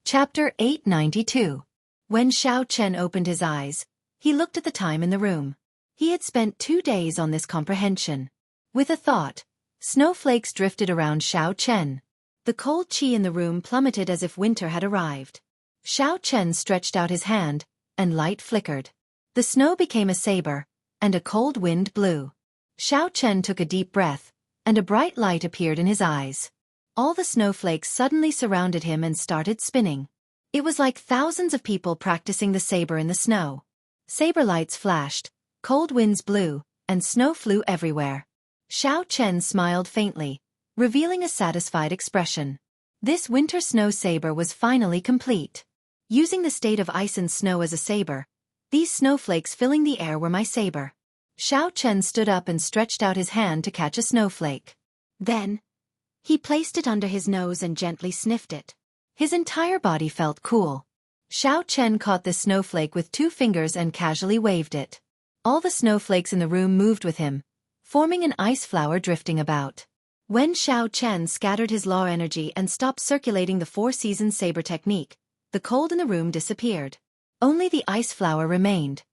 Chapter 892. When Xiao Chen opened his eyes, he looked at the time in the room. He had spent 2 days on this comprehension. With a thought, snowflakes drifted around Xiao Chen. The cold qi in the room plummeted as if winter had arrived. Xiao Chen stretched out his hand, and light flickered. The snow became a saber, and a cold wind blew. Xiao Chen took a deep breath, and a bright light appeared in his eyes. All the snowflakes suddenly surrounded him and started spinning. It was like thousands of people practicing the saber in the snow. Saber lights flashed, cold winds blew, and snow flew everywhere. Xiao Chen smiled faintly, revealing a satisfied expression. This winter snow saber was finally complete. Using the state of ice and snow as a saber, these snowflakes filling the air were my saber. Xiao Chen stood up and stretched out his hand to catch a snowflake. Then, he placed it under his nose and gently sniffed it. His entire body felt cool. Xiao Chen caught the snowflake with 2 fingers and casually waved it. All the snowflakes in the room moved with him, forming an ice flower drifting about. When Xiao Chen scattered his law energy and stopped circulating the 4-season saber technique, the cold in the room disappeared. Only the ice flower remained,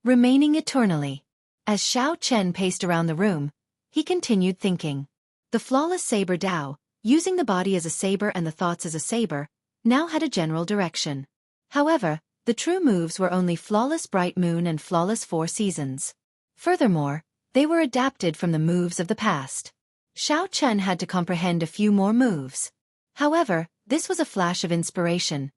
remaining eternally. As Xiao Chen paced around the room, he continued thinking. The flawless saber Dao, using the body as a saber and the thoughts as a saber, now had a general direction. However, the true moves were only flawless bright moon and flawless 4 seasons. Furthermore, they were adapted from the moves of the past. Xiao Chen had to comprehend a few more moves. However, this was a flash of inspiration.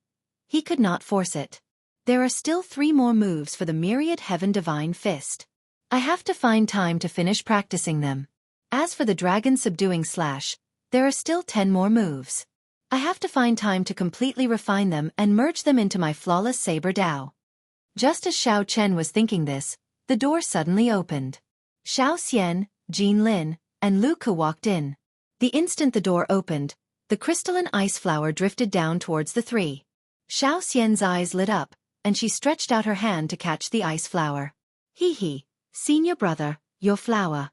He could not force it. There are still 3 more moves for the Myriad Heaven Divine Fist. I have to find time to finish practicing them. As for the Dragon Subduing Slash, there are still 10 more moves. I have to find time to completely refine them and merge them into my flawless saber Dao. Just as Xiao Chen was thinking this, the door suddenly opened. Xiao Xian, Jin Lin, and Lu Ke walked in. The instant the door opened, the crystalline ice flower drifted down towards the 3. Xiao Xian's eyes lit up, and she stretched out her hand to catch the ice flower. Hee, senior brother, your flower.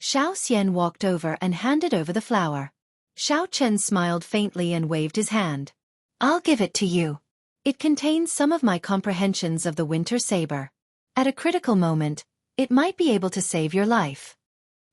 Xiao Xian walked over and handed over the flower. Xiao Chen smiled faintly and waved his hand. I'll give it to you. It contains some of my comprehensions of the winter saber. At a critical moment, it might be able to save your life.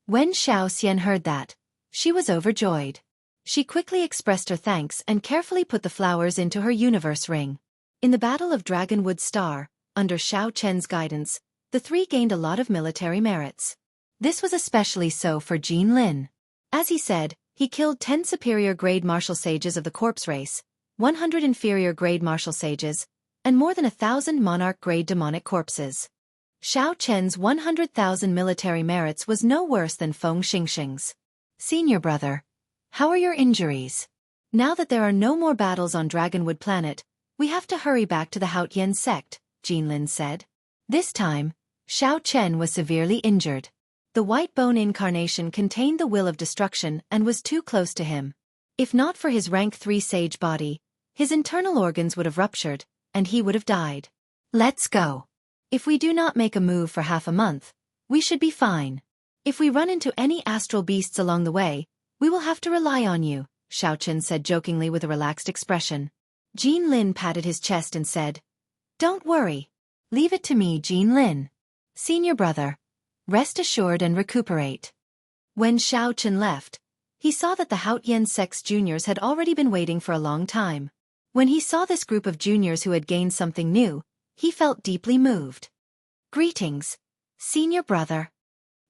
When Xiao Xian heard that, she was overjoyed. She quickly expressed her thanks and carefully put the flowers into her universe ring. In the Battle of Dragonwood Star, under Xiao Chen's guidance, the 3 gained a lot of military merits. This was especially so for Jin Lin. As he said, he killed 10 superior grade martial sages of the corpse race, 100 inferior grade martial sages, and more than 1,000 monarch grade demonic corpses. Xiao Chen's 100,000 military merits was no worse than Feng Xingxing's. Senior brother, how are your injuries? Now that there are no more battles on Dragonwood Planet, we have to hurry back to the Haotian sect, Jin Lin said. This time, Xiao Chen was severely injured. The white bone incarnation contained the will of destruction and was too close to him. If not for his rank 3 sage body, his internal organs would have ruptured, and he would have died. Let's go. If we do not make a move for half a month, we should be fine. If we run into any astral beasts along the way, we will have to rely on you, Xiao Chen said jokingly with a relaxed expression. Jin Lin patted his chest and said, Don't worry. Leave it to me, Jin Lin. Senior brother. Rest assured and recuperate. When Xiao Chen left, he saw that the Haotian sect's juniors had already been waiting for a long time. When he saw this group of juniors who had gained something new, he felt deeply moved. Greetings, senior brother.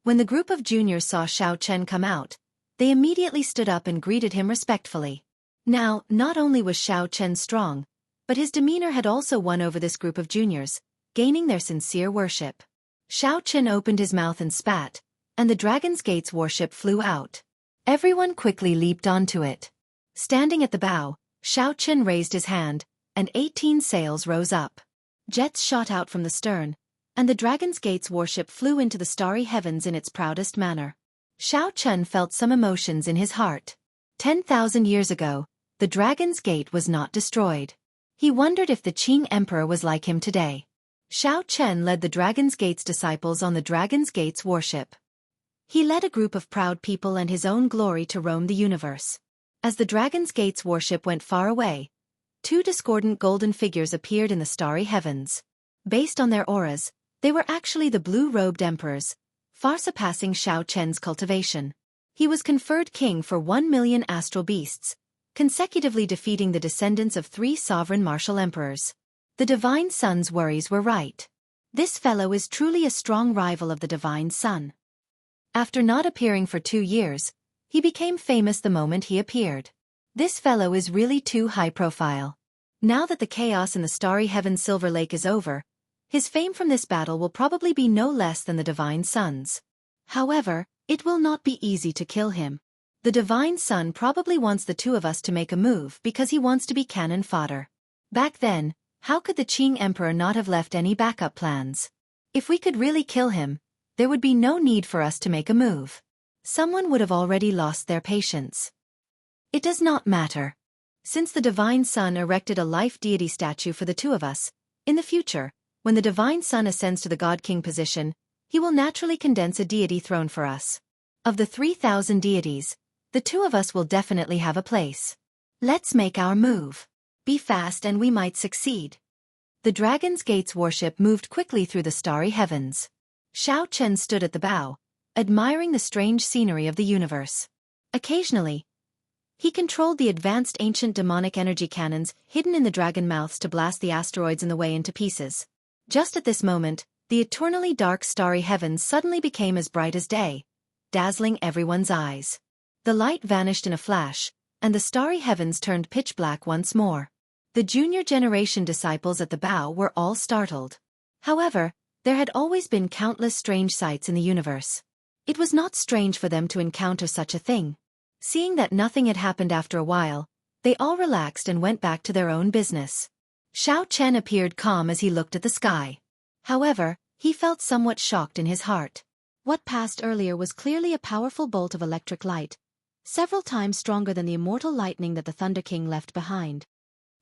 When the group of juniors saw Xiao Chen come out, they immediately stood up and greeted him respectfully. Now, not only was Xiao Chen strong, but his demeanor had also won over this group of juniors, gaining their sincere worship. Xiao Chen opened his mouth and spat, and the Dragon's Gate's warship flew out. Everyone quickly leaped onto it. Standing at the bow, Xiao Chen raised his hand, and 18 sails rose up. Jets shot out from the stern, and the Dragon's Gate's warship flew into the starry heavens in its proudest manner. Xiao Chen felt some emotions in his heart. 10,000 years ago, the Dragon's Gate was not destroyed. He wondered if the Qing Emperor was like him today. Xiao Chen led the Dragon's Gate's disciples on the Dragon's Gate's warship. He led a group of proud people and his own glory to roam the universe. As the Dragon's Gate's warship went far away, two discordant golden figures appeared in the starry heavens. Based on their auras, they were actually the blue-robed emperors, far surpassing Xiao Chen's cultivation. He was conferred king for 1,000,000 astral beasts, consecutively defeating the descendants of 3 sovereign martial emperors. The Divine Sun's worries were right. This fellow is truly a strong rival of the Divine Sun. After not appearing for 2 years, he became famous the moment he appeared. This fellow is really too high profile. Now that the chaos in the starry heaven Silver Lake is over, his fame from this battle will probably be no less than the Divine Sun's. However, it will not be easy to kill him. The Divine Sun probably wants the two of us to make a move because he wants to be cannon fodder. Back then, how could the Qing Emperor not have left any backup plans? If we could really kill him, there would be no need for us to make a move. Someone would have already lost their patience. It does not matter. Since the Divine Sun erected a life deity statue for the two of us, in the future, when the Divine Sun ascends to the God King position, he will naturally condense a deity throne for us. Of the 3,000 deities, the two of us will definitely have a place. Let's make our move. Be fast and we might succeed. The Dragon's Gate's warship moved quickly through the starry heavens. Xiao Chen stood at the bow, admiring the strange scenery of the universe. Occasionally, he controlled the advanced ancient demonic energy cannons hidden in the dragon mouths to blast the asteroids in the way into pieces. Just at this moment, the eternally dark starry heavens suddenly became as bright as day, dazzling everyone's eyes. The light vanished in a flash, and the starry heavens turned pitch black once more. The junior generation disciples at the bow were all startled. However, there had always been countless strange sights in the universe. It was not strange for them to encounter such a thing. Seeing that nothing had happened after a while, they all relaxed and went back to their own business. Xiao Chen appeared calm as he looked at the sky. However, he felt somewhat shocked in his heart. What passed earlier was clearly a powerful bolt of electric light, several times stronger than the immortal lightning that the Thunder King left behind.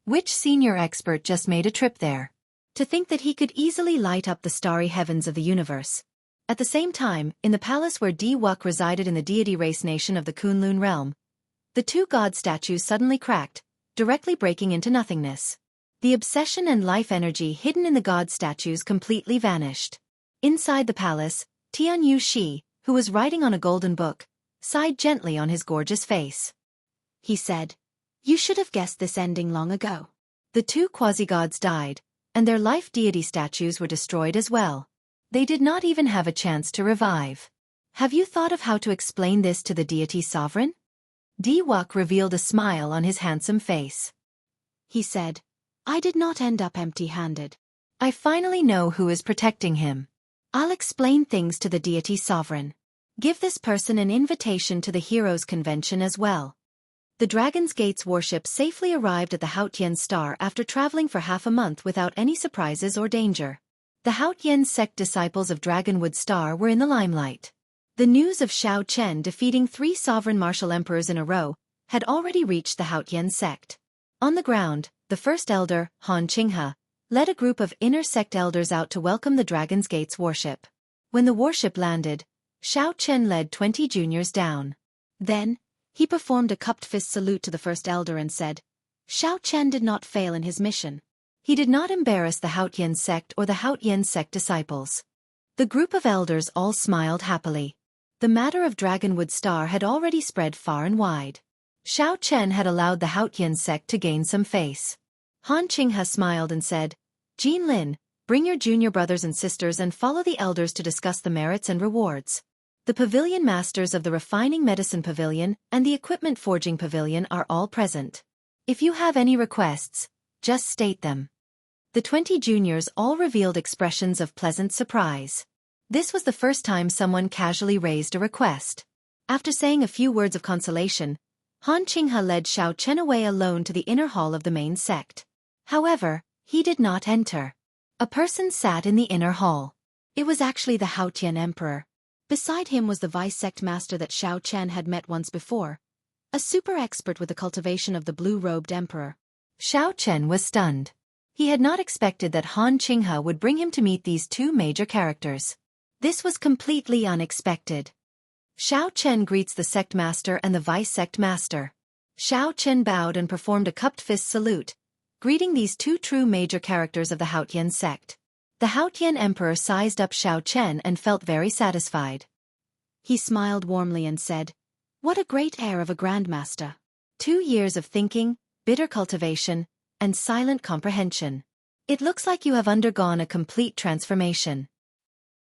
Which senior expert just made a trip there? To think that he could easily light up the starry heavens of the universe. At the same time, in the palace where Di Wuk resided in the deity race nation of the Kunlun realm, the 2 god statues suddenly cracked, directly breaking into nothingness. The obsession and life energy hidden in the god statues completely vanished. Inside the palace, Tianyu Shi, who was writing on a golden book, sighed gently on his gorgeous face. He said, "You should have guessed this ending long ago." The 2 quasi-gods died, and their life deity statues were destroyed as well. They did not even have a chance to revive. Have you thought of how to explain this to the deity sovereign? Di Wuk revealed a smile on his handsome face. He said, "I did not end up empty-handed. I finally know who is protecting him. I'll explain things to the deity sovereign. Give this person an invitation to the Heroes Convention as well." The Dragon's Gate's warship safely arrived at the Haotian Star after traveling for half a month without any surprises or danger. The Haotian sect disciples of Dragonwood Star were in the limelight. The news of Xiao Chen defeating 3 sovereign martial emperors in a row had already reached the Haotian sect. On the ground, the first elder, Han Qinghe, led a group of inner sect elders out to welcome the Dragon's Gate's warship. When the warship landed, Xiao Chen led 20 juniors down. Then, he performed a cupped fist salute to the first elder and said, "Xiao Chen did not fail in his mission. He did not embarrass the Haotian sect or the Haotian sect disciples." The group of elders all smiled happily. The matter of Dragonwood Star had already spread far and wide. Xiao Chen had allowed the Haotian sect to gain some face. Han Qinghe smiled and said, "Jin Lin, bring your junior brothers and sisters and follow the elders to discuss the merits and rewards. The pavilion masters of the Refining Medicine Pavilion and the Equipment Forging Pavilion are all present. If you have any requests, just state them." The 20 juniors all revealed expressions of pleasant surprise. This was the first time someone casually raised a request. After saying a few words of consolation, Han Qinghe led Xiao Chen away alone to the inner hall of the main sect. However, he did not enter. A person sat in the inner hall. It was actually the Haotian Emperor. Beside him was the vice-sect master that Xiao Chen had met once before, a super expert with the cultivation of the blue-robed emperor. Xiao Chen was stunned. He had not expected that Han Qinghe would bring him to meet these 2 major characters. This was completely unexpected. Xiao Chen greets the sect master and the vice-sect master. Xiao Chen bowed and performed a cupped fist salute, greeting these two true major characters of the Haotian sect. The Haotian emperor sized up Xiao Chen and felt very satisfied. He smiled warmly and said, "What a great air of a grandmaster. 2 years of thinking, bitter cultivation, and silent comprehension. It looks like you have undergone a complete transformation."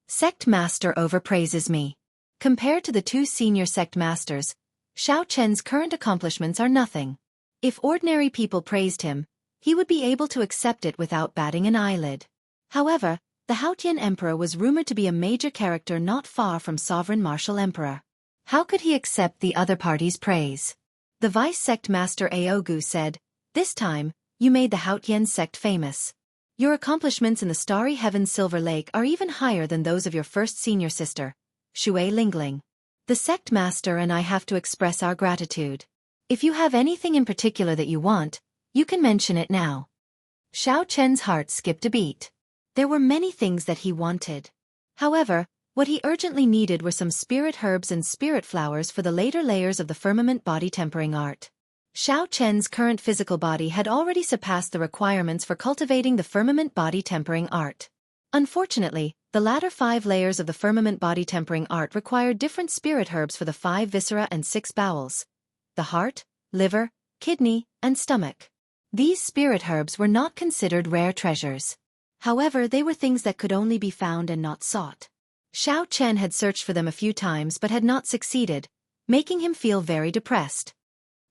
Sect master overpraises me. Compared to the 2 senior sect masters, Xiao Chen's current accomplishments are nothing. If ordinary people praised him, he would be able to accept it without batting an eyelid. However, the Haotian emperor was rumored to be a major character not far from sovereign martial emperor. How could he accept the other party's praise? The vice sect master Aogu said, "This time, you made the Haotian sect famous. Your accomplishments in the starry heaven's Silver Lake are even higher than those of your first senior sister, Shui Lingling. The sect master and I have to express our gratitude. If you have anything in particular that you want, you can mention it now." Xiao Chen's heart skipped a beat. There were many things that he wanted. However, what he urgently needed were some spirit herbs and spirit flowers for the later layers of the firmament body tempering art. Xiao Chen's current physical body had already surpassed the requirements for cultivating the firmament body tempering art. Unfortunately, the latter 5 layers of the firmament body tempering art required different spirit herbs for the 5 viscera and 6 bowels: the heart, liver, kidney, and stomach. These spirit herbs were not considered rare treasures. However, they were things that could only be found and not sought. Xiao Chen had searched for them a few times but had not succeeded, making him feel very depressed.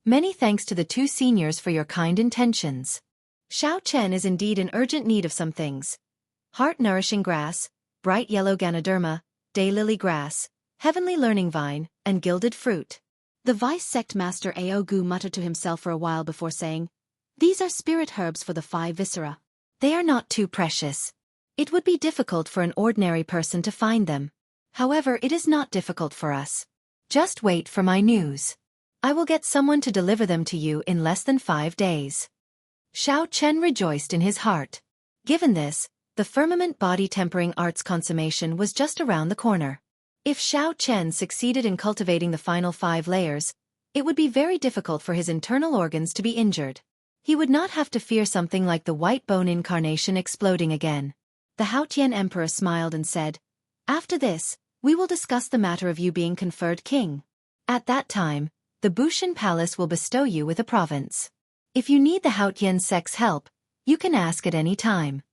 Many thanks to the 2 seniors for your kind intentions. Xiao Chen is indeed in urgent need of some things: heart-nourishing grass, bright yellow ganoderma, daylily grass, heavenly learning vine, and gilded fruit. The vice sect master Aogu muttered to himself for a while before saying, "These are spirit herbs for the 5 viscera. They are not too precious. It would be difficult for an ordinary person to find them. However, it is not difficult for us. Just wait for my news. I will get someone to deliver them to you in less than 5 days." Xiao Chen rejoiced in his heart. Given this, the firmament body tempering art's consummation was just around the corner. If Xiao Chen succeeded in cultivating the final 5 layers, it would be very difficult for his internal organs to be injured. He would not have to fear something like the white bone incarnation exploding again. The Haotian emperor smiled and said, "After this, we will discuss the matter of you being conferred king. At that time, the Bushan Palace will bestow you with a province. If you need the Haotian sect's help, you can ask at any time."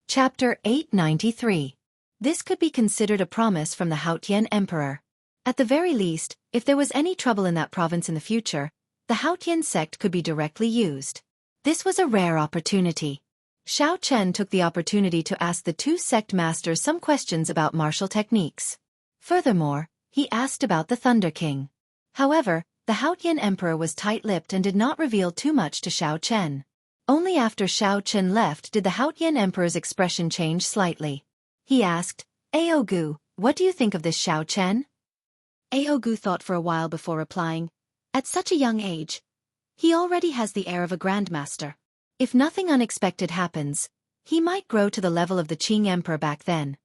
Chapter 893. This could be considered a promise from the Haotian emperor. At the very least, if there was any trouble in that province in the future, the Haotian sect could be directly used. This was a rare opportunity. Xiao Chen took the opportunity to ask the 2 sect masters some questions about martial techniques. Furthermore, he asked about the Thunder King. However, the Haotian emperor was tight-lipped and did not reveal too much to Xiao Chen. Only after Xiao Chen left did the Haotian emperor's expression change slightly. He asked, "Aogu, what do you think of this Xiao Chen?" Aogu thought for a while before replying, "At such a young age, he already has the air of a grandmaster. If nothing unexpected happens, he might grow to the level of the Qing emperor back then."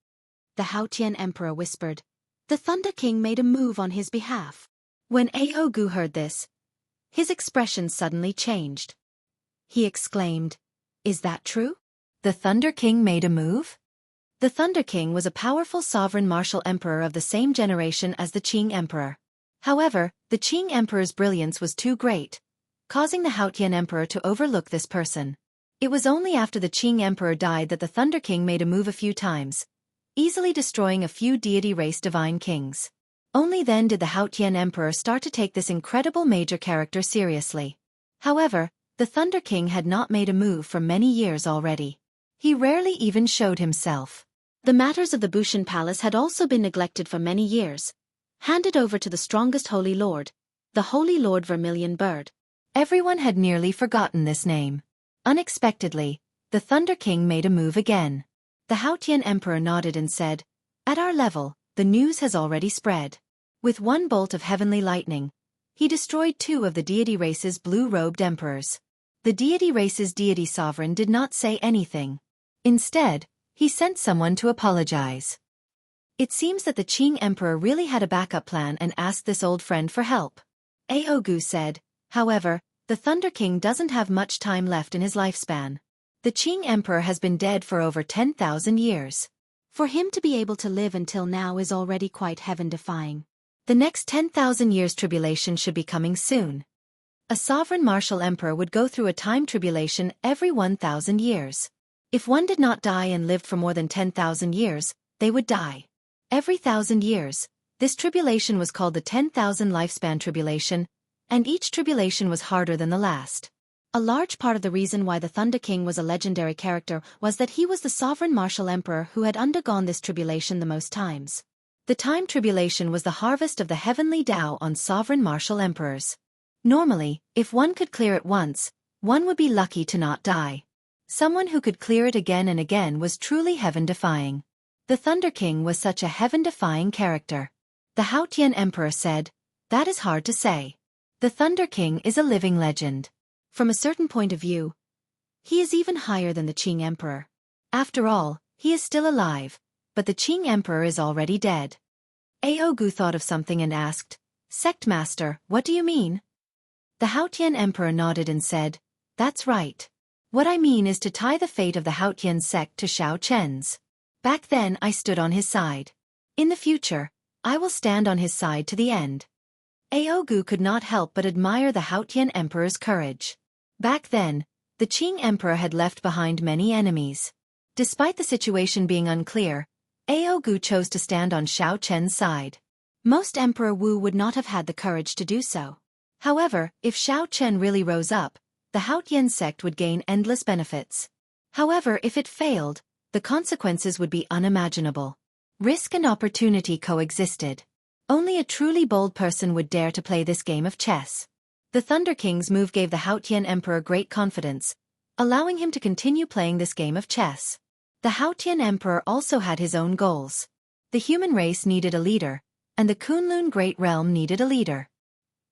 The Haotian emperor whispered, "The Thunder King made a move on his behalf." When Aogu heard this, his expression suddenly changed. He exclaimed, "Is that true? The Thunder King made a move?" The Thunder King was a powerful sovereign martial emperor of the same generation as the Qing emperor. However, the Qing emperor's brilliance was too great, causing the Haotian emperor to overlook this person. It was only after the Qing emperor died that the Thunder King made a move a few times, easily destroying a few deity race divine kings. Only then did the Haotian emperor start to take this incredible major character seriously. However, the Thunder King had not made a move for many years already. He rarely even showed himself. The matters of the Bushan Palace had also been neglected for many years, handed over to the strongest Holy Lord, the Holy Lord Vermilion Bird. Everyone had nearly forgotten this name. Unexpectedly, the Thunder King made a move again. The Haotian emperor nodded and said, "At our level, the news has already spread." With one bolt of heavenly lightning, he destroyed 2 of the deity race's blue-robed emperors. The deity race's deity sovereign did not say anything. Instead, he sent someone to apologize. It seems that the Qing emperor really had a backup plan and asked this old friend for help. Aogu said, "However, The Thunder King doesn't have much time left in his lifespan. The Qing Emperor has been dead for over 10,000 years. For him to be able to live until now is already quite heaven-defying. The next 10,000 years tribulation should be coming soon. A sovereign martial emperor would go through a time tribulation every 1,000 years. If one did not die and lived for more than 10,000 years, they would die. Every 1,000 years, this tribulation was called the 10,000 lifespan tribulation, and each tribulation was harder than the last. A large part of the reason why the Thunder King was a legendary character was that he was the sovereign martial emperor who had undergone this tribulation the most times. The time tribulation was the harvest of the heavenly Tao on sovereign martial emperors. Normally, if one could clear it once, one would be lucky to not die. Someone who could clear it again and again was truly heaven-defying. The Thunder King was such a heaven-defying character. The Haotian Emperor said, "That is hard to say. The Thunder King is a living legend. From a certain point of view, he is even higher than the Qing Emperor. After all, he is still alive, but the Qing Emperor is already dead." Aogu thought of something and asked, "Sect Master, what do you mean?" The Haotian Emperor nodded and said, "That's right. What I mean is to tie the fate of the Haotian sect to Xiao Chen's. Back then I stood on his side. In the future, I will stand on his side to the end." Aogu could not help but admire the Haotian Emperor's courage. Back then, the Qing Emperor had left behind many enemies. Despite the situation being unclear, Aogu chose to stand on Xiao Chen's side. Most Emperor Wu would not have had the courage to do so. However, if Xiao Chen really rose up, the Haotian sect would gain endless benefits. However, if it failed, the consequences would be unimaginable. Risk and opportunity coexisted. Only a truly bold person would dare to play this game of chess. The Thunder King's move gave the Haotian Emperor great confidence, allowing him to continue playing this game of chess. The Haotian Emperor also had his own goals. The human race needed a leader, and the Kunlun Great Realm needed a leader.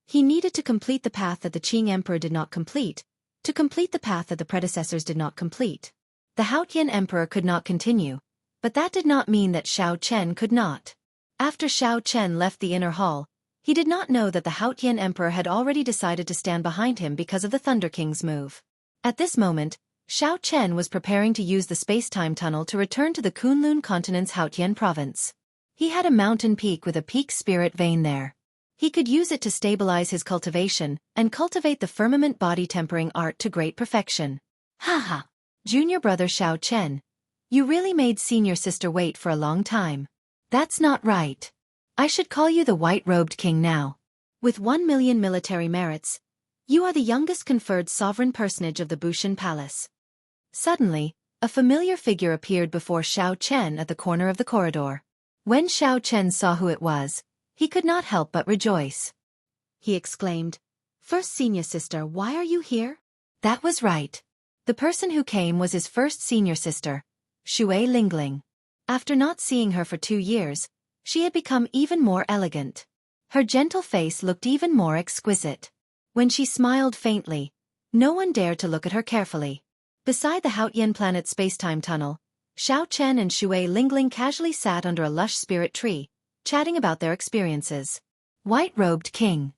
He needed to complete the path that the Qing Emperor did not complete, to complete the path that the predecessors did not complete. The Haotian Emperor could not continue, but that did not mean that Xiao Chen could not. After Xiao Chen left the inner hall, he did not know that the Haotian Emperor had already decided to stand behind him because of the Thunder King's move. At this moment, Xiao Chen was preparing to use the space-time tunnel to return to the Kunlun continent's Haotian province. He had a mountain peak with a peak spirit vein there. He could use it to stabilize his cultivation and cultivate the firmament body tempering art to great perfection. Haha! Junior brother Xiao Chen, you really made senior sister wait for a long time. That's not right. I should call you the white-robed king now. With 1 million military merits, you are the youngest conferred sovereign personage of the Bushan Palace. Suddenly, a familiar figure appeared before Xiao Chen at the corner of the corridor. When Xiao Chen saw who it was, he could not help but rejoice. He exclaimed, "First senior sister, why are you here?" That was right. The person who came was his first senior sister, Shui Lingling. After not seeing her for 2 years, she had become even more elegant. Her gentle face looked even more exquisite. When she smiled faintly, no one dared to look at her carefully. Beside the Haotian planet spacetime tunnel, Xiao Chen and Shui Lingling casually sat under a lush spirit tree, chatting about their experiences. White-robed king.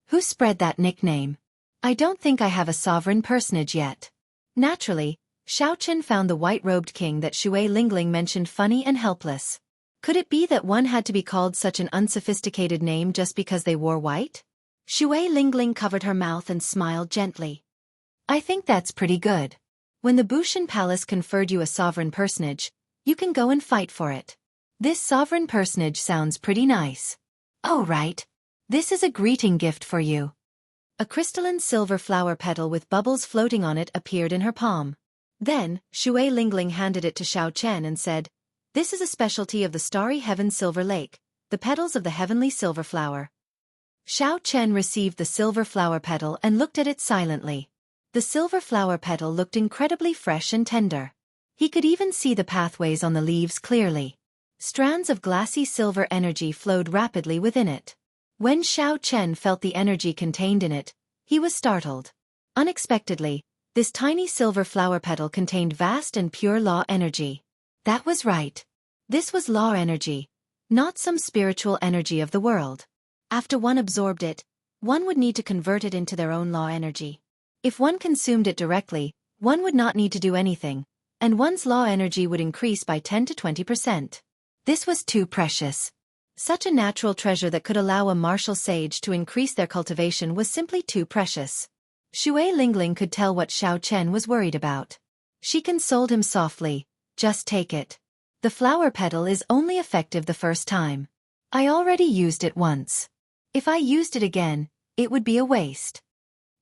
Who spread that nickname? I don't think I have a sovereign personage yet. Naturally, Xiao Chen found the white-robed king that Shui Lingling mentioned funny and helpless. Could it be that one had to be called such an unsophisticated name just because they wore white? Shui Lingling covered her mouth and smiled gently. I think that's pretty good. When the Bushan Palace conferred you a sovereign personage, you can go and fight for it. This sovereign personage sounds pretty nice. Oh right. This is a greeting gift for you. A crystalline silver flower petal with bubbles floating on it appeared in her palm. Then, Shui Lingling handed it to Xiao Chen and said, "This is a specialty of the starry heaven silver lake, the petals of the heavenly silver flower." Xiao Chen received the silver flower petal and looked at it silently. The silver flower petal looked incredibly fresh and tender. He could even see the pathways on the leaves clearly. Strands of glassy silver energy flowed rapidly within it. When Xiao Chen felt the energy contained in it, he was startled. Unexpectedly, this tiny silver flower petal contained vast and pure law energy. That was right. This was law energy, not some spiritual energy of the world. After one absorbed it, one would need to convert it into their own law energy. If one consumed it directly, one would not need to do anything, and one's law energy would increase by 10 to 20%. This was too precious. Such a natural treasure that could allow a martial sage to increase their cultivation was simply too precious. Shui Lingling could tell what Xiao Chen was worried about. She consoled him softly, "Just take it. The flower petal is only effective the first time. I already used it once. If I used it again, it would be a waste."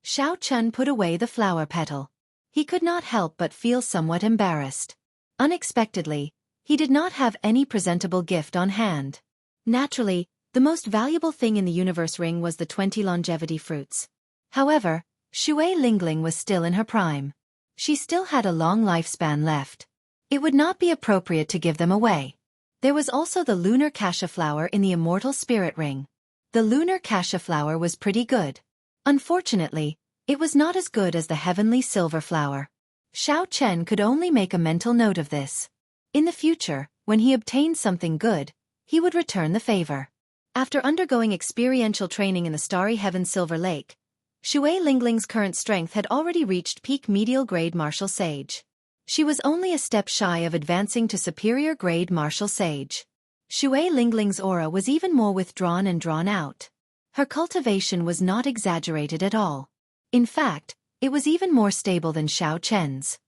Xiao Chen put away the flower petal. He could not help but feel somewhat embarrassed. Unexpectedly, he did not have any presentable gift on hand. Naturally, the most valuable thing in the universe ring was the 20 longevity fruits. However, Shui Lingling was still in her prime. She still had a long lifespan left. It would not be appropriate to give them away. There was also the lunar cassia flower in the immortal spirit ring. The lunar cassia flower was pretty good. Unfortunately, it was not as good as the heavenly silver flower. Xiao Chen could only make a mental note of this. In the future, when he obtained something good, he would return the favor. After undergoing experiential training in the starry heaven Silver Lake, Shui Lingling's current strength had already reached peak medial grade martial sage. She was only a step shy of advancing to superior grade martial sage. Shui Lingling's aura was even more withdrawn and drawn out. Her cultivation was not exaggerated at all. In fact, it was even more stable than Xiao Chen's.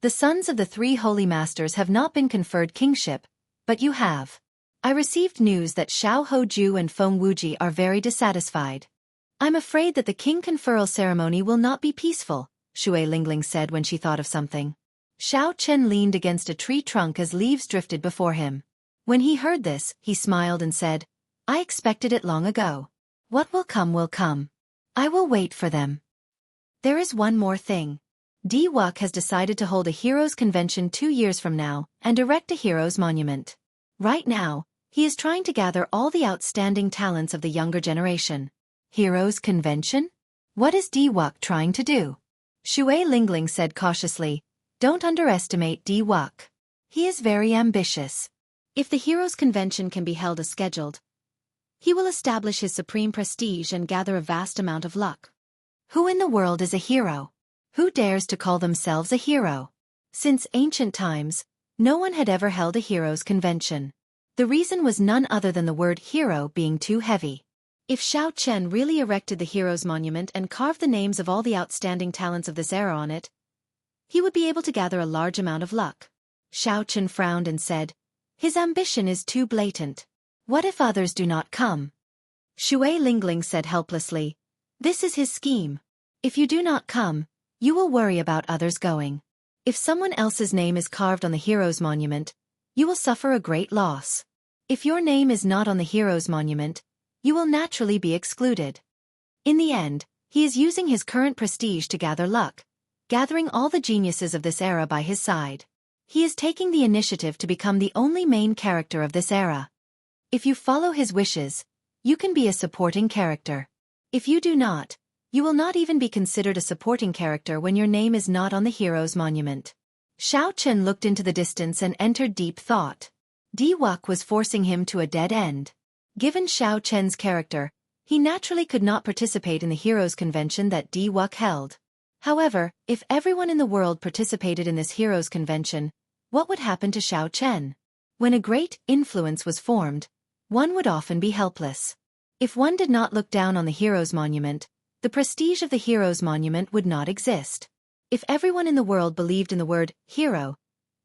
The sons of the three holy masters have not been conferred kingship, but you have. I received news that Xiao Hoju and Feng Wuji are very dissatisfied. I'm afraid that the king conferral ceremony will not be peaceful, Shui Lingling said when she thought of something. Xiao Chen leaned against a tree trunk as leaves drifted before him. When he heard this, he smiled and said, "I expected it long ago. What will come will come. I will wait for them." There is one more thing. Wuk has decided to hold a heroes convention 2 years from now and erect a heroes monument. Right now, he is trying to gather all the outstanding talents of the younger generation. Heroes convention? What is Wuk trying to do? Shui Lingling said cautiously, "Don't underestimate Wuk. He is very ambitious. If the heroes convention can be held as scheduled, he will establish his supreme prestige and gather a vast amount of luck. Who in the world is a hero? Who dares to call themselves a hero? Since ancient times, no one had ever held a heroes convention. The reason was none other than the word hero being too heavy. If Xiao Chen really erected the heroes monument and carved the names of all the outstanding talents of this era on it, he would be able to gather a large amount of luck." Xiao Chen frowned and said, "His ambition is too blatant. What if others do not come?" Shui Lingling said helplessly, "This is his scheme. If you do not come, you will worry about others going. If someone else's name is carved on the heroes monument, you will suffer a great loss. If your name is not on the heroes monument, you will naturally be excluded. In the end, he is using his current prestige to gather luck, gathering all the geniuses of this era by his side. He is taking the initiative to become the only main character of this era. If you follow his wishes, you can be a supporting character. If you do not, you will not even be considered a supporting character when your name is not on the hero's monument." Xiao Chen looked into the distance and entered deep thought. Wuk was forcing him to a dead end. Given Xiao Chen's character, he naturally could not participate in the heroes convention that Wuk held. However, if everyone in the world participated in this heroes convention, what would happen to Xiao Chen? When a great influence was formed, one would often be helpless. If one did not look down on the heroes monument, the prestige of the heroes monument would not exist. If everyone in the world believed in the word hero,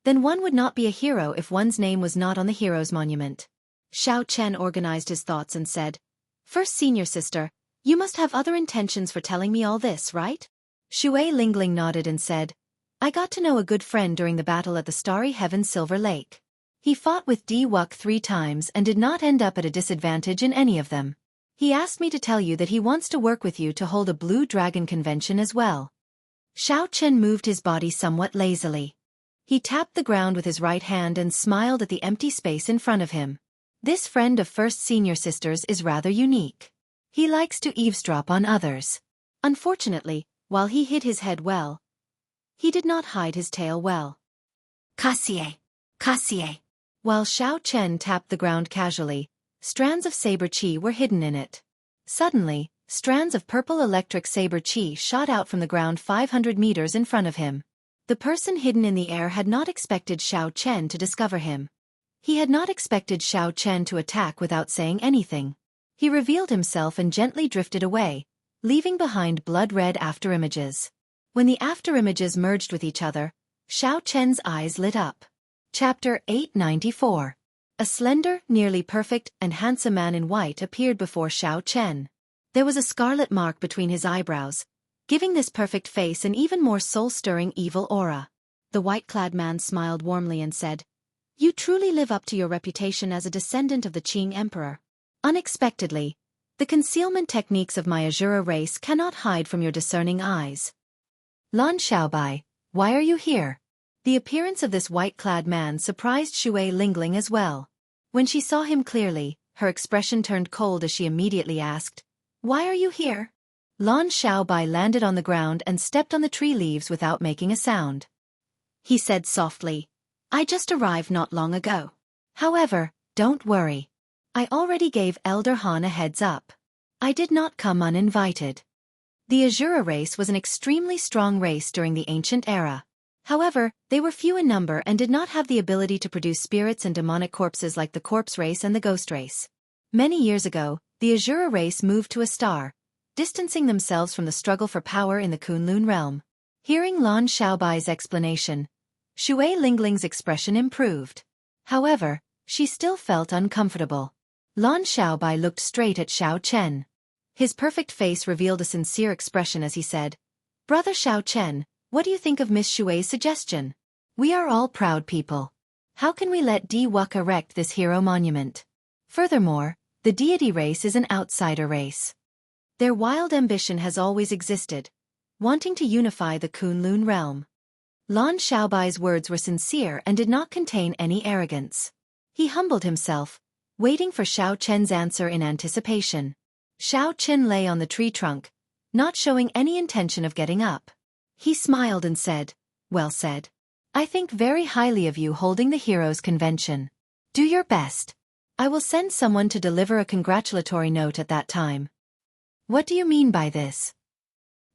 then one would not be a hero if one's name was not on the heroes monument. Xiao Chen organized his thoughts and said, "First senior sister, you must have other intentions for telling me all this, right?" Shui Lingling nodded and said, "I got to know a good friend during the battle at the starry heaven Silver Lake. He fought with Wuk 3 times and did not end up at a disadvantage in any of them. He asked me to tell you that he wants to work with you to hold a Blue Dragon convention as well." Xiao Chen moved his body somewhat lazily. He tapped the ground with his right hand and smiled at the empty space in front of him. This friend of first senior sisters is rather unique. He likes to eavesdrop on others. Unfortunately, while he hid his head well, he did not hide his tail well. "Kasie! Kasie!" While Xiao Chen tapped the ground casually, strands of saber chi were hidden in it. Suddenly, Strands of purple electric saber chi shot out from the ground 500 meters in front of him. The person hidden in the air had not expected Xiao Chen to discover him. He had not expected Xiao Chen to attack without saying anything. He revealed himself and gently drifted away, leaving behind blood-red afterimages. When the afterimages merged with each other, Xiao Chen's eyes lit up. Chapter 894. A slender, nearly perfect, and handsome man in white appeared before Xiao Chen. There was a scarlet mark between his eyebrows, giving this perfect face an even more soul-stirring evil aura. The white-clad man smiled warmly and said, "You truly live up to your reputation as a descendant of the Qing Emperor. Unexpectedly, the concealment techniques of my Azura race cannot hide from your discerning eyes. Lan Xiaobai, why are you here?" The appearance of this white-clad man surprised Shui Lingling as well. When she saw him clearly, her expression turned cold as she immediately asked, "Why are you here?" Lan Xiaobai landed on the ground and stepped on the tree leaves without making a sound. He said softly, "I just arrived not long ago. However, don't worry. I already gave Elder Han a heads up. I did not come uninvited." The Azura race was an extremely strong race during the ancient era. However, they were few in number and did not have the ability to produce spirits and demonic corpses like the corpse race and the ghost race. Many years ago, the Azura race moved to a star, distancing themselves from the struggle for power in the Kunlun realm. Hearing Lan Xiaobai's explanation, Shui Lingling's expression improved. However, she still felt uncomfortable. Lan Xiaobai looked straight at Xiao Chen. His perfect face revealed a sincere expression as he said, "Brother Xiao Chen, what do you think of Miss Shui's suggestion? We are all proud people. How can we let Di Wuk erect this hero monument? Furthermore, the deity race is an outsider race. Their wild ambition has always existed, wanting to unify the Kunlun realm." Lan Xiaobai's words were sincere and did not contain any arrogance. He humbled himself, waiting for Xiao Chen's answer in anticipation. Xiao Chen lay on the tree trunk, not showing any intention of getting up. He smiled and said, "Well said. I think very highly of you holding the Heroes' Convention. Do your best. I will send someone to deliver a congratulatory note at that time." "What do you mean by this?"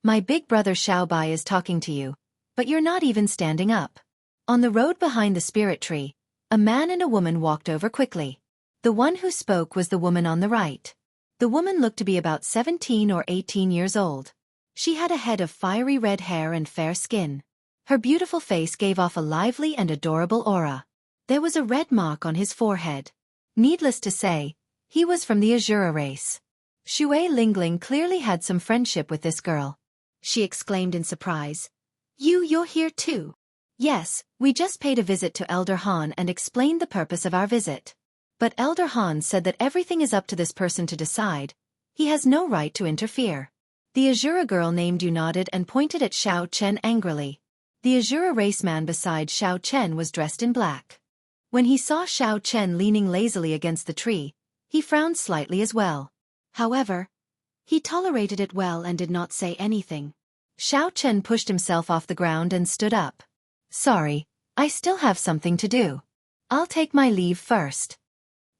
"My big brother Xiaobai is talking to you, but you're not even standing up." On the road behind the spirit tree, a man and a woman walked over quickly. The one who spoke was the woman on the right. The woman looked to be about 17 or 18 years old. She had a head of fiery red hair and fair skin. Her beautiful face gave off a lively and adorable aura. There was a red mark on his forehead. Needless to say, he was from the Azura race. Shui Lingling clearly had some friendship with this girl. She exclaimed in surprise, You're here too?" "Yes, we just paid a visit to Elder Han and explained the purpose of our visit. But Elder Han said that everything is up to this person to decide. He has no right to interfere." The Azura girl named Yu nodded and pointed at Xiao Chen angrily. The Azura raceman beside Xiao Chen was dressed in black. When he saw Xiao Chen leaning lazily against the tree, he frowned slightly as well. However, he tolerated it well and did not say anything. Xiao Chen pushed himself off the ground and stood up. "Sorry, I still have something to do. I'll take my leave first."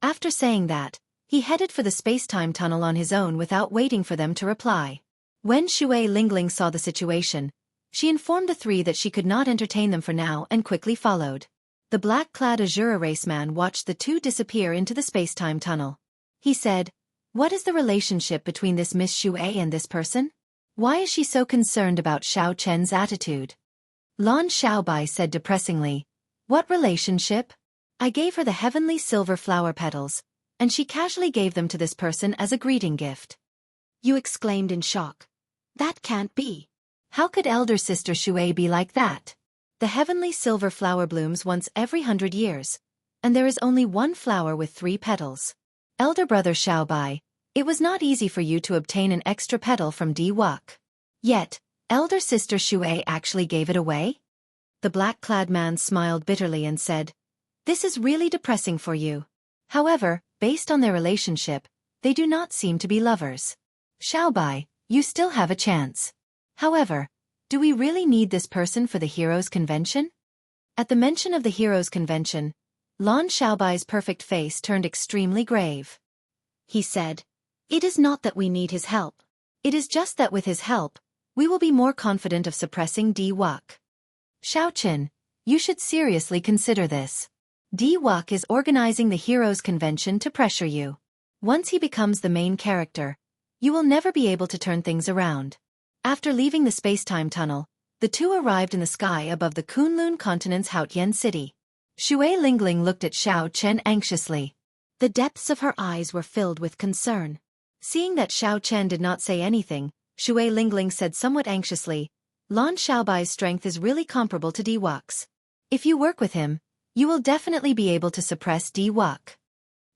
After saying that, he headed for the space-time tunnel on his own without waiting for them to reply. When Shui Lingling saw the situation, she informed the three that she could not entertain them for now and quickly followed. The black-clad Azura raceman watched the two disappear into the space-time tunnel. He said, "What is the relationship between this Miss Shui and this person? Why is she so concerned about Xiao Chen's attitude?" Lan Xiaobai said depressingly, "What relationship? I gave her the heavenly silver flower petals, and she casually gave them to this person as a greeting gift." You exclaimed in shock. "That can't be. How could elder sister Shui be like that? The heavenly silver flower blooms once every 100 years, and there is only one flower with 3 petals. Elder brother Xiaobai, it was not easy for you to obtain an extra petal from Di Wuk. Yet, elder sister Shui actually gave it away?" The black-clad man smiled bitterly and said, "This is really depressing for you. However, based on their relationship, they do not seem to be lovers. Xiaobai, you still have a chance. However, do we really need this person for the Heroes' Convention?" At the mention of the Heroes' Convention, Lan Xiaobai's perfect face turned extremely grave. He said, "It is not that we need his help. It is just that with his help, we will be more confident of suppressing Wuk. Xiaochen, you should seriously consider this. Wuk is organizing the Heroes Convention to pressure you. Once he becomes the main character, you will never be able to turn things around. After leaving the space-time tunnel, the two arrived in the sky above the Kunlun continent's Haotian city. Shui Lingling looked at Xiaochen anxiously. The depths of her eyes were filled with concern. Seeing that Xiaochen did not say anything, Shui Lingling said somewhat anxiously, Lan Xiaobai's strength is really comparable to Wuk's. If you work with him, you will definitely be able to suppress Wuk.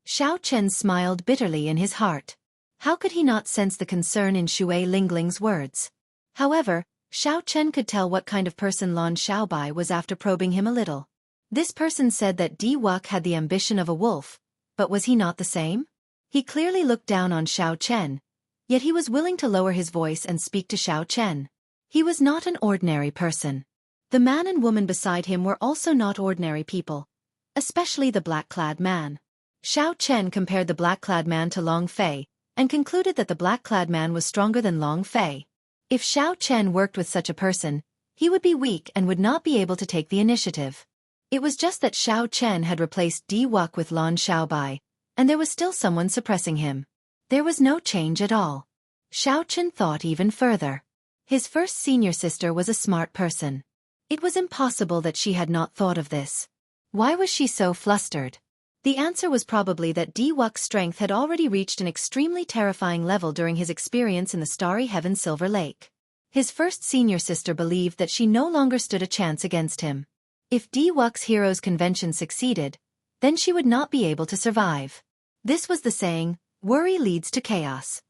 Xiaochen smiled bitterly in his heart. How could he not sense the concern in Shui Lingling's words? However, Xiaochen could tell what kind of person Lan Xiaobai was after probing him a little. This person said that Wuk had the ambition of a wolf, but was he not the same? He clearly looked down on Xiaochen, yet he was willing to lower his voice and speak to Xiaochen. He was not an ordinary person. The man and woman beside him were also not ordinary people, especially the black-clad man. Xiaochen compared the black-clad man to Long Fei, and concluded that the black-clad man was stronger than Long Fei. If Xiaochen worked with such a person, he would be weak and would not be able to take the initiative. It was just that Xiaochen had replaced Wuk with Lan Xiaobai, and there was still someone suppressing him. There was no change at all. Xiaochen thought even further. His first senior sister was a smart person. It was impossible that she had not thought of this. Why was she so flustered? The answer was probably that Wuk's strength had already reached an extremely terrifying level during his experience in the Starry Heaven Silver Lake. His first senior sister believed that she no longer stood a chance against him. If Wuk's Heroes Convention succeeded, then she would not be able to survive. This was the saying, worry leads to chaos.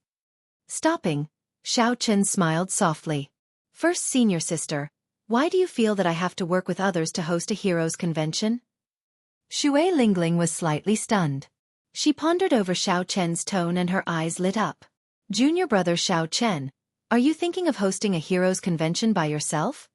Stopping, Xiaochen smiled softly. First senior sister, why do you feel that I have to work with others to host a Heroes Convention? Shui Lingling was slightly stunned. She pondered over Xiaochen's tone and her eyes lit up. Junior brother Xiaochen, are you thinking of hosting a Heroes Convention by yourself?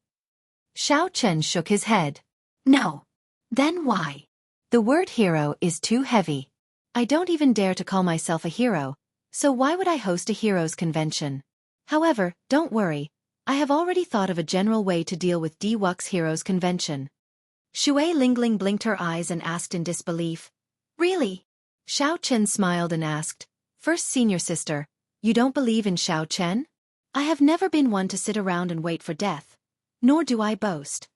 Xiaochen shook his head. No. Then why? The word hero is too heavy. I don't even dare to call myself a hero, so why would I host a Heroes Convention? However, don't worry, I have already thought of a general way to deal with Wuk's Heroes Convention. Shui Lingling blinked her eyes and asked in disbelief. Really? Xiaochen smiled and asked, First senior sister, you don't believe in Xiaochen? I have never been one to sit around and wait for death, nor do I boast.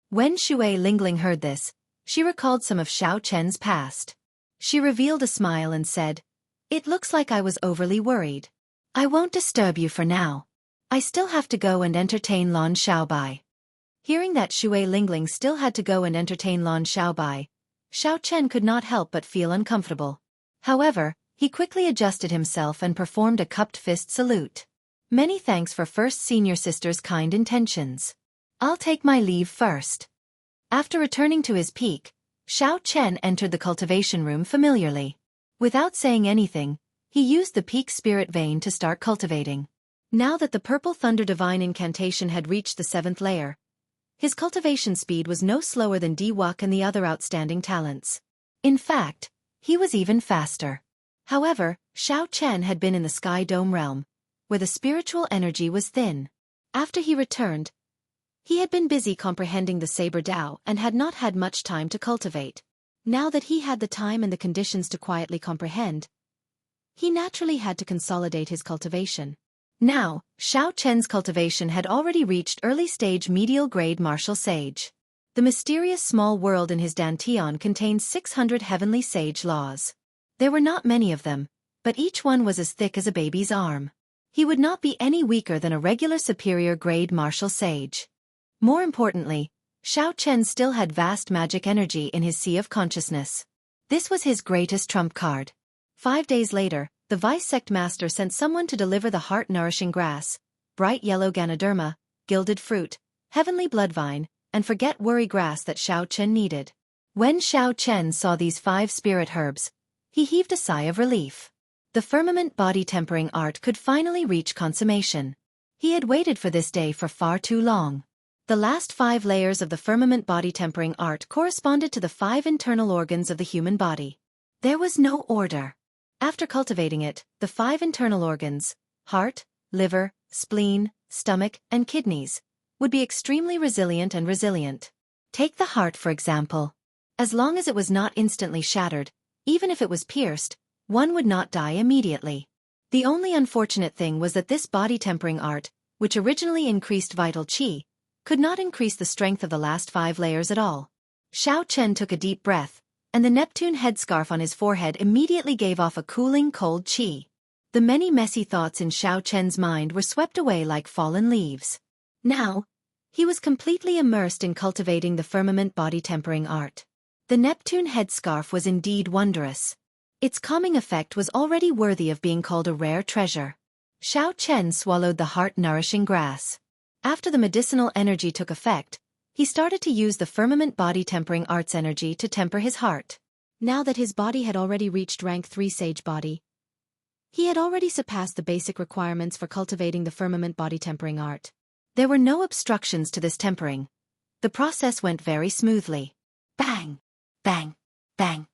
When Shui Lingling heard this, she recalled some of Xiaochen's past. She revealed a smile and said, It looks like I was overly worried. I won't disturb you for now. I still have to go and entertain Lan Xiaobai. Hearing that Shui Lingling still had to go and entertain Lan Xiaobai, Xiaochen could not help but feel uncomfortable. However, he quickly adjusted himself and performed a cupped fist salute. Many thanks for first senior sister's kind intentions. I'll take my leave first. After returning to his peak, Xiaochen entered the cultivation room familiarly. Without saying anything, he used the peak spirit vein to start cultivating. Now that the Purple Thunder Divine Incantation had reached the 7th layer, his cultivation speed was no slower than Wuk and the other outstanding talents. In fact, he was even faster. However, Xiaochen had been in the Sky Dome realm, where the spiritual energy was thin. After he returned, he had been busy comprehending the Saber Dao and had not had much time to cultivate. Now that he had the time and the conditions to quietly comprehend, he naturally had to consolidate his cultivation. Now, Xiaochen's cultivation had already reached early-stage medial-grade martial sage. The mysterious small world in his dantian contained 600 heavenly sage laws. There were not many of them, but each one was as thick as a baby's arm. He would not be any weaker than a regular superior-grade martial sage. More importantly, Xiaochen still had vast magic energy in his sea of consciousness. This was his greatest trump card. 5 days later, the vice-sect master sent someone to deliver the heart-nourishing grass, bright yellow Ganoderma, gilded fruit, heavenly bloodvine, and forget-worry grass that Xiaochen needed. When Xiaochen saw these 5 spirit herbs, he heaved a sigh of relief. The firmament body-tempering art could finally reach consummation. He had waited for this day for far too long. The last 5 layers of the firmament body-tempering art corresponded to the 5 internal organs of the human body. There was no order. After cultivating it, the 5 internal organs, heart, liver, spleen, stomach, and kidneys, would be extremely resilient and resilient. Take the heart for example. As long as it was not instantly shattered, even if it was pierced, one would not die immediately. The only unfortunate thing was that this body-tempering art, which originally increased vital qi, could not increase the strength of the last 5 layers at all. Xiao Chen took a deep breath, and the Neptune headscarf on his forehead immediately gave off a cooling cold qi. The many messy thoughts in Xiao Chen's mind were swept away like fallen leaves. Now, he was completely immersed in cultivating the firmament body-tempering art. The Neptune headscarf was indeed wondrous. Its calming effect was already worthy of being called a rare treasure. Xiao Chen swallowed the heart-nourishing grass. After the medicinal energy took effect, he started to use the firmament body-tempering art's energy to temper his heart. Now that his body had already reached rank 3 sage body, he had already surpassed the basic requirements for cultivating the firmament body-tempering art. There were no obstructions to this tempering. The process went very smoothly. Bang! Bang! Bang!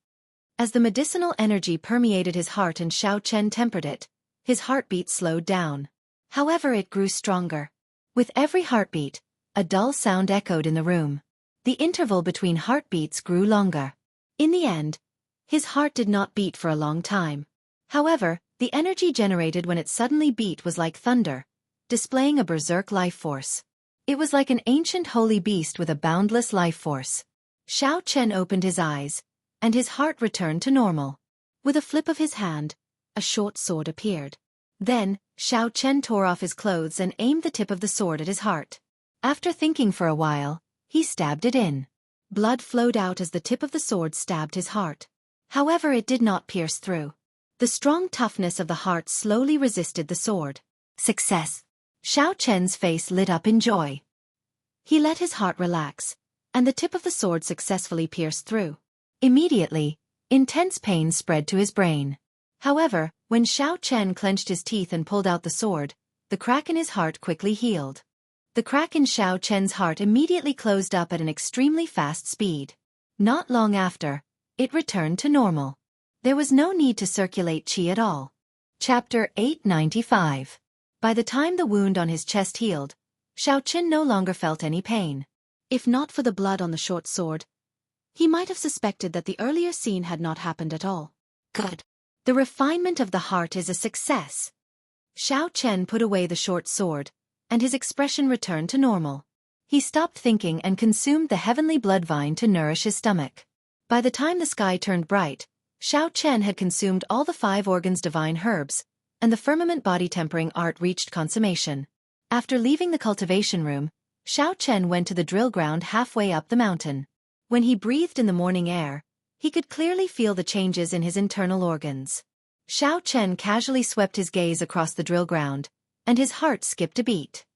As the medicinal energy permeated his heart and Xiao Chen tempered it, his heartbeat slowed down. However, it grew stronger. With every heartbeat, a dull sound echoed in the room. The interval between heartbeats grew longer. In the end, his heart did not beat for a long time. However, the energy generated when it suddenly beat was like thunder, displaying a berserk life force. It was like an ancient holy beast with a boundless life force. Xiao Chen opened his eyes, and his heart returned to normal. With a flip of his hand, a short sword appeared. Then, Xiao Chen tore off his clothes and aimed the tip of the sword at his heart. After thinking for a while, he stabbed it in. Blood flowed out as the tip of the sword stabbed his heart. However, it did not pierce through. The strong toughness of the heart slowly resisted the sword. Success! Xiao Chen's face lit up in joy. He let his heart relax, and the tip of the sword successfully pierced through. Immediately, intense pain spread to his brain. However, when Xiao Chen clenched his teeth and pulled out the sword, the crack in his heart quickly healed. The crack in Xiao Chen's heart immediately closed up at an extremely fast speed. Not long after, it returned to normal. There was no need to circulate qi at all. Chapter 895. By the time the wound on his chest healed, Xiao Chen no longer felt any pain. If not for the blood on the short sword, he might have suspected that the earlier scene had not happened at all. Good. The refinement of the heart is a success. Xiao Chen put away the short sword, and his expression returned to normal. He stopped thinking and consumed the heavenly blood vine to nourish his stomach. By the time the sky turned bright, Xiao Chen had consumed all the 5 organs divine herbs, and the firmament body-tempering art reached consummation. After leaving the cultivation room, Xiao Chen went to the drill ground halfway up the mountain. When he breathed in the morning air, he could clearly feel the changes in his internal organs. Xiao Chen casually swept his gaze across the drill ground, and his heart skipped a beat.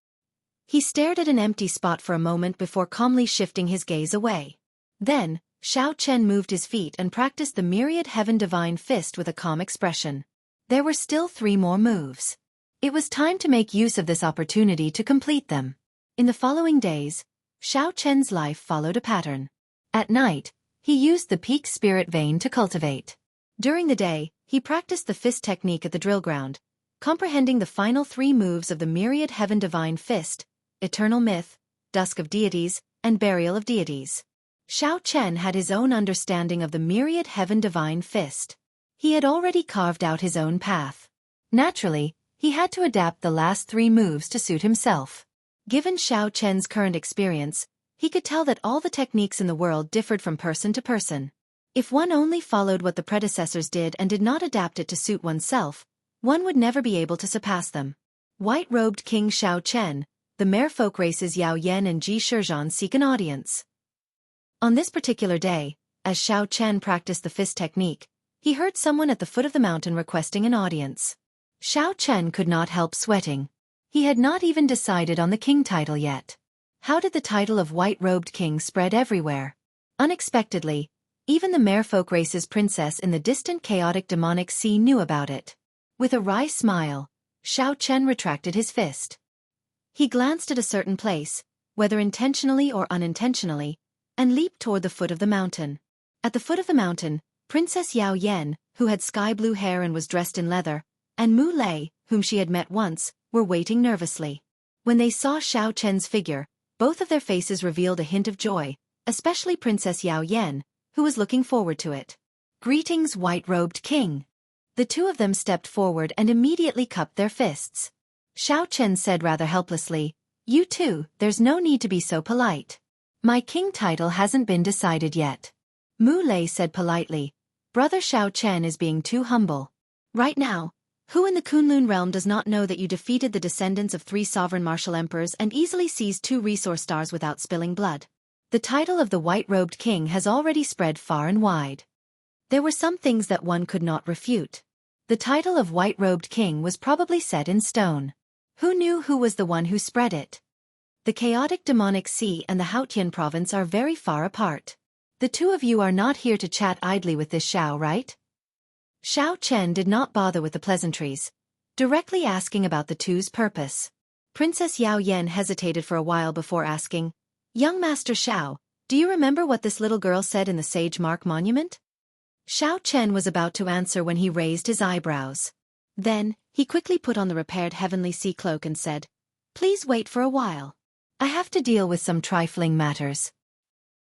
He stared at an empty spot for a moment before calmly shifting his gaze away. Then, Xiao Chen moved his feet and practiced the myriad heaven divine fist with a calm expression. There were still 3 more moves. It was time to make use of this opportunity to complete them. In the following days, Xiao Chen's life followed a pattern. At night, he used the peak spirit vein to cultivate. During the day, he practiced the fist technique at the drill ground, comprehending the final 3 moves of the myriad heaven divine fist: eternal myth, dusk of deities, and burial of deities. Xiao Chen had his own understanding of the myriad heaven divine fist. He had already carved out his own path. Naturally, he had to adapt the last 3 moves to suit himself. Given Xiao Chen's current experience, he could tell that all the techniques in the world differed from person to person. If one only followed what the predecessors did and did not adapt it to suit oneself, one would never be able to surpass them. White-robed King Xiao Chen, the merfolk races Yao Yan and Ji Shizhan seek an audience. On this particular day, as Xiao Chen practiced the fist technique, he heard someone at the foot of the mountain requesting an audience. Xiao Chen could not help sweating. He had not even decided on the king title yet. How did the title of white-robed king spread everywhere? Unexpectedly, even the merfolk race's princess in the distant chaotic demonic sea knew about it. With a wry smile, Xiao Chen retracted his fist. He glanced at a certain place, whether intentionally or unintentionally, and leaped toward the foot of the mountain. At the foot of the mountain, Princess Yao Yan, who had sky-blue hair and was dressed in leather, and Mu Lei, whom she had met once, were waiting nervously. When they saw Xiao Chen's figure, both of their faces revealed a hint of joy, especially Princess Yao Yan, who was looking forward to it. "Greetings, white-robed king." The two of them stepped forward and immediately cupped their fists. Xiao Chen said rather helplessly, "You two, there's no need to be so polite. My king title hasn't been decided yet." Mu Lei said politely, "Brother Xiao Chen is being too humble. Right now, who in the Kunlun realm does not know that you defeated the descendants of 3 sovereign martial emperors and easily seized 2 resource stars without spilling blood? The title of the white-robed king has already spread far and wide." There were some things that one could not refute. The title of white-robed king was probably set in stone. Who knew who was the one who spread it? The chaotic demonic sea and the Haotian province are very far apart. The two of you are not here to chat idly with this Xiao, right? Xiao Chen did not bother with the pleasantries, directly asking about the two's purpose. Princess Yao Yan hesitated for a while before asking, "Young Master Xiao, do you remember what this little girl said in the Sage Mark Monument?" Xiao Chen was about to answer when he raised his eyebrows. Then, he quickly put on the repaired heavenly sea cloak and said, "Please wait for a while. I have to deal with some trifling matters."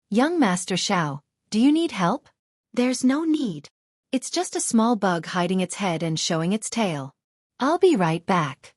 "Young Master Xiao, do you need help?" "There's no need. It's just a small bug hiding its head and showing its tail. I'll be right back."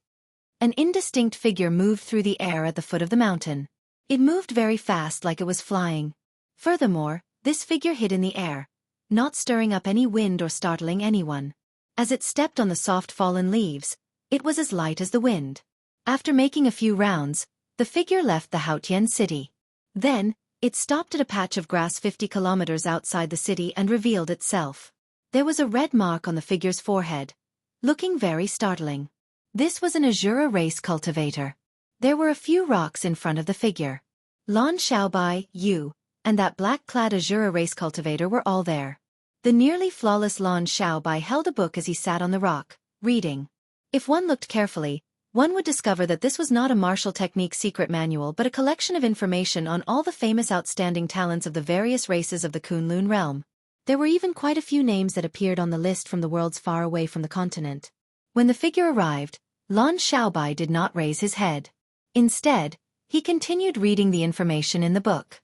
An indistinct figure moved through the air at the foot of the mountain. It moved very fast like it was flying. Furthermore, this figure hid in the air, not stirring up any wind or startling anyone. As it stepped on the soft fallen leaves, it was as light as the wind. After making a few rounds, the figure left the Haotian city. Then, it stopped at a patch of grass 50 kilometers outside the city and revealed itself. There was a red mark on the figure's forehead, looking very startling. This was an Azura race cultivator. There were a few rocks in front of the figure. Lan Xiaobai, Yu, and that black-clad Azura race cultivator were all there. The nearly flawless Lan Xiaobai held a book as he sat on the rock, reading. If one looked carefully, one would discover that this was not a martial technique secret manual but a collection of information on all the famous outstanding talents of the various races of the Kunlun realm. There were even quite a few names that appeared on the list from the worlds far away from the continent. When the figure arrived, Lan Xiaobai did not raise his head. Instead, he continued reading the information in the book.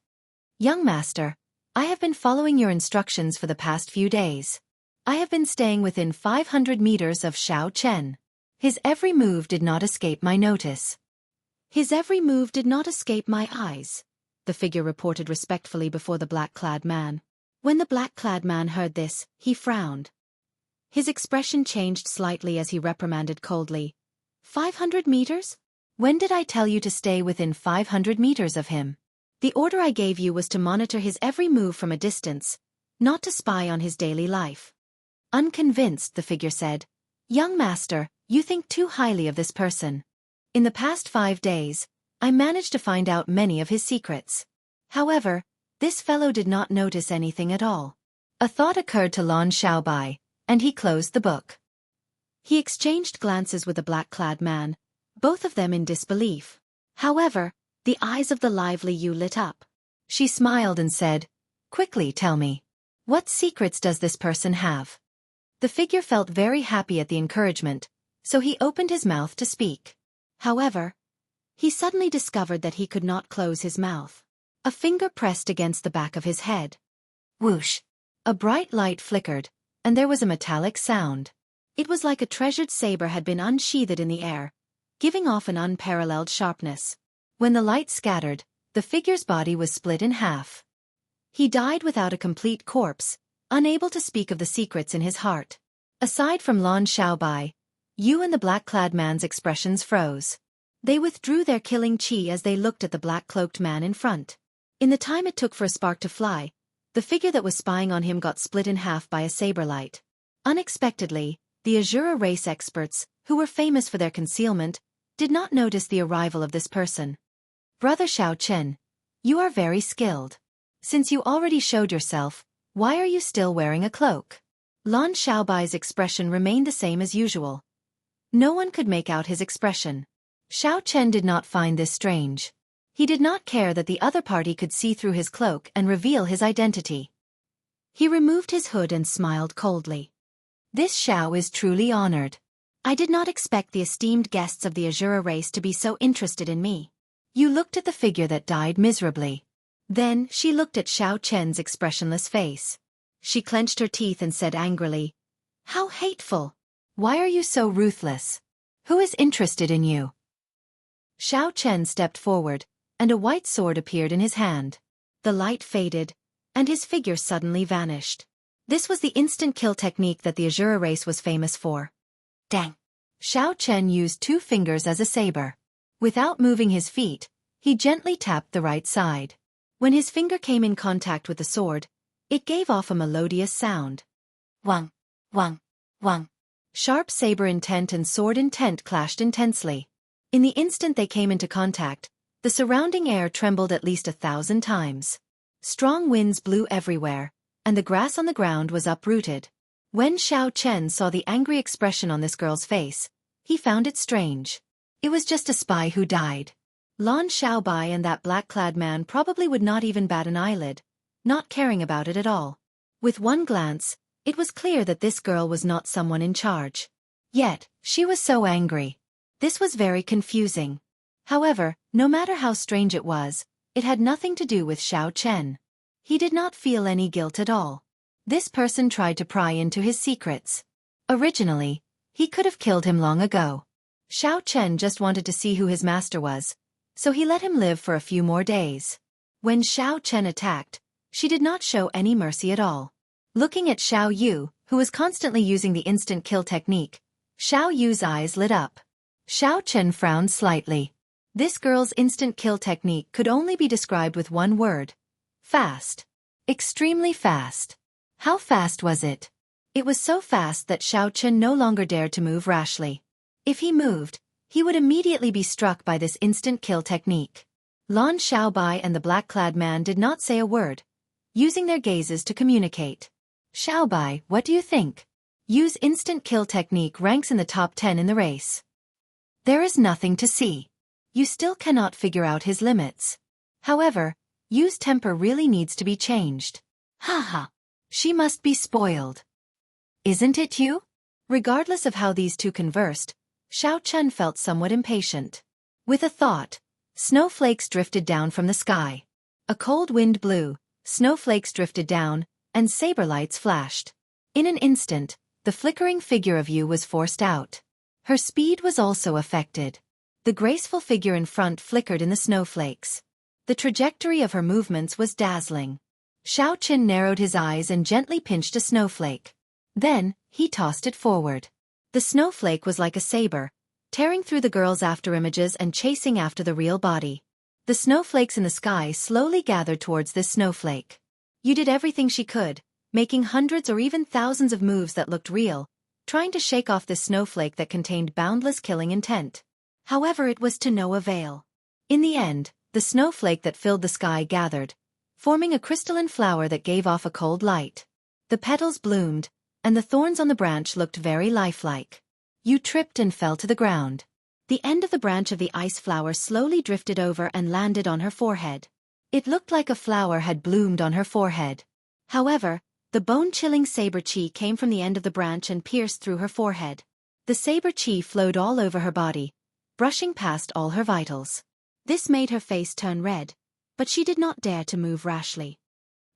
"Young master, I have been following your instructions for the past few days. I have been staying within 500 meters of Xiao Chen. His every move did not escape my notice." "His every move did not escape my eyes," the figure reported respectfully before the black-clad man. When the black-clad man heard this, he frowned. His expression changed slightly as he reprimanded coldly. 500 meters? When did I tell you to stay within 500 meters of him? The order I gave you was to monitor his every move from a distance, not to spy on his daily life." Unconvinced, the figure said, "Young master, you think too highly of this person. In the past 5 days, I managed to find out many of his secrets. However, this fellow did not notice anything at all." A thought occurred to Lan Xiaobai, and he closed the book. He exchanged glances with the black-clad man, both of them in disbelief. However, the eyes of the lively Yu lit up. She smiled and said, "Quickly tell me. What secrets does this person have?" The figure felt very happy at the encouragement, so he opened his mouth to speak. However, he suddenly discovered that he could not close his mouth. A finger pressed against the back of his head. Whoosh! A bright light flickered, and there was a metallic sound. It was like a treasured saber had been unsheathed in the air, giving off an unparalleled sharpness. When the light scattered, the figure's body was split in half. He died without a complete corpse, unable to speak of the secrets in his heart. Aside from Lan Xiaobai, Yu and the black-clad man's expressions froze. They withdrew their killing chi as they looked at the black-cloaked man in front. In the time it took for a spark to fly, the figure that was spying on him got split in half by a saber light. Unexpectedly, the Azura race experts, who were famous for their concealment, did not notice the arrival of this person. "Brother Xiao Chen, you are very skilled. Since you already showed yourself, why are you still wearing a cloak?" Lan Xiaobai's expression remained the same as usual. No one could make out his expression. Xiao Chen did not find this strange. He did not care that the other party could see through his cloak and reveal his identity. He removed his hood and smiled coldly. "This Xiao is truly honored. I did not expect the esteemed guests of the Azura race to be so interested in me. You looked at the figure that died miserably. Then she looked at Xiao Chen's expressionless face. She clenched her teeth and said angrily, "How hateful! Why are you so ruthless? Who is interested in you?" Xiao Chen stepped forward, and a white sword appeared in his hand. The light faded, and his figure suddenly vanished. This was the instant kill technique that the Azura race was famous for. Dang! Xiao Chen used 2 fingers as a saber. Without moving his feet, he gently tapped the right side. When his finger came in contact with the sword, it gave off a melodious sound. Wang, wang, wang. Sharp saber intent and sword intent clashed intensely. In the instant they came into contact, the surrounding air trembled at least 1,000 times. Strong winds blew everywhere, and the grass on the ground was uprooted. When Xiao Chen saw the angry expression on this girl's face, he found it strange. It was just a spy who died. Lan Xiaobai and that black-clad man probably would not even bat an eyelid, not caring about it at all. With one glance, it was clear that this girl was not someone in charge. Yet, she was so angry. This was very confusing. However, no matter how strange it was, it had nothing to do with Xiao Chen. He did not feel any guilt at all. This person tried to pry into his secrets. Originally, he could have killed him long ago. Xiao Chen just wanted to see who his master was, so he let him live for a few more days. When Xiao Chen attacked, she did not show any mercy at all. Looking at Xiao Yu, who was constantly using the instant kill technique, Xiao Yu's eyes lit up. Xiao Chen frowned slightly. This girl's instant kill technique could only be described with one word. Fast. Extremely fast. How fast was it? It was so fast that Xiao Chen no longer dared to move rashly. If he moved, he would immediately be struck by this instant kill technique. Lan Xiaobai and the black-clad man did not say a word, using their gazes to communicate. Xiaobai, what do you think? Yu's instant kill technique ranks in the top 10 in the race. There is nothing to see. You still cannot figure out his limits. However, Yu's temper really needs to be changed. Haha. She must be spoiled. Isn't it you? Regardless of how these two conversed, Xiao Chen felt somewhat impatient. With a thought, snowflakes drifted down from the sky. A cold wind blew, snowflakes drifted down, and saber lights flashed. In an instant, the flickering figure of Yu was forced out. Her speed was also affected. The graceful figure in front flickered in the snowflakes. The trajectory of her movements was dazzling. Xiao Chen narrowed his eyes and gently pinched a snowflake. Then, he tossed it forward. The snowflake was like a saber, tearing through the girl's afterimages and chasing after the real body. The snowflakes in the sky slowly gathered towards this snowflake. Yu did everything she could, making hundreds or even thousands of moves that looked real, trying to shake off this snowflake that contained boundless killing intent. However, it was to no avail. In the end, the snowflake that filled the sky gathered, forming a crystalline flower that gave off a cold light. The petals bloomed, and the thorns on the branch looked very lifelike. Yu tripped and fell to the ground. The end of the branch of the ice flower slowly drifted over and landed on her forehead. It looked like a flower had bloomed on her forehead. However, the bone-chilling saber chi came from the end of the branch and pierced through her forehead. The saber chi flowed all over her body, brushing past all her vitals. This made her face turn red, but she did not dare to move rashly.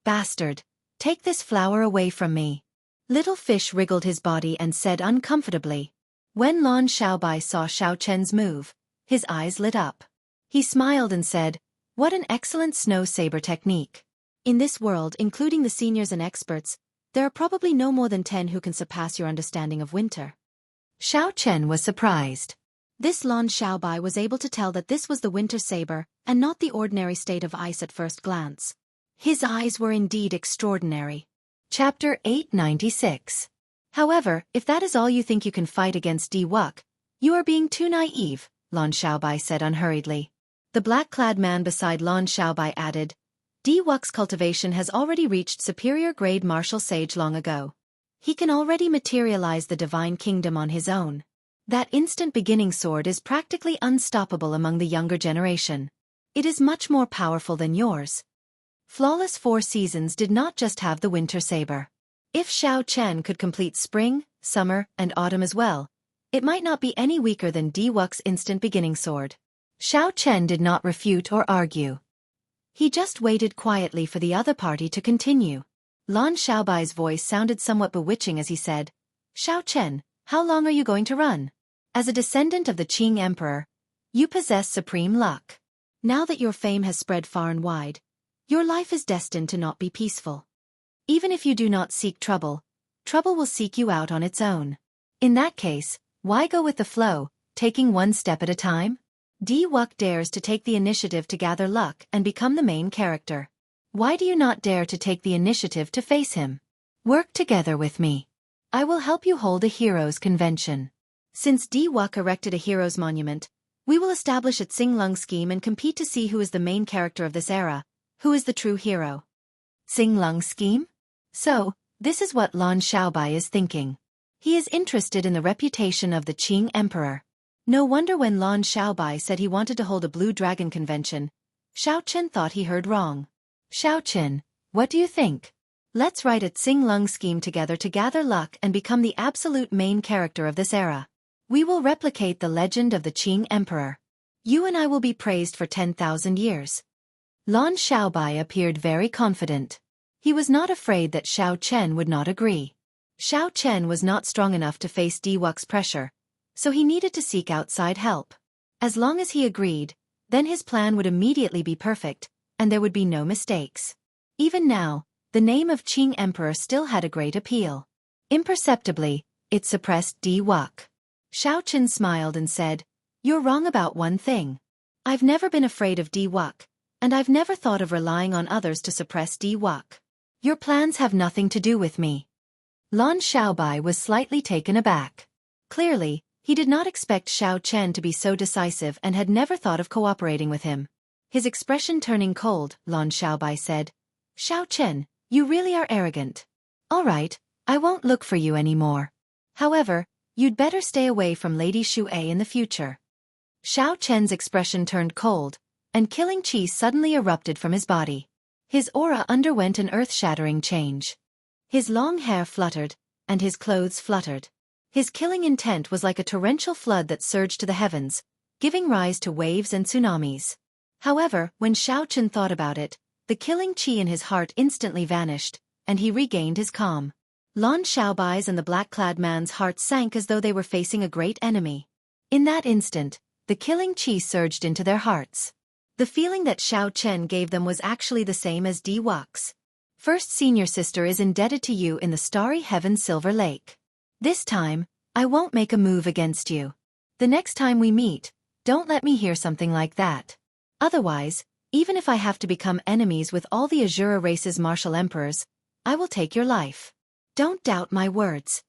Bastard! Take this flower away from me. Little Fish wriggled his body and said uncomfortably. When Lan Xiaobai saw Xiao Chen's move, his eyes lit up. He smiled and said, "What an excellent snow saber technique. In this world, including the seniors and experts, there are probably no more than 10 who can surpass your understanding of winter." Xiao Chen was surprised. This Lan Xiaobai was able to tell that this was the winter saber, and not the ordinary state of ice at first glance. His eyes were indeed extraordinary. Chapter 896. However, if that is all you think you can fight against Wuk, you are being too naive, Lan Xiaobai said unhurriedly. The black-clad man beside Lan Xiaobai added, Wuk's cultivation has already reached superior grade martial sage long ago. He can already materialize the divine kingdom on his own. That instant beginning sword is practically unstoppable among the younger generation. It is much more powerful than yours. Flawless Four Seasons did not just have the winter saber. If Xiao Chen could complete spring, summer, and autumn as well, It might not be any weaker than Wuxia's instant beginning sword. Xiao Chen did not refute or argue. He just waited quietly for the other party to continue. Lan Xiaobai's voice sounded somewhat bewitching as he said, "Xiao Chen, how long are you going to run? As a descendant of the Qing Emperor, you possess supreme luck. Now that your fame has spread far and wide, your life is destined to not be peaceful. Even if you do not seek trouble, trouble will seek you out on its own. In that case, why go with the flow, taking one step at a time? Wuxia dares to take the initiative to gather luck and become the main character. Why do you not dare to take the initiative to face him? Work together with me. I will help you hold a heroes' convention. Since Wuxia erected a heroes' monument, we will establish a Xinglong scheme and compete to see who is the main character of this era, who is the true hero." Xinglong scheme? So, this is what Lan Xiaobai is thinking. He is interested in the reputation of the Qing Emperor. No wonder when Lan Xiaobai said he wanted to hold a Blue Dragon convention, Xiao Chen thought he heard wrong. "Xiao Chen, what do you think? Let's write a Xinglong scheme together to gather luck and become the absolute main character of this era. We will replicate the legend of the Qing Emperor. You and I will be praised for 10,000 years." Lan Xiaobai appeared very confident. He was not afraid that Xiao Chen would not agree. Xiao Chen was not strong enough to face Wuxia's pressure, so he needed to seek outside help. As long as he agreed, then his plan would immediately be perfect, and there would be no mistakes. Even now, the name of Qing Emperor still had a great appeal. Imperceptibly, it suppressed Wuxia. Xiao Chen smiled and said, "You're wrong about one thing. I've never been afraid of Wuxia, and I've never thought of relying on others to suppress Wuxia. Your plans have nothing to do with me." Lan Xiaobai was slightly taken aback. Clearly, he did not expect Xiao Chen to be so decisive and had never thought of cooperating with him. His expression turning cold, Lan Xiaobai said, "Xiao Chen, you really are arrogant. All right, I won't look for you anymore. However, you'd better stay away from Lady Xue in the future." Xiao Chen's expression turned cold, and killing qi suddenly erupted from his body. His aura underwent an earth-shattering change. His long hair fluttered, and his clothes fluttered. His killing intent was like a torrential flood that surged to the heavens, giving rise to waves and tsunamis. However, when Xiao Chen thought about it, the killing qi in his heart instantly vanished, and he regained his calm. Lan Xiaobai's and the black-clad man's hearts sank as though they were facing a great enemy. In that instant, the killing qi surged into their hearts. The feeling that Xiao Chen gave them was actually the same as Wuxia's. "First senior sister is indebted to you in the starry heaven Silver Lake. This time, I won't make a move against you. The next time we meet, don't let me hear something like that. Otherwise, even if I have to become enemies with all the Azura race's martial emperors, I will take your life. Don't doubt my words."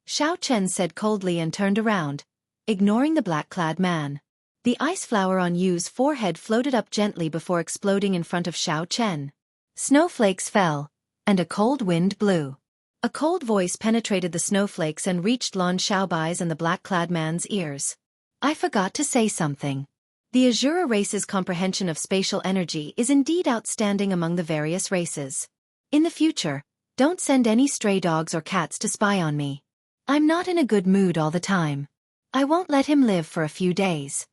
Xiao Chen said coldly and turned around, ignoring the black-clad man. The ice flower on Yu's forehead floated up gently before exploding in front of Xiao Chen. Snowflakes fell, and a cold wind blew. A cold voice penetrated the snowflakes and reached Lan Xiaobai's and the black-clad man's ears. "I forgot to say something. The Azura race's comprehension of spatial energy is indeed outstanding among the various races. In the future, don't send any stray dogs or cats to spy on me. I'm not in a good mood all the time. I won't let him live for a few days."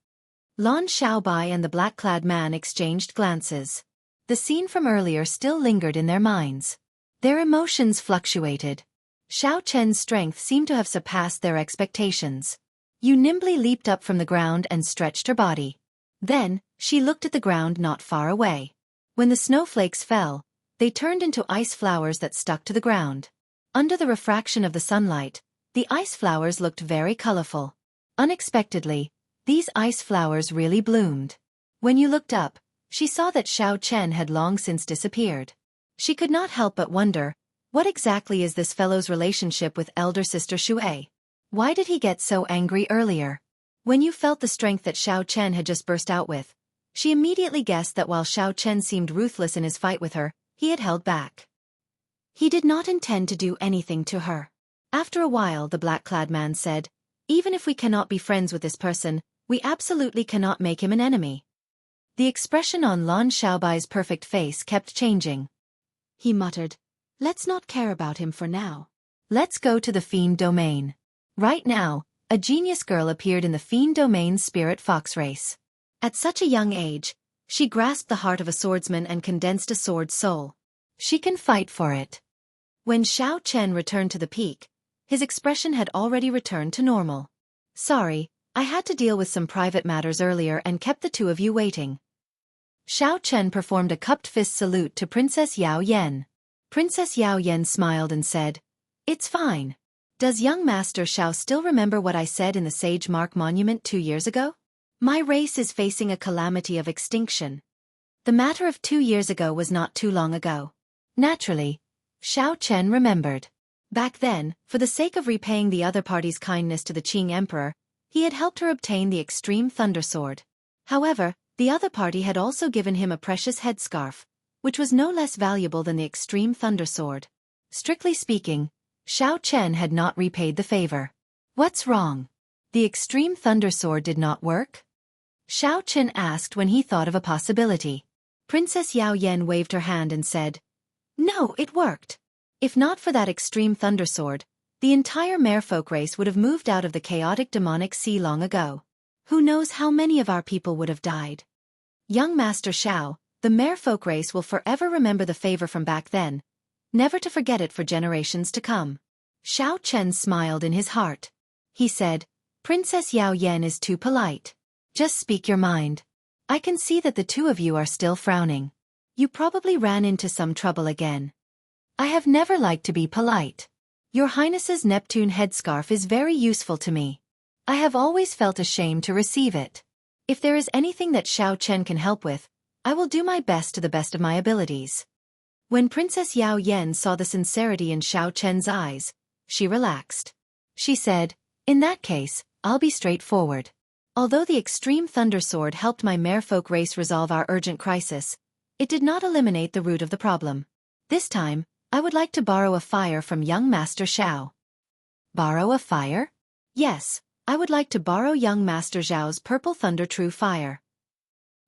Lan Xiaobai and the black-clad man exchanged glances. The scene from earlier still lingered in their minds. Their emotions fluctuated. Xiao Chen's strength seemed to have surpassed their expectations. Yu nimbly leaped up from the ground and stretched her body. Then, she looked at the ground not far away. When the snowflakes fell, they turned into ice flowers that stuck to the ground. Under the refraction of the sunlight, the ice flowers looked very colorful. Unexpectedly, these ice flowers really bloomed. When Yu looked up, she saw that Xiao Chen had long since disappeared. She could not help but wonder, what exactly is this fellow's relationship with elder sister Xue? Why did he get so angry earlier? When Yu felt the strength that Xiao Chen had just burst out with, she immediately guessed that while Xiao Chen seemed ruthless in his fight with her, he had held back. He did not intend to do anything to her. After a while, the black-clad man said, "Even if we cannot be friends with this person, we absolutely cannot make him an enemy." The expression on Lan Xiaobai's perfect face kept changing. He muttered, "Let's not care about him for now. Let's go to the fiend domain. Right now, a genius girl appeared in the Fiend Domain's Spirit Fox race. At such a young age, she grasped the heart of a swordsman and condensed a sword's soul. She can fight for it. When Xiao Chen returned to the peak, his expression had already returned to normal. Sorry, I had to deal with some private matters earlier and kept the two of you waiting. Xiao Chen performed a cupped fist salute to Princess Yao Yan. Princess Yao Yan smiled and said, "It's fine. Does young Master Xiao still remember what I said in the Sage Mark Monument 2 years ago? My race is facing a calamity of extinction. The matter of 2 years ago was not too long ago." Naturally, Xiao Chen remembered. Back then, for the sake of repaying the other party's kindness to the Qing Emperor, he had helped her obtain the Extreme Thunder Sword. However, the other party had also given him a precious headscarf, which was no less valuable than the Extreme Thunder Sword. Strictly speaking, Xiao Chen had not repaid the favor. What's wrong? The Extreme Thunder Sword did not work? Xiao Chen asked when he thought of a possibility. Princess Yao Yan waved her hand and said, "No, it worked. If not for that Extreme Thunder Sword, the entire merfolk race would have moved out of the chaotic demonic sea long ago. Who knows how many of our people would have died. Young Master Xiao, the merfolk race will forever remember the favor from back then, never to forget it for generations to come." Xiao Chen smiled in his heart. He said, "Princess Yao Yan is too polite. Just speak your mind. I can see that the two of you are still frowning. You probably ran into some trouble again. I have never liked to be polite. Your Highness's Neptune headscarf is very useful to me. I have always felt ashamed to receive it. If there is anything that Xiao Chen can help with, I will do my best to the best of my abilities." When Princess Yao Yan saw the sincerity in Xiao Chen's eyes, she relaxed. She said, "In that case, I'll be straightforward. Although the Extreme Thunder Sword helped my merfolk race resolve our urgent crisis, it did not eliminate the root of the problem. This time, I would like to borrow a fire from young Master Xiao." Borrow a fire? Yes, I would like to borrow young Master Xiao's Purple Thunder True Fire.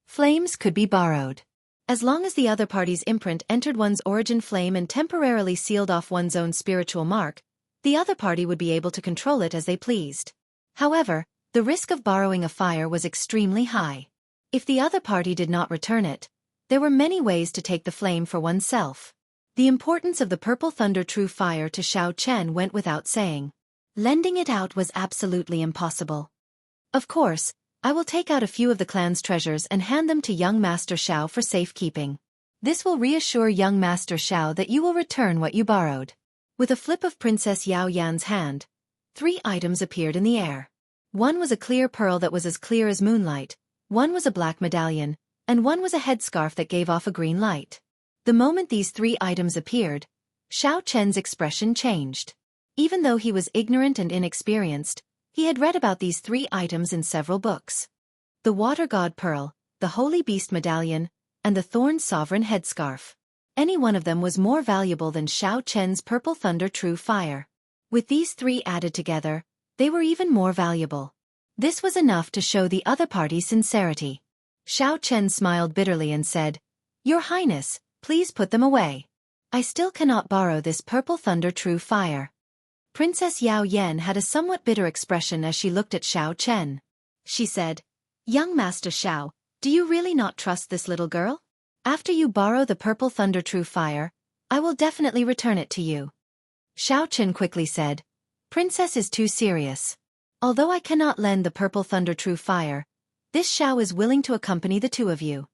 Flames could be borrowed. As long as the other party's imprint entered one's origin flame and temporarily sealed off one's own spiritual mark, the other party would be able to control it as they pleased. However, the risk of borrowing a fire was extremely high. If the other party did not return it, there were many ways to take the flame for oneself. The importance of the Purple Thunder True Fire to Xiao Chen went without saying. Lending it out was absolutely impossible. Of course, I will take out a few of the clan's treasures and hand them to young Master Xiao for safekeeping. This will reassure young Master Xiao that you will return what you borrowed." With a flip of Princess Yao Yan's hand, 3 items appeared in the air. One was a clear pearl that was as clear as moonlight, one was a black medallion, and one was a headscarf that gave off a green light. The moment these 3 items appeared, Xiao Chen's expression changed. Even though he was ignorant and inexperienced, he had read about these 3 items in several books. The Water God Pearl, the Holy Beast Medallion, and the Thorn Sovereign Headscarf. Any one of them was more valuable than Xiao Chen's Purple Thunder True Fire. With these 3 added together, they were even more valuable. This was enough to show the other party's sincerity. Xiao Chen smiled bitterly and said, "Your Highness, please put them away. I still cannot borrow this Purple Thunder True Fire." Princess Yao Yan had a somewhat bitter expression as she looked at Xiao Chen. She said, "Young Master Xiao, do you really not trust this little girl? After you borrow the Purple Thunder True Fire, I will definitely return it to you." Xiao Chen quickly said, "Princess is too serious. Although I cannot lend the Purple Thunder True Fire, this Xiao is willing to accompany the two of you."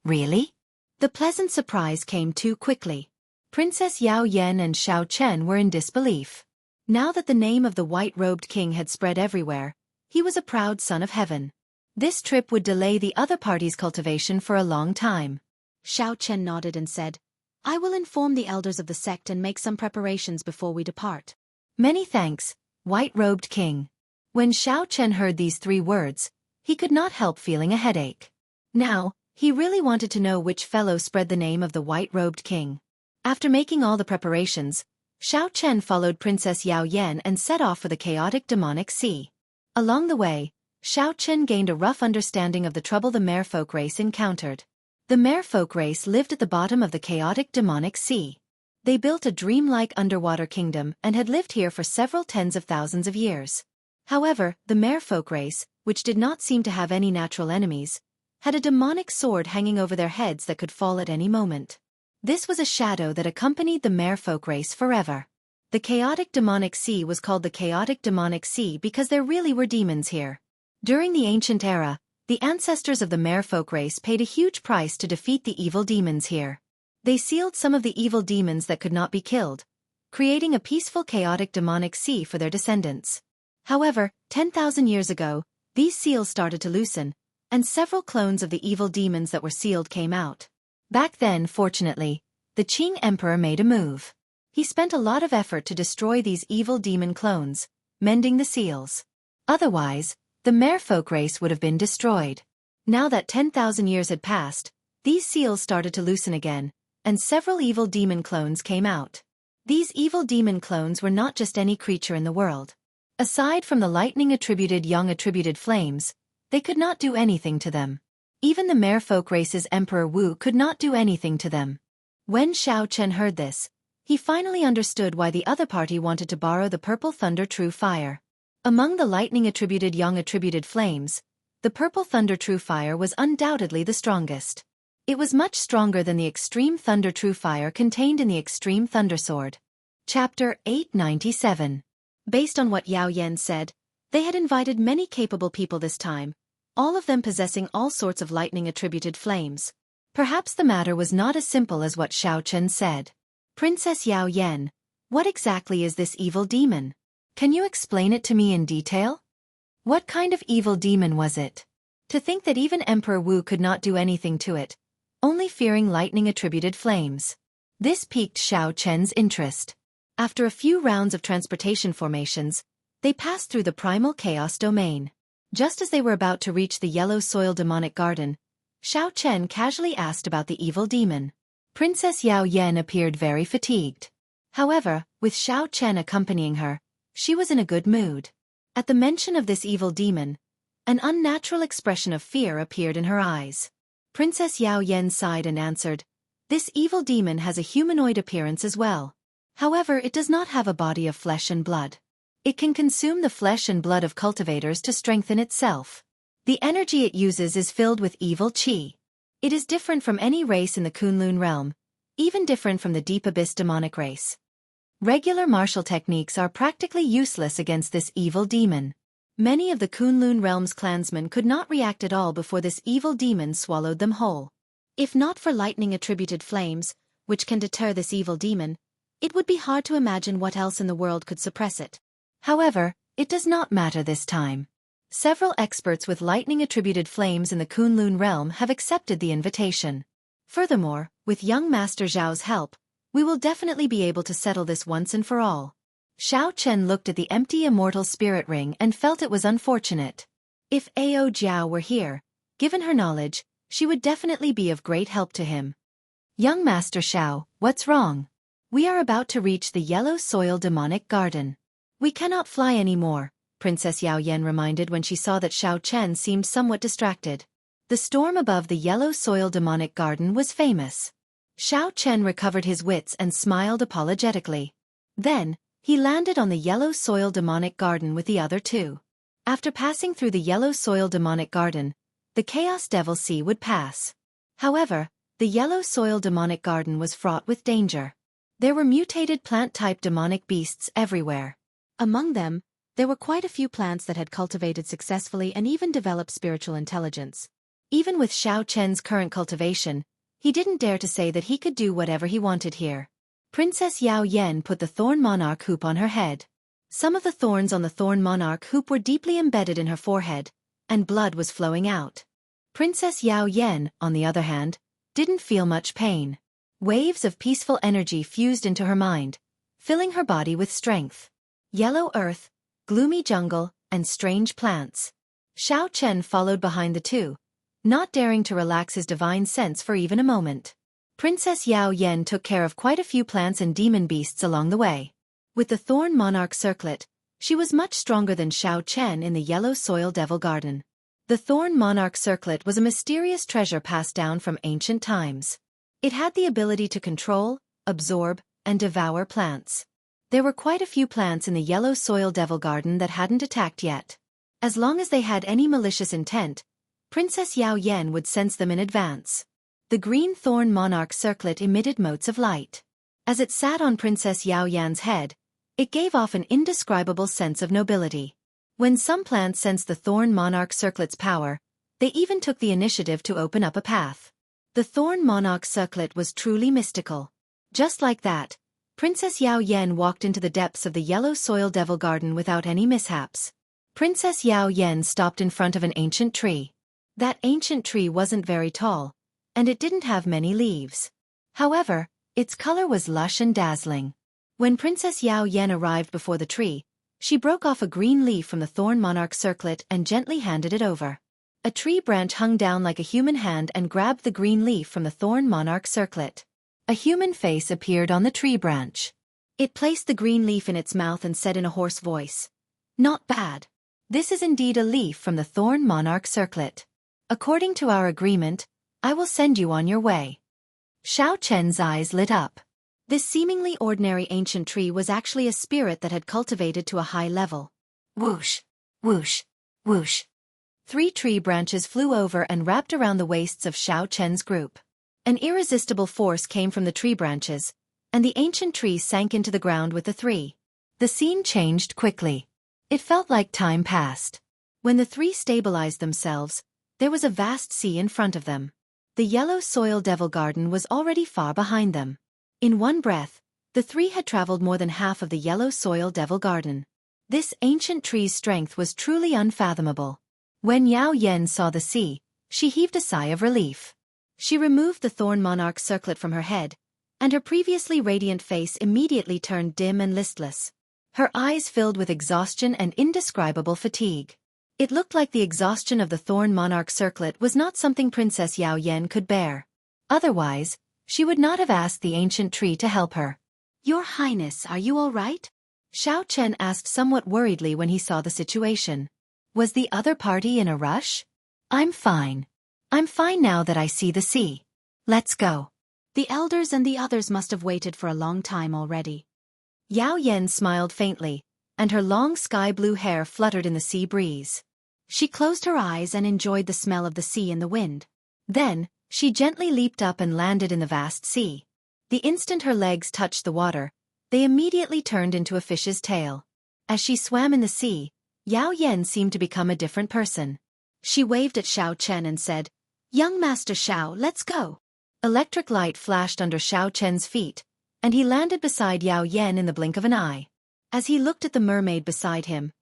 Really? The pleasant surprise came too quickly. Princess Yao Yan and Xiao Chen were in disbelief. Now that the name of the white-robed king had spread everywhere, he was a proud son of heaven. This trip would delay the other party's cultivation for a long time. Xiao Chen nodded and said, "I will inform the elders of the sect and make some preparations before we depart." "Many thanks, white-robed king." When Xiao Chen heard these 3 words, he could not help feeling a headache. Now, he really wanted to know which fellow spread the name of the white-robed king. After making all the preparations, Xiao Chen followed Princess Yao Yan and set off for the chaotic demonic sea. Along the way, Xiao Chen gained a rough understanding of the trouble the merfolk race encountered. The merfolk race lived at the bottom of the chaotic demonic sea. They built a dreamlike underwater kingdom and had lived here for several tens of thousands of years. However, the merfolk race, which did not seem to have any natural enemies, had a demonic sword hanging over their heads that could fall at any moment. This was a shadow that accompanied the merfolk race forever. The chaotic demonic sea was called the chaotic demonic sea because there really were demons here. During the ancient era, the ancestors of the merfolk race paid a huge price to defeat the evil demons here. They sealed some of the evil demons that could not be killed, creating a peaceful chaotic demonic sea for their descendants. However, 10,000 years ago, these seals started to loosen, and several clones of the evil demons that were sealed came out. Back then, fortunately, the Qing Emperor made a move. He spent a lot of effort to destroy these evil demon clones, mending the seals. Otherwise, the merfolk race would have been destroyed. Now that 10,000 years had passed, these seals started to loosen again, and several evil demon clones came out. These evil demon clones were not just any creature in the world. Aside from the lightning-attributed yang-attributed flames, they could not do anything to them. Even the merfolk race's Emperor Wu could not do anything to them. When Xiao Chen heard this, he finally understood why the other party wanted to borrow the purple thunder true fire. Among the lightning-attributed yang-attributed flames, the purple thunder true fire was undoubtedly the strongest. It was much stronger than the extreme thunder true fire contained in the extreme thunder sword. Chapter 897. Based on what Yao Yan said, they had invited many capable people this time, all of them possessing all sorts of lightning-attributed flames. Perhaps the matter was not as simple as what Xiao Chen said. Princess Yao Yan, what exactly is this evil demon? Can you explain it to me in detail? What kind of evil demon was it? To think that even Emperor Wu could not do anything to it, only fearing lightning-attributed flames. This piqued Xiao Chen's interest. After a few rounds of transportation formations, they passed through the primal chaos domain. Just as they were about to reach the yellow soil demonic garden, Xiao Chen casually asked about the evil demon. Princess Yao Yan appeared very fatigued. However, with Xiao Chen accompanying her, she was in a good mood. At the mention of this evil demon, an unnatural expression of fear appeared in her eyes. Princess Yao Yan sighed and answered, "This evil demon has a humanoid appearance as well. However, it does not have a body of flesh and blood. It can consume the flesh and blood of cultivators to strengthen itself. The energy it uses is filled with evil qi. It is different from any race in the Kunlun realm, even different from the Deep Abyss demonic race. Regular martial techniques are practically useless against this evil demon. Many of the Kunlun realm's clansmen could not react at all before this evil demon swallowed them whole. If not for lightning-attributed flames, which can deter this evil demon, it would be hard to imagine what else in the world could suppress it. However, it does not matter this time. Several experts with lightning-attributed flames in the Kunlun realm have accepted the invitation. Furthermore, with young Master Zhao's help, we will definitely be able to settle this once and for all." Xiao Chen looked at the empty immortal spirit ring and felt it was unfortunate. If Ao Jiao were here, given her knowledge, she would definitely be of great help to him. "Young Master Xiao, what's wrong? We are about to reach the yellow soil demonic garden. We cannot fly anymore," Princess Yao Yan reminded when she saw that Xiao Chen seemed somewhat distracted. The storm above the yellow soil demonic garden was famous. Xiao Chen recovered his wits and smiled apologetically. Then, he landed on the yellow soil demonic garden with the other two. After passing through the yellow soil demonic garden, the Chaos Devil Sea would pass. However, the yellow soil demonic garden was fraught with danger. There were mutated plant-type demonic beasts everywhere. Among them, there were quite a few plants that had cultivated successfully and even developed spiritual intelligence. Even with Xiao Chen's current cultivation, he didn't dare to say that he could do whatever he wanted here. Princess Yao Yan put the thorn monarch hoop on her head. Some of the thorns on the thorn monarch hoop were deeply embedded in her forehead, and blood was flowing out. Princess Yao Yan, on the other hand, didn't feel much pain. Waves of peaceful energy fused into her mind, filling her body with strength. Yellow earth, gloomy jungle, and strange plants. Xiao Chen followed behind the two, not daring to relax his divine sense for even a moment. Princess Yao Yan took care of quite a few plants and demon beasts along the way. With the Thorn Monarch Circlet, she was much stronger than Xiao Chen in the Yellow Soil Devil Garden. The Thorn Monarch Circlet was a mysterious treasure passed down from ancient times. It had the ability to control, absorb, and devour plants. There were quite a few plants in the yellow soil devil garden that hadn't attacked yet. As long as they had any malicious intent, Princess Yao Yan would sense them in advance. The green thorn monarch circlet emitted motes of light. As it sat on Princess Yao Yan's head, it gave off an indescribable sense of nobility. When some plants sensed the thorn monarch circlet's power, they even took the initiative to open up a path. The thorn monarch circlet was truly mystical. Just like that, Princess Yao Yan walked into the depths of the yellow soil devil garden without any mishaps. Princess Yao Yan stopped in front of an ancient tree. That ancient tree wasn't very tall, and it didn't have many leaves. However, its color was lush and dazzling. When Princess Yao Yan arrived before the tree, she broke off a green leaf from the thorn monarch circlet and gently handed it over. A tree branch hung down like a human hand and grabbed the green leaf from the thorn monarch circlet. A human face appeared on the tree branch. It placed the green leaf in its mouth and said in a hoarse voice, "Not bad. This is indeed a leaf from the thorn monarch circlet. According to our agreement, I will send you on your way." Xiao Chen's eyes lit up. This seemingly ordinary ancient tree was actually a spirit that had cultivated to a high level. Whoosh, whoosh, whoosh. 3 tree branches flew over and wrapped around the waists of Xiao Chen's group. An irresistible force came from the tree branches, and the ancient tree sank into the ground with the 3. The scene changed quickly. It felt like time passed. When the 3 stabilized themselves, there was a vast sea in front of them. The yellow soil devil garden was already far behind them. In one breath, the 3 had traveled more than half of the yellow soil devil garden. This ancient tree's strength was truly unfathomable. When Yao Yan saw the sea, she heaved a sigh of relief. She removed the thorn monarch circlet from her head, and her previously radiant face immediately turned dim and listless. Her eyes filled with exhaustion and indescribable fatigue. It looked like the exhaustion of the thorn monarch circlet was not something Princess Yao Yan could bear. Otherwise, she would not have asked the ancient tree to help her. "Your Highness, are you all right?" Xiao Chen asked somewhat worriedly when he saw the situation. Was the other party in a rush? "I'm fine. I'm fine now that I see the sea. Let's go." The elders and the others must have waited for a long time already. Yao Yan smiled faintly, and her long sky-blue hair fluttered in the sea breeze. She closed her eyes and enjoyed the smell of the sea in the wind. Then, she gently leaped up and landed in the vast sea. The instant her legs touched the water, they immediately turned into a fish's tail. As she swam in the sea, Yao Yan seemed to become a different person. She waved at Xiao Chen and said, "Young Master Xiao, let's go." Electric light flashed under Xiao Chen's feet, and he landed beside Yao Yan in the blink of an eye. As he looked at the mermaid beside him,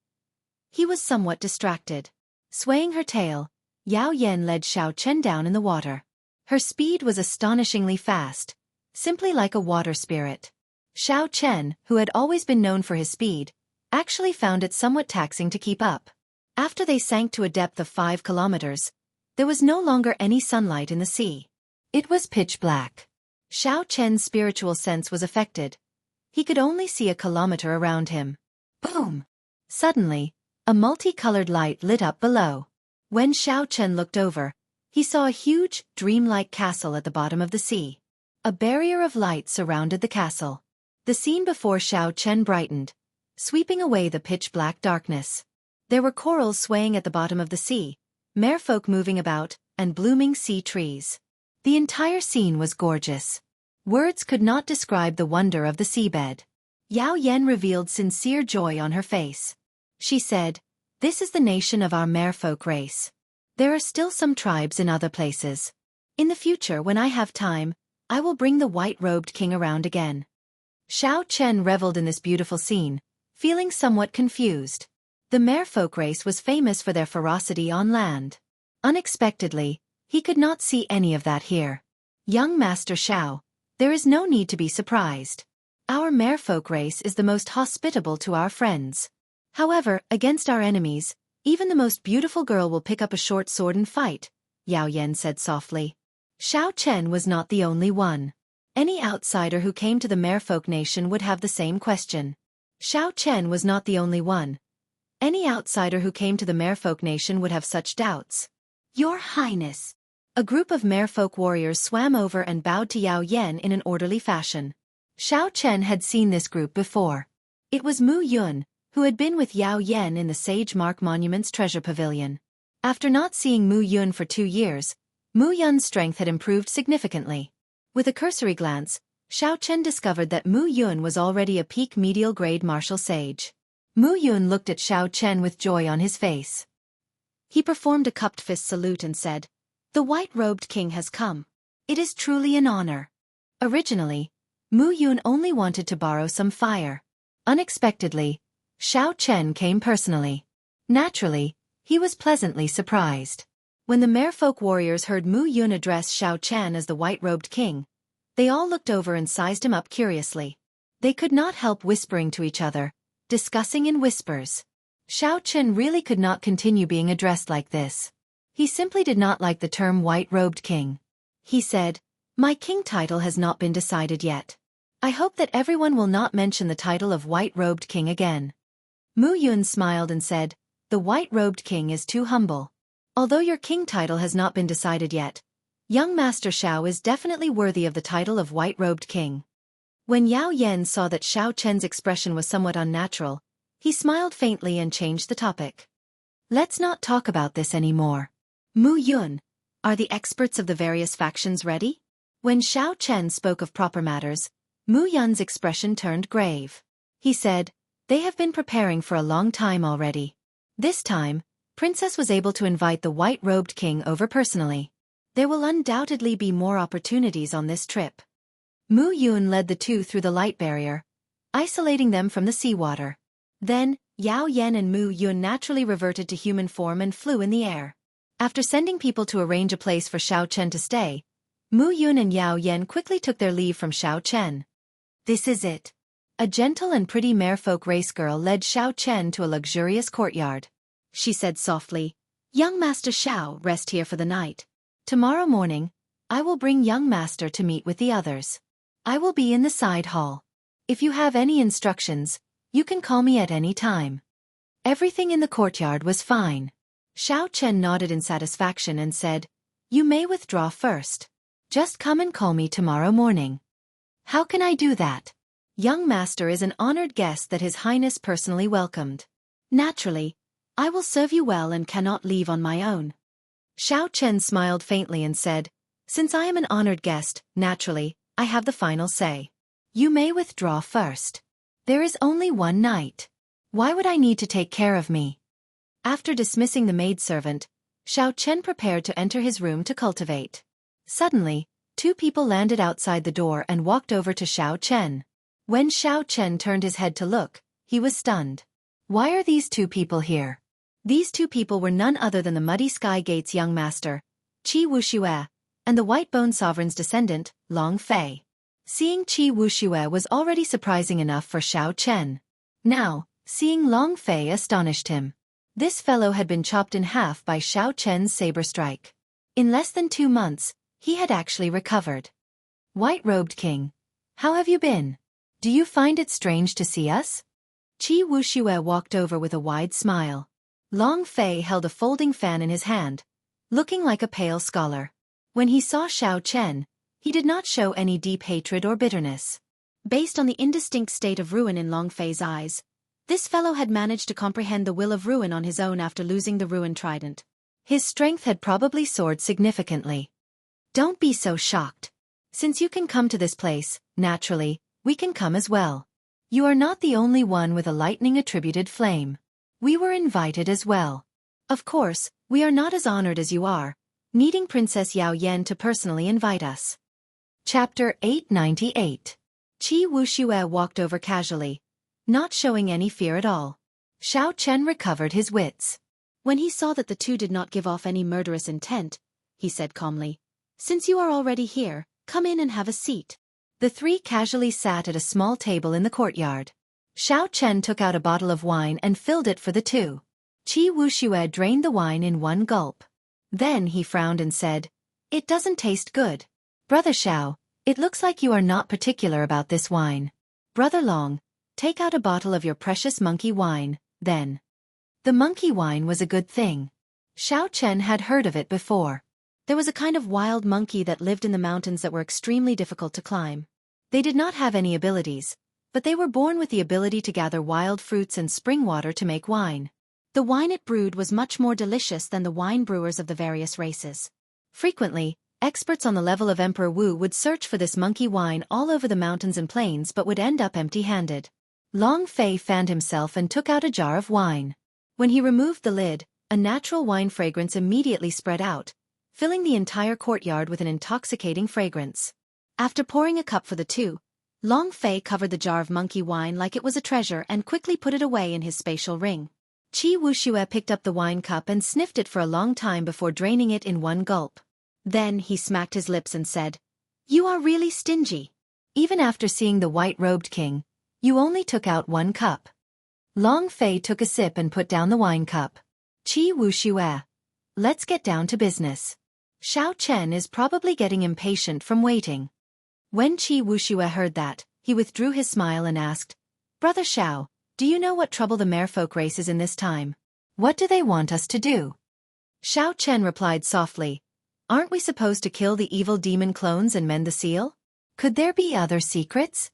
he was somewhat distracted. Swaying her tail, Yao Yan led Xiao Chen down in the water. Her speed was astonishingly fast, simply like a water spirit. Xiao Chen, who had always been known for his speed, actually found it somewhat taxing to keep up. After they sank to a depth of 5 kilometers, there was no longer any sunlight in the sea. It was pitch black. Xiao Chen's spiritual sense was affected. He could only see a kilometer around him. Boom! Suddenly, a multicolored light lit up below. When Xiao Chen looked over, he saw a huge, dreamlike castle at the bottom of the sea. A barrier of light surrounded the castle. The scene before Xiao Chen brightened, sweeping away the pitch-black darkness. There were corals swaying at the bottom of the sea, merfolk moving about, and blooming sea trees. The entire scene was gorgeous. Words could not describe the wonder of the seabed. Yao Yan revealed sincere joy on her face. She said, "This is the nation of our merfolk race. There are still some tribes in other places. In the future, when I have time, I will bring the white-robed king around again." Xiao Chen reveled in this beautiful scene, feeling somewhat confused. The merfolk race was famous for their ferocity on land. Unexpectedly, he could not see any of that here. "Young Master Xiao, there is no need to be surprised. Our merfolk race is the most hospitable to our friends. However, against our enemies, even the most beautiful girl will pick up a short sword and fight," Yao Yan said softly. Xiao Chen was not the only one. Any outsider who came to the merfolk nation would have the same question. Xiao Chen was not the only one. Any outsider who came to the merfolk nation would have such doubts. "Your Highness." A group of merfolk warriors swam over and bowed to Yao Yan in an orderly fashion. Xiao Chen had seen this group before. It was Mu Yun, who had been with Yao Yan in the Sage Mark Monument's treasure pavilion. After not seeing Mu Yun for 2 years, Mu Yun's strength had improved significantly. With a cursory glance, Xiao Chen discovered that Mu Yun was already a peak medial grade martial sage. Mu Yun looked at Xiao Chen with joy on his face. He performed a cupped fist salute and said, "The white-robed king has come. It is truly an honor." Originally, Mu Yun only wanted to borrow some fire. Unexpectedly, Xiao Chen came personally. Naturally, he was pleasantly surprised. When the merfolk warriors heard Mu Yun address Xiao Chen as the white-robed king, they all looked over and sized him up curiously. They could not help whispering to each other, discussing in whispers. Xiao Chen really could not continue being addressed like this. He simply did not like the term white-robed king. He said, "My king title has not been decided yet. I hope that everyone will not mention the title of white-robed king again." Mu Yun smiled and said, "The white-robed king is too humble. Although your king title has not been decided yet, young Master Xiao is definitely worthy of the title of white-robed king." When Yao Yan saw that Xiao Chen's expression was somewhat unnatural, he smiled faintly and changed the topic. "Let's not talk about this anymore. Mu Yun, are the experts of the various factions ready?" When Xiao Chen spoke of proper matters, Mu Yun's expression turned grave. He said, "They have been preparing for a long time already. This time, Princess was able to invite the white-robed king over personally. There will undoubtedly be more opportunities on this trip." Mu Yun led the two through the light barrier, isolating them from the seawater. Then, Yao Yan and Mu Yun naturally reverted to human form and flew in the air. After sending people to arrange a place for Xiao Chen to stay, Mu Yun and Yao Yan quickly took their leave from Xiao Chen. "This is it." A gentle and pretty merfolk race girl led Xiao Chen to a luxurious courtyard. She said softly, "Young Master Xiao, rest here for the night. Tomorrow morning, I will bring young master to meet with the others. I will be in the side hall. If you have any instructions, you can call me at any time." Everything in the courtyard was fine. Xiao Chen nodded in satisfaction and said, "You may withdraw first. Just come and call me tomorrow morning." "How can I do that?" "Young master is an honored guest that His Highness personally welcomed. Naturally, I will serve you well and cannot leave on my own." Xiao Chen smiled faintly and said, "Since I am an honored guest, naturally, I have the final say. You may withdraw first. There is only one night. Why would I need to take care of me?" After dismissing the maidservant, Xiao Chen prepared to enter his room to cultivate. Suddenly, 2 people landed outside the door and walked over to Xiao Chen. When Xiao Chen turned his head to look, he was stunned. Why are these 2 people here? These 2 people were none other than the Muddy Sky Gate's young master, Qi Wuxia, and the White-Bone Sovereign's descendant, Long Fei. Seeing Qi Wuxia was already surprising enough for Xiao Chen. Now, seeing Long Fei astonished him. This fellow had been chopped in half by Xiao Chen's saber strike. In less than 2 months, he had actually recovered. "White-robed king, how have you been? Do you find it strange to see us?" Qi Wuxia walked over with a wide smile. Long Fei held a folding fan in his hand, looking like a pale scholar. When he saw Xiao Chen, he did not show any deep hatred or bitterness. Based on the indistinct state of ruin in Long Fei's eyes, this fellow had managed to comprehend the will of ruin on his own after losing the ruin trident. His strength had probably soared significantly. "Don't be so shocked. Since you can come to this place, naturally, we can come as well. You are not the only one with a lightning-attributed flame. We were invited as well. Of course, we are not as honored as you are, needing Princess Yao Yan to personally invite us." Chapter 898. Qi Wuxia walked over casually, not showing any fear at all. Xiao Chen recovered his wits. When he saw that the 2 did not give off any murderous intent, he said calmly, "Since you are already here, come in and have a seat." The 3 casually sat at a small table in the courtyard. Xiao Chen took out a bottle of wine and filled it for the 2. Qi Wuxia drained the wine in one gulp. Then he frowned and said, "It doesn't taste good. Brother Xiao, it looks like you are not particular about this wine. Brother Long, take out a bottle of your precious monkey wine, then." The monkey wine was a good thing. Xiao Chen had heard of it before. There was a kind of wild monkey that lived in the mountains that were extremely difficult to climb. They did not have any abilities, but they were born with the ability to gather wild fruits and spring water to make wine. The wine it brewed was much more delicious than the wine brewers of the various races. Frequently, experts on the level of Emperor Wu would search for this monkey wine all over the mountains and plains but would end up empty-handed. Long Fei fanned himself and took out a jar of wine. When he removed the lid, a natural wine fragrance immediately spread out, filling the entire courtyard with an intoxicating fragrance. After pouring a cup for the two, Long Fei covered the jar of monkey wine like it was a treasure and quickly put it away in his spatial ring. Wuxia picked up the wine cup and sniffed it for a long time before draining it in one gulp. Then he smacked his lips and said, "You are really stingy. Even after seeing the white-robed king, you only took out one cup." Long Fei took a sip and put down the wine cup. Wuxia, let's get down to business. Xiao Chen is probably getting impatient from waiting. When Wuxia heard that, he withdrew his smile and asked, "Brother Xiao, do you know what trouble the merfolk race is in this time? What do they want us to do?" Xiao Chen replied softly, "Aren't we supposed to kill the evil demon clones and mend the seal? Could there be other secrets?"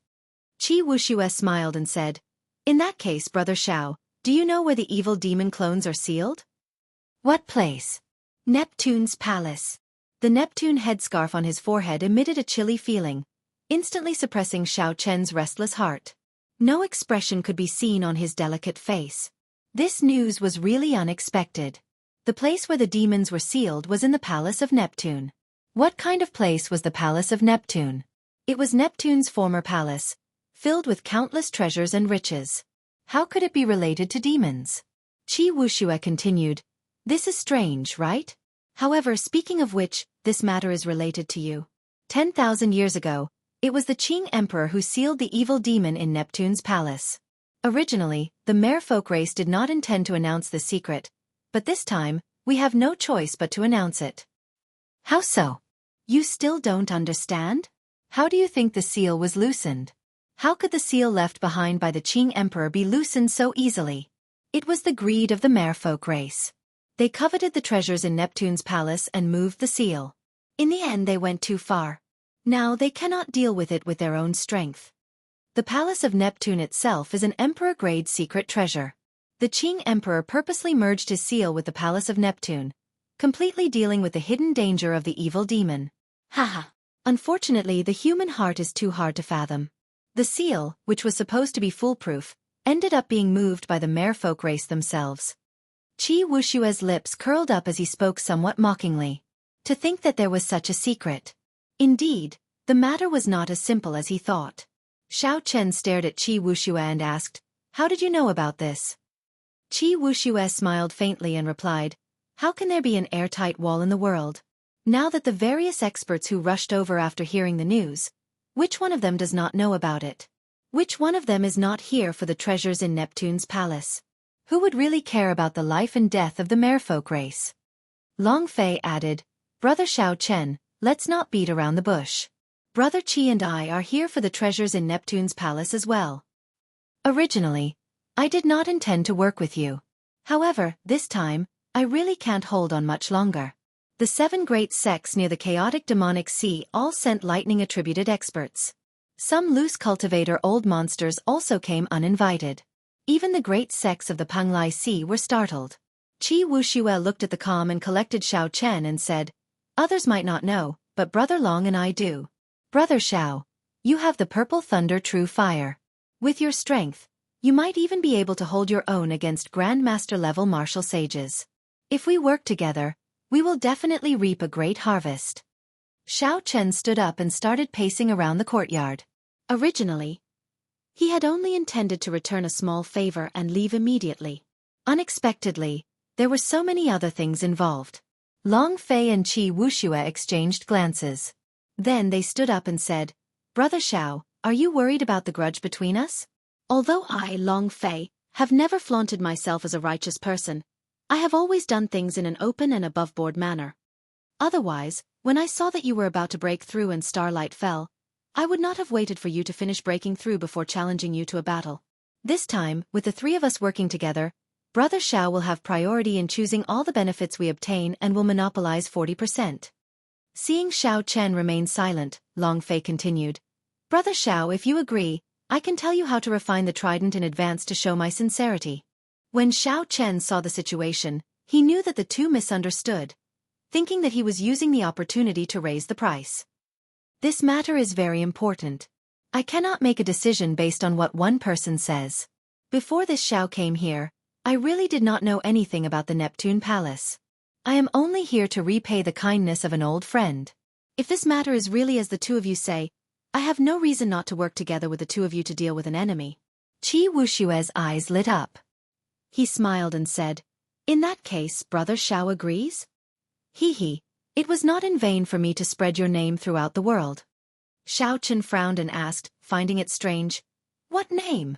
Wuxia smiled and said, "In that case, Brother Xiao, do you know where the evil demon clones are sealed?" "What place?" "Neptune's palace." The Neptune headscarf on his forehead emitted a chilly feeling, instantly suppressing Xiao Chen's restless heart. No expression could be seen on his delicate face. This news was really unexpected. The place where the demons were sealed was in the Palace of Neptune. What kind of place was the Palace of Neptune? It was Neptune's former palace, filled with countless treasures and riches. How could it be related to demons? Wuxia continued, "This is strange, right? However, speaking of which, this matter is related to you. 10,000 years ago, it was the Qing Emperor who sealed the evil demon in Neptune's palace. Originally, the merfolk race did not intend to announce this secret, but this time, we have no choice but to announce it." "How so? You still don't understand? How do you think the seal was loosened? How could the seal left behind by the Qing Emperor be loosened so easily? It was the greed of the merfolk race. They coveted the treasures in Neptune's palace and moved the seal. In the end they went too far. Now they cannot deal with it with their own strength. The Palace of Neptune itself is an emperor-grade secret treasure. The Qing Emperor purposely merged his seal with the Palace of Neptune, completely dealing with the hidden danger of the evil demon. Haha. Unfortunately, the human heart is too hard to fathom. The seal, which was supposed to be foolproof, ended up being moved by the merfolk race themselves." Wuxia's lips curled up as he spoke somewhat mockingly. To think that there was such a secret. Indeed, the matter was not as simple as he thought. Xiao Chen stared at Wuxia and asked, "How did you know about this?" Wuxia smiled faintly and replied, "How can there be an airtight wall in the world? Now that the various experts who rushed over after hearing the news, which one of them does not know about it? Which one of them is not here for the treasures in Neptune's palace? Who would really care about the life and death of the merfolk race?" Long Fei added, "Brother Xiao Chen, let's not beat around the bush. Brother Qi and I are here for the treasures in Neptune's palace as well. Originally, I did not intend to work with you. However, this time, I really can't hold on much longer." The 7 great sects near the chaotic demonic sea all sent lightning-attributed experts. Some loose cultivator old monsters also came uninvited. Even the great sects of the Panglai Sea were startled. Wuxia looked at the calm and collected Xiao Chen and said, "Others might not know, but Brother Long and I do. Brother Xiao, you have the purple thunder true fire. With your strength, you might even be able to hold your own against Grandmaster-level martial sages. If we work together, we will definitely reap a great harvest." Xiao Chen stood up and started pacing around the courtyard. Originally, he had only intended to return a small favor and leave immediately. Unexpectedly, there were so many other things involved. Long Fei and Wuxia exchanged glances. Then they stood up and said, "Brother Xiao, are you worried about the grudge between us?" "Although I, Long Fei, have never flaunted myself as a righteous person, I have always done things in an open and above-board manner. Otherwise, when I saw that you were about to break through and starlight fell, I would not have waited for you to finish breaking through before challenging you to a battle. This time, with the 3 of us working together, Brother Xiao will have priority in choosing all the benefits we obtain and will monopolize 40%. Seeing Xiao Chen remain silent, Long Fei continued, "Brother Xiao, if you agree, I can tell you how to refine the trident in advance to show my sincerity. When Xiao Chen saw the situation, he knew that the two misunderstood, thinking that he was using the opportunity to raise the price. This matter is very important. I cannot make a decision based on what one person says. Before this Xiao came here, I really did not know anything about the Neptune Palace. I am only here to repay the kindness of an old friend. If this matter is really as the two of you say, I have no reason not to work together with the two of you to deal with an enemy. Qi Wuxue's eyes lit up. He smiled and said, in that case, Brother Xiao agrees? He. It was not in vain for me to spread your name throughout the world. Xiao Chen frowned and asked, finding it strange, what name?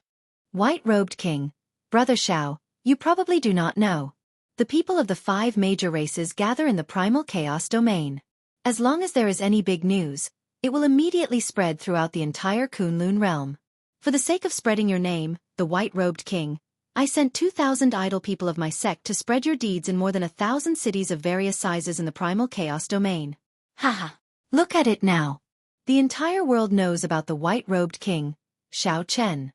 White-robed king. Brother Xiao, you probably do not know. The people of the 5 major races gather in the primal chaos domain. As long as there is any big news, it will immediately spread throughout the entire Kunlun realm. For the sake of spreading your name, the white-robed king, I sent 2,000 idle people of my sect to spread your deeds in more than 1,000 cities of various sizes in the primal chaos domain. Haha. Look at it now. The entire world knows about the white-robed king, Xiao Chen.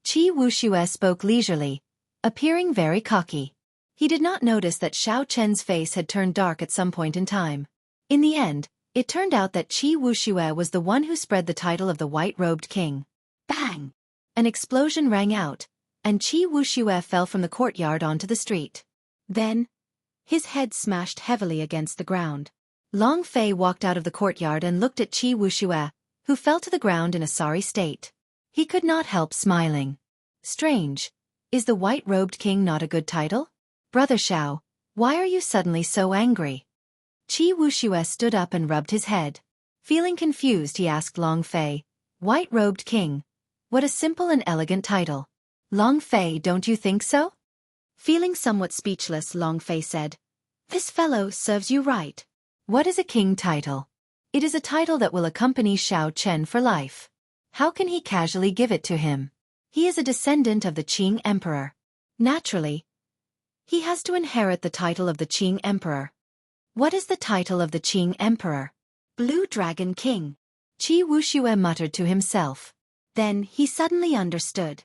Qi Wuxue spoke leisurely, appearing very cocky. He did not notice that Xiao Chen's face had turned dark at some point in time. In the end, it turned out that Qi Wuxue was the one who spread the title of the white-robed king. Bang! An explosion rang out, and Qi Wuxue fell from the courtyard onto the street. Then, his head smashed heavily against the ground. Long Fei walked out of the courtyard and looked at Qi Wuxue, who fell to the ground in a sorry state. He could not help smiling. Strange. Is the white-robed king not a good title? Brother Xiao, why are you suddenly so angry? Qi Wuxue stood up and rubbed his head. Feeling confused, he asked Long Fei, white-robed king. What a simple and elegant title. Long Fei, don't you think so? Feeling somewhat speechless, Long Fei said, this fellow serves you right. What is a king title? It is a title that will accompany Xiao Chen for life. How can he casually give it to him? He is a descendant of the Qing Emperor. Naturally, he has to inherit the title of the Qing Emperor. What is the title of the Qing Emperor? Blue Dragon King. Qi Wuxue muttered to himself. Then he suddenly understood.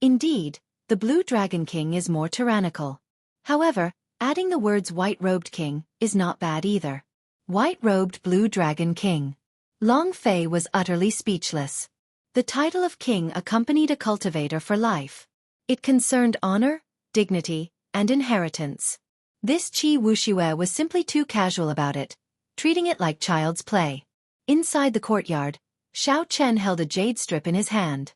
Indeed, the Blue Dragon King is more tyrannical. However, adding the words white-robed king is not bad either. White-robed Blue Dragon King. Long Fei was utterly speechless. The title of king accompanied a cultivator for life. It concerned honor, dignity, and inheritance. This Qi Wuxue was simply too casual about it, treating it like child's play. Inside the courtyard, Xiao Chen held a jade strip in his hand.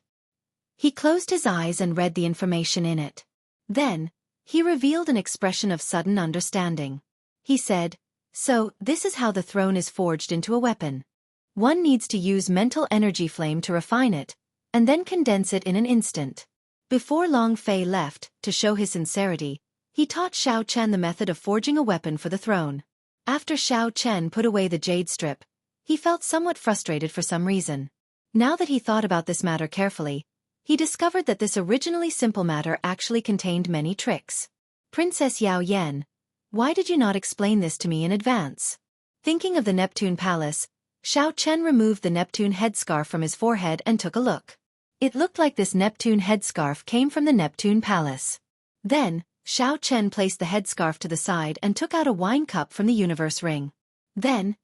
He closed his eyes and read the information in it. Then, he revealed an expression of sudden understanding. He said, so, this is how the throne is forged into a weapon. One needs to use mental energy flame to refine it, and then condense it in an instant. Before Long Fei left, to show his sincerity, he taught Xiao Chen the method of forging a weapon for the throne. After Xiao Chen put away the jade strip, he felt somewhat frustrated for some reason. Now that he thought about this matter carefully, he discovered that this originally simple matter actually contained many tricks. Princess Yao Yan, why did you not explain this to me in advance? Thinking of the Neptune Palace, Xiao Chen removed the Neptune headscarf from his forehead and took a look. It looked like this Neptune headscarf came from the Neptune Palace. Then, Xiao Chen placed the headscarf to the side and took out a wine cup from the universe ring. Then,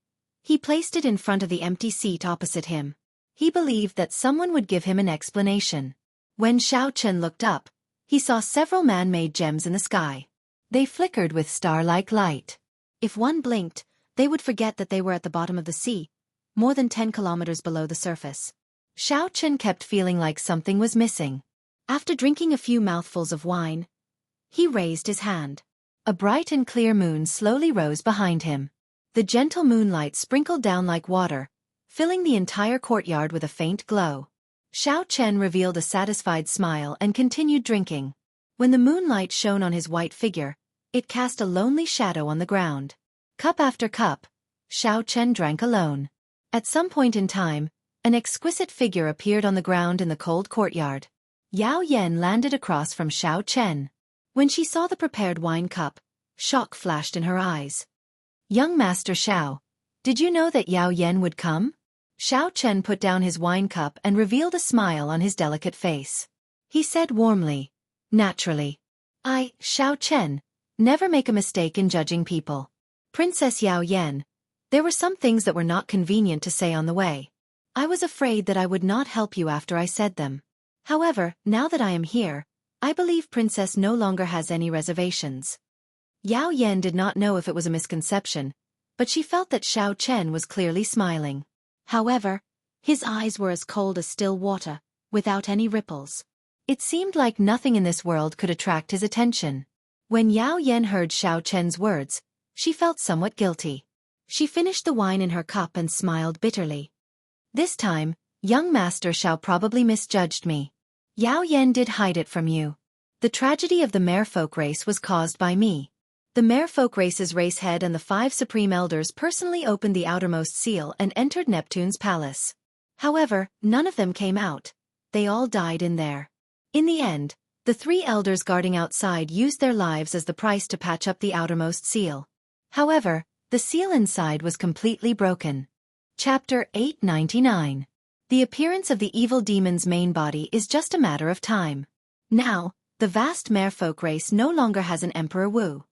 he placed it in front of the empty seat opposite him. He believed that someone would give him an explanation. When Xiao Chen looked up, he saw several man-made gems in the sky. They flickered with star-like light. If one blinked, they would forget that they were at the bottom of the sea, more than 10 kilometers below the surface. Xiao Chen kept feeling like something was missing. After drinking a few mouthfuls of wine, he raised his hand. A bright and clear moon slowly rose behind him. The gentle moonlight sprinkled down like water, filling the entire courtyard with a faint glow. Xiao Chen revealed a satisfied smile and continued drinking. When the moonlight shone on his white figure, it cast a lonely shadow on the ground. Cup after cup, Xiao Chen drank alone. At some point in time, an exquisite figure appeared on the ground in the cold courtyard. Yao Yan landed across from Xiao Chen. When she saw the prepared wine cup, shock flashed in her eyes. Young Master Xiao, did you know that Yao Yan would come? Xiao Chen put down his wine cup and revealed a smile on his delicate face. He said warmly, "Naturally. I, Xiao Chen, never make a mistake in judging people. Princess Yao Yan, there were some things that were not convenient to say on the way. I was afraid that I would not help you after I said them. However, now that I am here, I believe Princess no longer has any reservations." Yao Yan did not know if it was a misconception, but she felt that Xiao Chen was clearly smiling. However, his eyes were as cold as still water, without any ripples. It seemed like nothing in this world could attract his attention. When Yao Yan heard Xiao Chen's words, she felt somewhat guilty. She finished the wine in her cup and smiled bitterly. "This time, young master Xiao probably misjudged me. Yao Yan did hide it from you. The tragedy of the merfolk race was caused by me. The merfolk race's race head and the 5 supreme elders personally opened the outermost seal and entered Neptune's palace. However, none of them came out. They all died in there. In the end, the 3 elders guarding outside used their lives as the price to patch up the outermost seal. However, the seal inside was completely broken." Chapter 899. The appearance of the evil demon's main body is just a matter of time. Now, the vast merfolk race no longer has an Emperor Wu.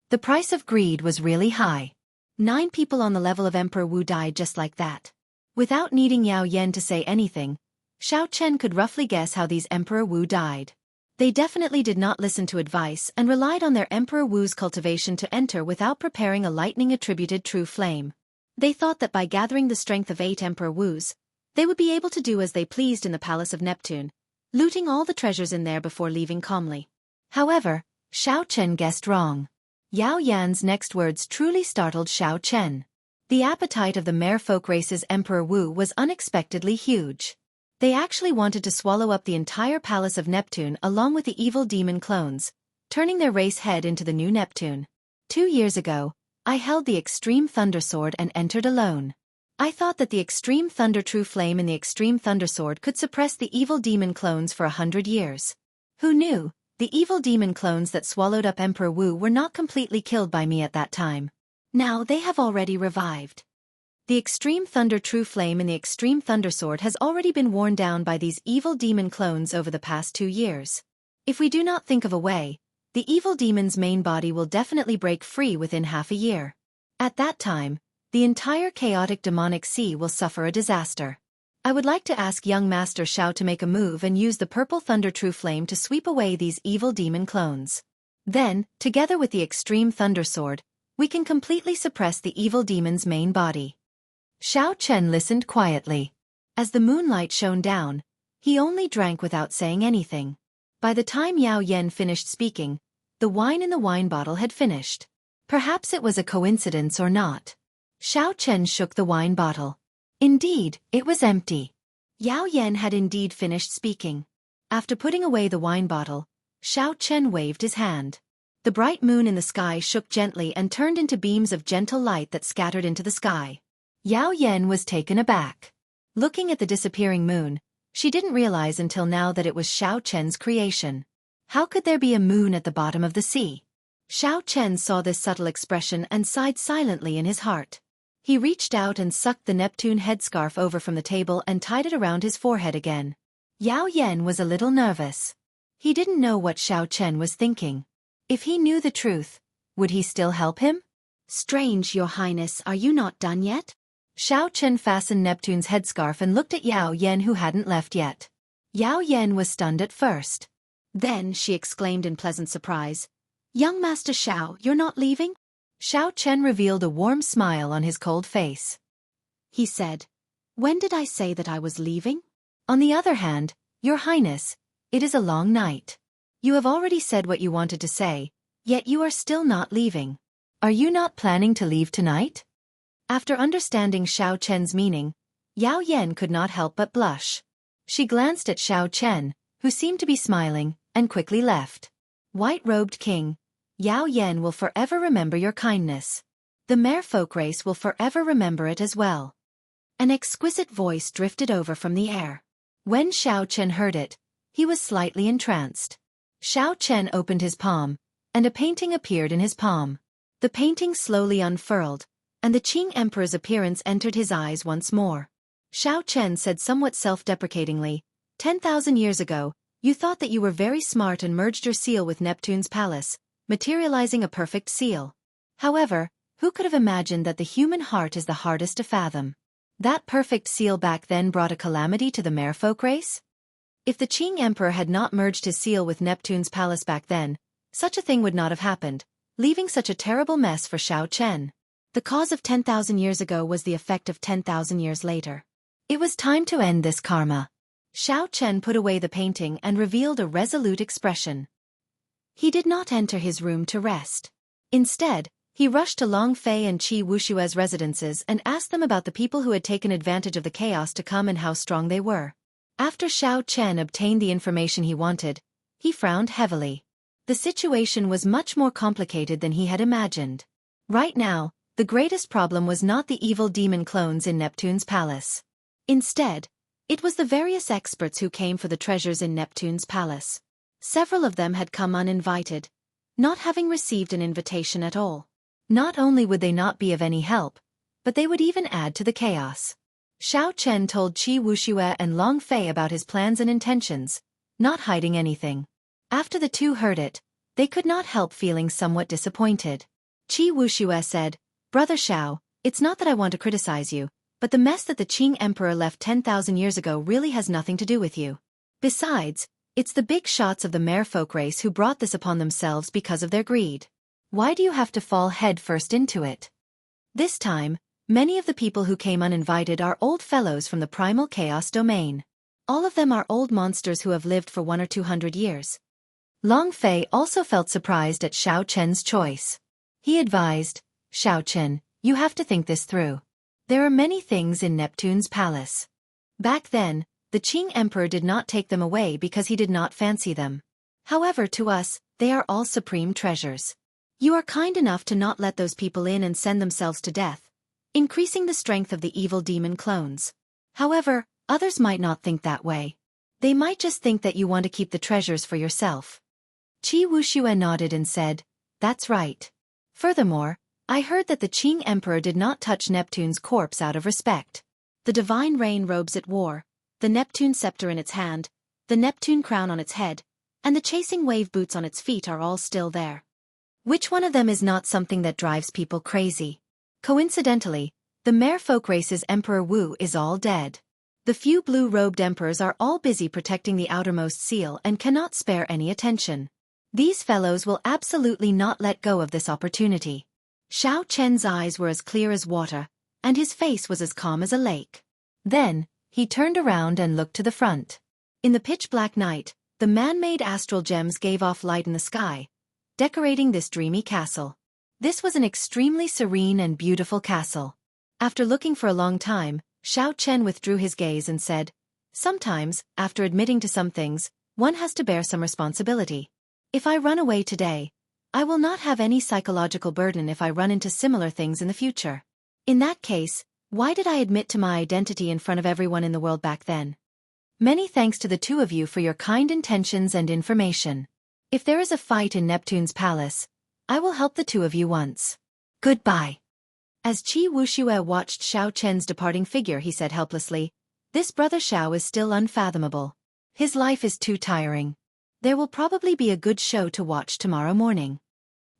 The price of greed was really high. 9 people on the level of Emperor Wu died just like that. Without needing Yao Yan to say anything, Xiao Chen could roughly guess how these Emperor Wu died. They definitely did not listen to advice and relied on their Emperor Wu's cultivation to enter without preparing a lightning-attributed true flame. They thought that by gathering the strength of 8 Emperor Wus, they would be able to do as they pleased in the palace of Neptune, looting all the treasures in there before leaving calmly. However, Xiao Chen guessed wrong. Yao Yan's next words truly startled Xiao Chen. The appetite of the merfolk race's Emperor Wu was unexpectedly huge. They actually wanted to swallow up the entire palace of Neptune along with the evil demon clones, turning their race head into the new Neptune. 2 years ago, I held the Extreme Thunder Sword and entered alone. I thought that the Extreme Thunder True Flame in the Extreme Thunder Sword could suppress the evil demon clones for 100 years. Who knew? The evil demon clones that swallowed up Emperor Wu were not completely killed by me at that time. Now they have already revived. The Extreme Thunder True Flame in the Extreme Thunder Sword has already been worn down by these evil demon clones over the past 2 years. If we do not think of a way, the evil demon's main body will definitely break free within half a year. At that time, the entire chaotic demonic sea will suffer a disaster. I would like to ask young Master Xiao to make a move and use the Purple Thunder True Flame to sweep away these evil demon clones. Then, together with the Extreme Thunder Sword, we can completely suppress the evil demon's main body. Xiao Chen listened quietly. As the moonlight shone down, he only drank without saying anything. By the time Yao Yan finished speaking, the wine in the wine bottle had finished. Perhaps it was a coincidence or not. Xiao Chen shook the wine bottle. Indeed, it was empty. Yao Yan had indeed finished speaking. After putting away the wine bottle, Xiao Chen waved his hand. The bright moon in the sky shook gently and turned into beams of gentle light that scattered into the sky. Yao Yan was taken aback. Looking at the disappearing moon, she didn't realize until now that it was Xiao Chen's creation. How could there be a moon at the bottom of the sea? Xiao Chen saw this subtle expression and sighed silently in his heart. He reached out and sucked the Neptune headscarf over from the table and tied it around his forehead again. Yao Yan was a little nervous. He didn't know what Xiao Chen was thinking. If he knew the truth, would he still help him? "Strange, Your Highness, are you not done yet?" Xiao Chen fastened Neptune's headscarf and looked at Yao Yan, who hadn't left yet. Yao Yan was stunned at first. Then she exclaimed in pleasant surprise, "Young Master Xiao, you're not leaving?" Xiao Chen revealed a warm smile on his cold face. He said, "When did I say that I was leaving? On the other hand, Your Highness, it is a long night. You have already said what you wanted to say, yet you are still not leaving. Are you not planning to leave tonight?" After understanding Xiao Chen's meaning, Yao Yan could not help but blush. She glanced at Xiao Chen, who seemed to be smiling, and quickly left. "White-robed king, Yao Yan will forever remember your kindness. The merfolk race will forever remember it as well." An exquisite voice drifted over from the air. When Xiao Chen heard it, he was slightly entranced. Xiao Chen opened his palm, and a painting appeared in his palm. The painting slowly unfurled, and the Qing Emperor's appearance entered his eyes once more. Xiao Chen said somewhat self-deprecatingly. 10,000 years ago, you thought that you were very smart and merged your seal with Neptune's palace, materializing a perfect seal. However, who could have imagined that the human heart is the hardest to fathom? That perfect seal back then brought a calamity to the merfolk race? If the Qing Emperor had not merged his seal with Neptune's palace back then, such a thing would not have happened, leaving such a terrible mess for Xiao Chen. The cause of 10,000 years ago was the effect of 10,000 years later. It was time to end this karma. Xiao Chen put away the painting and revealed a resolute expression. He did not enter his room to rest. Instead, he rushed to Long Fei and Qi Wushue's residences and asked them about the people who had taken advantage of the chaos to come and how strong they were. After Xiao Chen obtained the information he wanted, he frowned heavily. The situation was much more complicated than he had imagined. Right now, the greatest problem was not the evil demon clones in Neptune's palace. Instead, it was the various experts who came for the treasures in Neptune's palace. Several of them had come uninvited, not having received an invitation at all. Not only would they not be of any help, but they would even add to the chaos. Xiao Chen told Qi Wuxia and Long Fei about his plans and intentions, not hiding anything. After the two heard it, they could not help feeling somewhat disappointed. Qi Wuxia said, "Brother Xiao, it's not that I want to criticize you, but the mess that the Qing Emperor left 10,000 years ago really has nothing to do with you. Besides, it's the big shots of the merfolk race who brought this upon themselves because of their greed. Why do you have to fall head first into it?" This time, many of the people who came uninvited are old fellows from the primal chaos domain. All of them are old monsters who have lived for 100 or 200 years. Long Fei also felt surprised at Xiao Chen's choice. He advised, "Xiao Chen, you have to think this through. There are many things in Neptune's palace. Back then, the Qing Emperor did not take them away because he did not fancy them. However, to us, they are all supreme treasures. You are kind enough to not let those people in and send themselves to death, increasing the strength of the evil demon clones. However, others might not think that way. They might just think that you want to keep the treasures for yourself." Qi Wuxia nodded and said, "That's right. Furthermore, I heard that the Qing Emperor did not touch Neptune's corpse out of respect. The divine rain robes it wore, the Neptune scepter in its hand, the Neptune crown on its head, and the chasing wave boots on its feet are all still there. Which one of them is not something that drives people crazy? Coincidentally, the merfolk race's Emperor Wu is all dead. The few blue-robed emperors are all busy protecting the outermost seal and cannot spare any attention. These fellows will absolutely not let go of this opportunity." Xiao Chen's eyes were as clear as water, and his face was as calm as a lake. Then, he turned around and looked to the front. In the pitch-black night, the man-made astral gems gave off light in the sky, decorating this dreamy castle. This was an extremely serene and beautiful castle. After looking for a long time, Xiao Chen withdrew his gaze and said, "Sometimes, after admitting to some things, one has to bear some responsibility. If I run away today, I will not have any psychological burden if I run into similar things in the future. In that case, why did I admit to my identity in front of everyone in the world back then? Many thanks to the two of you for your kind intentions and information. If there is a fight in Neptune's palace, I will help the two of you once. Goodbye." As Qi Wuxia watched Xiao Chen's departing figure, he said helplessly, "This brother Xiao is still unfathomable. His life is too tiring. There will probably be a good show to watch tomorrow morning."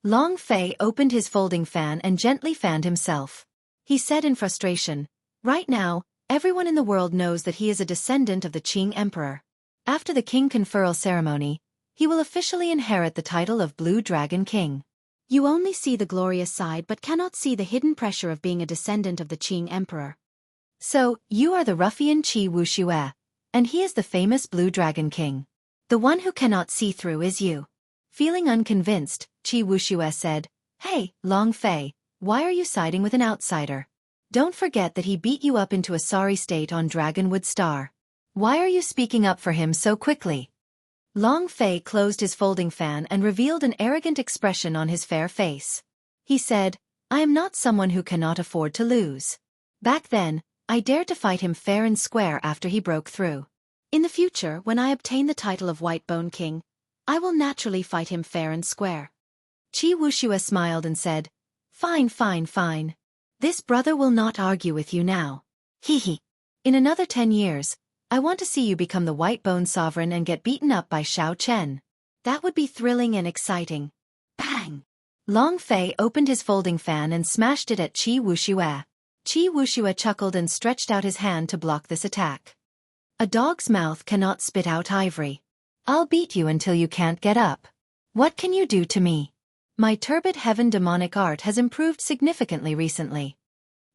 Long Fei opened his folding fan and gently fanned himself. He said in frustration, "Right now, everyone in the world knows that he is a descendant of the Qing Emperor. After the king conferral ceremony, he will officially inherit the title of Blue Dragon King. You only see the glorious side but cannot see the hidden pressure of being a descendant of the Qing Emperor. So, you are the ruffian Qi Wuxia, and he is the famous Blue Dragon King. The one who cannot see through is you." Feeling unconvinced, Qi Wuxia said, "Hey, Long Fei, why are you siding with an outsider? Don't forget that he beat you up into a sorry state on Dragonwood Star. Why are you speaking up for him so quickly?" Long Fei closed his folding fan and revealed an arrogant expression on his fair face. He said, "I am not someone who cannot afford to lose. Back then, I dared to fight him fair and square after he broke through. In the future, when I obtain the title of White Bone King, I will naturally fight him fair and square." Qi Wuxia smiled and said, Fine. This brother will not argue with you now. Hee hee. In another 10 years, I want to see you become the white-bone sovereign and get beaten up by Xiao Chen. That would be thrilling and exciting. Bang! Long Fei opened his folding fan and smashed it at Qi Wuxia. Qi Wuxia chuckled and stretched out his hand to block this attack. A dog's mouth cannot spit out ivory. I'll beat you until you can't get up. What can you do to me? My turbid heaven demonic art has improved significantly recently.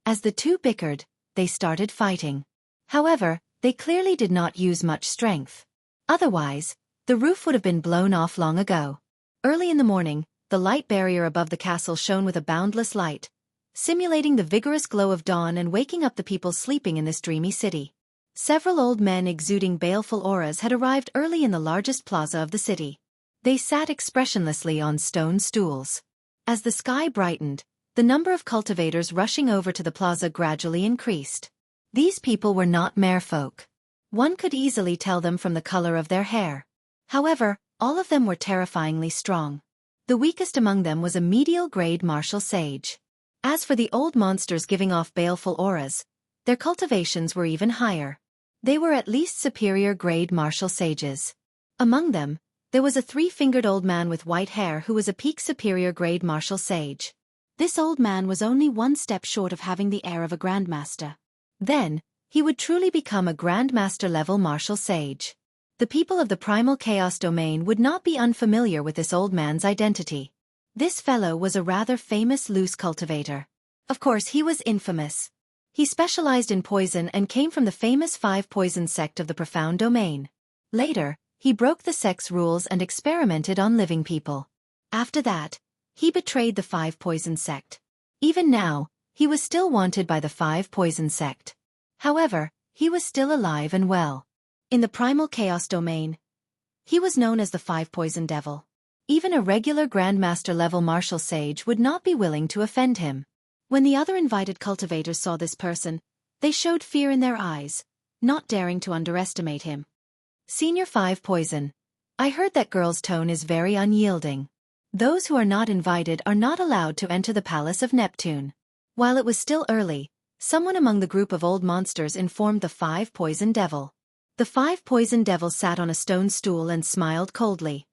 As the two bickered, they started fighting. However, they clearly did not use much strength. Otherwise, the roof would have been blown off long ago. Early in the morning, the light barrier above the castle shone with a boundless light, simulating the vigorous glow of dawn and waking up the people sleeping in this dreamy city. Several old men exuding baleful auras had arrived early in the largest plaza of the city. They sat expressionlessly on stone stools. As the sky brightened, the number of cultivators rushing over to the plaza gradually increased. These people were not merfolk. One could easily tell them from the color of their hair. However, all of them were terrifyingly strong. The weakest among them was a medial-grade martial sage. As for the old monsters giving off baleful auras, their cultivations were even higher. They were at least superior-grade martial sages. Among them, there was a three-fingered old man with white hair who was a peak superior-grade martial sage. This old man was only one step short of having the air of a grandmaster. Then, he would truly become a grandmaster-level martial sage. The people of the primal chaos domain would not be unfamiliar with this old man's identity. This fellow was a rather famous loose cultivator. Of course, he was infamous. He specialized in poison and came from the famous 5 poison sect of the profound domain. Later, he broke the sect's rules and experimented on living people. After that, he betrayed the 5 poison sect. Even now, he was still wanted by the 5 poison sect. However, he was still alive and well. In the primal chaos domain, he was known as the 5 poison devil. Even a regular grandmaster-level martial sage would not be willing to offend him. When the other invited cultivators saw this person, they showed fear in their eyes, not daring to underestimate him. Senior 5 poison. I heard that girl's tone is very unyielding. Those who are not invited are not allowed to enter the palace of Neptune. While it was still early, someone among the group of old monsters informed the 5 poison devil. The 5 poison devil sat on a stone stool and smiled coldly.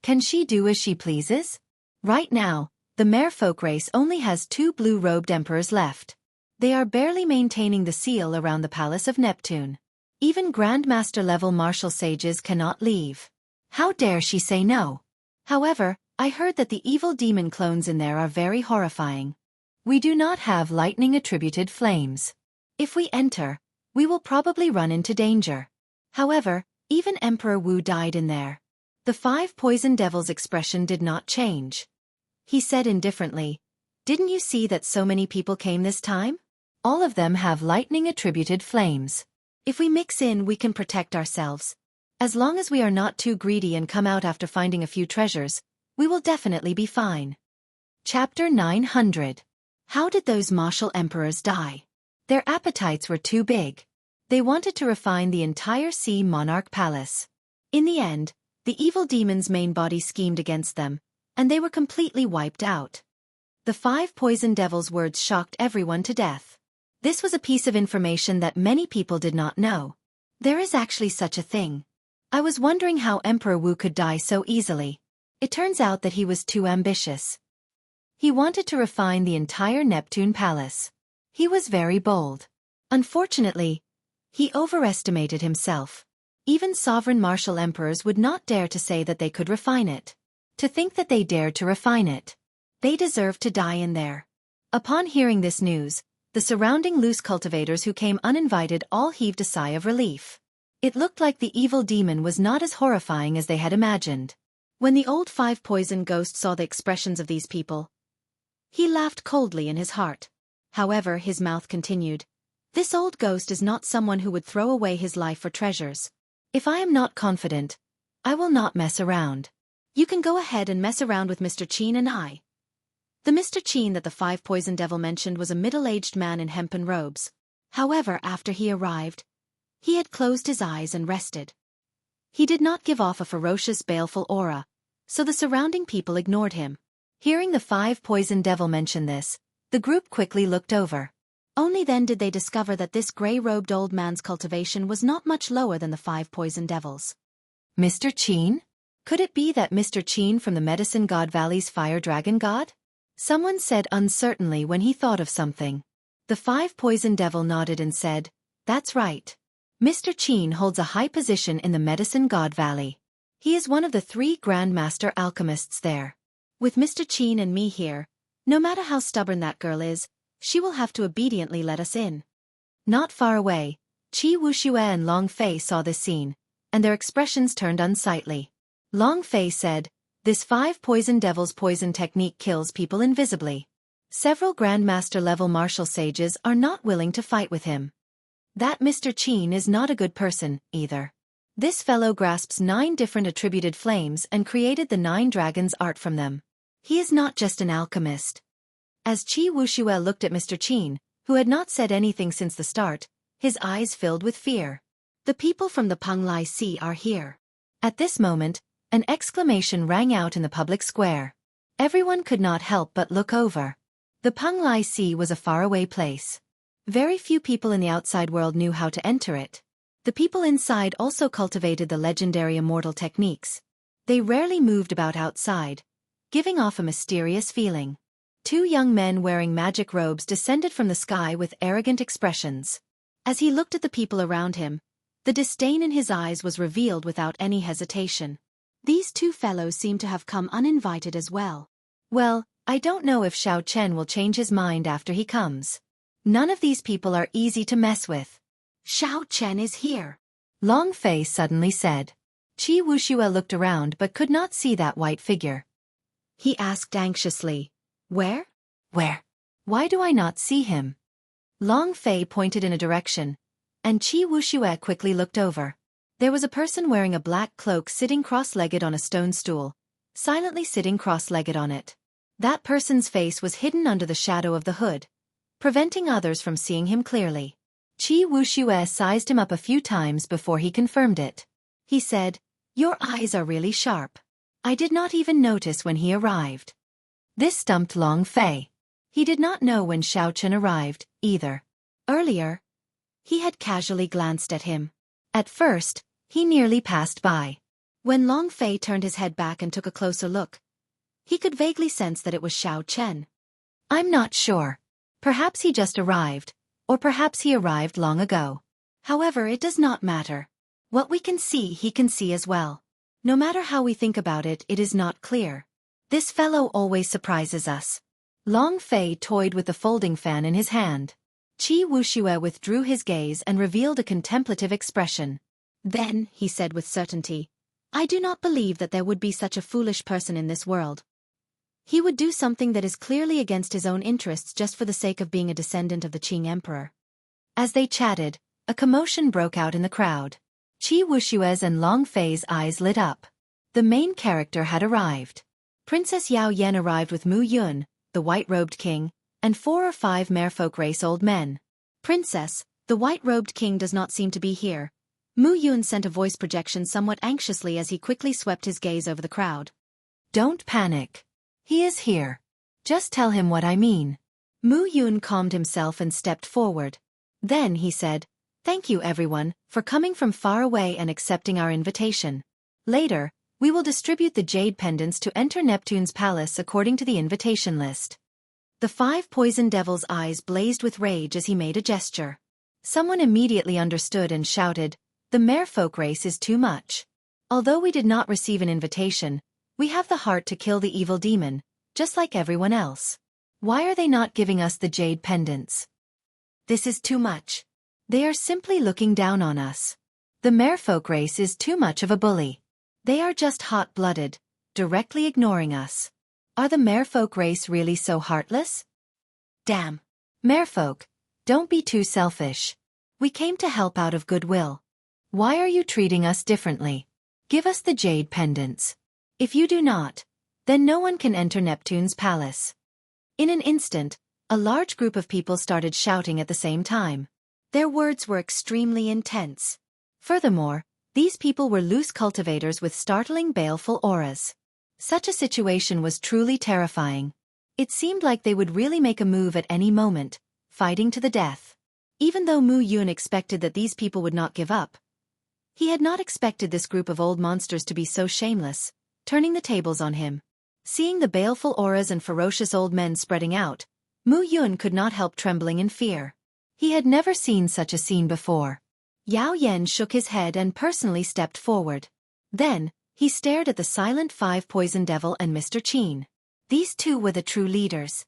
Can she do as she pleases? Right now, the merfolk race only has 2 blue-robed emperors left. They are barely maintaining the seal around the palace of Neptune. Even grandmaster-level martial sages cannot leave. How dare she say no? However, I heard that the evil demon clones in there are very horrifying. We do not have lightning-attributed flames. If we enter, we will probably run into danger. However, even Emperor Wu died in there. The 5 poison devil's expression did not change. He said indifferently, "Didn't you see that so many people came this time? All of them have lightning-attributed flames. If we mix in, we can protect ourselves. As long as we are not too greedy and come out after finding a few treasures, we will definitely be fine." Chapter 900. How did those martial emperors die? Their appetites were too big. They wanted to refine the entire Sea Monarch Palace. In the end, the evil demon's main body schemed against them, and they were completely wiped out. The 5 poison devil's words shocked everyone to death. This was a piece of information that many people did not know. There is actually such a thing. I was wondering how Emperor Wu could die so easily. It turns out that he was too ambitious. He wanted to refine the entire Neptune Palace. He was very bold. Unfortunately, he overestimated himself. Even sovereign martial emperors would not dare to say that they could refine it. To think that they dared to refine it. They deserved to die in there. Upon hearing this news, the surrounding loose cultivators who came uninvited all heaved a sigh of relief. It looked like the evil demon was not as horrifying as they had imagined. When the old 5 poison ghost saw the expressions of these people, he laughed coldly in his heart. However, his mouth continued, "This old ghost is not someone who would throw away his life for treasures. If I am not confident, I will not mess around. You can go ahead and mess around with Mr. Qin and I." The Mr. Qin that the 5 poison devil mentioned was a middle-aged man in hempen robes. However, after he arrived, he had closed his eyes and rested. He did not give off a ferocious, baleful aura, so the surrounding people ignored him. Hearing the 5 poison devil mention this, the group quickly looked over. Only then did they discover that this grey-robed old man's cultivation was not much lower than the 5 poison devils. Mr. Qin? Could it be that Mr. Qin from the Medicine God Valley's fire dragon god? Someone said uncertainly when he thought of something. The 5 poison devil nodded and said, "That's right. Mr. Qin holds a high position in the Medicine God Valley. He is one of the 3 Grandmaster alchemists there. With Mr. Qin and me here, no matter how stubborn that girl is, she will have to obediently let us in." Not far away, Wuxia and Long Fei saw this scene, and their expressions turned unsightly. Long Fei said, "This 5 poison devil's poison technique kills people invisibly. Several Grandmaster-level martial sages are not willing to fight with him. That Mr. Qin is not a good person, either. This fellow grasps 9 different attributed flames and created the 9 dragons' art from them. He is not just an alchemist." As Wuxia looked at Mr. Qin, who had not said anything since the start, his eyes filled with fear. "The people from the Penglai Sea are here." At this moment, an exclamation rang out in the public square. Everyone could not help but look over. The Penglai Sea was a faraway place. Very few people in the outside world knew how to enter it. The people inside also cultivated the legendary Immortal techniques. They rarely moved about outside, giving off a mysterious feeling. 2 young men wearing magic robes descended from the sky with arrogant expressions. As he looked at the people around him, the disdain in his eyes was revealed without any hesitation. These 2 fellows seemed to have come uninvited as well. "Well, I don't know if Xiao Chen will change his mind after he comes. None of these people are easy to mess with." "Xiao Chen is here," Long Fei suddenly said. Wuxia looked around but could not see that white figure. He asked anxiously, "Where? Where? Why do I not see him?" Long Fei pointed in a direction, and Wuxia quickly looked over. There was a person wearing a black cloak sitting cross-legged on a stone stool, silently sitting cross-legged on it. That person's face was hidden under the shadow of the hood, preventing others from seeing him clearly. Wuxia sized him up a few times before he confirmed it. He said, "Your eyes are really sharp. I did not even notice when he arrived." This stumped Long Fei. He did not know when Xiao Chen arrived, either. Earlier, he had casually glanced at him. At first, he nearly passed by. When Long Fei turned his head back and took a closer look, he could vaguely sense that it was Xiao Chen. "I'm not sure. Perhaps he just arrived, or perhaps he arrived long ago. However, it does not matter. What we can see he can see as well. No matter how we think about it, it is not clear. This fellow always surprises us." Long Fei toyed with the folding fan in his hand. Wuxia withdrew his gaze and revealed a contemplative expression. "Then," he said with certainty, "I do not believe that there would be such a foolish person in this world. He would do something that is clearly against his own interests just for the sake of being a descendant of the Qing Emperor." As they chatted, a commotion broke out in the crowd. Wuxia's and Long Fei's eyes lit up. The main character had arrived. Princess Yao Yan arrived with Mu Yun, the white-robed king, and 4 or 5 merfolk race old men. "Princess, the white-robed king does not seem to be here." Mu Yun sent a voice projection somewhat anxiously as he quickly swept his gaze over the crowd. "Don't panic. He is here. Just tell him what I mean." Mu Yun calmed himself and stepped forward. Then he said, "Thank you everyone, for coming from far away and accepting our invitation. Later, we will distribute the jade pendants to enter Neptune's palace according to the invitation list." The 5 poison devils' eyes blazed with rage as he made a gesture. Someone immediately understood and shouted, "The merfolk race is too much. Although we did not receive an invitation, we have the heart to kill the evil demon, just like everyone else. Why are they not giving us the jade pendants? This is too much. They are simply looking down on us. The merfolk race is too much of a bully. They are just hot-blooded, directly ignoring us. Are the merfolk race really so heartless? Damn. Merfolk, don't be too selfish. We came to help out of goodwill. Why are you treating us differently? Give us the jade pendants. If you do not, then no one can enter Neptune's palace." In an instant, a large group of people started shouting at the same time. Their words were extremely intense. Furthermore, these people were loose cultivators with startling baleful auras. Such a situation was truly terrifying. It seemed like they would really make a move at any moment, fighting to the death. Even though Mu Yun expected that these people would not give up, he had not expected this group of old monsters to be so shameless, turning the tables on him. Seeing the baleful auras and ferocious old men spreading out, Mu Yun could not help trembling in fear. He had never seen such a scene before. Yao Yan shook his head and personally stepped forward. Then, he stared at the silent 5 Poison Devil and Mr. Qin. These two were the true leaders.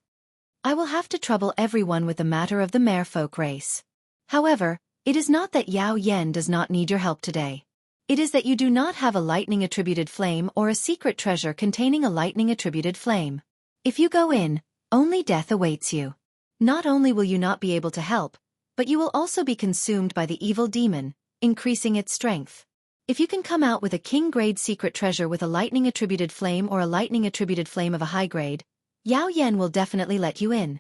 I will have to trouble everyone with the matter of the merfolk race. However, it is not that Yao Yan does not need your help today. It is that you do not have a lightning-attributed flame or a secret treasure containing a lightning-attributed flame. If you go in, only death awaits you. Not only will you not be able to help, but you will also be consumed by the evil demon, increasing its strength. If you can come out with a king-grade secret treasure with a lightning-attributed flame or a lightning-attributed flame of a high grade, Yao Yan will definitely let you in.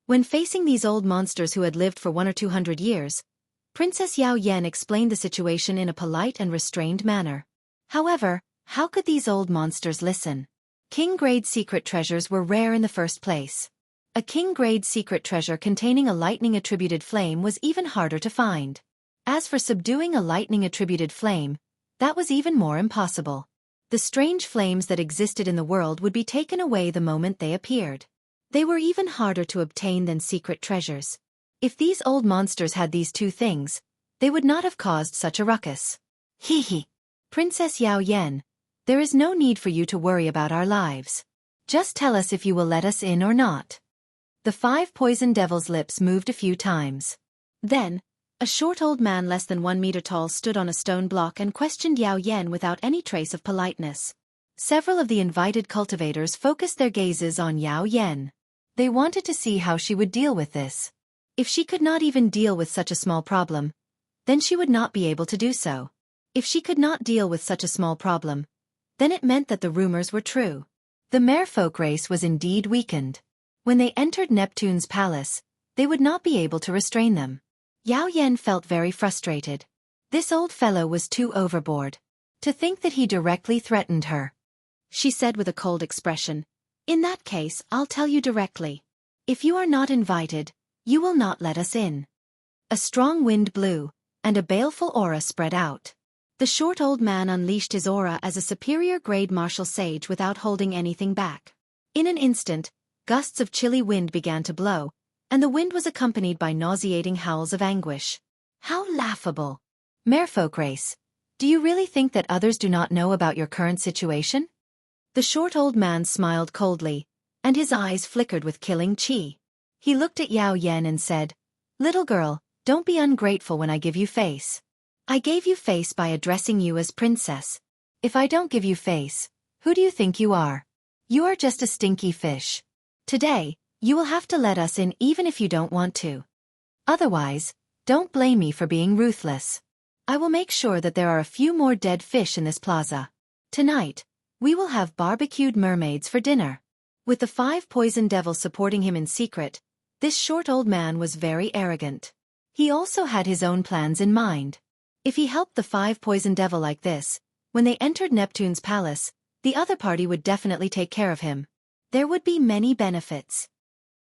When facing these old monsters who had lived for 100 or 200 years, Princess Yao Yan explained the situation in a polite and restrained manner. However, how could these old monsters listen? King-grade secret treasures were rare in the first place. A king-grade secret treasure containing a lightning-attributed flame was even harder to find. As for subduing a lightning-attributed flame, that was even more impossible. The strange flames that existed in the world would be taken away the moment they appeared. They were even harder to obtain than secret treasures. If these old monsters had these two things, they would not have caused such a ruckus. Hee hee. Princess Yao Yan, there is no need for you to worry about our lives. Just tell us if you will let us in or not. The 5 Poison Devil's lips moved a few times. Then, a short old man less than 1 meter tall stood on a stone block and questioned Yao Yan without any trace of politeness. Several of the invited cultivators focused their gazes on Yao Yan. They wanted to see how she would deal with this. If she could not even deal with such a small problem, then she would not be able to do so. If she could not deal with such a small problem, then it meant that the rumors were true. The merfolk race was indeed weakened. When they entered Neptune's palace, they would not be able to restrain them. Yao Yan felt very frustrated. This old fellow was too overboard. To think that he directly threatened her. She said with a cold expression, "In that case, I'll tell you directly. If you are not invited, you will not let us in." A strong wind blew, and a baleful aura spread out. The short old man unleashed his aura as a superior-grade martial sage without holding anything back. In an instant, gusts of chilly wind began to blow, and the wind was accompanied by nauseating howls of anguish. How laughable! Merfolk race, do you really think that others do not know about your current situation? The short old man smiled coldly, and his eyes flickered with killing chi. He looked at Yao Yan and said, "Little girl, don't be ungrateful when I give you face. I gave you face by addressing you as princess. If I don't give you face, who do you think you are? You are just a stinky fish. Today, you will have to let us in even if you don't want to. Otherwise, don't blame me for being ruthless. I will make sure that there are a few more dead fish in this plaza. Tonight, we will have barbecued mermaids for dinner." With the 5 Poison Devils supporting him in secret, this short old man was very arrogant. He also had his own plans in mind. If he helped the 5 Poison Devil like this, when they entered Neptune's palace, the other party would definitely take care of him. There would be many benefits.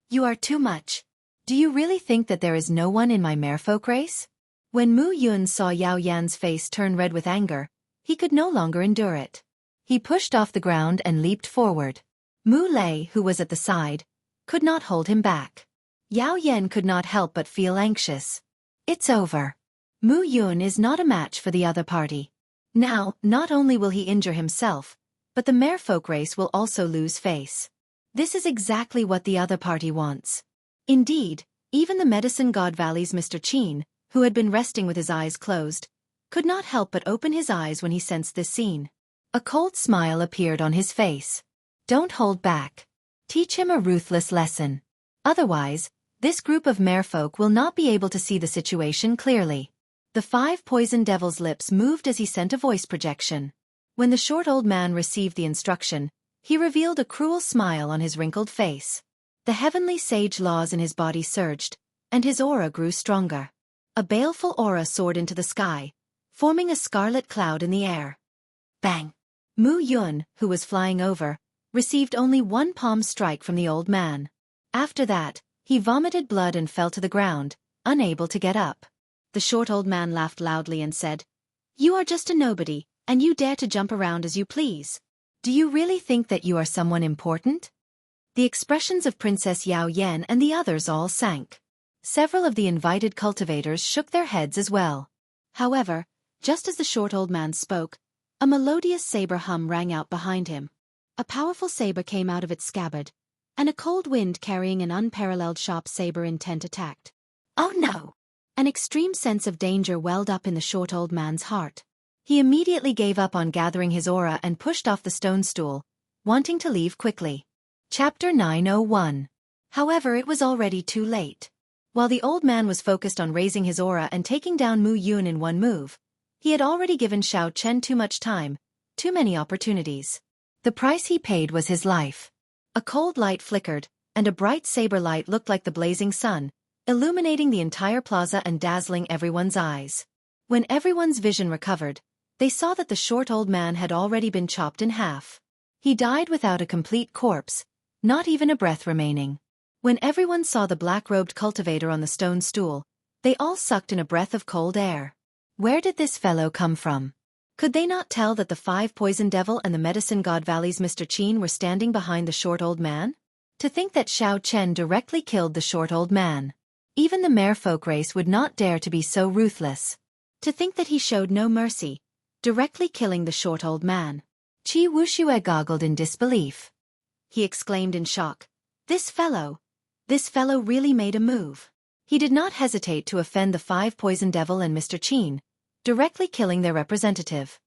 You are too much. Do you really think that there is no one in my merfolk race? When Mu Yun saw Yao Yan's face turn red with anger, he could no longer endure it. He pushed off the ground and leaped forward. Mu Lei, who was at the side, could not hold him back. Yao Yan could not help but feel anxious. It's over. Mu Yun is not a match for the other party. Now, not only will he injure himself, but the merfolk race will also lose face. This is exactly what the other party wants. Indeed, even the Medicine God Valley's Mr. Qin, who had been resting with his eyes closed, could not help but open his eyes when he sensed this scene. A cold smile appeared on his face. Don't hold back. Teach him a ruthless lesson. Otherwise, this group of merfolk will not be able to see the situation clearly. The 5 Poison Devil's lips moved as he sent a voice projection. When the short old man received the instruction, he revealed a cruel smile on his wrinkled face. The heavenly sage laws in his body surged, and his aura grew stronger. A baleful aura soared into the sky, forming a scarlet cloud in the air. Bang! Mu Yun, who was flying over, received only one palm strike from the old man. After that, He vomited blood and fell to the ground, unable to get up. The short old man laughed loudly and said, "You are just a nobody, and you dare to jump around as you please. Do you really think that you are someone important?" The expressions of Princess Yao Yan and the others all sank. Several of the invited cultivators shook their heads as well. However, just as the short old man spoke, a melodious saber hum rang out behind him. A powerful saber came out of its scabbard, and a cold wind carrying an unparalleled sharp saber intent attacked. Oh no! An extreme sense of danger welled up in the short old man's heart. He immediately gave up on gathering his aura and pushed off the stone stool, wanting to leave quickly. Chapter 901. However, it was already too late. While the old man was focused on raising his aura and taking down Mu Yun in one move, he had already given Xiao Chen too much time, too many opportunities. The price he paid was his life. A cold light flickered, and a bright saber light looked like the blazing sun, illuminating the entire plaza and dazzling everyone's eyes. When everyone's vision recovered, they saw that the short old man had already been chopped in half. He died without a complete corpse, not even a breath remaining. When everyone saw the black-robed cultivator on the stone stool, they all sucked in a breath of cold air. Where did this fellow come from? Could they not tell that the 5 poison devil and the medicine god Valley's Mr. Qin were standing behind the short old man? To think that Xiao Chen directly killed the short old man. Even the merfolk race would not dare to be so ruthless. To think that he showed no mercy, directly killing the short old man. Qi Wuxia goggled in disbelief. He exclaimed in shock. This fellow really made a move. He did not hesitate to offend the 5 poison devil and Mr. Qin, directly killing their representative.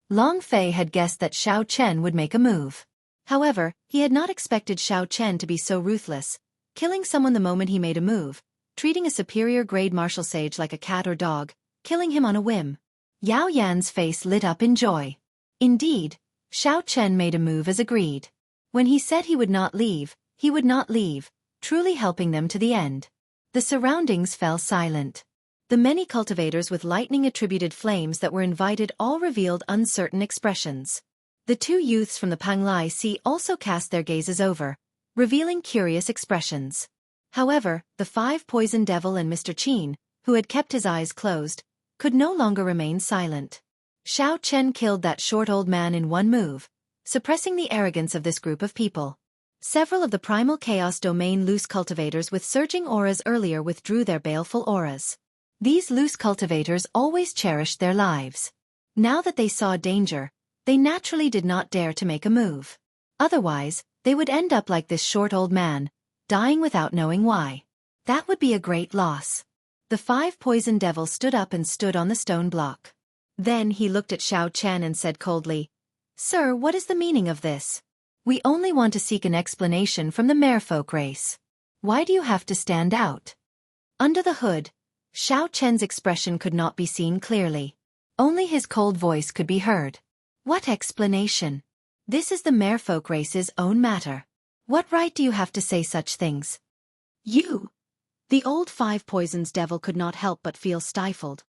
Long Fei had guessed that Xiao Chen would make a move. However, he had not expected Xiao Chen to be so ruthless, killing someone the moment he made a move, treating a superior grade martial sage like a cat or dog, killing him on a whim. Yao Yan's face lit up in joy. Indeed, Xiao Chen made a move as agreed. When he said he would not leave, he would not leave, truly helping them to the end. The surroundings fell silent. The many cultivators with lightning-attributed flames that were invited all revealed uncertain expressions. The 2 youths from the Panglai Sea also cast their gazes over, revealing curious expressions. However, the 5 poison devil and Mr. Qin, who had kept his eyes closed, could no longer remain silent. Xiao Chen killed that short old man in one move, suppressing the arrogance of this group of people. Several of the primal chaos domain loose cultivators with surging auras earlier withdrew their baleful auras. These loose cultivators always cherished their lives. Now that they saw danger, they naturally did not dare to make a move. Otherwise, they would end up like this short old man, dying without knowing why. That would be a great loss. The 5 poison devil stood up and stood on the stone block. Then he looked at Xiao Chen and said coldly, "Sir, what is the meaning of this? We only want to seek an explanation from the merfolk race. Why do you have to stand out?" Under the hood, Xiao Chen's expression could not be seen clearly. Only his cold voice could be heard. "What explanation? This is the merfolk race's own matter. What right do you have to say such things?" "You!" The old 5 poisons devil could not help but feel stifled.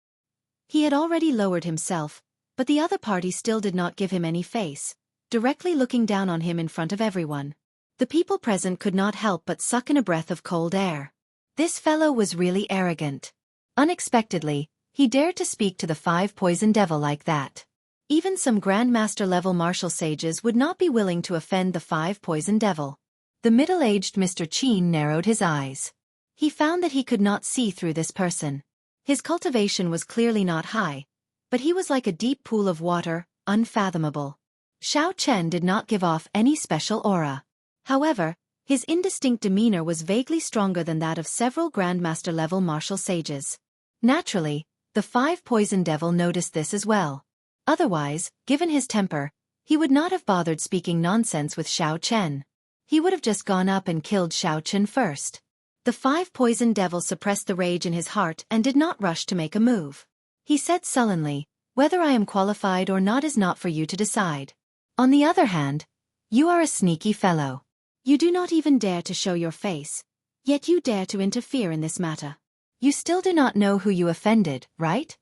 He had already lowered himself, but the other party still did not give him any face, directly looking down on him in front of everyone. The people present could not help but suck in a breath of cold air. This fellow was really arrogant. Unexpectedly, he dared to speak to the 5 poison devil like that. Even some Grandmaster-level martial sages would not be willing to offend the 5 poison devil. The middle-aged Mr. Qin narrowed his eyes. He found that he could not see through this person. His cultivation was clearly not high, but he was like a deep pool of water, unfathomable. Xiao Chen did not give off any special aura. However, his indistinct demeanor was vaguely stronger than that of several Grandmaster-level martial sages. Naturally, the 5 poison devil noticed this as well. Otherwise, given his temper, he would not have bothered speaking nonsense with Xiao Chen. He would have just gone up and killed Xiao Chen first. The 5 poison devil suppressed the rage in his heart and did not rush to make a move. He said sullenly, "Whether I am qualified or not is not for you to decide. On the other hand, you are a sneaky fellow. You do not even dare to show your face, yet you dare to interfere in this matter. You still do not know who you offended, right?"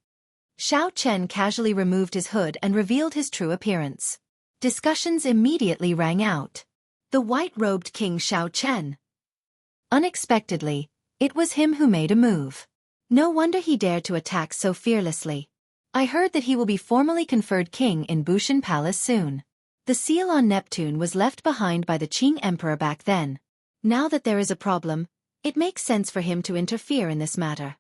Xiao Chen casually removed his hood and revealed his true appearance. Discussions immediately rang out. The white-robed King Xiao Chen. Unexpectedly, it was him who made a move. No wonder he dared to attack so fearlessly. I heard that he will be formally conferred king in Bushan Palace soon. The seal on Neptune was left behind by the Qing Emperor back then. Now that there is a problem, it makes sense for him to interfere in this matter.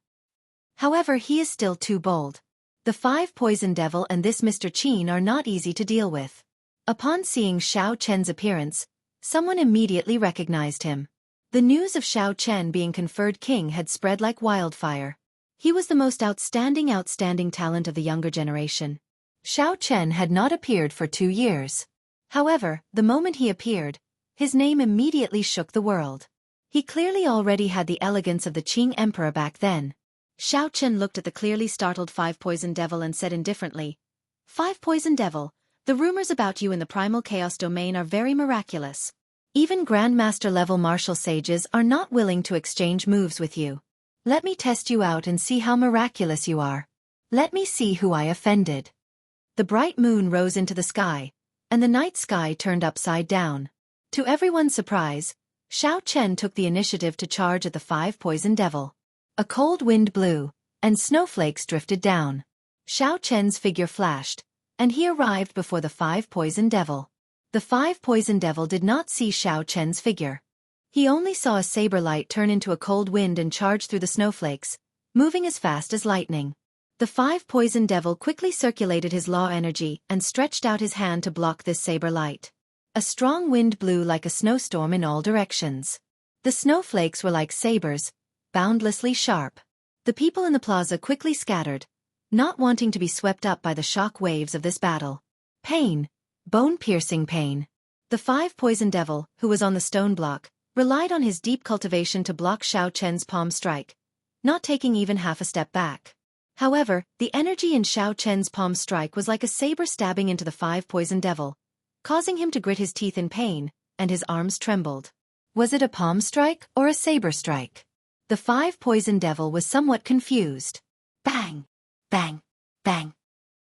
However, he is still too bold. The 5 Poison Devil and this Mr. Qin are not easy to deal with. Upon seeing Xiao Chen's appearance, someone immediately recognized him. The news of Xiao Chen being conferred king had spread like wildfire. He was the most outstanding talent of the younger generation. Xiao Chen had not appeared for 2 years. However, the moment he appeared, his name immediately shook the world. He clearly already had the elegance of the Qing Emperor back then. Xiao Chen looked at the clearly startled 5 Poison Devil and said indifferently, "5 Poison Devil, the rumors about you in the primal chaos domain are very miraculous. Even Grandmaster-level martial sages are not willing to exchange moves with you. Let me test you out and see how miraculous you are. Let me see who I offended." The bright moon rose into the sky, and the night sky turned upside down. To everyone's surprise, Xiao Chen took the initiative to charge at the 5 Poison Devil. A cold wind blew, and snowflakes drifted down. Xiao Chen's figure flashed, and he arrived before the 5 Poison Devil. The 5 Poison Devil did not see Xiao Chen's figure. He only saw a saber light turn into a cold wind and charge through the snowflakes, moving as fast as lightning. The 5 Poison Devil quickly circulated his law energy and stretched out his hand to block this saber light. A strong wind blew like a snowstorm in all directions. The snowflakes were like sabers, boundlessly sharp. The people in the plaza quickly scattered, not wanting to be swept up by the shock waves of this battle. Pain, bone-piercing pain. The 5 Poison Devil, who was on the stone block, relied on his deep cultivation to block Xiao Chen's palm strike, not taking even half a step back. However, the energy in Xiao Chen's palm strike was like a saber stabbing into the 5 Poison Devil, causing him to grit his teeth in pain, and his arms trembled. Was it a palm strike or a saber strike? The 5 Poison Devil was somewhat confused. Bang! Bang! Bang!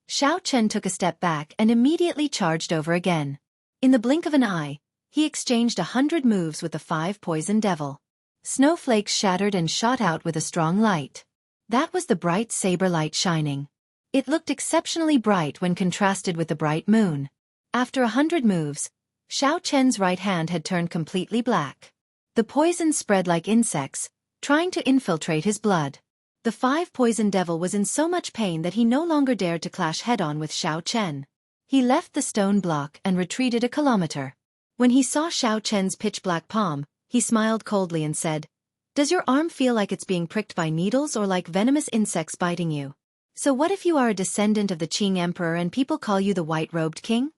Xiao Chen took a step back and immediately charged over again. In the blink of an eye, he exchanged 100 moves with the 5 Poison Devil. Snowflakes shattered and shot out with a strong light. That was the bright saber light shining. It looked exceptionally bright when contrasted with the bright moon. After 100 moves, Xiao Chen's right hand had turned completely black. The poison spread like insects, trying to infiltrate his blood. The 5 Poison Devil was in so much pain that he no longer dared to clash head-on with Xiao Chen. He left the stone block and retreated a kilometer. When he saw Xiao Chen's pitch-black palm, he smiled coldly and said, "Does your arm feel like it's being pricked by needles or like venomous insects biting you? So what if you are a descendant of the Qing Emperor and people call you the White-Robed King?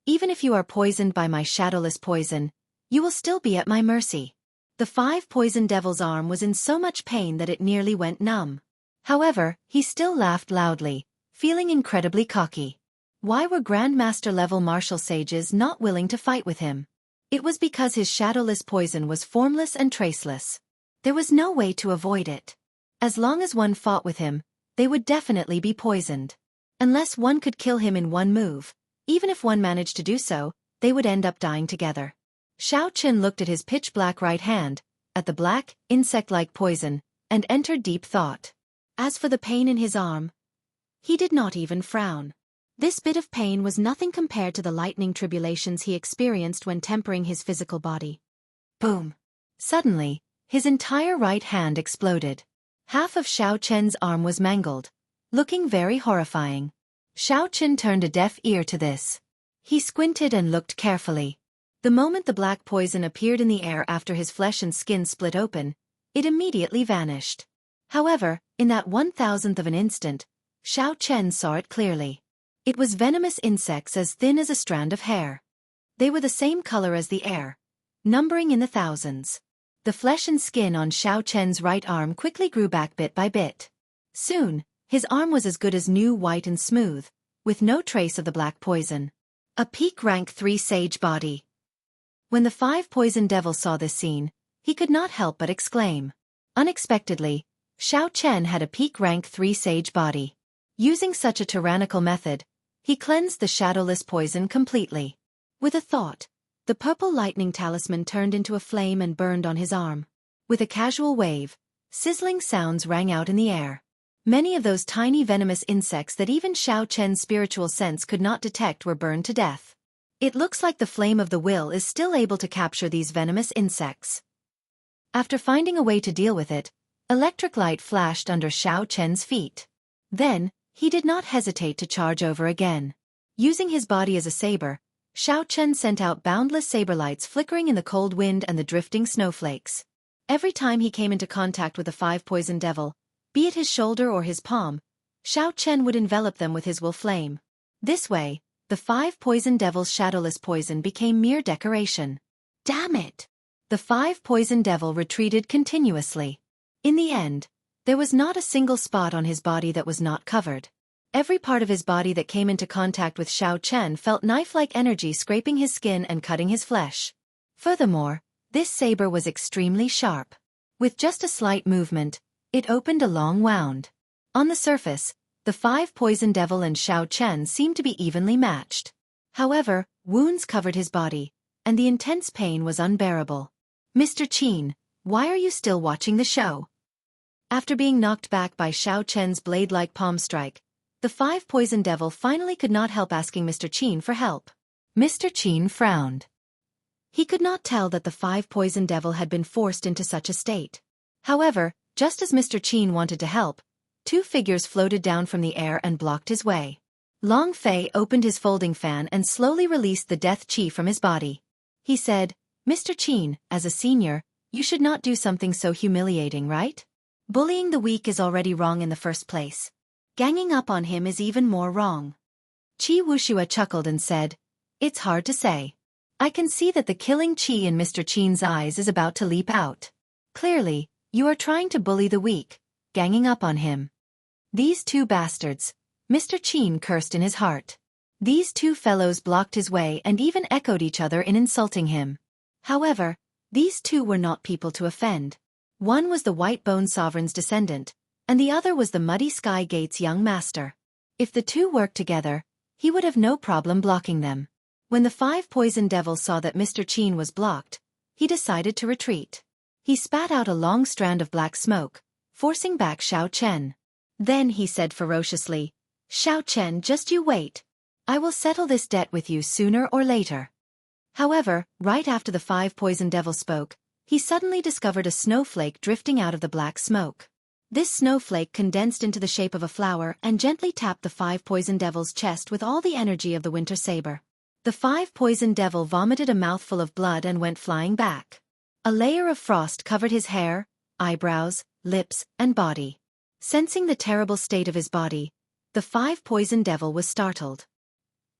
Even if you are poisoned by my shadowless poison, you will still be at my mercy." The 5 Poison Devil's arm was in so much pain that it nearly went numb. However, he still laughed loudly, feeling incredibly cocky. Why were Grandmaster-level martial sages not willing to fight with him? It was because his shadowless poison was formless and traceless. There was no way to avoid it. As long as one fought with him, they would definitely be poisoned. Unless one could kill him in one move, even if one managed to do so, they would end up dying together. Xiao Chen looked at his pitch-black right hand, at the black, insect-like poison, and entered deep thought. As for the pain in his arm, he did not even frown. This bit of pain was nothing compared to the lightning tribulations he experienced when tempering his physical body. Boom! Suddenly, his entire right hand exploded. Half of Xiao Chen's arm was mangled, looking very horrifying. Xiao Chen turned a deaf ear to this. He squinted and looked carefully. The moment the black poison appeared in the air after his flesh and skin split open, it immediately vanished. However, in that 1,000th of an instant, Xiao Chen saw it clearly. It was venomous insects as thin as a strand of hair. They were the same color as the air, numbering in the thousands. The flesh and skin on Xiao Chen's right arm quickly grew back bit by bit. Soon, his arm was as good as new, white and smooth, with no trace of the black poison. A peak rank 3 sage body. When the 5 Poison Devil saw this scene, he could not help but exclaim. Unexpectedly, Xiao Chen had a peak rank 3 sage body. Using such a tyrannical method, he cleansed the shadowless poison completely. With a thought, the purple lightning talisman turned into a flame and burned on his arm. With a casual wave, sizzling sounds rang out in the air. Many of those tiny venomous insects that even Xiao Chen's spiritual sense could not detect were burned to death. It looks like the flame of the will is still able to capture these venomous insects. After finding a way to deal with it, electric light flashed under Xiao Chen's feet. Then, he did not hesitate to charge over again. Using his body as a saber, Xiao Chen sent out boundless saber lights flickering in the cold wind and the drifting snowflakes. Every time he came into contact with a five-poison devil, be it his shoulder or his palm, Xiao Chen would envelop them with his will flame. This way, the five-poison devil's shadowless poison became mere decoration. Damn it! The five-poison devil retreated continuously. In the end, there was not a single spot on his body that was not covered. Every part of his body that came into contact with Xiao Chen felt knife-like energy scraping his skin and cutting his flesh. Furthermore, this saber was extremely sharp. With just a slight movement, it opened a long wound. On the surface, the five-poison devil and Xiao Chen seemed to be evenly matched. However, wounds covered his body, and the intense pain was unbearable. Mr. Qin, why are you still watching the show? After being knocked back by Xiao Chen's blade-like palm strike, the five-poison devil finally could not help asking Mr. Qin for help. Mr. Qin frowned. He could not tell that the five-poison devil had been forced into such a state. However, just as Mr. Qin wanted to help, two figures floated down from the air and blocked his way. Long Fei opened his folding fan and slowly released the death chi from his body. He said, Mr. Qin, as a senior, you should not do something so humiliating, right? Bullying the weak is already wrong in the first place. Ganging up on him is even more wrong. Wuxia chuckled and said, It's hard to say. I can see that the killing chi in Mr. Qin's eyes is about to leap out. Clearly, you are trying to bully the weak, ganging up on him. These two bastards, Mr. Qin cursed in his heart. These two fellows blocked his way and even echoed each other in insulting him. However, these two were not people to offend. One was the White Bone Sovereign's descendant, and the other was the Muddy Sky Gate's young master. If the two worked together, he would have no problem blocking them. When the five-poison devil saw that Mr. Qin was blocked, he decided to retreat. He spat out a long strand of black smoke, forcing back Xiao Chen. Then he said ferociously, Xiao Chen, just you wait. I will settle this debt with you sooner or later. However, right after the five-poison devil spoke, he suddenly discovered a snowflake drifting out of the black smoke. This snowflake condensed into the shape of a flower and gently tapped the five-poison devil's chest with all the energy of the winter saber. The five-poison devil vomited a mouthful of blood and went flying back. A layer of frost covered his hair, eyebrows, lips, and body. Sensing the terrible state of his body, the five-poison devil was startled.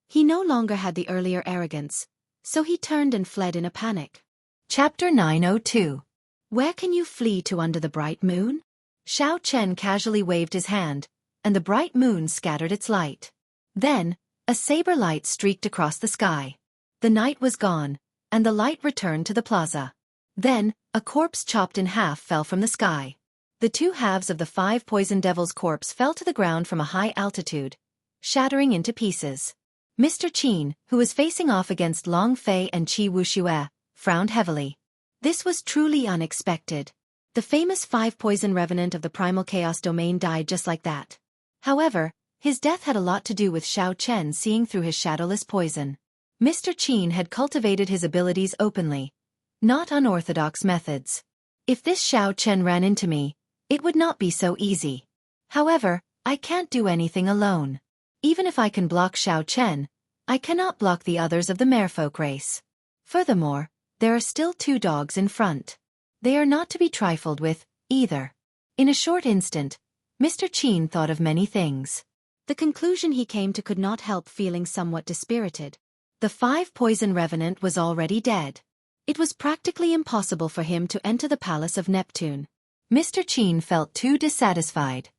He no longer had the earlier arrogance, so he turned and fled in a panic. Chapter 902. Where can you flee to under the bright moon? Xiao Chen casually waved his hand, and the bright moon scattered its light. Then, a saber light streaked across the sky. The night was gone, and the light returned to the plaza. Then, a corpse chopped in half fell from the sky. The two halves of the five-poison devil's corpse fell to the ground from a high altitude, shattering into pieces. Mr. Qin, who was facing off against Long Fei and Wuxia, frowned heavily. This was truly unexpected. The famous five-poison revenant of the primal chaos domain died just like that. However, his death had a lot to do with Xiao Chen seeing through his shadowless poison. Mr. Qin had cultivated his abilities openly, not unorthodox methods. If this Xiao Chen ran into me, it would not be so easy. However, I can't do anything alone. Even if I can block Xiao Chen, I cannot block the others of the merfolk race. Furthermore, there are still two dogs in front. They are not to be trifled with, either. In a short instant, Mr. Qin thought of many things. The conclusion he came to could not help feeling somewhat dispirited. The five-poison revenant was already dead. It was practically impossible for him to enter the palace of Neptune. Mr. Qin felt too dissatisfied.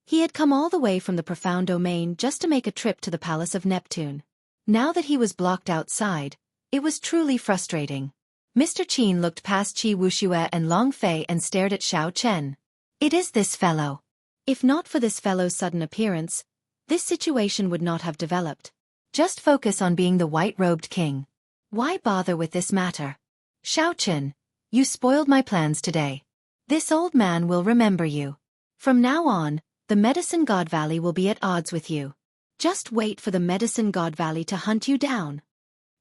He had come all the way from the profound domain just to make a trip to the palace of Neptune. Now that he was blocked outside, it was truly frustrating. Mr. Qin looked past Wuxia and Long Fei and stared at Xiao Chen. It is this fellow. If not for this fellow's sudden appearance, this situation would not have developed. Just focus on being the white-robed king. Why bother with this matter? Xiao Chen, You spoiled my plans today. This old man will remember you. From now on, the Medicine God Valley will be at odds with you. Just wait for the Medicine God Valley to hunt you down."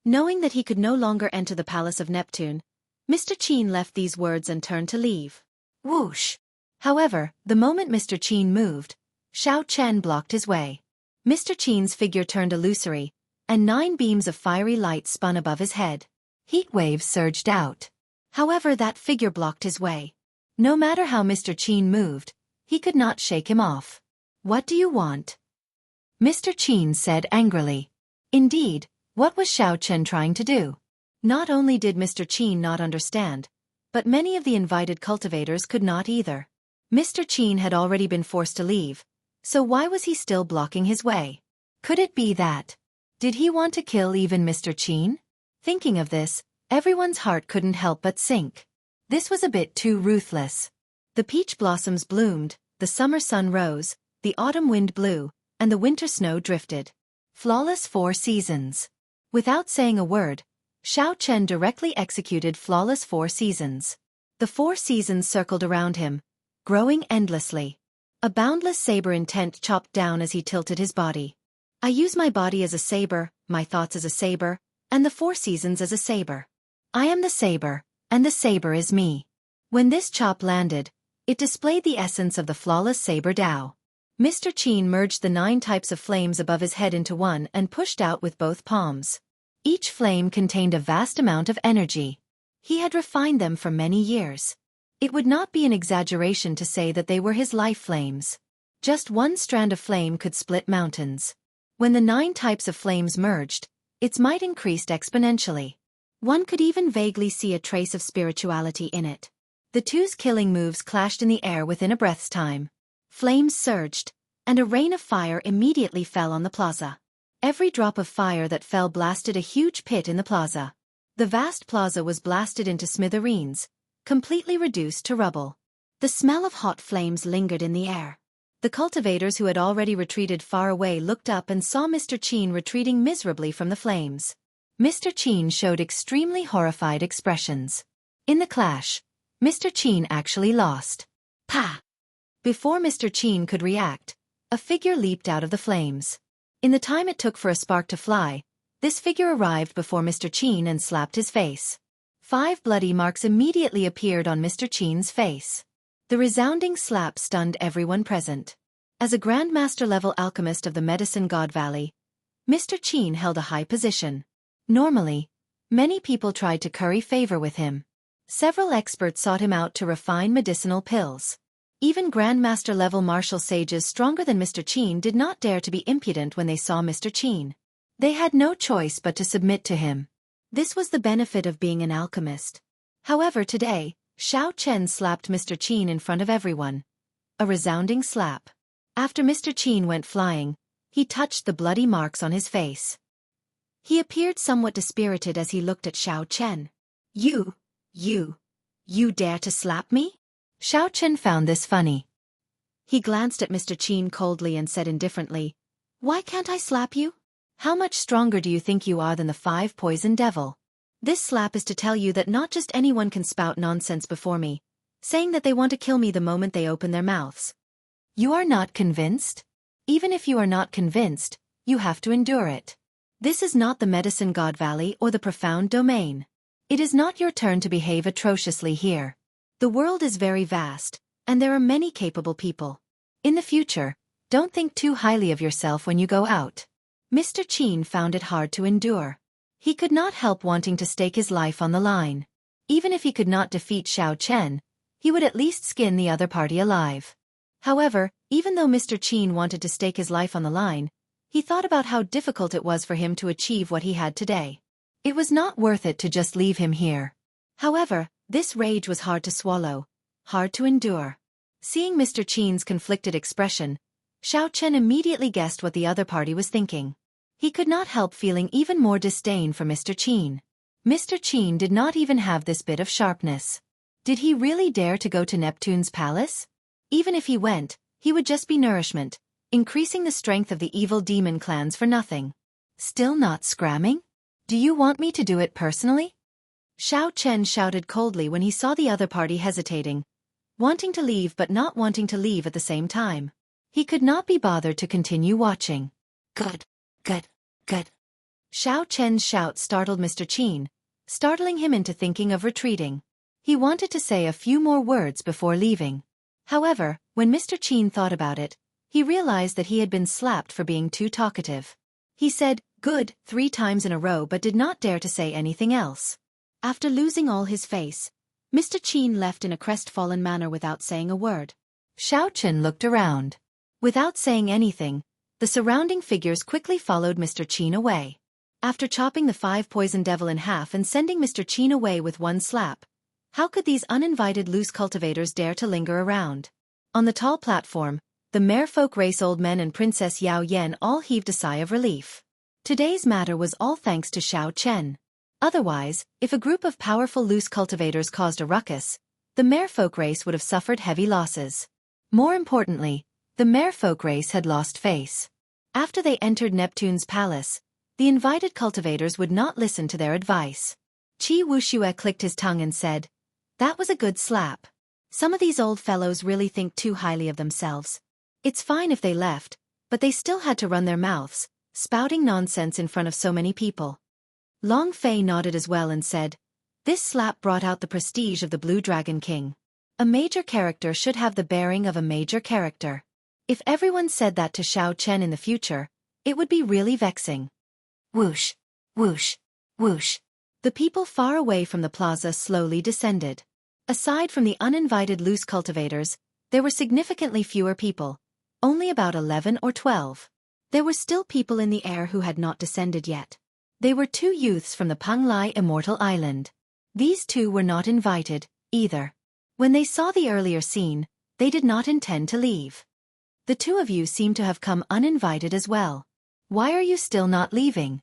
Knowing that he could no longer enter the palace of Neptune, Mr. Qin left these words and turned to leave. Whoosh! However, the moment Mr. Qin moved, Xiao Chen blocked his way. Mr. Qin's figure turned illusory, and 9 beams of fiery light spun above his head. Heat waves surged out. However, that figure blocked his way. No matter how Mr. Qin moved, he could not shake him off. "What do you want?" Mr. Qin said angrily. Indeed, what was Xiao Chen trying to do? Not only did Mr. Qin not understand, but many of the invited cultivators could not either. Mr. Qin had already been forced to leave, so why was he still blocking his way? Could it be that? Did he want to kill even Mr. Qin? Thinking of this, everyone's heart couldn't help but sink. This was a bit too ruthless. The peach blossoms bloomed, the summer sun rose, the autumn wind blew, and the winter snow drifted. Flawless 4 seasons. Without saying a word, Xiao Chen directly executed flawless 4 seasons. The 4 seasons circled around him, growing endlessly. A boundless saber intent chopped down as he tilted his body. I use my body as a saber, my thoughts as a saber, and the 4 seasons as a saber. I am the saber, and the saber is me. When this chop landed, it displayed the essence of the flawless saber Dao. Mr. Qin merged the 9 types of flames above his head into one and pushed out with both palms. Each flame contained a vast amount of energy. He had refined them for many years. It would not be an exaggeration to say that they were his life flames. Just one strand of flame could split mountains. When the 9 types of flames merged, its might increased exponentially. One could even vaguely see a trace of spirituality in it. The two's killing moves clashed in the air within a breath's time. Flames surged, and a rain of fire immediately fell on the plaza. Every drop of fire that fell blasted a huge pit in the plaza. The vast plaza was blasted into smithereens, completely reduced to rubble. The smell of hot flames lingered in the air. The cultivators who had already retreated far away looked up and saw Mr. Qin retreating miserably from the flames. Mr. Qin showed extremely horrified expressions. In the clash, Mr. Qin actually lost. Pa! Before Mr. Qin could react, a figure leaped out of the flames. In the time it took for a spark to fly, this figure arrived before Mr. Qin and slapped his face. 5 bloody marks immediately appeared on Mr. Qin's face. The resounding slap stunned everyone present. As a Grandmaster-level alchemist of the Medicine God Valley, Mr. Qin held a high position. Normally, many people tried to curry favor with him. Several experts sought him out to refine medicinal pills. Even Grandmaster-level martial sages stronger than Mr. Qin did not dare to be impudent when they saw Mr. Qin. They had no choice but to submit to him. This was the benefit of being an alchemist. However, today, Xiao Chen slapped Mr. Qin in front of everyone. A resounding slap. After Mr. Qin went flying, he touched the bloody marks on his face. He appeared somewhat dispirited as he looked at Xiao Chen. You dare to slap me? Xiao Chen found this funny. He glanced at Mr. Qin coldly and said indifferently, "Why can't I slap you? How much stronger do you think you are than the 5-poison devil? This slap is to tell you that not just anyone can spout nonsense before me, saying that they want to kill me the moment they open their mouths. You are not convinced? Even if you are not convinced, you have to endure it. This is not the Medicine God Valley or the Profound Domain. It is not your turn to behave atrociously here. The world is very vast, and there are many capable people. In the future, don't think too highly of yourself when you go out." Mr. Qin found it hard to endure. He could not help wanting to stake his life on the line. Even if he could not defeat Xiao Chen, he would at least skin the other party alive. However, even though Mr. Qin wanted to stake his life on the line, he thought about how difficult it was for him to achieve what he had today. It was not worth it to just leave him here. However, this rage was hard to swallow, hard to endure. Seeing Mr. Qin's conflicted expression, Xiao Chen immediately guessed what the other party was thinking. He could not help feeling even more disdain for Mr. Qin. Mr. Qin did not even have this bit of sharpness. Did he really dare to go to Neptune's palace? Even if he went, he would just be nourishment, increasing the strength of the evil demon clans for nothing. Still not scramming? Do you want me to do it personally? Xiao Chen shouted coldly when he saw the other party hesitating, wanting to leave but not wanting to leave at the same time. He could not be bothered to continue watching. Good, good, good. Xiao Chen's shout startled Mr. Qin, startling him into thinking of retreating. He wanted to say a few more words before leaving. However, when Mr. Qin thought about it, he realized that he had been slapped for being too talkative. He said, "Good," 3 times in a row but did not dare to say anything else. After losing all his face, Mr. Qin left in a crestfallen manner without saying a word. Xiao Chen looked around. Without saying anything, the surrounding figures quickly followed Mr. Qin away. After chopping the 5 poison devil in half and sending Mr. Qin away with one slap, how could these uninvited loose cultivators dare to linger around? On the tall platform, the merfolk race old men and Princess Yao Yan all heaved a sigh of relief. Today's matter was all thanks to Xiao Chen. Otherwise, if a group of powerful loose cultivators caused a ruckus, the merfolk race would have suffered heavy losses. More importantly, the merfolk race had lost face. After they entered Neptune's palace, the invited cultivators would not listen to their advice. Wuxia clicked his tongue and said, "That was a good slap. Some of these old fellows really think too highly of themselves. It's fine if they left, but they still had to run their mouths, spouting nonsense in front of so many people." Long Fei nodded as well and said, "This slap brought out the prestige of the Blue Dragon King. A major character should have the bearing of a major character. If everyone said that to Xiao Chen in the future, it would be really vexing." Whoosh, whoosh, whoosh. The people far away from the plaza slowly descended. Aside from the uninvited loose cultivators, there were significantly fewer people, only about 11 or 12. There were still people in the air who had not descended yet. They were 2 youths from the Penglai Immortal Island. These 2 were not invited, either. When they saw the earlier scene, they did not intend to leave. "The 2 of you seem to have come uninvited as well. Why are you still not leaving?"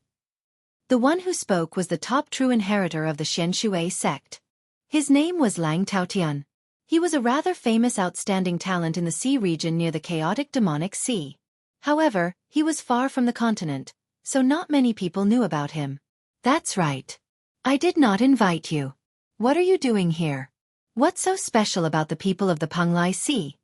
The one who spoke was the top true inheritor of the Xianxia sect. His name was Lang Taotian. He was a rather famous outstanding talent in the sea region near the chaotic demonic sea. However, he was far from the continent, so not many people knew about him. "That's right. I did not invite you. What are you doing here? What's so special about the people of the Penglai Sea?"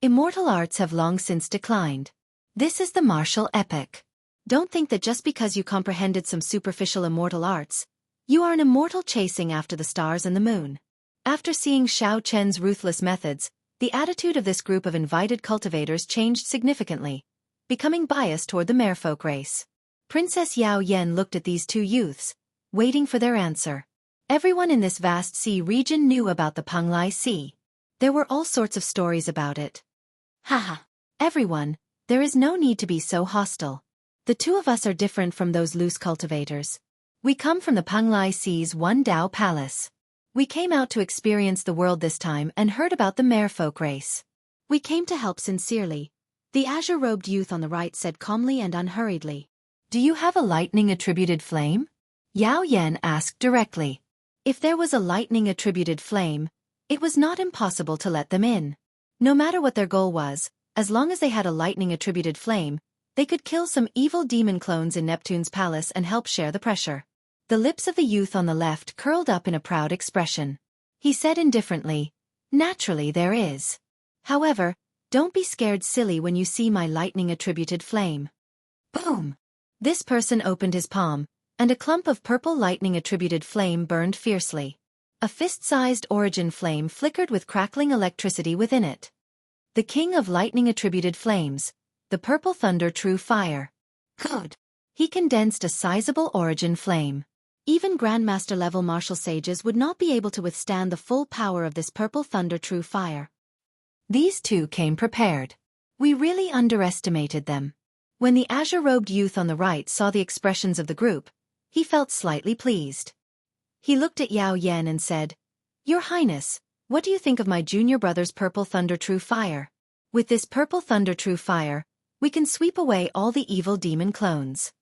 Immortal arts have long since declined. This is the martial epoch. Don't think that just because you comprehended some superficial immortal arts, you are an immortal chasing after the stars and the moon. After seeing Xiao Chen's ruthless methods, the attitude of this group of invited cultivators changed significantly, becoming biased toward the merfolk race. Princess Yao Yan looked at these 2 youths, waiting for their answer. Everyone in this vast sea region knew about the Penglai Sea. There were all sorts of stories about it. Haha. Everyone, there is no need to be so hostile. The 2 of us are different from those loose cultivators. We come from the Penglai Sea's One Dao Palace. We came out to experience the world this time and heard about the merfolk race. We came to help sincerely, the azure-robed youth on the right said calmly and unhurriedly. "Do you have a lightning-attributed flame?" Yao Yan asked directly. If there was a lightning-attributed flame, it was not impossible to let them in. No matter what their goal was, as long as they had a lightning-attributed flame, they could kill some evil demon clones in Neptune's palace and help share the pressure. The lips of the youth on the left curled up in a proud expression. He said indifferently, "Naturally there is. However, don't be scared silly when you see my lightning-attributed flame." Boom! This person opened his palm, and a clump of purple lightning-attributed flame burned fiercely. A fist-sized origin flame flickered with crackling electricity within it. The king of lightning-attributed flames, the purple thunder true fire. Good. He condensed a sizable origin flame. Even Grandmaster-level martial sages would not be able to withstand the full power of this purple thunder true fire. These 2 came prepared. We really underestimated them. When the azure-robed youth on the right saw the expressions of the group, he felt slightly pleased. He looked at Yao Yan and said, "Your Highness, what do you think of my junior brother's purple thunder true fire? With this purple thunder true fire, we can sweep away all the evil demon clones.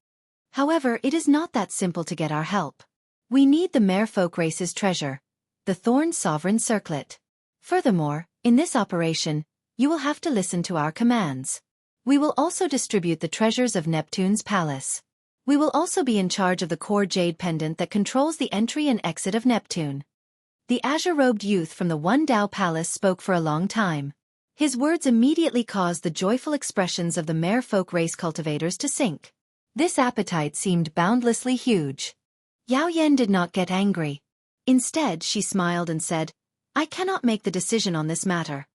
However, it is not that simple to get our help. We need the merfolk race's treasure, the Thorn Sovereign Circlet. Furthermore, in this operation, you will have to listen to our commands. We will also distribute the treasures of Neptune's palace. We will also be in charge of the core jade pendant that controls the entry and exit of Neptune. The azure-robed youth from the One Dao Palace spoke for a long time. His words immediately caused the joyful expressions of the merfolk race cultivators to sink. This appetite seemed boundlessly huge. Yao Yan did not get angry. Instead, she smiled and said, "I cannot make the decision on this matter."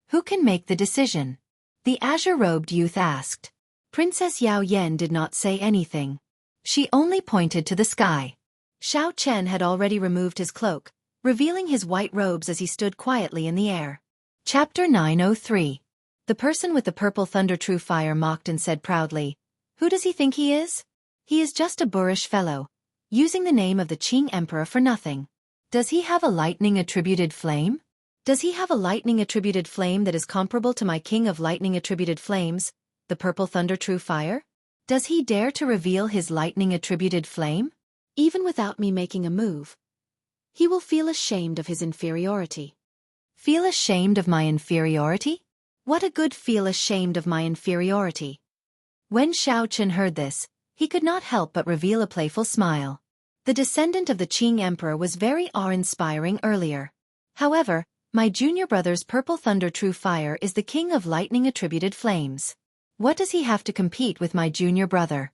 "Who can make the decision?" the azure-robed youth asked. Princess Yao Yan did not say anything. She only pointed to the sky. Xiao Chen had already removed his cloak, revealing his white robes as he stood quietly in the air. Chapter 903. The person with the purple thunder true fire mocked and said proudly, "Who does he think he is? He is just a boorish fellow, using the name of the Qing Emperor for nothing. Does he have a lightning-attributed flame? Does he have a lightning-attributed flame that is comparable to my king of lightning-attributed flames, the purple thunder true fire? Does he dare to reveal his lightning-attributed flame? Even without me making a move, he will feel ashamed of his inferiority." Feel ashamed of my inferiority? What a good feel ashamed of my inferiority. When Xiao Chen heard this, he could not help but reveal a playful smile. The descendant of the Qing Emperor was very awe-inspiring earlier. However, my junior brother's purple thunder true fire is the king of lightning-attributed flames. What does he have to compete with my junior brother?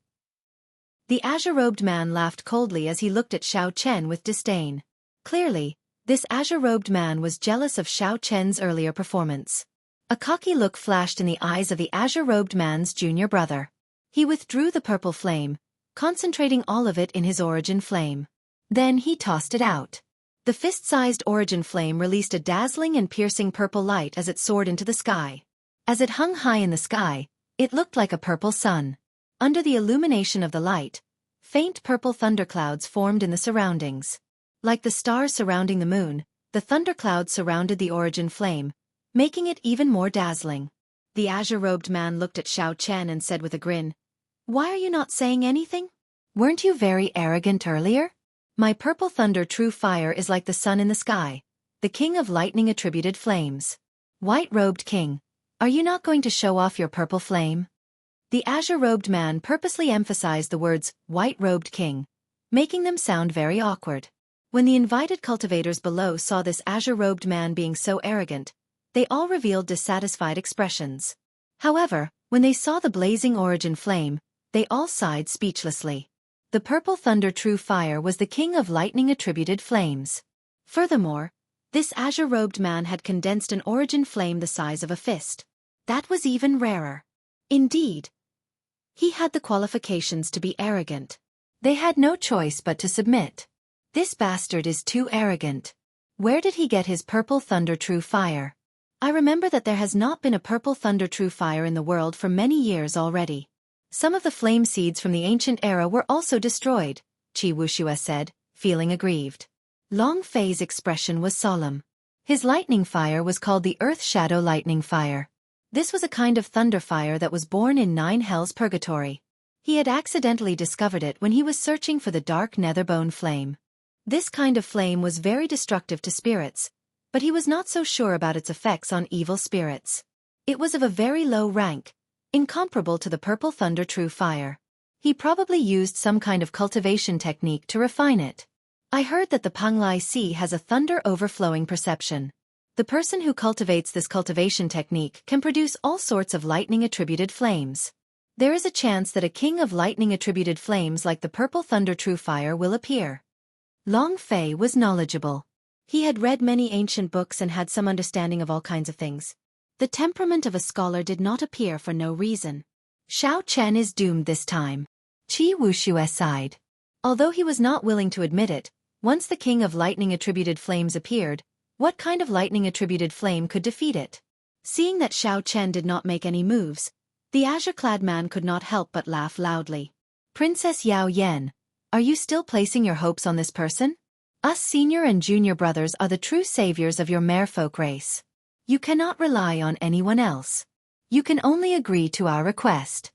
The azure-robed man laughed coldly as he looked at Xiao Chen with disdain. Clearly, this azure-robed man was jealous of Xiao Chen's earlier performance. A cocky look flashed in the eyes of the azure-robed man's junior brother. He withdrew the purple flame, concentrating all of it in his origin flame. Then he tossed it out. The fist-sized origin flame released a dazzling and piercing purple light as it soared into the sky. As it hung high in the sky, it looked like a purple sun. Under the illumination of the light, faint purple thunderclouds formed in the surroundings. Like the stars surrounding the moon, the thunderclouds surrounded the origin flame, making it even more dazzling. The azure-robed man looked at Xiao Chen and said with a grin, "Why are you not saying anything? Weren't you very arrogant earlier? My purple thunder true fire is like the sun in the sky, the king of lightning-attributed flames. White-robed king, are you not going to show off your purple flame?" The azure-robed man purposely emphasized the words, "white-robed king," making them sound very awkward. When the invited cultivators below saw this azure-robed man being so arrogant, they all revealed dissatisfied expressions. However, when they saw the blazing origin flame, they all sighed speechlessly. The purple thunder true fire was the king of lightning-attributed flames. Furthermore, this azure-robed man had condensed an origin flame the size of a fist. That was even rarer. Indeed, he had the qualifications to be arrogant. They had no choice but to submit. This bastard is too arrogant. Where did he get his purple thunder true fire? I remember that there has not been a purple thunder true fire in the world for many years already. Some of the flame seeds from the ancient era were also destroyed, Wuxia said, feeling aggrieved. Long Fei's expression was solemn. His lightning fire was called the Earth Shadow Lightning Fire. This was a kind of thunder fire that was born in 9 Hells Purgatory. He had accidentally discovered it when he was searching for the dark netherbone flame. This kind of flame was very destructive to spirits, but he was not so sure about its effects on evil spirits. It was of a very low rank, incomparable to the purple thunder true fire. He probably used some kind of cultivation technique to refine it. I heard that the Panglai Sea has a thunder overflowing perception. The person who cultivates this cultivation technique can produce all sorts of lightning-attributed flames. There is a chance that a king of lightning-attributed flames like the purple thunder true fire will appear. Long Fei was knowledgeable. He had read many ancient books and had some understanding of all kinds of things. The temperament of a scholar did not appear for no reason. Xiao Chen is doomed this time. Wuxia sighed. Although he was not willing to admit it, once the king of lightning-attributed flames appeared, what kind of lightning-attributed flame could defeat it? Seeing that Xiao Chen did not make any moves, the azure-clad man could not help but laugh loudly. "Princess Yao Yan, are you still placing your hopes on this person? Us senior and junior brothers are the true saviors of your merfolk race. You cannot rely on anyone else. You can only agree to our request."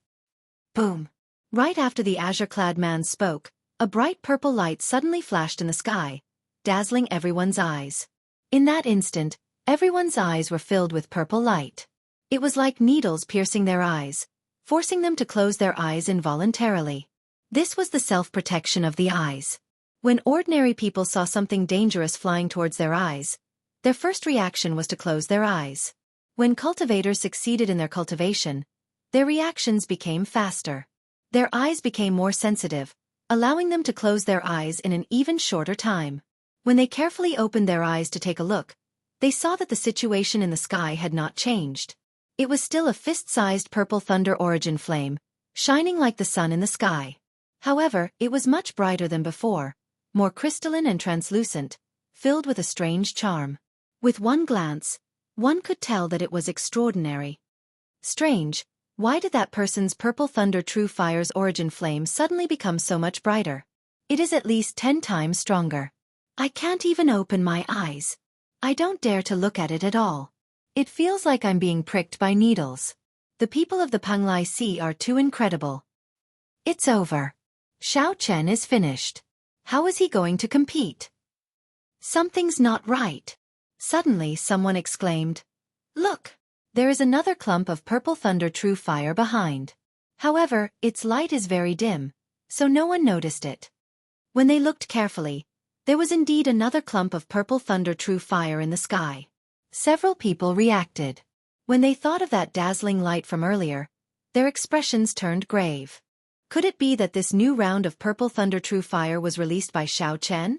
Boom! Right after the azure-clad man spoke, a bright purple light suddenly flashed in the sky, dazzling everyone's eyes. In that instant, everyone's eyes were filled with purple light. It was like needles piercing their eyes, forcing them to close their eyes involuntarily. This was the self-protection of the eyes. When ordinary people saw something dangerous flying towards their eyes, their first reaction was to close their eyes. When cultivators succeeded in their cultivation, their reactions became faster. Their eyes became more sensitive, allowing them to close their eyes in an even shorter time. When they carefully opened their eyes to take a look, they saw that the situation in the sky had not changed. It was still a fist-sized purple thunder origin flame, shining like the sun in the sky. However, it was much brighter than before, more crystalline and translucent, filled with a strange charm. With one glance, one could tell that it was extraordinary. Strange, why did that person's purple thunder true fire's origin flame suddenly become so much brighter? It is at least 10 times stronger. I can't even open my eyes. I don't dare to look at it at all. It feels like I'm being pricked by needles. The people of the Panglai Sea are too incredible. It's over. Xiao Chen is finished. How is he going to compete? Something's not right. Suddenly someone exclaimed, "Look! There is another clump of purple thunder true fire behind." However, its light is very dim, so no one noticed it. When they looked carefully, there was indeed another clump of purple thunder true fire in the sky. Several people reacted. When they thought of that dazzling light from earlier, their expressions turned grave. Could it be that this new round of purple thunder true fire was released by Xiao Chen?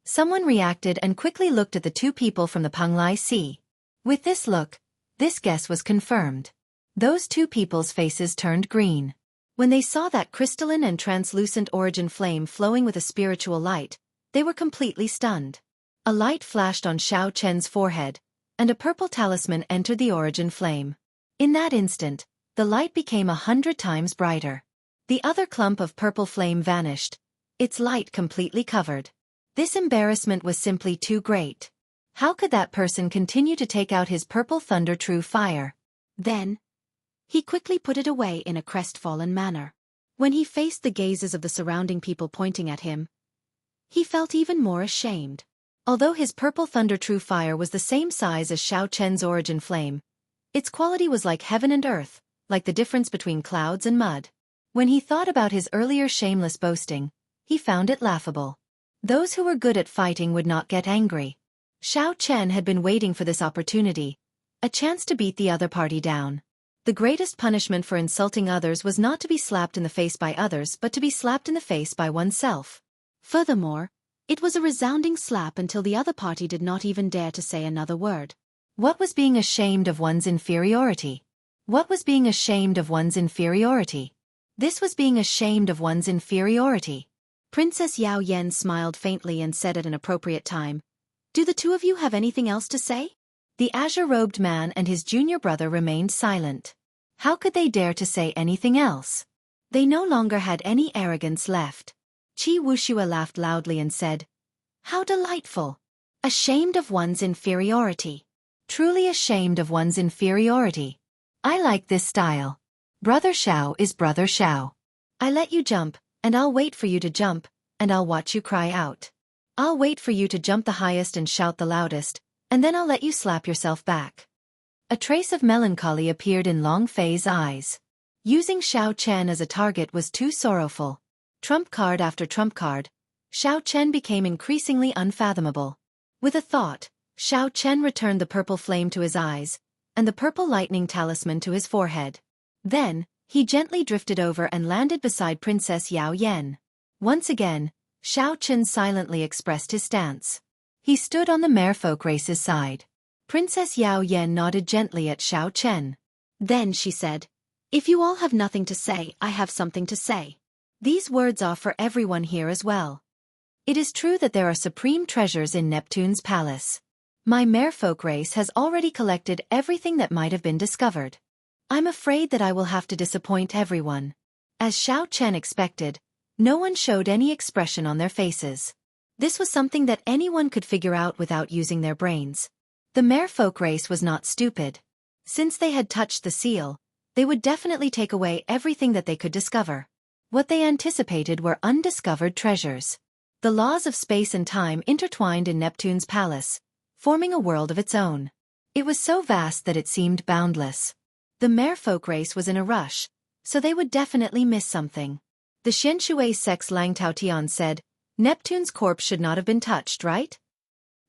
Someone reacted and quickly looked at the two people from the Panglai Sea. With this look, this guess was confirmed. Those two people's faces turned green. When they saw that crystalline and translucent origin flame flowing with a spiritual light, they were completely stunned. A light flashed on Xiao Chen's forehead, and a purple talisman entered the origin flame. In that instant, the light became 100 times brighter. The other clump of purple flame vanished, its light completely covered. This embarrassment was simply too great. How could that person continue to take out his purple thunder true fire? Then, he quickly put it away in a crestfallen manner. When he faced the gazes of the surrounding people pointing at him, he felt even more ashamed. Although his purple thunder true fire was the same size as Xiao Chen's origin flame, its quality was like heaven and earth, like the difference between clouds and mud. When he thought about his earlier shameless boasting, he found it laughable. Those who were good at fighting would not get angry. Xiao Chen had been waiting for this opportunity, a chance to beat the other party down. The greatest punishment for insulting others was not to be slapped in the face by others but to be slapped in the face by oneself. Furthermore, it was a resounding slap until the other party did not even dare to say another word. What was being ashamed of one's inferiority? What was being ashamed of one's inferiority? This was being ashamed of one's inferiority. Princess Yao Yan smiled faintly and said at an appropriate time, "Do the two of you have anything else to say?" The azure-robed man and his junior brother remained silent. How could they dare to say anything else? They no longer had any arrogance left. Wuxia laughed loudly and said, "How delightful! Ashamed of one's inferiority. Truly ashamed of one's inferiority. I like this style. Brother Xiao is Brother Xiao. I let you jump, and I'll wait for you to jump, and I'll watch you cry out. I'll wait for you to jump the highest and shout the loudest, and then I'll let you slap yourself back." A trace of melancholy appeared in Long Fei's eyes. Using Xiao Chen as a target was too sorrowful. Trump card after trump card, Xiao Chen became increasingly unfathomable. With a thought, Xiao Chen returned the purple flame to his eyes, and the purple lightning talisman to his forehead. Then, he gently drifted over and landed beside Princess Yao Yan. Once again, Xiao Chen silently expressed his stance. He stood on the merfolk race's side. Princess Yao Yan nodded gently at Xiao Chen. Then she said, "If you all have nothing to say, I have something to say. These words are for everyone here as well. It is true that there are supreme treasures in Neptune's palace. My merfolk race has already collected everything that might have been discovered. I'm afraid that I will have to disappoint everyone." As Xiao Chen expected, no one showed any expression on their faces. This was something that anyone could figure out without using their brains. The merfolk race was not stupid. Since they had touched the seal, they would definitely take away everything that they could discover. What they anticipated were undiscovered treasures. The laws of space and time intertwined in Neptune's palace, forming a world of its own. It was so vast that it seemed boundless. The merfolk race was in a rush, so they would definitely miss something. The Xianxia Sex Lang Taotian said, Neptune's corpse should not have been touched, right?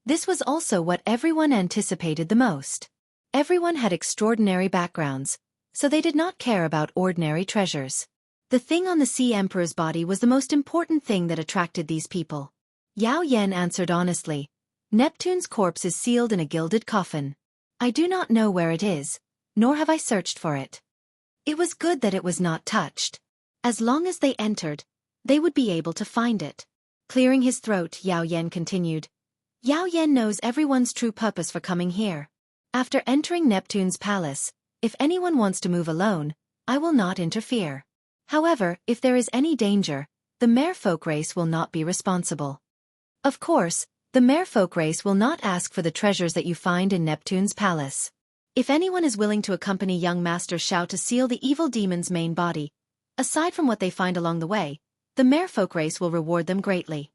This was also what everyone anticipated the most. Everyone had extraordinary backgrounds, so they did not care about ordinary treasures. The thing on the Sea Emperor's body was the most important thing that attracted these people. Yao Yan answered honestly, Neptune's corpse is sealed in a gilded coffin. I do not know where it is, nor have I searched for it. It was good that it was not touched. As long as they entered, they would be able to find it. Clearing his throat, Yao Yan continued, Yao Yan knows everyone's true purpose for coming here. After entering Neptune's palace, if anyone wants to move alone, I will not interfere. However, if there is any danger, the merfolk race will not be responsible. Of course, the merfolk race will not ask for the treasures that you find in Neptune's palace. If anyone is willing to accompany young Master Xiao to seal the evil demon's main body, aside from what they find along the way, the merfolk race will reward them greatly.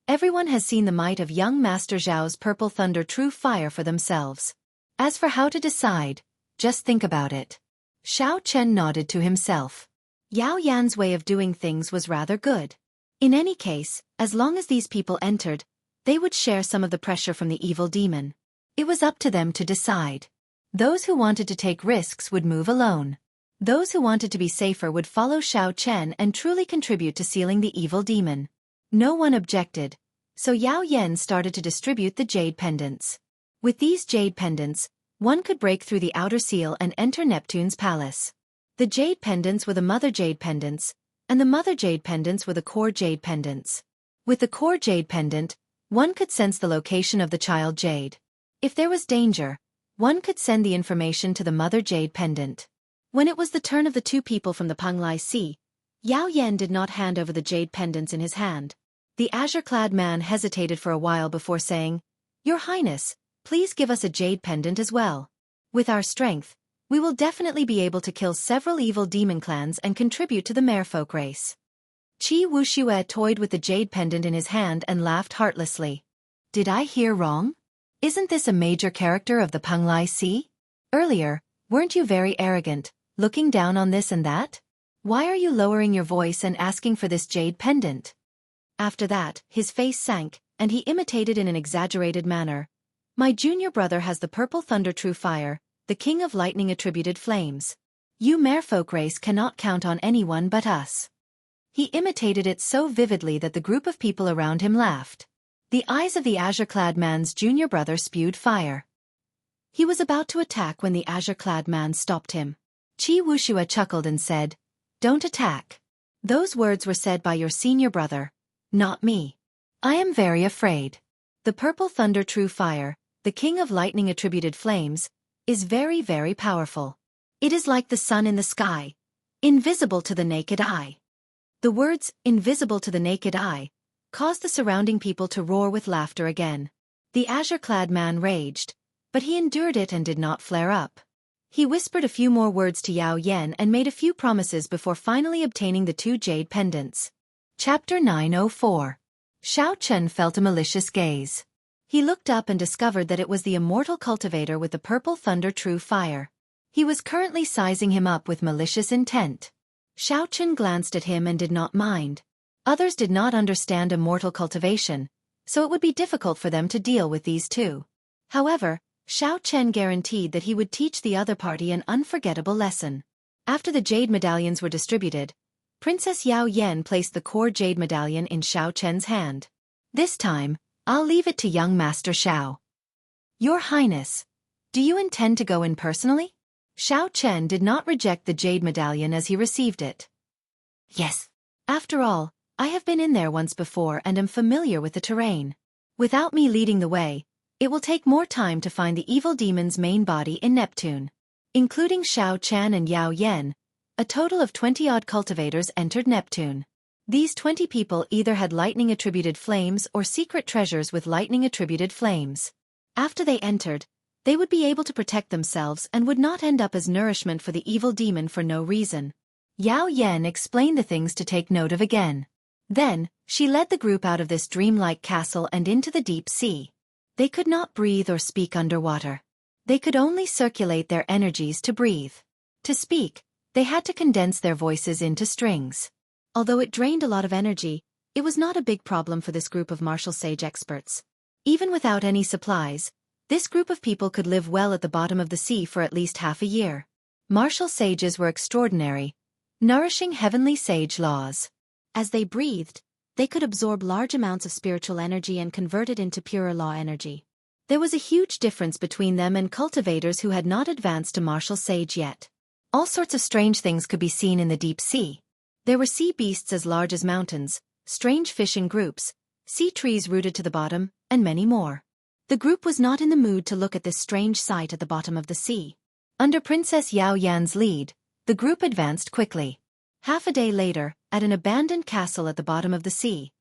Everyone has seen the might of young Master Zhao's purple thunder true fire for themselves. As for how to decide, just think about it. Xiao Chen nodded to himself. Yao Yan's way of doing things was rather good. In any case, as long as these people entered, they would share some of the pressure from the evil demon. It was up to them to decide. Those who wanted to take risks would move alone. Those who wanted to be safer would follow Xiao Chen and truly contribute to sealing the evil demon. No one objected, so Yao Yan started to distribute the jade pendants. With these jade pendants, one could break through the outer seal and enter Neptune's palace. The jade pendants were the mother jade pendants, and the mother jade pendants were the core jade pendants. With the core jade pendant, one could sense the location of the child jade. If there was danger, one could send the information to the mother jade pendant. When it was the turn of the two people from the Penglai Sea, Yao Yan did not hand over the jade pendants in his hand. The azure-clad man hesitated for a while before saying, Your Highness, please give us a jade pendant as well. With our strength, we will definitely be able to kill several evil demon clans and contribute to the merfolk race. Wuxia toyed with the jade pendant in his hand and laughed heartlessly. Did I hear wrong? Isn't this a major character of the Penglai Sea? Earlier, weren't you very arrogant, looking down on this and that? Why are you lowering your voice and asking for this jade pendant? After that, his face sank, and he imitated in an exaggerated manner. My junior brother has the purple thunder true fire, the king of lightning attributed flames. You merfolk race cannot count on anyone but us. He imitated it so vividly that the group of people around him laughed. The eyes of the azure-clad man's junior brother spewed fire. He was about to attack when the azure-clad man stopped him. Wuxia chuckled and said, Don't attack. Those words were said by your senior brother, not me. I am very afraid. The purple thunder true fire, the king of lightning attributed flames, is very, very powerful. It is like the sun in the sky, invisible to the naked eye. The words, invisible to the naked eye, caused the surrounding people to roar with laughter again. The azure-clad man raged, but he endured it and did not flare up. He whispered a few more words to Yao Yan and made a few promises before finally obtaining the two jade pendants. Chapter 904. Xiao Chen felt a malicious gaze. He looked up and discovered that it was the immortal cultivator with the purple thunder true fire. He was currently sizing him up with malicious intent. Xiao Chen glanced at him and did not mind. Others did not understand immortal cultivation, so it would be difficult for them to deal with these two. However, Xiao Chen guaranteed that he would teach the other party an unforgettable lesson. After the jade medallions were distributed, Princess Yao Yan placed the core jade medallion in Xiao Chen's hand. This time, I'll leave it to young Master Xiao. Your Highness, do you intend to go in personally? Xiao Chen did not reject the jade medallion as he received it. Yes. After all, I have been in there once before and am familiar with the terrain. Without me leading the way, it will take more time to find the evil demon's main body in Neptune. Including Xiao Chen and Yao Yan, a total of 20-odd cultivators entered Neptune. These 20 people either had lightning-attributed flames or secret treasures with lightning-attributed flames. After they entered, they would be able to protect themselves and would not end up as nourishment for the evil demon for no reason. Yao Yan explained the things to take note of again. Then, she led the group out of this dreamlike castle and into the deep sea. They could not breathe or speak underwater. They could only circulate their energies to breathe. To speak, they had to condense their voices into strings. Although it drained a lot of energy, it was not a big problem for this group of martial sage experts. Even without any supplies, this group of people could live well at the bottom of the sea for at least half a year. Martial sages were extraordinary, nourishing heavenly sage laws. As they breathed, they could absorb large amounts of spiritual energy and convert it into purer law energy. There was a huge difference between them and cultivators who had not advanced to martial sage yet. All sorts of strange things could be seen in the deep sea. There were sea beasts as large as mountains, strange fish in groups, sea trees rooted to the bottom, and many more. The group was not in the mood to look at this strange sight at the bottom of the sea. Under Princess Yao Yan's lead, the group advanced quickly. Half a day later, at an abandoned castle at the bottom of the sea,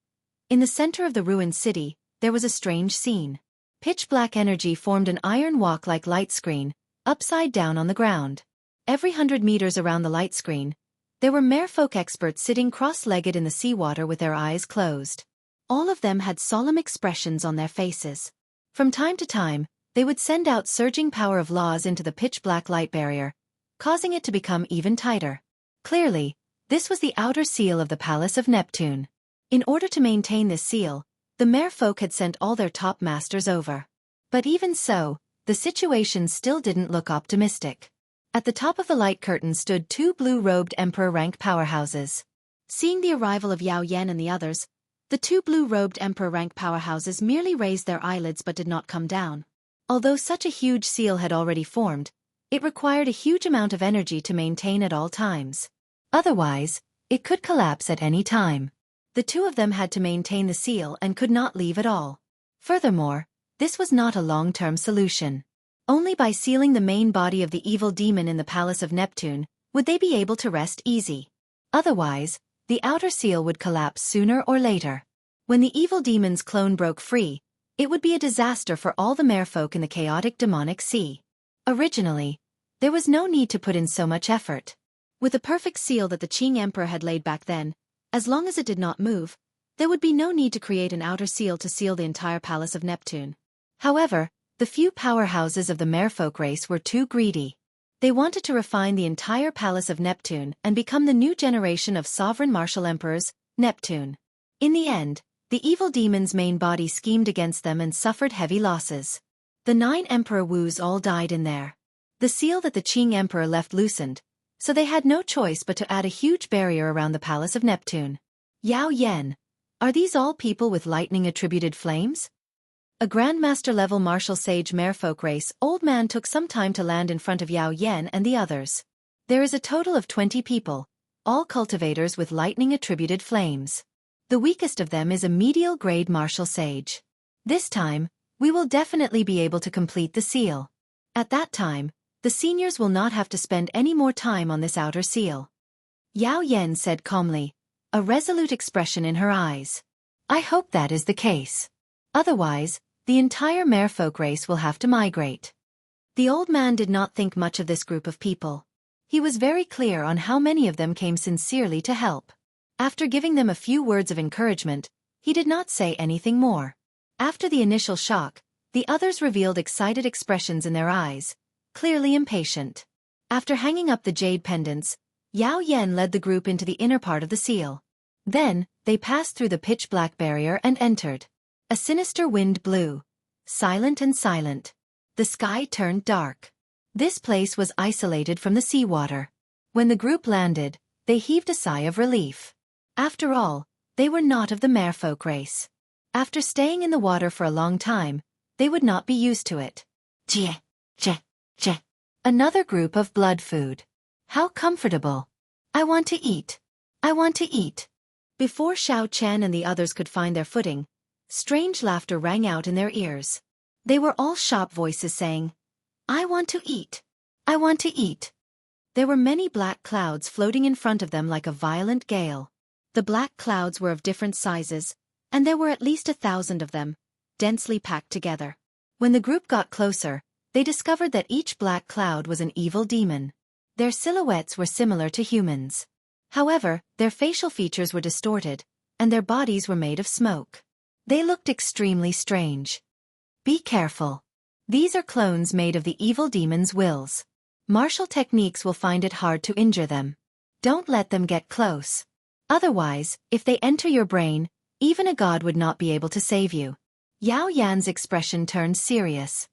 in the center of the ruined city, there was a strange scene. Pitch-black energy formed an iron walk-like light screen, upside down on the ground. Every 100 meters around the light screen, there were merfolk experts sitting cross-legged in the seawater with their eyes closed. All of them had solemn expressions on their faces. From time to time, they would send out surging power of laws into the pitch-black light barrier, causing it to become even tighter. Clearly, this was the outer seal of the Palace of Neptune. In order to maintain this seal, the merfolk had sent all their top masters over. But even so, the situation still didn't look optimistic. At the top of the light curtain stood two blue-robed emperor-rank powerhouses. Seeing the arrival of Yao Yan and the others, the two blue-robed emperor-rank powerhouses merely raised their eyelids but did not come down. Although such a huge seal had already formed, it required a huge amount of energy to maintain at all times. Otherwise, it could collapse at any time. The two of them had to maintain the seal and could not leave at all. Furthermore, this was not a long-term solution. Only by sealing the main body of the evil demon in the Palace of Neptune would they be able to rest easy. Otherwise, the outer seal would collapse sooner or later. When the evil demon's clone broke free, it would be a disaster for all the merfolk in the chaotic demonic sea. Originally, there was no need to put in so much effort. With the perfect seal that the Qing Emperor had laid back then, as long as it did not move, there would be no need to create an outer seal to seal the entire Palace of Neptune. However, the few powerhouses of the merfolk race were too greedy. They wanted to refine the entire Palace of Neptune and become the new generation of sovereign martial emperors, Neptune. In the end, the evil demon's main body schemed against them and suffered heavy losses. The 9 Emperor Wus all died in there. The seal that the Qing Emperor left loosened, so they had no choice but to add a huge barrier around the Palace of Neptune. Yao Yan, are these all people with lightning-attributed flames? A Grandmaster-level martial sage merfolk race old man took some time to land in front of Yao Yan and the others. There is a total of 20 people, all cultivators with lightning-attributed flames. The weakest of them is a medial-grade martial sage. This time, we will definitely be able to complete the seal. At that time, the seniors will not have to spend any more time on this outer seal. Yao Yan said calmly, a resolute expression in her eyes. I hope that is the case. Otherwise, the entire merfolk race will have to migrate. The old man did not think much of this group of people. He was very clear on how many of them came sincerely to help. After giving them a few words of encouragement, he did not say anything more. After the initial shock, the others revealed excited expressions in their eyes, clearly impatient. After hanging up the jade pendants, Yao Yan led the group into the inner part of the seal. Then, they passed through the pitch-black barrier and entered. A sinister wind blew. Silent and silent. The sky turned dark. This place was isolated from the seawater. When the group landed, they heaved a sigh of relief. After all, they were not of the merfolk race. After staying in the water for a long time, they would not be used to it. Jie, jie, jie. Another group of blood food. How comfortable. I want to eat. I want to eat. Before Xiao Chen and the others could find their footing, strange laughter rang out in their ears. They were all shop voices saying, I want to eat. I want to eat. There were many black clouds floating in front of them like a violent gale. The black clouds were of different sizes, and there were at least 1,000 of them, densely packed together. When the group got closer, they discovered that each black cloud was an evil demon. Their silhouettes were similar to humans. However, their facial features were distorted, and their bodies were made of smoke. They looked extremely strange. Be careful. These are clones made of the evil demon's wills. Martial techniques will find it hard to injure them. Don't let them get close. Otherwise, if they enter your brain, even a god would not be able to save you. Yao Yan's expression turned serious.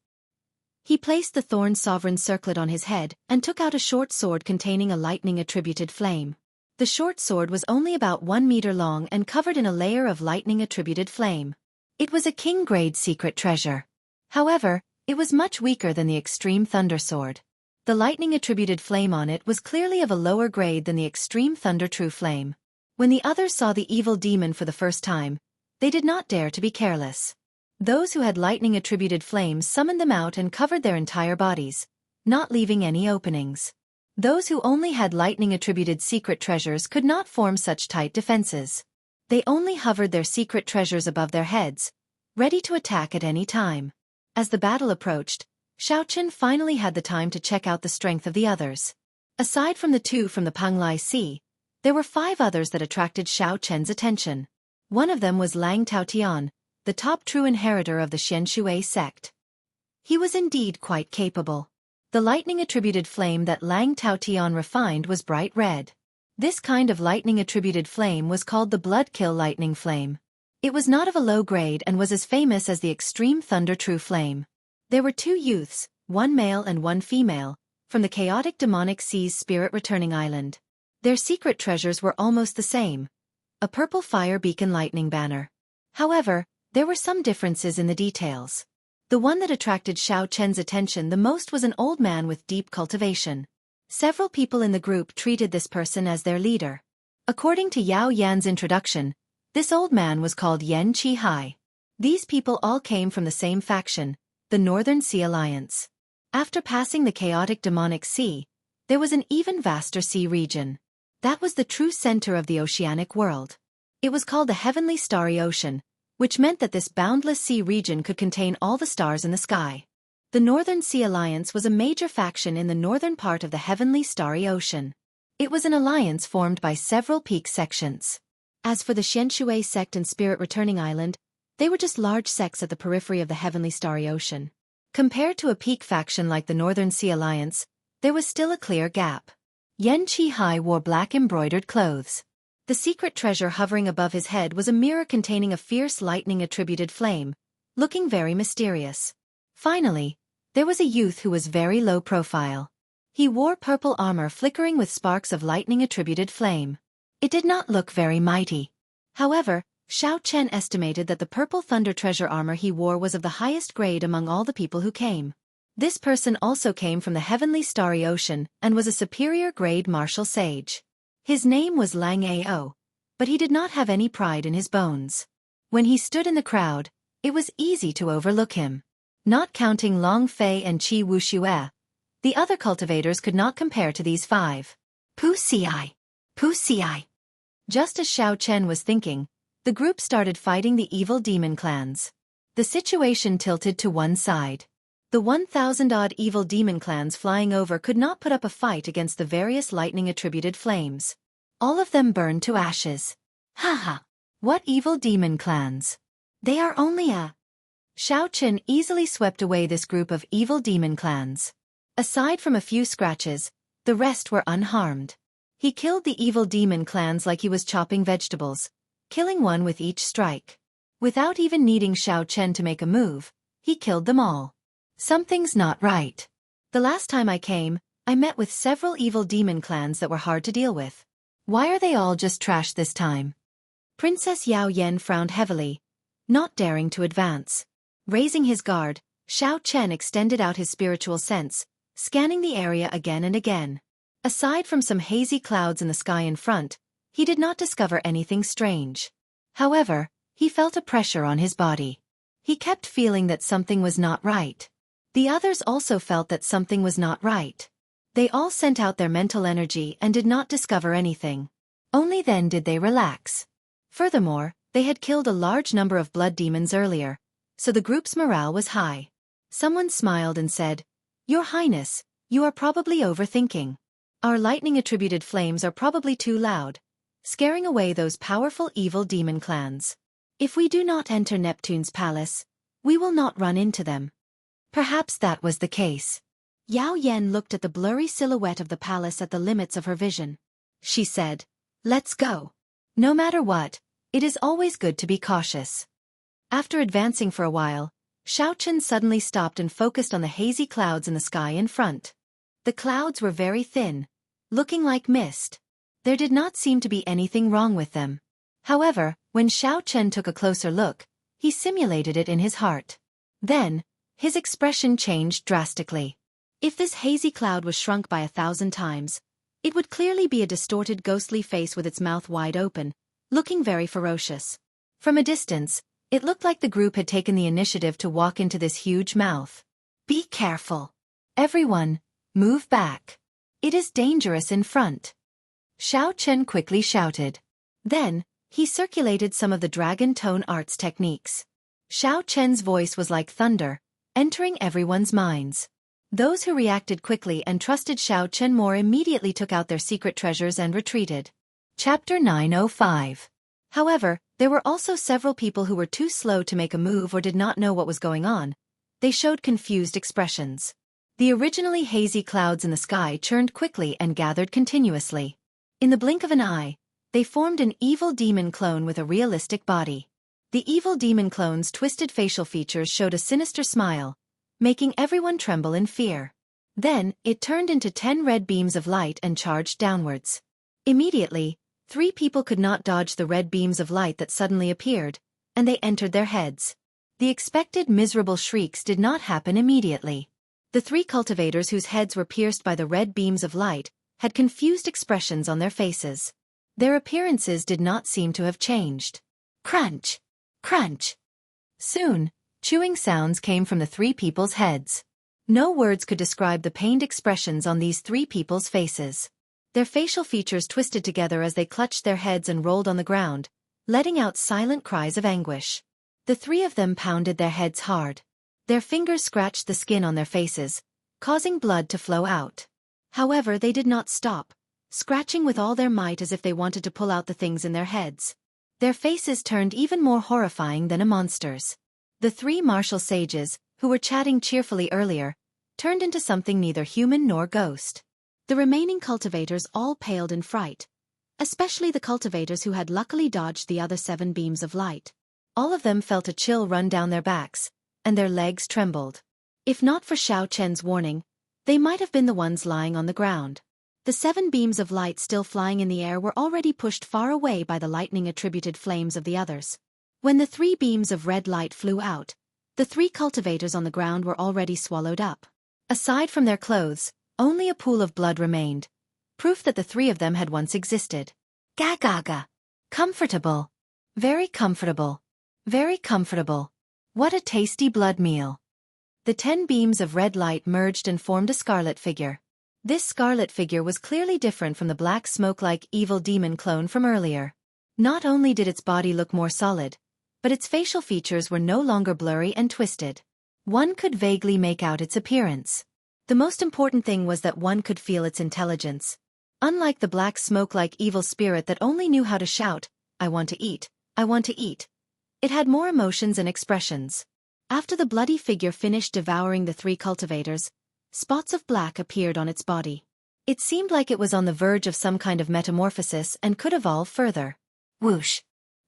He placed the thorn sovereign circlet on his head and took out a short sword containing a lightning-attributed flame. The short sword was only about 1 meter long and covered in a layer of lightning-attributed flame. It was a king-grade secret treasure. However, it was much weaker than the extreme thunder sword. The lightning-attributed flame on it was clearly of a lower grade than the extreme thunder true flame. When the others saw the evil demon for the first time, they did not dare to be careless. Those who had lightning-attributed flames summoned them out and covered their entire bodies, not leaving any openings. Those who only had lightning-attributed secret treasures could not form such tight defenses. They only hovered their secret treasures above their heads, ready to attack at any time. As the battle approached, Xiaochen finally had the time to check out the strength of the others. Aside from the 2 from the Panglai Sea, there were 5 others that attracted Xiaochen's attention. One of them was Lang Taotian, the top true inheritor of the Xianxia sect. He was indeed quite capable. The lightning-attributed flame that Lang Taotian refined was bright red. This kind of lightning-attributed flame was called the blood-kill lightning flame. It was not of a low grade and was as famous as the extreme thunder true flame. There were 2 youths, 1 male and 1 female, from the chaotic demonic sea's spirit-returning island. Their secret treasures were almost the same. A purple fire beacon lightning banner. However, there were some differences in the details. The one that attracted Xiaochen's attention the most was an old man with deep cultivation. Several people in the group treated this person as their leader. According to Yao Yan's introduction, this old man was called Yan Qihai. These people all came from the same faction, the Northern Sea Alliance. After passing the chaotic demonic sea, there was an even vaster sea region. That was the true center of the oceanic world. It was called the Heavenly Starry Ocean, which meant that this boundless sea region could contain all the stars in the sky. The Northern Sea Alliance was a major faction in the northern part of the Heavenly Starry Ocean. It was an alliance formed by several peak sections. As for the Xianxia sect and Spirit Returning Island, they were just large sects at the periphery of the Heavenly Starry Ocean. Compared to a peak faction like the Northern Sea Alliance, there was still a clear gap. Yan Qihai wore black embroidered clothes. The secret treasure hovering above his head was a mirror containing a fierce lightning-attributed flame, looking very mysterious. Finally, there was a youth who was very low profile. He wore purple armor flickering with sparks of lightning-attributed flame. It did not look very mighty. However, Xiaochen estimated that the purple thunder treasure armor he wore was of the highest grade among all the people who came. This person also came from the Heavenly Starry Ocean and was a superior grade martial sage. His name was Lang Ao, but he did not have any pride in his bones. When he stood in the crowd, it was easy to overlook him. Not counting Long Fei and Qi Wuxia, the other cultivators could not compare to these 5. Pu Xi. Pu Xi. Just as Xiaochen was thinking, the group started fighting the evil demon clans. The situation tilted to one side. The 1,000-odd evil demon clans flying over could not put up a fight against the various lightning-attributed flames. All of them burned to ashes. Haha! What evil demon clans? They are only a... Xiaochen easily swept away this group of evil demon clans. Aside from a few scratches, the rest were unharmed. He killed the evil demon clans like he was chopping vegetables, killing one with each strike. Without even needing Xiaochen to make a move, he killed them all. Something's not right. The last time I came, I met with several evil demon clans that were hard to deal with. Why are they all just trash this time? Princess Yao Yan frowned heavily, not daring to advance. Raising his guard, Xiaochen extended out his spiritual sense, scanning the area again and again. Aside from some hazy clouds in the sky in front, he did not discover anything strange. However, he felt a pressure on his body. He kept feeling that something was not right. The others also felt that something was not right. They all sent out their mental energy and did not discover anything. Only then did they relax. Furthermore, they had killed a large number of blood demons earlier, so the group's morale was high. Someone smiled and said, "Your Highness, you are probably overthinking. Our lightning-attributed flames are probably too loud, scaring away those powerful evil demon clans. If we do not enter Neptune's palace, we will not run into them." Perhaps that was the case. Yao Yan looked at the blurry silhouette of the palace at the limits of her vision. She said, "Let's go." No matter what, it is always good to be cautious. After advancing for a while, Xiaochen suddenly stopped and focused on the hazy clouds in the sky in front. The clouds were very thin, looking like mist. There did not seem to be anything wrong with them. However, when Xiaochen took a closer look, he simulated it in his heart. Then, his expression changed drastically. If this hazy cloud was shrunk by 1,000 times, it would clearly be a distorted ghostly face with its mouth wide open, looking very ferocious. From a distance, it looked like the group had taken the initiative to walk into this huge mouth. Be careful. Everyone, move back. It is dangerous in front. Xiaochen quickly shouted. Then, he circulated some of the dragon tone arts techniques. Xiaochen's voice was like thunder, entering everyone's minds. Those who reacted quickly and trusted Xiaochen more immediately took out their secret treasures and retreated. Chapter 905. However, there were also several people who were too slow to make a move or did not know what was going on. They showed confused expressions. The originally hazy clouds in the sky churned quickly and gathered continuously. In the blink of an eye, they formed an evil demon clone with a realistic body. The evil demon clone's twisted facial features showed a sinister smile, making everyone tremble in fear. Then, it turned into 10 red beams of light and charged downwards. Immediately, 3 people could not dodge the red beams of light that suddenly appeared, and they entered their heads. The expected miserable shrieks did not happen immediately. The 3 cultivators whose heads were pierced by the red beams of light had confused expressions on their faces. Their appearances did not seem to have changed. Crunch! Crunch! Soon, chewing sounds came from the 3 people's heads. No words could describe the pained expressions on these 3 people's faces. Their facial features twisted together as they clutched their heads and rolled on the ground, letting out silent cries of anguish. The 3 of them pounded their heads hard. Their fingers scratched the skin on their faces, causing blood to flow out. However, they did not stop, scratching with all their might as if they wanted to pull out the things in their heads. Their faces turned even more horrifying than a monster's. The 3 martial sages, who were chatting cheerfully earlier, turned into something neither human nor ghost. The remaining cultivators all paled in fright, especially the cultivators who had luckily dodged the other 7 beams of light. All of them felt a chill run down their backs, and their legs trembled. If not for Xiaochen's warning, they might have been the ones lying on the ground. The 7 beams of light still flying in the air were already pushed far away by the lightning-attributed flames of the others. When the 3 beams of red light flew out, the 3 cultivators on the ground were already swallowed up. Aside from their clothes, only a pool of blood remained, proof that the 3 of them had once existed. Ga-ga-ga. Comfortable. Very comfortable. Very comfortable. What a tasty blood meal. The 10 beams of red light merged and formed a scarlet figure. This scarlet figure was clearly different from the black smoke-like evil demon clone from earlier. Not only did its body look more solid, but its facial features were no longer blurry and twisted. One could vaguely make out its appearance. The most important thing was that one could feel its intelligence. Unlike the black smoke-like evil spirit that only knew how to shout, "I want to eat, I want to eat," it had more emotions and expressions. After the bloody figure finished devouring the 3 cultivators, spots of black appeared on its body. It seemed like it was on the verge of some kind of metamorphosis and could evolve further. Whoosh!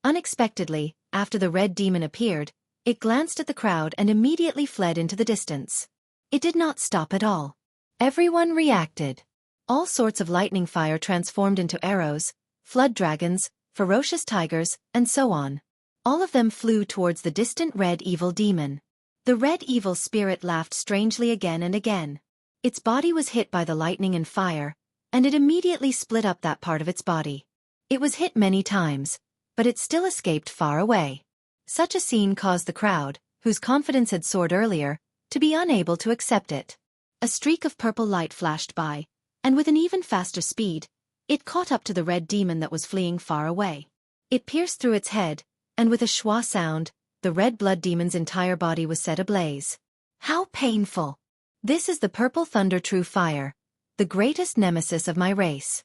Unexpectedly, after the red demon appeared, it glanced at the crowd and immediately fled into the distance. It did not stop at all. Everyone reacted. All sorts of lightning fire transformed into arrows, flood dragons, ferocious tigers, and so on. All of them flew towards the distant red evil demon. The red evil spirit laughed strangely again and again. Its body was hit by the lightning and fire, and it immediately split up that part of its body. It was hit many times, but it still escaped far away. Such a scene caused the crowd, whose confidence had soared earlier, to be unable to accept it. A streak of purple light flashed by, and with an even faster speed, it caught up to the red demon that was fleeing far away. It pierced through its head, and with a schwa sound, the red blood demon's entire body was set ablaze. How painful! This is the purple thunder true fire, the greatest nemesis of my race.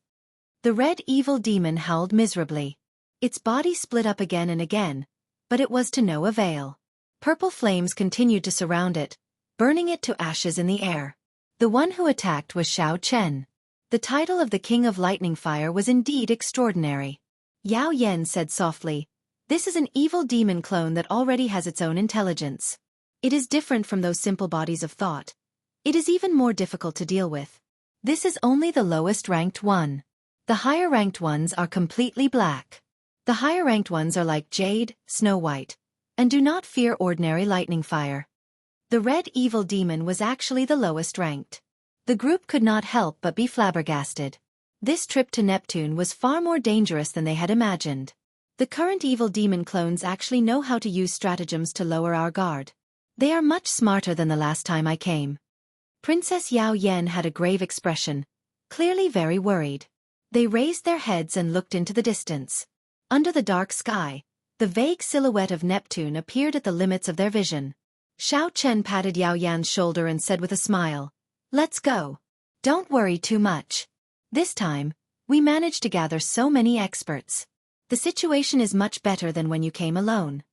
The red evil demon howled miserably. Its body split up again and again, but it was to no avail. Purple flames continued to surround it, burning it to ashes in the air. The one who attacked was Xiaochen. The title of the King of Lightning Fire was indeed extraordinary. Yao Yan said softly. This is an evil demon clone that already has its own intelligence. It is different from those simple bodies of thought. It is even more difficult to deal with. This is only the lowest ranked one. The higher ranked ones are completely black. The higher ranked ones are like jade, Snow White, and do not fear ordinary lightning fire. The red evil demon was actually the lowest ranked. The group could not help but be flabbergasted. This trip to Neptune was far more dangerous than they had imagined. The current evil demon clones actually know how to use stratagems to lower our guard. They are much smarter than the last time I came. Princess Yao Yan had a grave expression, clearly very worried. They raised their heads and looked into the distance. Under the dark sky, the vague silhouette of Neptune appeared at the limits of their vision. Xiao Chen patted Yao Yan's shoulder and said with a smile, "Let's go. Don't worry too much. This time, we managed to gather so many experts. The situation is much better than when you came alone."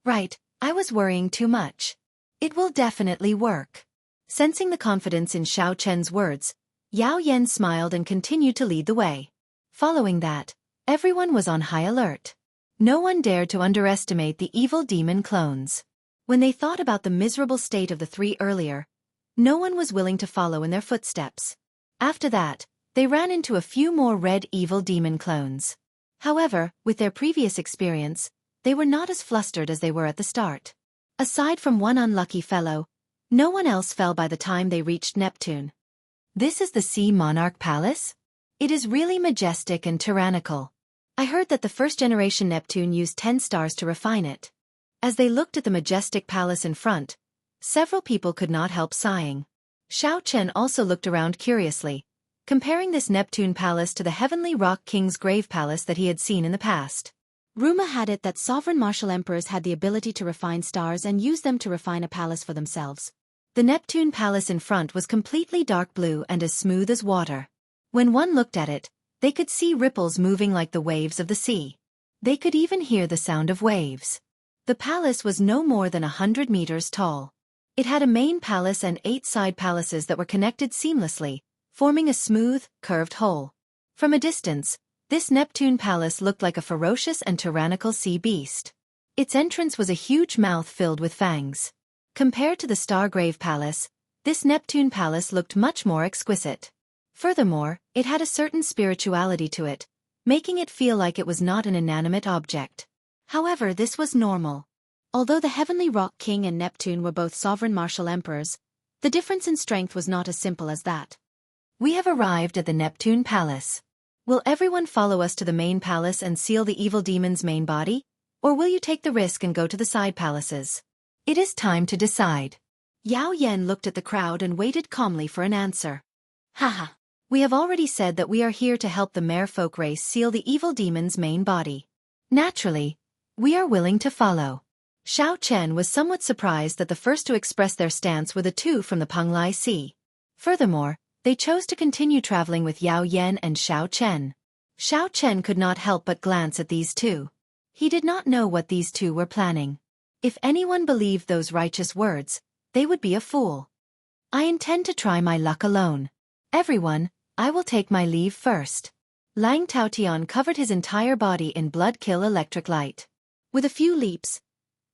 "Right, I was worrying too much. It will definitely work." Sensing the confidence in Xiao Chen's words, Yao Yan smiled and continued to lead the way. Following that, everyone was on high alert. No one dared to underestimate the evil demon clones. When they thought about the miserable state of the three earlier, no one was willing to follow in their footsteps. After that, they ran into a few more red evil demon clones. However, with their previous experience, they were not as flustered as they were at the start. Aside from one unlucky fellow, no one else fell by the time they reached Neptune. This is the Sea Monarch Palace? It is really majestic and tyrannical. I heard that the first-generation Neptune used 10 stars to refine it. As they looked at the majestic palace in front, several people could not help sighing. Xiao Chen also looked around curiously, comparing this Neptune palace to the Heavenly Rock King's grave palace that he had seen in the past. Rumor had it that sovereign martial emperors had the ability to refine stars and use them to refine a palace for themselves. The Neptune palace in front was completely dark blue and as smooth as water. When one looked at it, they could see ripples moving like the waves of the sea. They could even hear the sound of waves. The palace was no more than 100 meters tall. It had a main palace and 8 side palaces that were connected seamlessly, forming a smooth, curved whole. From a distance, this Neptune palace looked like a ferocious and tyrannical sea beast. Its entrance was a huge mouth filled with fangs. Compared to the Stargrave Palace, this Neptune Palace looked much more exquisite. Furthermore, it had a certain spirituality to it, making it feel like it was not an inanimate object. However, this was normal. Although the Heavenly Rock King and Neptune were both sovereign martial emperors, the difference in strength was not as simple as that. We have arrived at the Neptune Palace. Will everyone follow us to the main palace and seal the evil demon's main body? Or will you take the risk and go to the side palaces? It is time to decide. Yao Yan looked at the crowd and waited calmly for an answer. Haha. We have already said that we are here to help the merfolk race seal the evil demon's main body. Naturally, we are willing to follow. Xiao Chen was somewhat surprised that the first to express their stance were the two from the Penglai Sea. Furthermore, they chose to continue traveling with Yao Yan and Xiao Chen. Xiao Chen could not help but glance at these two. He did not know what these two were planning. If anyone believed those righteous words, they would be a fool. I intend to try my luck alone. Everyone, I will take my leave first. Lang Taotian covered his entire body in blood-kill electric light. With a few leaps,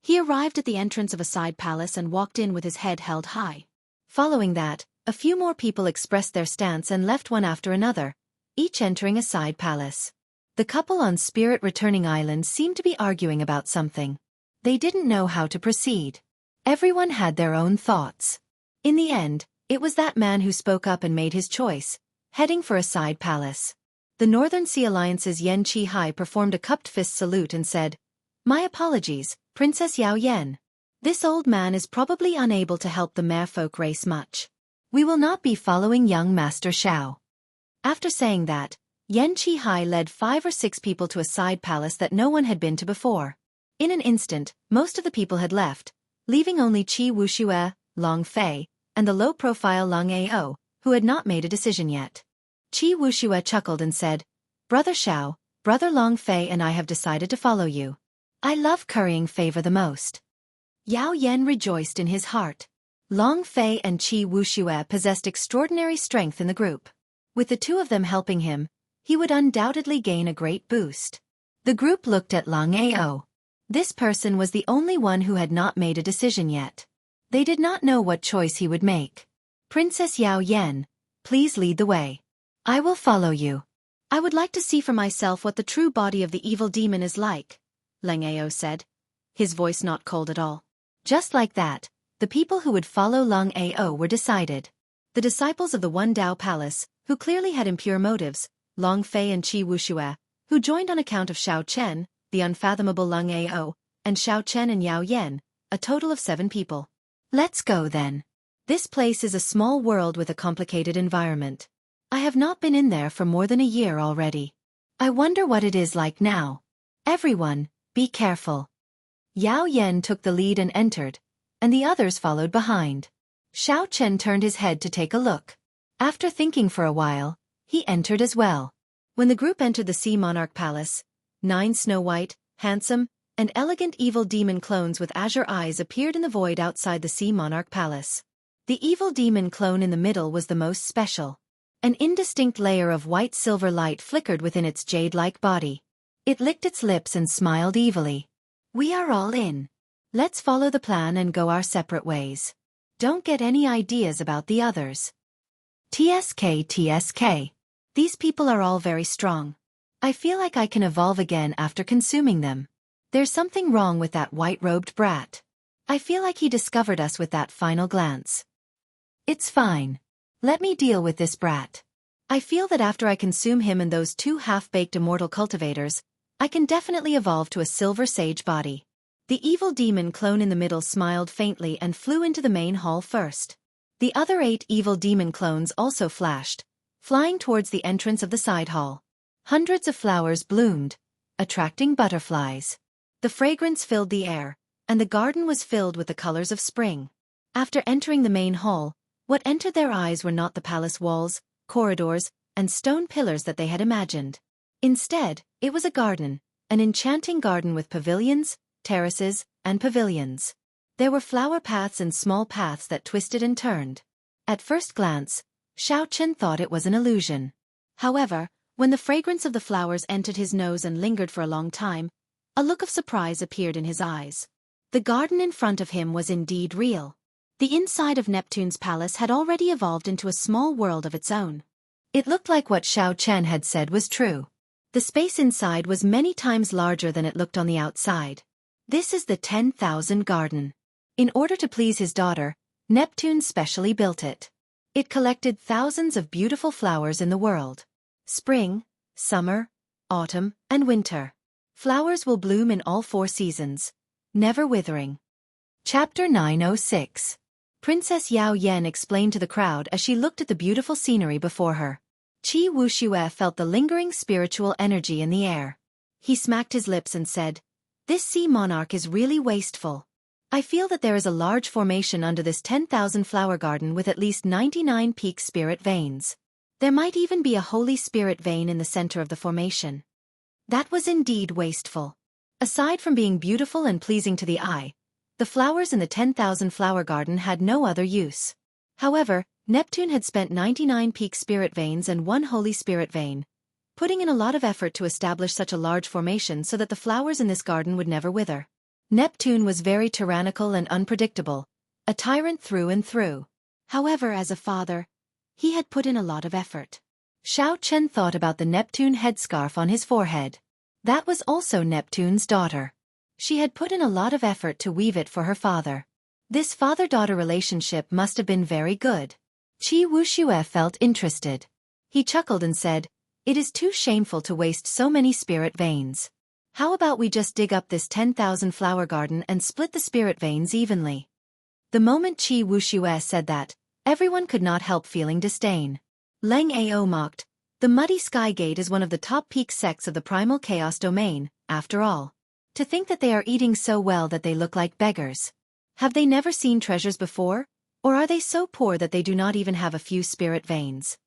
he arrived at the entrance of a side palace and walked in with his head held high. Following that, a few more people expressed their stance and left one after another, each entering a side palace. The couple on Spirit Returning Island seemed to be arguing about something. They didn't know how to proceed. Everyone had their own thoughts. In the end, it was that man who spoke up and made his choice, heading for a side palace. The Northern Sea Alliance's Yen Chi Hai performed a cupped fist salute and said, "My apologies, Princess Yao Yan. This old man is probably unable to help the merfolk race much. We will not be following young Master Xiao." After saying that, Yen Chi Hai led 5 or 6 people to a side palace that no one had been to before. In an instant, most of the people had left, leaving only Qi Wuxia, Long Fei, and the low-profile Long Ao, who had not made a decision yet. Qi Wuxia chuckled and said, "Brother Xiao, Brother Long Fei and I have decided to follow you. I love currying favor the most." Yao Yan rejoiced in his heart. Long Fei and Qi Wuxia possessed extraordinary strength in the group. With the two of them helping him, he would undoubtedly gain a great boost. The group looked at Lang Ao. This person was the only one who had not made a decision yet. They did not know what choice he would make. Princess Yao Yen, please lead the way. I will follow you. I would like to see for myself what the true body of the evil demon is like, Lang Ao said, his voice not cold at all. Just like that, the people who would follow Lang Ao were decided. The disciples of the One Dao Palace, who clearly had impure motives, Long Fei and Qi Wuxia, who joined on account of Xiao Chen, the unfathomable Lang Ao, and Xiao Chen and Yao Yen, a total of 7 people. Let's go then. This place is a small world with a complicated environment. I have not been in there for more than a year already. I wonder what it is like now. Everyone, be careful. Yao Yen took the lead and entered, and the others followed behind. Xiao Chen turned his head to take a look. After thinking for a while, he entered as well. When the group entered the Sea Monarch Palace, 9 snow-white, handsome, and elegant evil demon clones with azure eyes appeared in the void outside the Sea Monarch Palace. The evil demon clone in the middle was the most special. An indistinct layer of white-silver light flickered within its jade-like body. It licked its lips and smiled evilly. We are all in. Let's follow the plan and go our separate ways. Don't get any ideas about the others. TSK. These people are all very strong. I feel like I can evolve again after consuming them. There's something wrong with that white-robed brat. I feel like he discovered us with that final glance. It's fine. Let me deal with this brat. I feel that after I consume him and those 2 half-baked immortal cultivators, I can definitely evolve to a silver sage body. The evil demon clone in the middle smiled faintly and flew into the main hall first. The other 8 evil demon clones also flashed, flying towards the entrance of the side hall. Hundreds of flowers bloomed, attracting butterflies. The fragrance filled the air, and the garden was filled with the colors of spring. After entering the main hall, what entered their eyes were not the palace walls, corridors, and stone pillars that they had imagined. Instead, it was a garden, an enchanting garden with pavilions, terraces, and pavilions. There were flower paths and small paths that twisted and turned. At first glance, Xiao Chen thought it was an illusion. However, when the fragrance of the flowers entered his nose and lingered for a long time, a look of surprise appeared in his eyes. The garden in front of him was indeed real. The inside of Neptune's palace had already evolved into a small world of its own. It looked like what Xiao Chen had said was true. The space inside was many times larger than it looked on the outside. This is the 10,000 garden. In order to please his daughter, Neptune specially built it. It collected thousands of beautiful flowers in the world. Spring, summer, autumn, and winter. Flowers will bloom in all 4 seasons, never withering. Chapter 906. Princess Yao Yen explained to the crowd as she looked at the beautiful scenery before her. Qi Wuxia felt the lingering spiritual energy in the air. He smacked his lips and said, "This sea monarch is really wasteful. I feel that there is a large formation under this 10,000 flower garden with at least 99 peak spirit veins. There might even be a holy spirit vein in the center of the formation." That was indeed wasteful. Aside from being beautiful and pleasing to the eye, the flowers in the 10,000 flower garden had no other use. However, Neptune had spent 99 peak spirit veins and 1 holy spirit vein, putting in a lot of effort to establish such a large formation so that the flowers in this garden would never wither. Neptune was very tyrannical and unpredictable, a tyrant through and through. However, as a father, he had put in a lot of effort. Xiao Chen thought about the Neptune headscarf on his forehead. That was also Neptune's daughter. She had put in a lot of effort to weave it for her father. This father-daughter relationship must have been very good. Qi Wuxia felt interested. He chuckled and said, "It is too shameful to waste so many spirit veins. How about we just dig up this 10,000 flower garden and split the spirit veins evenly?" The moment Qi Wuxia said that, everyone could not help feeling disdain. Lang Ao mocked, "The Muddy Sky Gate is one of the top peak sects of the primal chaos domain, after all. To think that they are eating so well that they look like beggars. Have they never seen treasures before? Or are they so poor that they do not even have a few spirit veins?"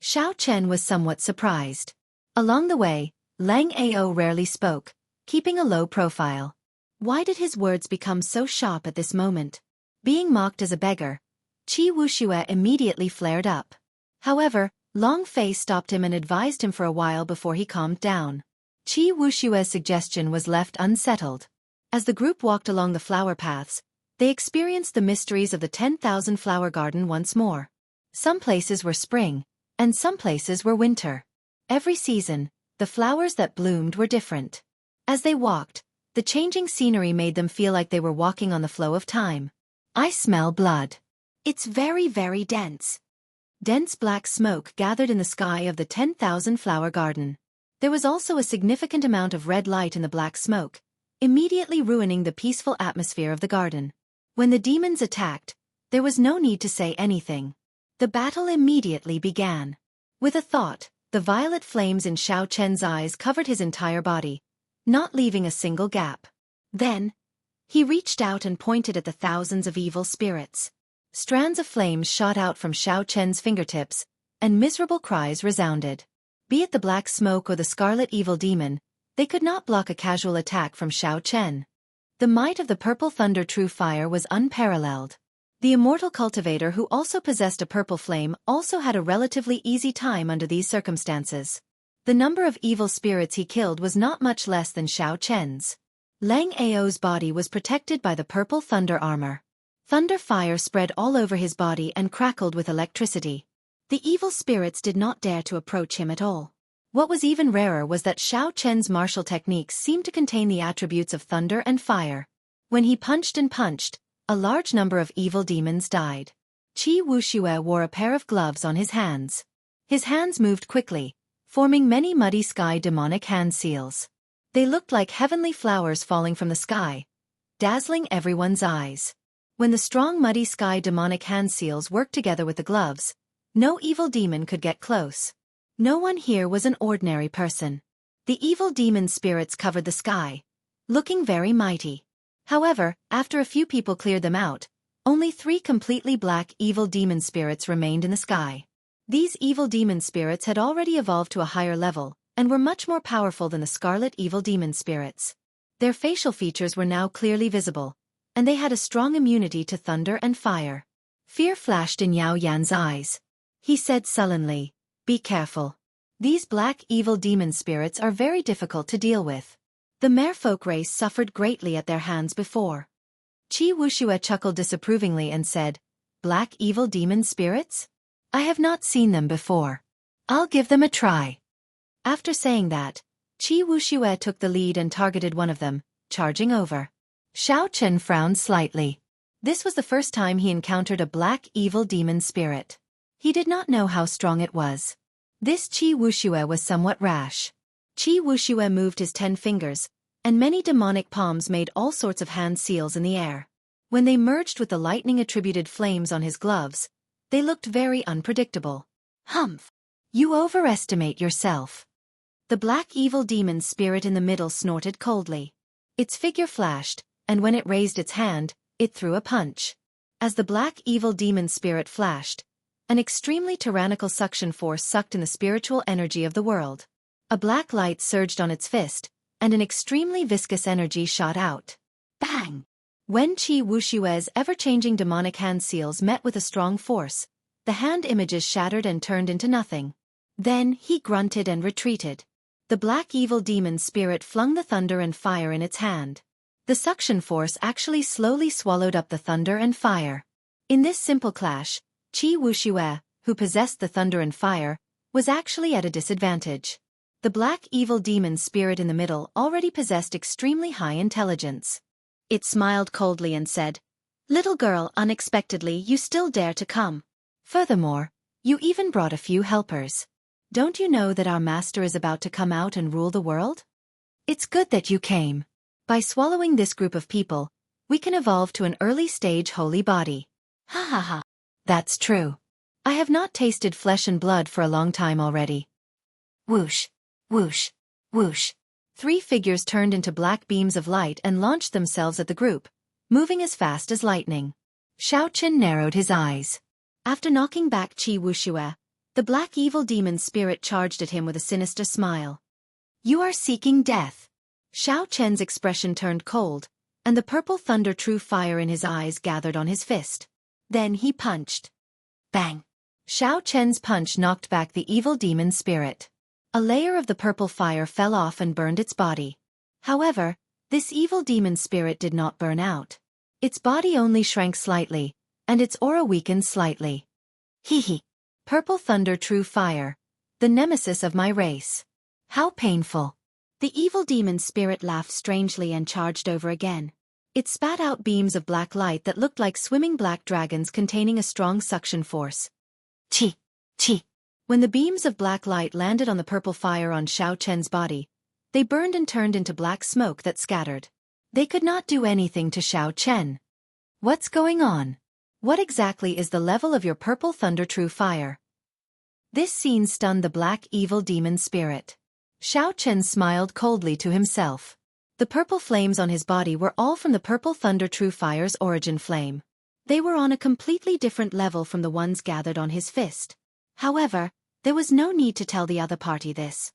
Xiao Chen was somewhat surprised. Along the way, Lang Ao rarely spoke, keeping a low profile. Why did his words become so sharp at this moment? Being mocked as a beggar, Qi Wuxia immediately flared up. However, Long Fei stopped him and advised him for a while before he calmed down. Qi Wushue's suggestion was left unsettled. As the group walked along the flower paths, they experienced the mysteries of the 10,000 flower garden once more. Some places were spring, and some places were winter. Every season, the flowers that bloomed were different. As they walked, the changing scenery made them feel like they were walking on the flow of time. I smell blood. It's very, very dense. Dense black smoke gathered in the sky of the 10,000 flower garden. There was also a significant amount of red light in the black smoke, immediately ruining the peaceful atmosphere of the garden. When the demons attacked, there was no need to say anything. The battle immediately began. With a thought, the violet flames in Xiao Chen's eyes covered his entire body, not leaving a single gap. Then, he reached out and pointed at the thousands of evil spirits. Strands of flames shot out from Xiao Chen's fingertips, and miserable cries resounded. Be it the black smoke or the scarlet evil demon, they could not block a casual attack from Xiao Chen. The might of the purple thunder true fire was unparalleled. The immortal cultivator who also possessed a purple flame also had a relatively easy time under these circumstances. The number of evil spirits he killed was not much less than Xiao Chen's. Lang Ao's body was protected by the purple thunder armor. Thunder fire spread all over his body and crackled with electricity. The evil spirits did not dare to approach him at all. What was even rarer was that Xiao Chen's martial techniques seemed to contain the attributes of thunder and fire. When he punched and punched, a large number of evil demons died. Qi Wuxia wore a pair of gloves on his hands. His hands moved quickly, forming many muddy sky demonic hand seals. They looked like heavenly flowers falling from the sky, dazzling everyone's eyes. When the strong muddy sky demonic hand seals worked together with the gloves, no evil demon could get close. No one here was an ordinary person. The evil demon spirits covered the sky, looking very mighty. However, after a few people cleared them out, only 3 completely black evil demon spirits remained in the sky. These evil demon spirits had already evolved to a higher level, and were much more powerful than the scarlet evil demon spirits. Their facial features were now clearly visible, and they had a strong immunity to thunder and fire. Fear flashed in Yao Yan's eyes. He said sullenly, "Be careful. These black evil demon spirits are very difficult to deal with. The merfolk race suffered greatly at their hands before." Qi Wuxia chuckled disapprovingly and said, "Black evil demon spirits? I have not seen them before. I'll give them a try." After saying that, Qi Wuxia took the lead and targeted one of them, charging over. Xiao Chen frowned slightly. This was the first time he encountered a black evil demon spirit. He did not know how strong it was. This Qi Wuxia was somewhat rash. Qi Wuxia moved his 10 fingers, and many demonic palms made all sorts of hand seals in the air. When they merged with the lightning-attributed flames on his gloves, they looked very unpredictable. "Humph! You overestimate yourself." The black evil demon spirit in the middle snorted coldly. Its figure flashed, and when it raised its hand, it threw a punch. As the black evil demon spirit flashed, an extremely tyrannical suction force sucked in the spiritual energy of the world. A black light surged on its fist, and an extremely viscous energy shot out. Bang! When Qi Wushue's ever-changing demonic hand seals met with a strong force, the hand images shattered and turned into nothing. Then he grunted and retreated. The black evil demon spirit flung the thunder and fire in its hand. The suction force actually slowly swallowed up the thunder and fire. In this simple clash, Qi Wuxia, who possessed the thunder and fire, was actually at a disadvantage. The black evil demon spirit in the middle already possessed extremely high intelligence. It smiled coldly and said, "Little girl, unexpectedly you still dare to come. Furthermore, you even brought a few helpers. Don't you know that our master is about to come out and rule the world? It's good that you came. By swallowing this group of people, we can evolve to an early-stage holy body." Ha ha ha. That's true. I have not tasted flesh and blood for a long time already. Whoosh, whoosh, whoosh. 3 figures turned into black beams of light and launched themselves at the group, moving as fast as lightning. Xiao Chen narrowed his eyes. After knocking back Qi Wuxia, the black evil demon spirit charged at him with a sinister smile. "You are seeking death." Xiao Chen's expression turned cold, and the purple thunder true fire in his eyes gathered on his fist. Then he punched. Bang! Xiao Chen's punch knocked back the evil demon spirit. A layer of the purple fire fell off and burned its body. However, this evil demon spirit did not burn out. Its body only shrank slightly, and its aura weakened slightly. Hee. Purple thunder, true fire. The nemesis of my race. How painful. The evil demon spirit laughed strangely and charged over again. It spat out beams of black light that looked like swimming black dragons containing a strong suction force. Chi. When the beams of black light landed on the purple fire on Xiao Chen's body, they burned and turned into black smoke that scattered. They could not do anything to Xiao Chen. What's going on? What exactly is the level of your purple thunder true fire? This scene stunned the black evil demon spirit. Xiao Chen smiled coldly to himself. The purple flames on his body were all from the purple thunder true fire's origin flame. They were on a completely different level from the ones gathered on his fist. However, there was no need to tell the other party this.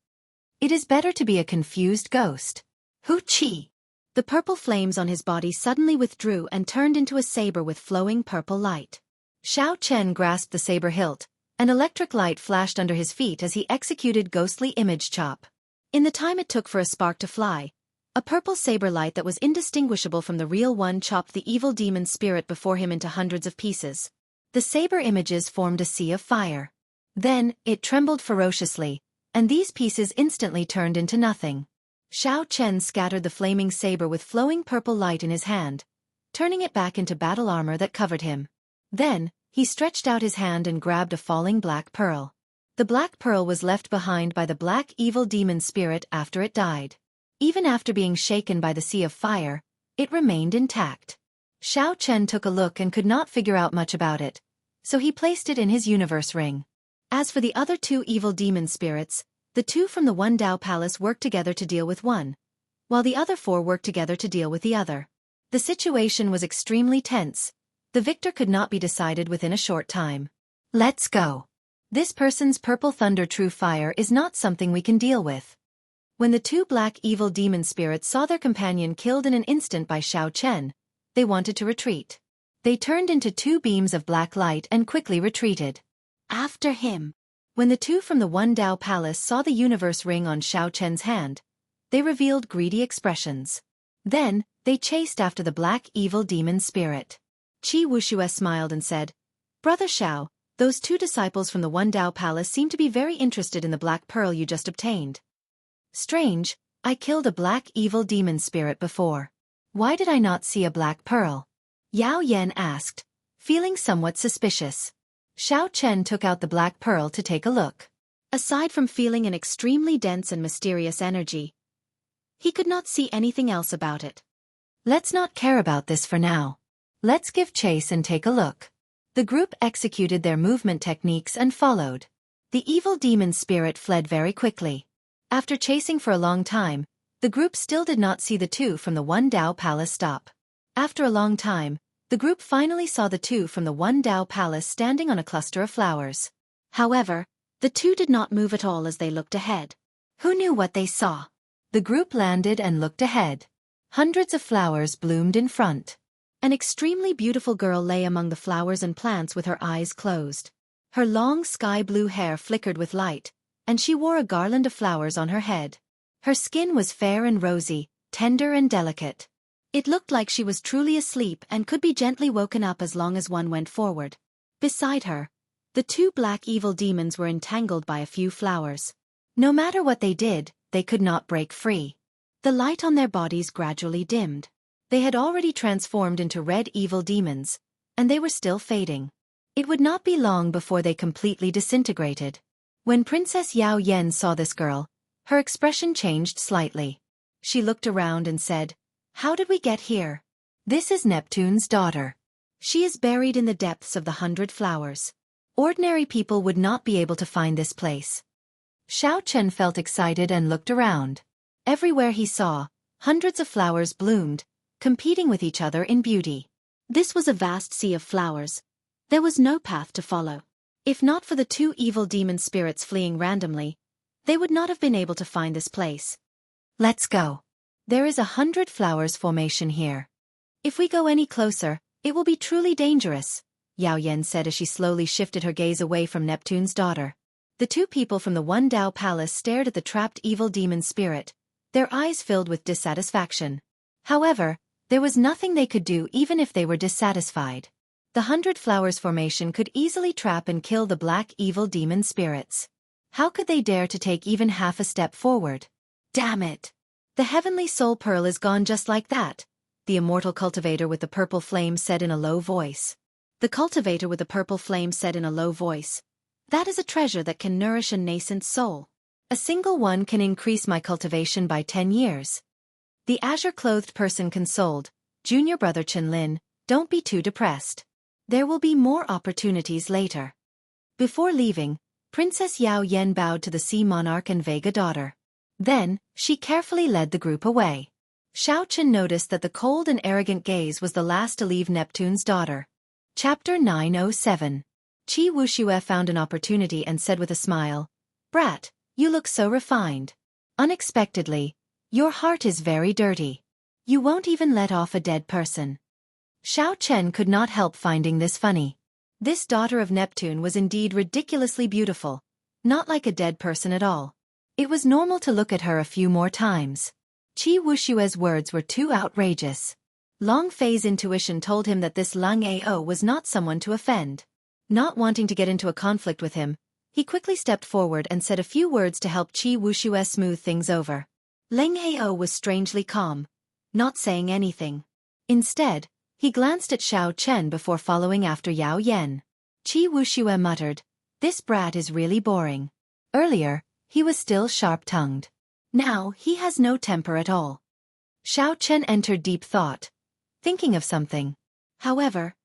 It is better to be a confused ghost. Hu Chi. The purple flames on his body suddenly withdrew and turned into a saber with flowing purple light. Xiao Chen grasped the saber hilt. An electric light flashed under his feet as he executed ghostly image chop. In the time it took for a spark to fly, a purple saber light that was indistinguishable from the real one chopped the evil demon spirit before him into hundreds of pieces. The saber images formed a sea of fire. Then, it trembled ferociously, and these pieces instantly turned into nothing. Xiao Chen scattered the flaming saber with flowing purple light in his hand, turning it back into battle armor that covered him. Then, he stretched out his hand and grabbed a falling black pearl. The black pearl was left behind by the black evil demon spirit after it died. Even after being shaken by the sea of fire, it remained intact. Xiao Chen took a look and could not figure out much about it, so he placed it in his universe ring. As for the other two evil demon spirits, the two from the One Dao Palace worked together to deal with one, while the other four worked together to deal with the other. The situation was extremely tense. The victor could not be decided within a short time. Let's go. This person's purple thunder true fire is not something we can deal with. When the two black evil demon spirits saw their companion killed in an instant by Xiao Chen, they wanted to retreat. They turned into two beams of black light and quickly retreated. After him. When the two from the One Dao Palace saw the universe ring on Xiao Chen's hand, they revealed greedy expressions. Then, they chased after the black evil demon spirit. Wuxia smiled and said, "Brother Xiao, those two disciples from the One Dao Palace seem to be very interested in the black pearl you just obtained. Strange, I killed a black evil demon spirit before. Why did I not see a black pearl?" Yao Yan asked, feeling somewhat suspicious. Xiao Chen took out the black pearl to take a look. Aside from feeling an extremely dense and mysterious energy, he could not see anything else about it. Let's not care about this for now. Let's give chase and take a look. The group executed their movement techniques and followed. The evil demon spirit fled very quickly. After chasing for a long time, the group still did not see the two from the One Dao Palace stop. After a long time, the group finally saw the two from the One Dao Palace standing on a cluster of flowers. However, the two did not move at all as they looked ahead. Who knew what they saw? The group landed and looked ahead. Hundreds of flowers bloomed in front. An extremely beautiful girl lay among the flowers and plants with her eyes closed. Her long sky-blue hair flickered with light, and she wore a garland of flowers on her head. Her skin was fair and rosy, tender and delicate. It looked like she was truly asleep and could be gently woken up as long as one went forward. Beside her, the two black evil demons were entangled by a few flowers. No matter what they did, they could not break free. The light on their bodies gradually dimmed. They had already transformed into red evil demons, and they were still fading. It would not be long before they completely disintegrated. When Princess Yao Yan saw this girl, her expression changed slightly. She looked around and said, "How did we get here? This is Neptune's daughter. She is buried in the depths of the 100 flowers. Ordinary people would not be able to find this place." Xiao Chen felt excited and looked around. Everywhere he saw, hundreds of flowers bloomed, competing with each other in beauty. This was a vast sea of flowers. There was no path to follow. If not for the two evil demon spirits fleeing randomly, they would not have been able to find this place. Let's go. There is 100 flowers formation here. If we go any closer, it will be truly dangerous, Yao Yan said as she slowly shifted her gaze away from Neptune's daughter. The two people from the One Dao Palace stared at the trapped evil demon spirit, their eyes filled with dissatisfaction. However, there was nothing they could do even if they were dissatisfied. The 100 Flowers formation could easily trap and kill the black evil demon spirits. How could they dare to take even half a step forward? Damn it! The heavenly soul pearl is gone just like that, the immortal cultivator with the purple flame said in a low voice. The cultivator with the purple flame said in a low voice. That is a treasure that can nourish a nascent soul. A single one can increase my cultivation by 10 years. The azure-clothed person consoled, Junior brother Chen Lin, don't be too depressed. There will be more opportunities later. Before leaving, Princess Yao Yen bowed to the Sea Monarch and Vega daughter. Then, she carefully led the group away. Xiao Chen noticed that the cold and arrogant gaze was the last to leave Neptune's daughter. Chapter 907. Qi Wuxia found an opportunity and said with a smile, Brat, you look so refined. Unexpectedly, your heart is very dirty. You won't even let off a dead person. Xiao Chen could not help finding this funny. This daughter of Neptune was indeed ridiculously beautiful, not like a dead person at all. It was normal to look at her a few more times. Qi Wuxia's words were too outrageous. Long Fei's intuition told him that this Lang Ao was not someone to offend. Not wanting to get into a conflict with him, he quickly stepped forward and said a few words to help Qi Wuxia smooth things over. Lang Ao was strangely calm, not saying anything. Instead, he glanced at Xiao Chen before following after Yao Yen. Qi Wuxia muttered, This brat is really boring. Earlier, he was still sharp-tongued. Now, he has no temper at all. Xiao Chen entered deep thought, thinking of something. However,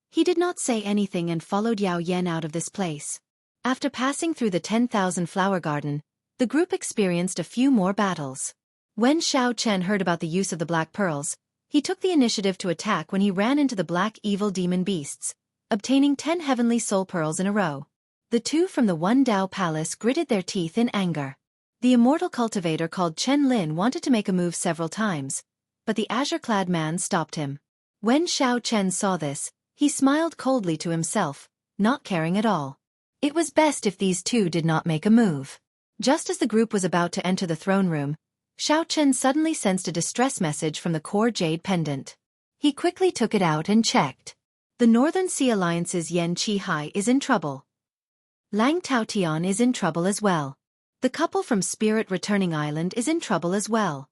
he did not say anything and followed Yao Yen out of this place. After passing through the 10,000 flower garden, the group experienced a few more battles. When Xiao Chen heard about the use of the black pearls, he took the initiative to attack when he ran into the black evil demon beasts, obtaining 10 heavenly soul pearls in a row. The two from the One Dao Palace gritted their teeth in anger. The immortal cultivator called Chen Lin wanted to make a move several times, but the azure-clad man stopped him. When Xiao Chen saw this, he smiled coldly to himself, not caring at all. It was best if these two did not make a move. Just as the group was about to enter the throne room, Xiao Chen suddenly sensed a distress message from the core jade pendant. He quickly took it out and checked. The Northern Sea Alliance's Yan Qihai is in trouble. Lang Taotian is in trouble as well. The couple from Spirit Returning Island is in trouble as well.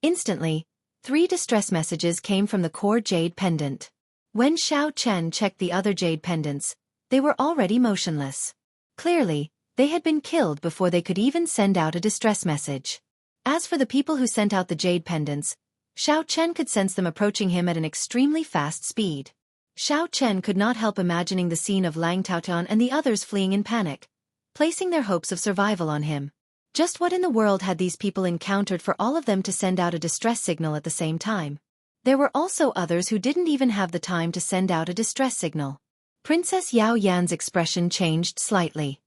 Instantly, 3 distress messages came from the core jade pendant. When Xiao Chen checked the other jade pendants, they were already motionless. Clearly, they had been killed before they could even send out a distress message. As for the people who sent out the jade pendants, Xiao Chen could sense them approaching him at an extremely fast speed. Xiao Chen could not help imagining the scene of Lang Taotian and the others fleeing in panic, placing their hopes of survival on him. Just what in the world had these people encountered for all of them to send out a distress signal at the same time? There were also others who didn't even have the time to send out a distress signal. Princess Yao Yan's expression changed slightly.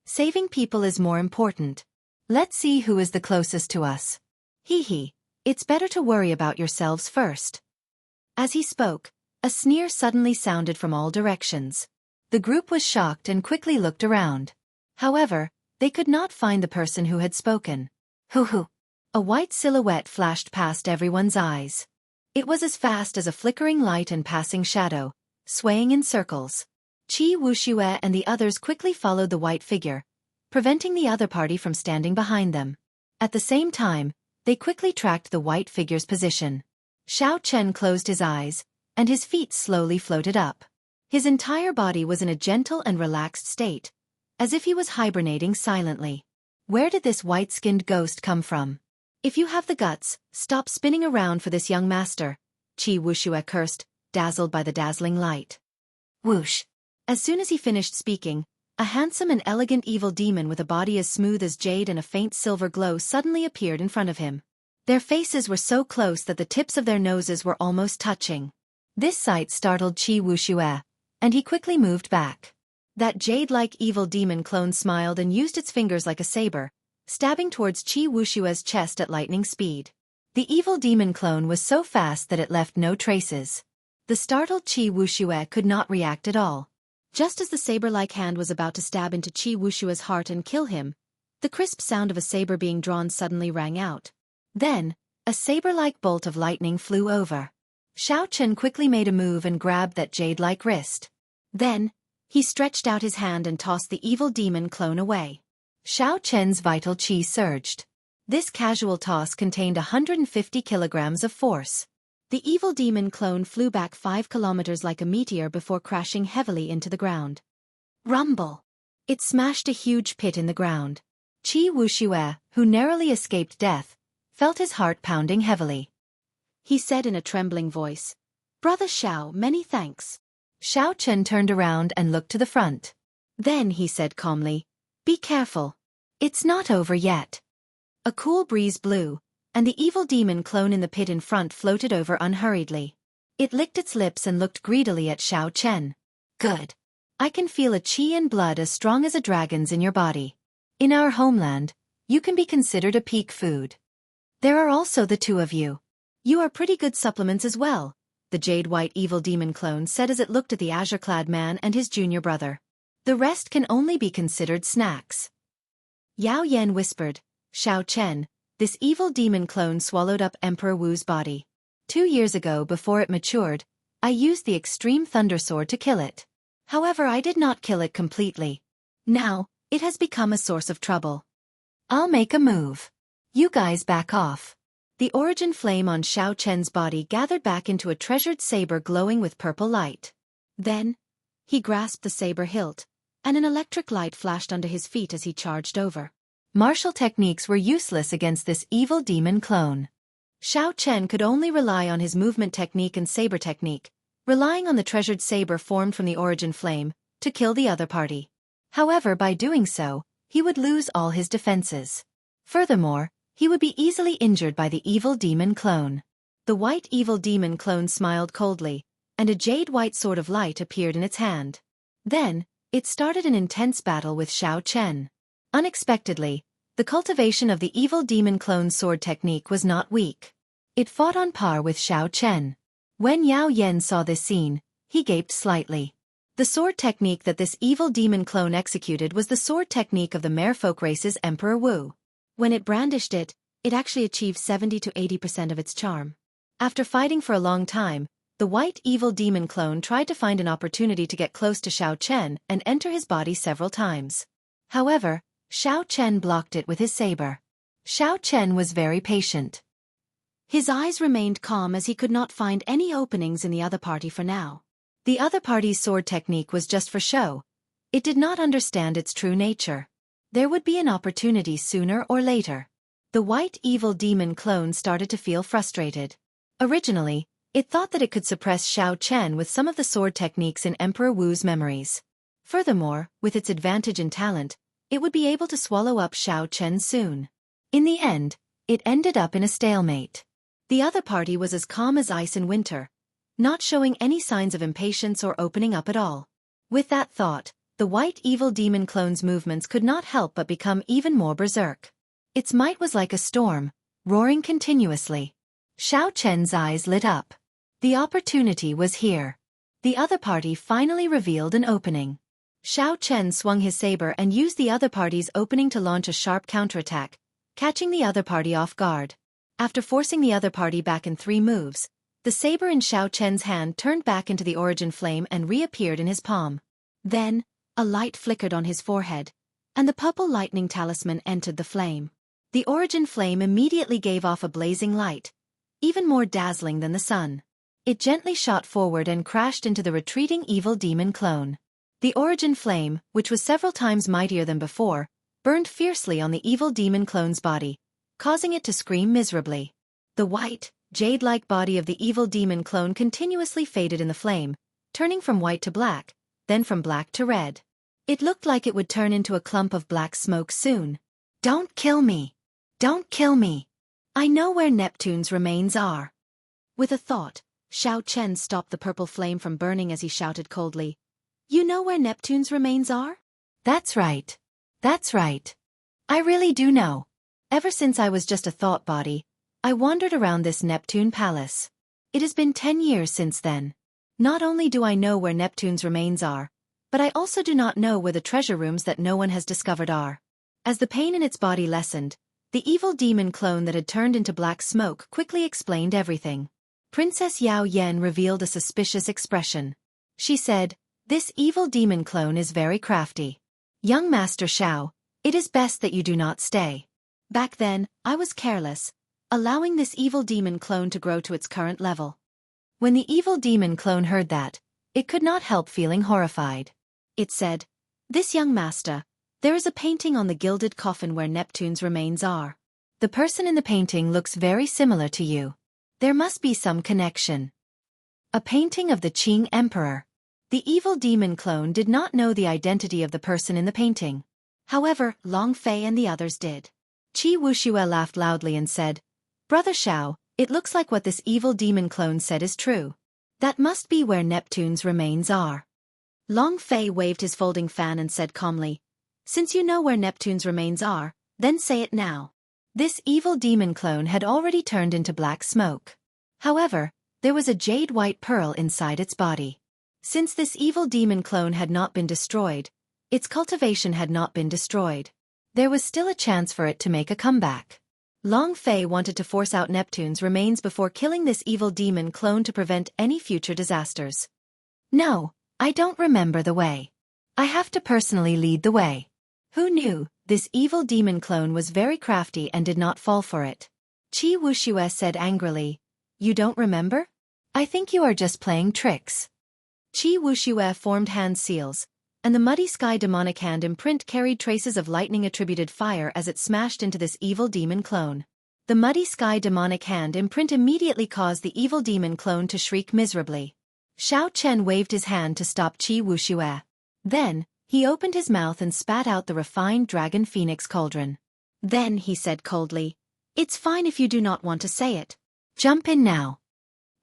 Saving people is more important. Let's see who is the closest to us. Hee, it's better to worry about yourselves first. As he spoke, a sneer suddenly sounded from all directions. The group was shocked and quickly looked around. However, they could not find the person who had spoken. Hoo. A white silhouette flashed past everyone's eyes. It was as fast as a flickering light and passing shadow, swaying in circles. Qi Wuxia and the others quickly followed the white figure, preventing the other party from standing behind them. At the same time, they quickly tracked the white figure's position. Xiao Chen closed his eyes, and his feet slowly floated up. His entire body was in a gentle and relaxed state, as if he was hibernating silently. Where did this white-skinned ghost come from? If you have the guts, stop spinning around for this young master, Qi Wuxia cursed, dazzled by the dazzling light. Whoosh! As soon as he finished speaking, a handsome and elegant evil demon with a body as smooth as jade and a faint silver glow suddenly appeared in front of him. Their faces were so close that the tips of their noses were almost touching. This sight startled Qi Wuxia, and he quickly moved back. That jade-like evil demon clone smiled and used its fingers like a saber, stabbing towards Qi Wuxia's chest at lightning speed. The evil demon clone was so fast that it left no traces. The startled Qi Wuxia could not react at all. Just as the saber-like hand was about to stab into Qi Wushua's heart and kill him, the crisp sound of a saber being drawn suddenly rang out. Then, a saber-like bolt of lightning flew over. Xiao Chen quickly made a move and grabbed that jade-like wrist. Then, he stretched out his hand and tossed the evil demon clone away. Xiao Chen's vital qi surged. This casual toss contained 150 kilograms of force. The evil demon clone flew back 5 kilometers like a meteor before crashing heavily into the ground. Rumble! It smashed a huge pit in the ground. Qi Wuxia, who narrowly escaped death, felt his heart pounding heavily. He said in a trembling voice, "Brother Xiao, many thanks." Xiao Chen turned around and looked to the front. Then he said calmly, "Be careful. It's not over yet." A cool breeze blew, and the evil demon clone in the pit in front floated over unhurriedly. It licked its lips and looked greedily at Xiao Chen. "Good. I can feel a qi and blood as strong as a dragon's in your body. In our homeland, you can be considered a peak food. There are also the two of you. You are pretty good supplements as well," the jade-white evil demon clone said as it looked at the azure-clad man and his junior brother. The rest can only be considered snacks. Yao Yan whispered, "Xiao Chen, this evil demon clone swallowed up Emperor Wu's body. 2 years ago, before it matured, I used the extreme thunder sword to kill it. However, I did not kill it completely. Now, it has become a source of trouble. I'll make a move. You guys back off." The origin flame on Xiao Chen's body gathered back into a treasured saber glowing with purple light. Then, he grasped the saber hilt, and an electric light flashed under his feet as he charged over. Martial techniques were useless against this evil demon clone. Xiao Chen could only rely on his movement technique and saber technique, relying on the treasured saber formed from the origin flame, to kill the other party. However, by doing so, he would lose all his defenses. Furthermore, he would be easily injured by the evil demon clone. The white evil demon clone smiled coldly, and a jade-white sword of light appeared in its hand. Then, it started an intense battle with Xiao Chen. Unexpectedly, the cultivation of the evil demon clone's sword technique was not weak. It fought on par with Xiao Chen. When Yao Yan saw this scene, he gaped slightly. The sword technique that this evil demon clone executed was the sword technique of the merfolk race's Emperor Wu. When it brandished it, it actually achieved 70 to 80% of its charm. After fighting for a long time, the white evil demon clone tried to find an opportunity to get close to Xiao Chen and enter his body several times. However, Xiao Chen blocked it with his saber. Xiao Chen was very patient. His eyes remained calm as he could not find any openings in the other party for now. The other party's sword technique was just for show. It did not understand its true nature. There would be an opportunity sooner or later. The white evil demon clone started to feel frustrated. Originally, it thought that it could suppress Xiao Chen with some of the sword techniques in Emperor Wu's memories. Furthermore, with its advantage in talent, it would be able to swallow up Xiao Chen soon. In the end, it ended up in a stalemate. The other party was as calm as ice in winter, not showing any signs of impatience or opening up at all. With that thought, the white evil demon clone's movements could not help but become even more berserk. Its might was like a storm, roaring continuously. Xiao Chen's eyes lit up. The opportunity was here. The other party finally revealed an opening. Xiao Chen swung his saber and used the other party's opening to launch a sharp counterattack, catching the other party off guard. After forcing the other party back in 3 moves, the saber in Xiao Chen's hand turned back into the origin flame and reappeared in his palm. Then, a light flickered on his forehead, and the purple lightning talisman entered the flame. The origin flame immediately gave off a blazing light, even more dazzling than the sun. It gently shot forward and crashed into the retreating evil demon clone. The origin flame, which was several times mightier than before, burned fiercely on the evil demon clone's body, causing it to scream miserably. The white, jade-like body of the evil demon clone continuously faded in the flame, turning from white to black, then from black to red. It looked like it would turn into a clump of black smoke soon. "Don't kill me! Don't kill me! I know where Neptune's remains are." With a thought, Xiao Chen stopped the purple flame from burning as he shouted coldly, "You know where Neptune's remains are?" That's right. That's right. I really do know. Ever since I was just a thought body, I wandered around this Neptune palace. It has been 10 years since then. Not only do I know where Neptune's remains are, But I also do not know where the treasure rooms that no one has discovered are. As the pain in its body lessened, the evil demon clone that had turned into black smoke quickly explained everything. Princess Yao Yen revealed a suspicious expression. She said, "This evil demon clone is very crafty. Young Master Xiao, it is best that you do not stay." Back then, I was careless, allowing this evil demon clone to grow to its current level. When the evil demon clone heard that, it could not help feeling horrified. It said, "This young master, there is a painting on the gilded coffin where Neptune's remains are. The person in the painting looks very similar to you. There must be some connection." A painting of the Qing Emperor. The evil demon clone did not know the identity of the person in the painting. However, Long Fei and the others did. Qi Wuxia laughed loudly and said, "Brother Xiao, it looks like what this evil demon clone said is true. That must be where Neptune's remains are." Long Fei waved his folding fan and said calmly, "Since you know where Neptune's remains are, then say it now." This evil demon clone had already turned into black smoke. However, there was a jade-white pearl inside its body. Since this evil demon clone had not been destroyed, its cultivation had not been destroyed. There was still a chance for it to make a comeback. Long Fei wanted to force out Neptune's remains before killing this evil demon clone to prevent any future disasters. "No, I don't remember the way. I have to personally lead the way." Who knew? This evil demon clone was very crafty and did not fall for it. Qi Wuxia said angrily, "You don't remember? I think you are just playing tricks." Qi Wuxia formed hand seals, and the muddy sky demonic hand imprint carried traces of lightning-attributed fire as it smashed into this evil demon clone. The muddy sky demonic hand imprint immediately caused the evil demon clone to shriek miserably. Xiao Chen waved his hand to stop Qi Wuxia. Then, he opened his mouth and spat out the refined dragon phoenix cauldron. Then he said coldly, "It's fine if you do not want to say it. Jump in now."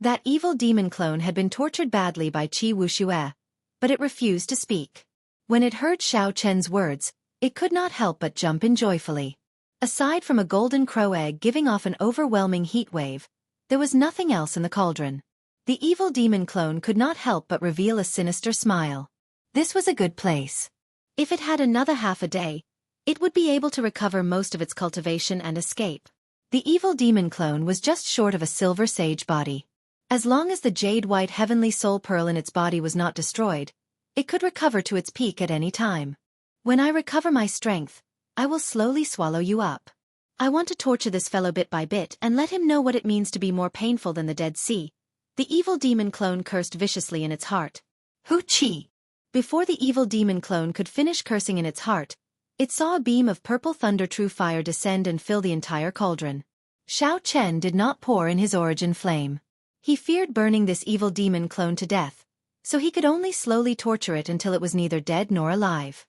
That evil demon clone had been tortured badly by Qi Wuxia, but it refused to speak. When it heard Xiao Chen's words, it could not help but jump in joyfully. Aside from a golden crow egg giving off an overwhelming heat wave, there was nothing else in the cauldron. The evil demon clone could not help but reveal a sinister smile. This was a good place. If it had another half a day, it would be able to recover most of its cultivation and escape. The evil demon clone was just short of a silver sage body. As long as the jade-white heavenly soul pearl in its body was not destroyed, it could recover to its peak at any time. "When I recover my strength, I will slowly swallow you up. I want to torture this fellow bit by bit and let him know what it means to be more painful than the Dead Sea." The evil demon clone cursed viciously in its heart. "Hu Chi!" Before the evil demon clone could finish cursing in its heart, it saw a beam of purple thunder true fire descend and fill the entire cauldron. Xiao Chen did not pour in his origin flame. He feared burning this evil demon clone to death, so he could only slowly torture it until it was neither dead nor alive.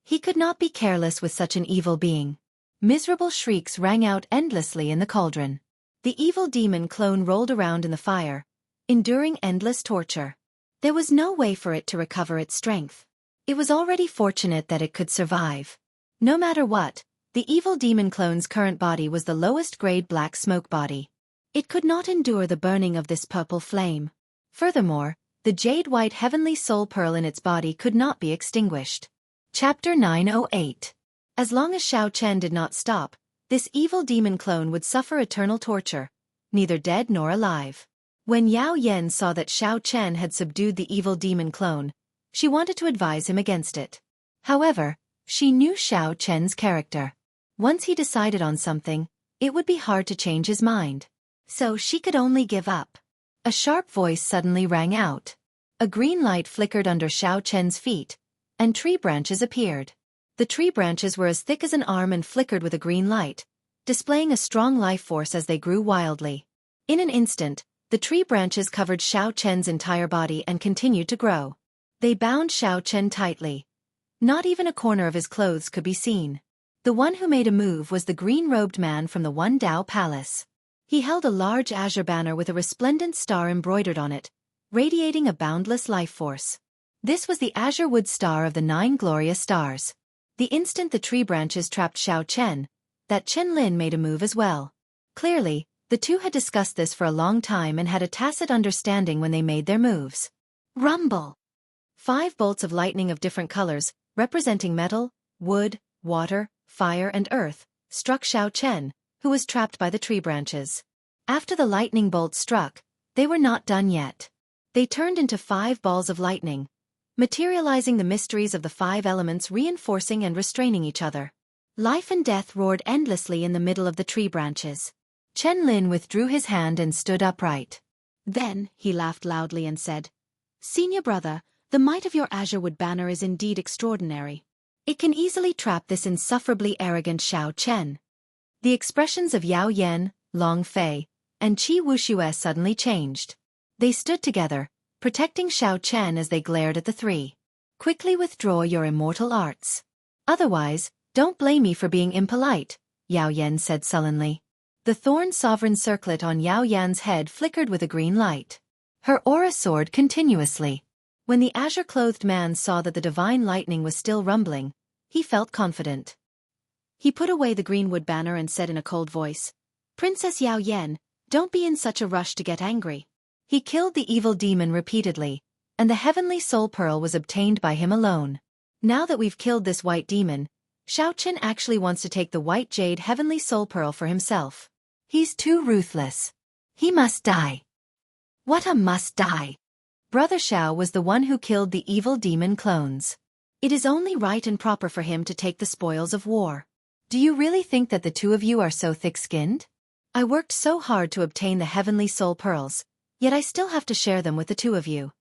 He could not be careless with such an evil being. Miserable shrieks rang out endlessly in the cauldron. The evil demon clone rolled around in the fire, enduring endless torture. There was no way for it to recover its strength. It was already fortunate that it could survive. No matter what, the evil demon clone's current body was the lowest grade black smoke body. It could not endure the burning of this purple flame. Furthermore, the jade-white heavenly soul pearl in its body could not be extinguished. Chapter 908. As long as Xiao Chen did not stop, this evil demon clone would suffer eternal torture, neither dead nor alive. When Yao Yen saw that Xiao Chen had subdued the evil demon clone, she wanted to advise him against it. However, she knew Xiao Chen's character. Once he decided on something, it would be hard to change his mind. So she could only give up. A sharp voice suddenly rang out. A green light flickered under Xiao Chen's feet, and tree branches appeared. The tree branches were as thick as an arm and flickered with a green light, displaying a strong life force as they grew wildly. In an instant, the tree branches covered Xiao Chen's entire body and continued to grow. They bound Xiao Chen tightly. Not even a corner of his clothes could be seen. The one who made a move was the green-robed man from the One Dao Palace. He held a large azure banner with a resplendent star embroidered on it, radiating a boundless life force. This was the azure wood star of the 9 glorious stars. The instant the tree branches trapped Xiao Chen, that Chen Lin made a move as well. Clearly, the two had discussed this for a long time and had a tacit understanding when they made their moves. Rumble! 5 bolts of lightning of different colors, representing metal, wood, water, fire and earth, struck Xiao Chen, who was trapped by the tree branches. After the lightning bolts struck, they were not done yet. They turned into 5 balls of lightning, materializing the mysteries of the 5 elements, reinforcing and restraining each other. Life and death roared endlessly in the middle of the tree branches. Chen Lin withdrew his hand and stood upright. Then, he laughed loudly and said, "Senior brother, the might of your azure wood banner is indeed extraordinary. It can easily trap this insufferably arrogant Xiao Chen." The expressions of Yao Yan, Long Fei, and Qi Wuxia suddenly changed. They stood together, protecting Xiao Chen as they glared at the three. "Quickly withdraw your immortal arts. Otherwise, don't blame me for being impolite," Yao Yan said sullenly. The thorn sovereign circlet on Yao Yan's head flickered with a green light. Her aura soared continuously. When the azure-clothed man saw that the divine lightning was still rumbling, he felt confident. He put away the green wood banner and said in a cold voice, "Princess Yao Yan, don't be in such a rush to get angry." He killed the evil demon repeatedly, and the heavenly soul pearl was obtained by him alone. Now that we've killed this white demon, Xiao Chen actually wants to take the white jade heavenly soul pearl for himself. He's too ruthless. He must die. What a must die. Brother Xiao was the one who killed the evil demon clones. It is only right and proper for him to take the spoils of war. Do you really think that the two of you are so thick-skinned? I worked so hard to obtain the heavenly soul pearls, yet I still have to share them with the two of you.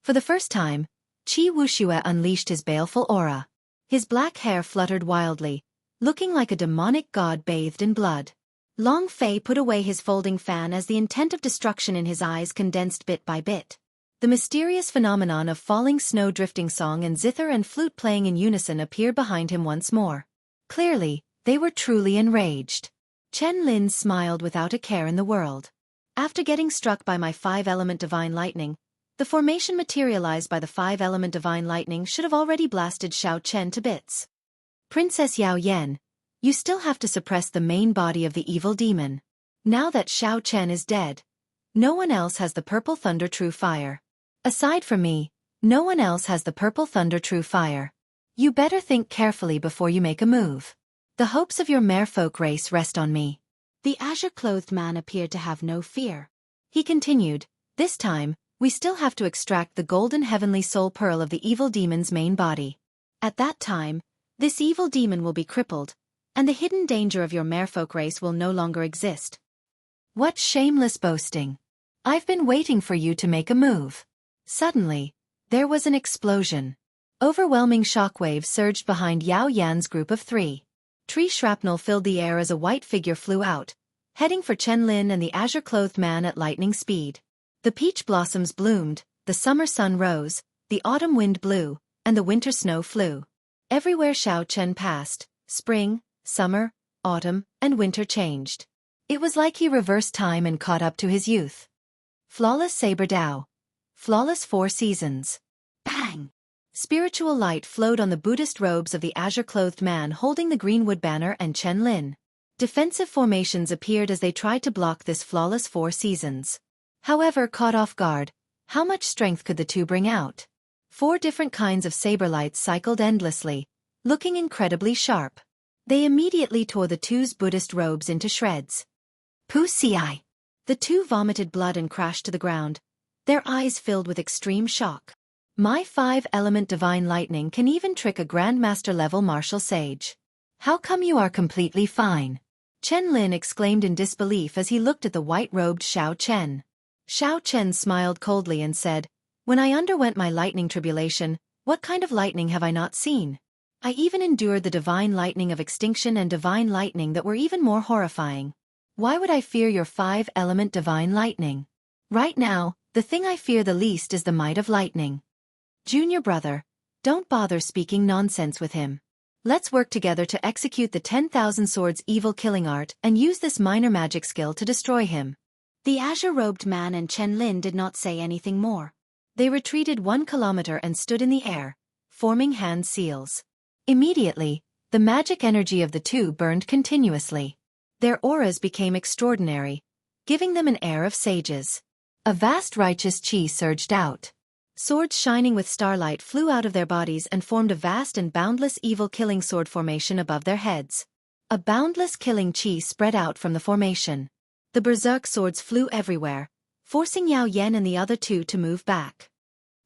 For the first time, Qi Wuxia unleashed his baleful aura. His black hair fluttered wildly, looking like a demonic god bathed in blood. Long Fei put away his folding fan as the intent of destruction in his eyes condensed bit by bit. The mysterious phenomenon of falling snow drifting song and zither and flute playing in unison appeared behind him once more. Clearly, they were truly enraged. Chen Lin smiled without a care in the world. After getting struck by my 5-element divine lightning, the formation materialized by the 5-element divine lightning should have already blasted Xiao Chen to bits. Princess Yao Yan, you still have to suppress the main body of the evil demon. Now that Xiao Chen is dead, no one else has the purple thunder true fire. Aside from me, no one else has the purple thunder true fire. You better think carefully before you make a move. The hopes of your merfolk race rest on me." The azure-clothed man appeared to have no fear. He continued, "This time, we still have to extract the golden heavenly soul pearl of the evil demon's main body. At that time, this evil demon will be crippled, and the hidden danger of your merfolk race will no longer exist." What shameless boasting. I've been waiting for you to make a move. Suddenly, there was an explosion. Overwhelming shockwaves surged behind Yao Yan's group of 3. Tree shrapnel filled the air as a white figure flew out, heading for Chen Lin and the azure-clothed man at lightning speed. The peach blossoms bloomed, the summer sun rose, the autumn wind blew, and the winter snow flew. Everywhere Xiao Chen passed, spring, summer, autumn, and winter changed. It was like he reversed time and caught up to his youth. Flawless saber Dao. Flawless 4 seasons. Bang! Spiritual light flowed on the Buddhist robes of the azure-clothed man holding the greenwood banner and Chen Lin. Defensive formations appeared as they tried to block this flawless 4 seasons. However, caught off guard, how much strength could the two bring out? 4 different kinds of saber lights cycled endlessly, looking incredibly sharp. They immediately tore the two's Buddhist robes into shreds. Pussy! The two vomited blood and crashed to the ground, their eyes filled with extreme shock. My 5-element divine lightning can even trick a grandmaster-level martial sage. How come you are completely fine? Chen Lin exclaimed in disbelief as he looked at the white-robed Xiao Chen. Xiao Chen smiled coldly and said, "When I underwent my lightning tribulation, what kind of lightning have I not seen? I even endured the divine lightning of extinction and divine lightning that were even more horrifying. Why would I fear your 5-element divine lightning? Right now, the thing I fear the least is the might of lightning. Junior brother, don't bother speaking nonsense with him. Let's work together to execute the 10,000 swords evil killing art and use this minor magic skill to destroy him." The azure-robed man and Chen Lin did not say anything more. They retreated 1 kilometer and stood in the air, forming hand seals. Immediately, the magic energy of the two burned continuously. Their auras became extraordinary, giving them an air of sages. A vast righteous qi surged out. Swords shining with starlight flew out of their bodies and formed a vast and boundless evil killing sword formation above their heads. A boundless killing chi spread out from the formation. The berserk swords flew everywhere, forcing Yao Yan and the other two to move back.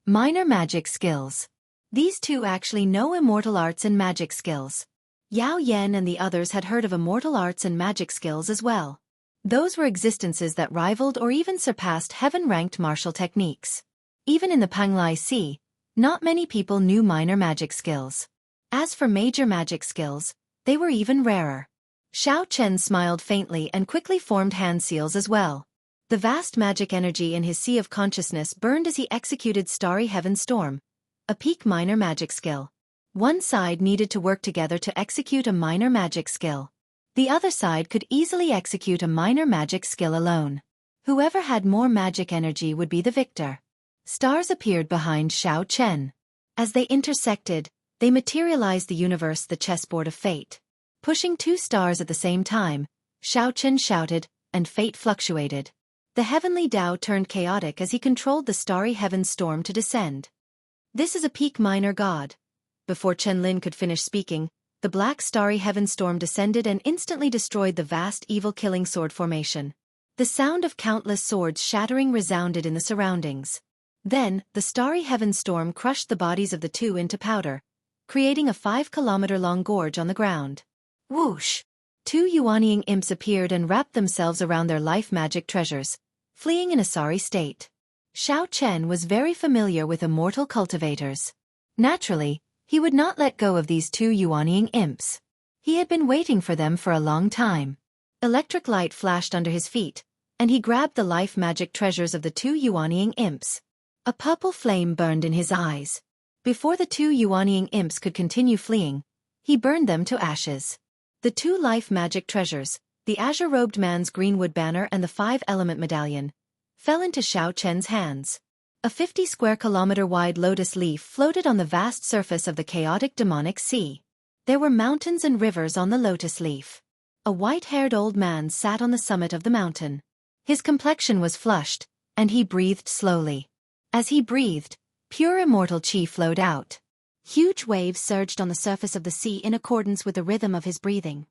Minor magic skills. These two actually know immortal arts and magic skills. Yao Yan and the others had heard of immortal arts and magic skills as well. Those were existences that rivaled or even surpassed heaven-ranked martial techniques. Even in the Panglai Sea, not many people knew minor magic skills. As for major magic skills, they were even rarer. Xiao Chen smiled faintly and quickly formed hand seals as well. The vast magic energy in his sea of consciousness burned as he executed Starry Heaven Storm, a peak minor magic skill. One side needed to work together to execute a minor magic skill. The other side could easily execute a minor magic skill alone. Whoever had more magic energy would be the victor. Stars appeared behind Xiao Chen. As they intersected, they materialized the universe, the chessboard of fate. Pushing two stars at the same time, Xiao Chen shouted, and fate fluctuated. The heavenly Tao turned chaotic as he controlled the starry heaven storm to descend. This is a peak minor god. Before Chen Lin could finish speaking, the black starry heaven storm descended and instantly destroyed the vast evil killing sword formation. The sound of countless swords shattering resounded in the surroundings. Then, the starry heaven storm crushed the bodies of the two into powder, creating a 5-kilometer-long gorge on the ground. Whoosh! Two Yuanying imps appeared and wrapped themselves around their life magic treasures, fleeing in a sorry state. Xiao Chen was very familiar with immortal cultivators. Naturally, he would not let go of these two Yuanying imps. He had been waiting for them for a long time. Electric light flashed under his feet, and he grabbed the life magic treasures of the two Yuanying imps. A purple flame burned in his eyes. Before the two Yuanying imps could continue fleeing, he burned them to ashes. The two life magic treasures, the azure-robed man's greenwood banner and the 5-element medallion, fell into Xiao Chen's hands. A 50-square-kilometer-wide lotus leaf floated on the vast surface of the chaotic demonic sea. There were mountains and rivers on the lotus leaf. A white-haired old man sat on the summit of the mountain. His complexion was flushed, and he breathed slowly. As he breathed, pure immortal chi flowed out. Huge waves surged on the surface of the sea in accordance with the rhythm of his breathing.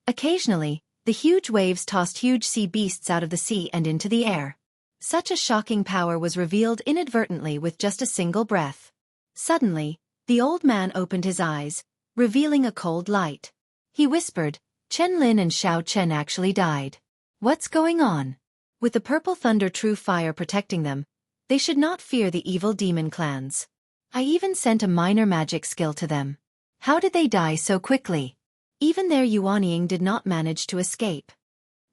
Occasionally, the huge waves tossed huge sea beasts out of the sea and into the air. Such a shocking power was revealed inadvertently with just a single breath. Suddenly, the old man opened his eyes, revealing a cold light. He whispered, "Chen Lin and Xiao Chen actually died. What's going on?" With the purple thunder true fire protecting them, they should not fear the evil demon clans. I even sent a minor magic skill to them. How did they die so quickly? Even their Yuanying did not manage to escape.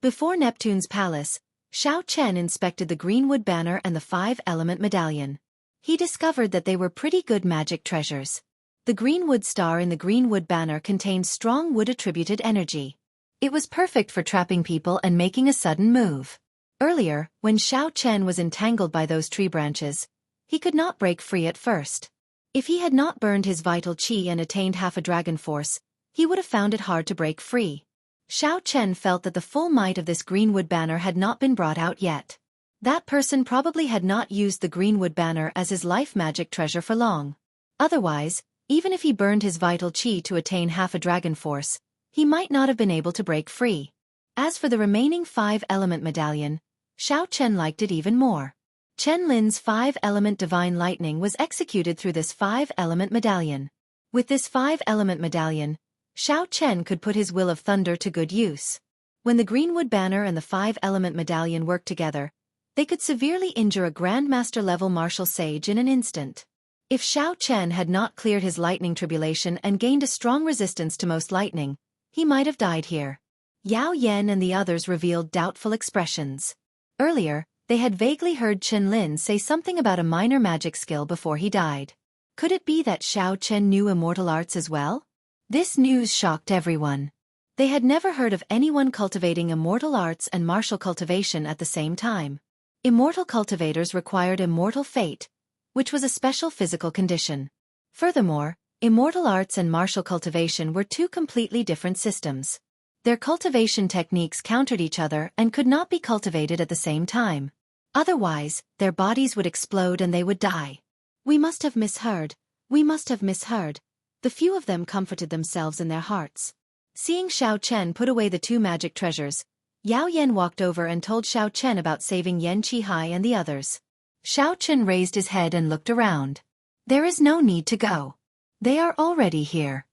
Before Neptune's palace, Xiao Chen inspected the greenwood banner and the 5-element medallion. He discovered that they were pretty good magic treasures. The greenwood star in the greenwood banner contained strong wood-attributed energy. It was perfect for trapping people and making a sudden move. Earlier, when Xiao Chen was entangled by those tree branches, he could not break free at first. If he had not burned his vital chi and attained half a dragon force, he would have found it hard to break free. Xiao Chen felt that the full might of this greenwood banner had not been brought out yet. That person probably had not used the greenwood banner as his life magic treasure for long. Otherwise, even if he burned his vital chi to attain half a dragon force, he might not have been able to break free. As for the remaining 5-element medallion, Xiao Chen liked it even more. Chen Lin's 5-element divine lightning was executed through this 5-element medallion. With this 5-element medallion, Xiao Chen could put his will of thunder to good use. When the greenwood banner and the 5-element medallion worked together, they could severely injure a grandmaster-level martial sage in an instant. If Xiao Chen had not cleared his lightning tribulation and gained a strong resistance to most lightning, he might have died here. Yao Yan and the others revealed doubtful expressions. Earlier, they had vaguely heard Chen Lin say something about a minor magic skill before he died. Could it be that Xiao Chen knew immortal arts as well? This news shocked everyone. They had never heard of anyone cultivating immortal arts and martial cultivation at the same time. Immortal cultivators required immortal fate, which was a special physical condition. Furthermore, immortal arts and martial cultivation were two completely different systems. Their cultivation techniques countered each other and could not be cultivated at the same time. Otherwise, their bodies would explode and they would die. We must have misheard. We must have misheard. The few of them comforted themselves in their hearts. Seeing Xiao Chen put away the two magic treasures, Yao Yan walked over and told Xiao Chen about saving Yan Qihai and the others. Xiao Chen raised his head and looked around. There is no need to go. They are already here.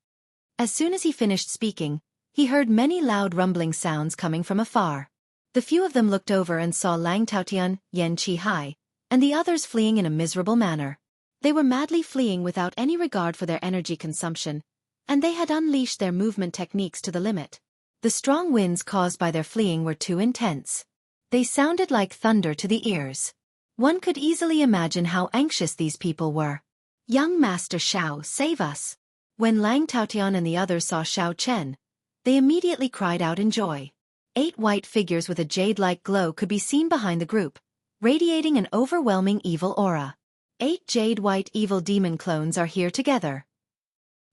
As soon as he finished speaking, he heard many loud rumbling sounds coming from afar. The few of them looked over and saw Lang Taotian, Yan Qihai, and the others fleeing in a miserable manner. They were madly fleeing without any regard for their energy consumption, and they had unleashed their movement techniques to the limit. The strong winds caused by their fleeing were too intense. They sounded like thunder to the ears. One could easily imagine how anxious these people were. Young Master Xiao, save us! When Lang Taotian and the others saw Xiao Chen, they immediately cried out in joy. 8 white figures with a jade-like glow could be seen behind the group, radiating an overwhelming evil aura. 8 jade-white evil demon clones are here together.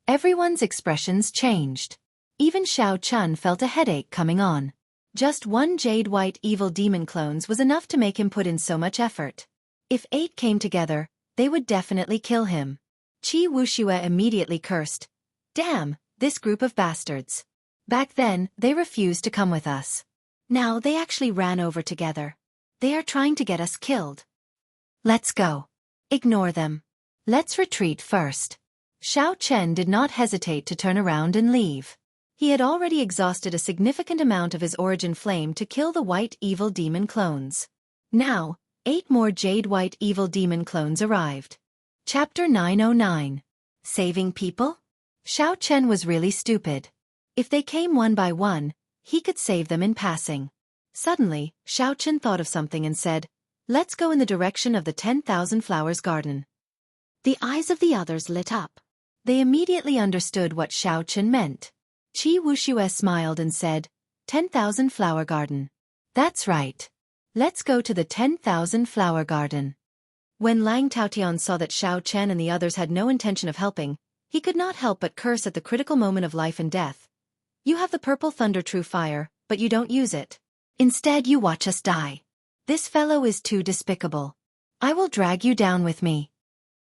Everyone's expressions changed. Even Xiao Chen felt a headache coming on. Just 1 jade-white evil demon clones was enough to make him put in so much effort. If 8 came together, they would definitely kill him. Wuxia immediately cursed. Damn, this group of bastards. Back then, they refused to come with us. Now they actually ran over together. They are trying to get us killed. Let's go. Ignore them. Let's retreat first. Xiao Chen did not hesitate to turn around and leave. He had already exhausted a significant amount of his origin flame to kill the white evil demon clones. Now, 8 more jade white evil demon clones arrived. Chapter 909. Saving people? Xiao Chen was really stupid. If they came one by one, he could save them in passing. Suddenly, Xiao Chen thought of something and said, let's go in the direction of the 10,000 flowers garden. The eyes of the others lit up. They immediately understood what Xiao Chen meant. Wuxia smiled and said, 10,000 flower garden. That's right. Let's go to the 10,000 flower garden. When Lang Taotian saw that Xiao Chen and the others had no intention of helping, he could not help but curse at the critical moment of life and death. You have the purple thunder true fire, but you don't use it. Instead you watch us die. This fellow is too despicable. I will drag you down with me.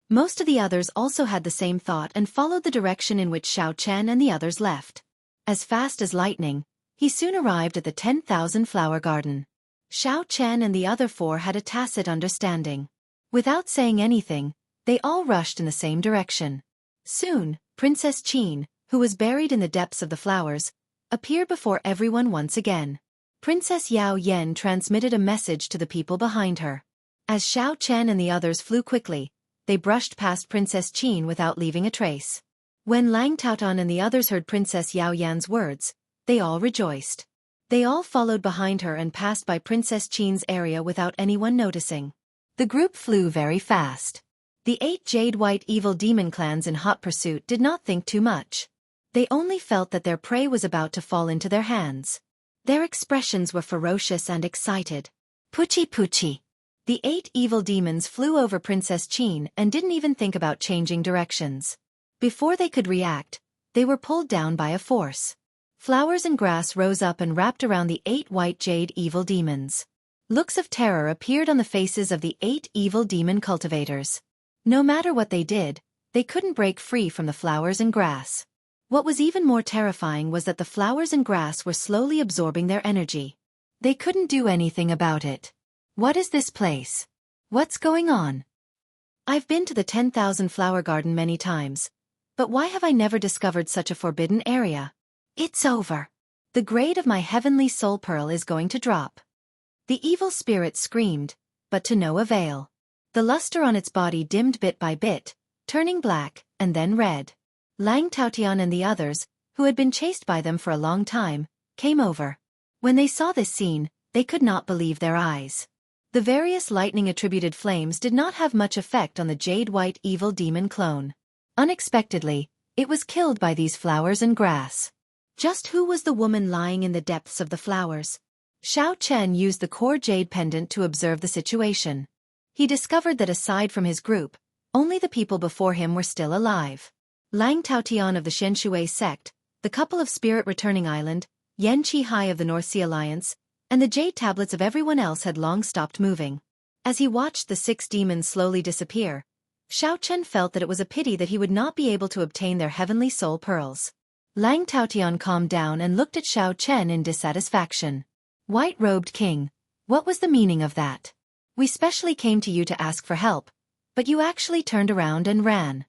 Most of the others also had the same thought and followed the direction in which Xiao Chen and the others left. As fast as lightning, he soon arrived at the 10,000 flower garden. Xiao Chen and the other 4 had a tacit understanding. Without saying anything, they all rushed in the same direction. Soon, Princess Qin, who was buried in the depths of the flowers, appeared before everyone once again. Princess Yao Yan transmitted a message to the people behind her. As Xiao Chen and the others flew quickly, they brushed past Princess Qin without leaving a trace. When Lang Taotian and the others heard Princess Yao Yan's words, they all rejoiced. They all followed behind her and passed by Princess Qin's area without anyone noticing. The group flew very fast. The 8 jade-white evil demon clans in hot pursuit did not think too much. They only felt that their prey was about to fall into their hands. Their expressions were ferocious and excited. Puchi puchi. The 8 evil demons flew over Princess Qin and didn't even think about changing directions. Before they could react, they were pulled down by a force. Flowers and grass rose up and wrapped around the 8 white jade evil demons. Looks of terror appeared on the faces of the 8 evil demon cultivators. No matter what they did, they couldn't break free from the flowers and grass. What was even more terrifying was that the flowers and grass were slowly absorbing their energy. They couldn't do anything about it. What is this place? What's going on? I've been to the 10,000 flower garden many times, but why have I never discovered such a forbidden area? It's over. The grade of my heavenly soul pearl is going to drop. The evil spirit screamed, but to no avail. The luster on its body dimmed bit by bit, turning black, and then red. Lang Taotian and the others, who had been chased by them for a long time, came over. When they saw this scene, they could not believe their eyes. The various lightning-attributed flames did not have much effect on the jade-white evil demon clone. Unexpectedly, it was killed by these flowers and grass. Just who was the woman lying in the depths of the flowers? Xiao Chen used the core jade pendant to observe the situation. He discovered that aside from his group, only the people before him were still alive. Lang Taotian of the Xianxia sect, the couple of Spirit Returning Island, Yan Qihai of the North Sea Alliance, and the jade tablets of everyone else had long stopped moving. As he watched the 6 demons slowly disappear, Xiao Chen felt that it was a pity that he would not be able to obtain their heavenly soul pearls. Lang Taotian calmed down and looked at Xiao Chen in dissatisfaction. White-robed king, what was the meaning of that? We specially came to you to ask for help, but you actually turned around and ran.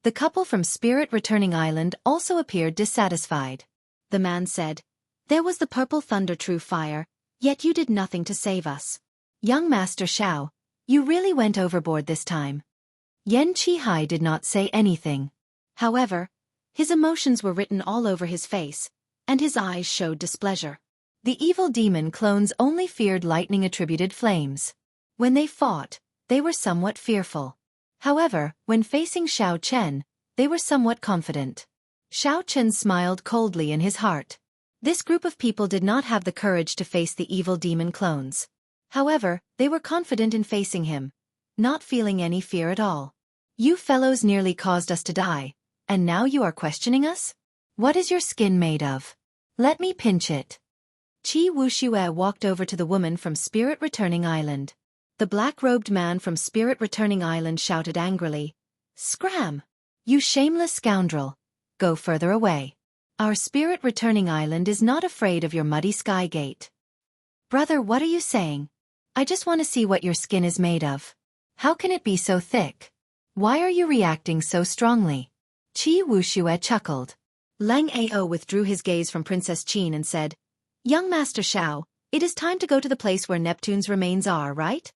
The couple from Spirit Returning Island also appeared dissatisfied. The man said, "There was the purple thunder true fire, yet you did nothing to save us. Young Master Xiao, you really went overboard this time." Yan Qihai did not say anything. However, his emotions were written all over his face, and his eyes showed displeasure. The evil demon clones only feared lightning-attributed flames. When they fought, they were somewhat fearful. However, when facing Xiao Chen, they were somewhat confident. Xiao Chen smiled coldly in his heart. This group of people did not have the courage to face the evil demon clones. However, they were confident in facing him, not feeling any fear at all. You fellows nearly caused us to die, and now you are questioning us? What is your skin made of? Let me pinch it. Qi Wuxia walked over to the woman from Spirit Returning Island. The black-robed man from Spirit Returning Island shouted angrily, "Scram! You shameless scoundrel! Go further away. Our Spirit Returning Island is not afraid of your muddy sky gate." "Brother, what are you saying? I just want to see what your skin is made of. How can it be so thick? Why are you reacting so strongly?" Qi Wuxia chuckled. Lang Ao withdrew his gaze from Princess Qin and said, "Young Master Xiao, it is time to go to the place where Neptune's remains are, right?"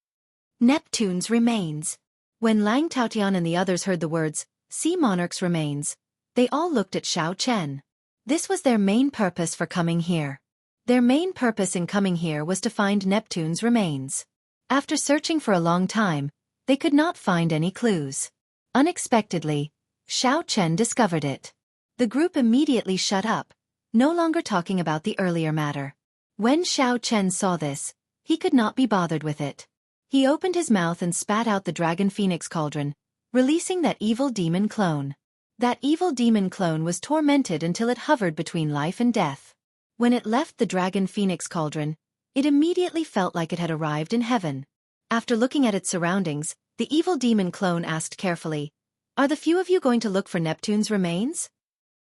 Neptune's remains. When Lang Taotian and the others heard the words, "Sea Monarch's remains," they all looked at Xiao Chen. This was their main purpose for coming here. Their main purpose in coming here was to find Neptune's remains. After searching for a long time, they could not find any clues. Unexpectedly, Xiao Chen discovered it. The group immediately shut up, no longer talking about the earlier matter. When Xiao Chen saw this, he could not be bothered with it. He opened his mouth and spat out the dragon phoenix cauldron, releasing that evil demon clone. That evil demon clone was tormented until it hovered between life and death. When it left the dragon phoenix cauldron, it immediately felt like it had arrived in heaven. After looking at its surroundings, the evil demon clone asked carefully, "Are the few of you going to look for Neptune's remains?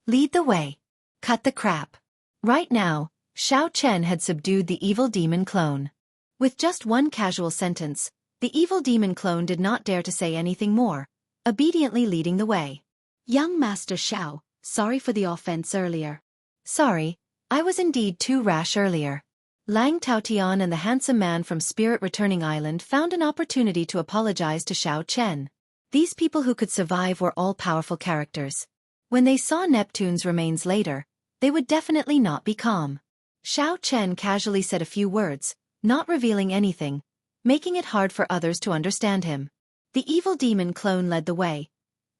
Lead the way. Cut the crap." Right now, Xiao Chen had subdued the evil demon clone. With just one casual sentence, the evil demon clone did not dare to say anything more, obediently leading the way. "Young Master Xiao, sorry for the offense earlier." "Sorry, I was indeed too rash earlier." Lang Taotian and the handsome man from Spirit Returning Island found an opportunity to apologize to Xiao Chen. These people who could survive were all-powerful characters. When they saw Neptune's remains later, they would definitely not be calm. Xiao Chen casually said a few words, not revealing anything, making it hard for others to understand him. The evil demon clone led the way,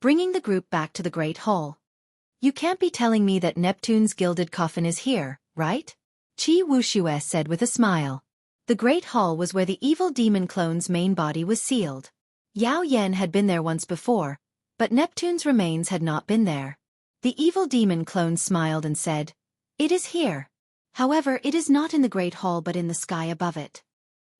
bringing the group back to the Great Hall. "You can't be telling me that Neptune's gilded coffin is here, right?" Qi Wuxia said with a smile. The Great Hall was where the evil demon clone's main body was sealed. Yao Yan had been there once before, but Neptune's remains had not been there. The evil demon clone smiled and said, "It is here. However, it is not in the Great Hall but in the sky above it."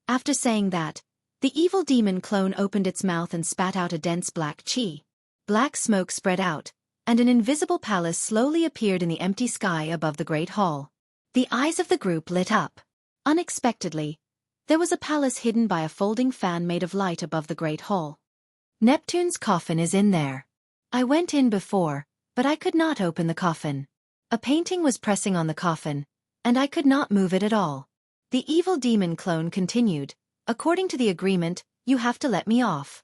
After saying that, the evil demon clone opened its mouth and spat out a dense black qi. Black smoke spread out, and an invisible palace slowly appeared in the empty sky above the Great Hall. The eyes of the group lit up. Unexpectedly, there was a palace hidden by a folding fan made of light above the Great Hall. "Neptune's coffin is in there. I went in before, but I could not open the coffin. A painting was pressing on the coffin, and I could not move it at all." The evil demon clone continued, "According to the agreement, you have to let me off."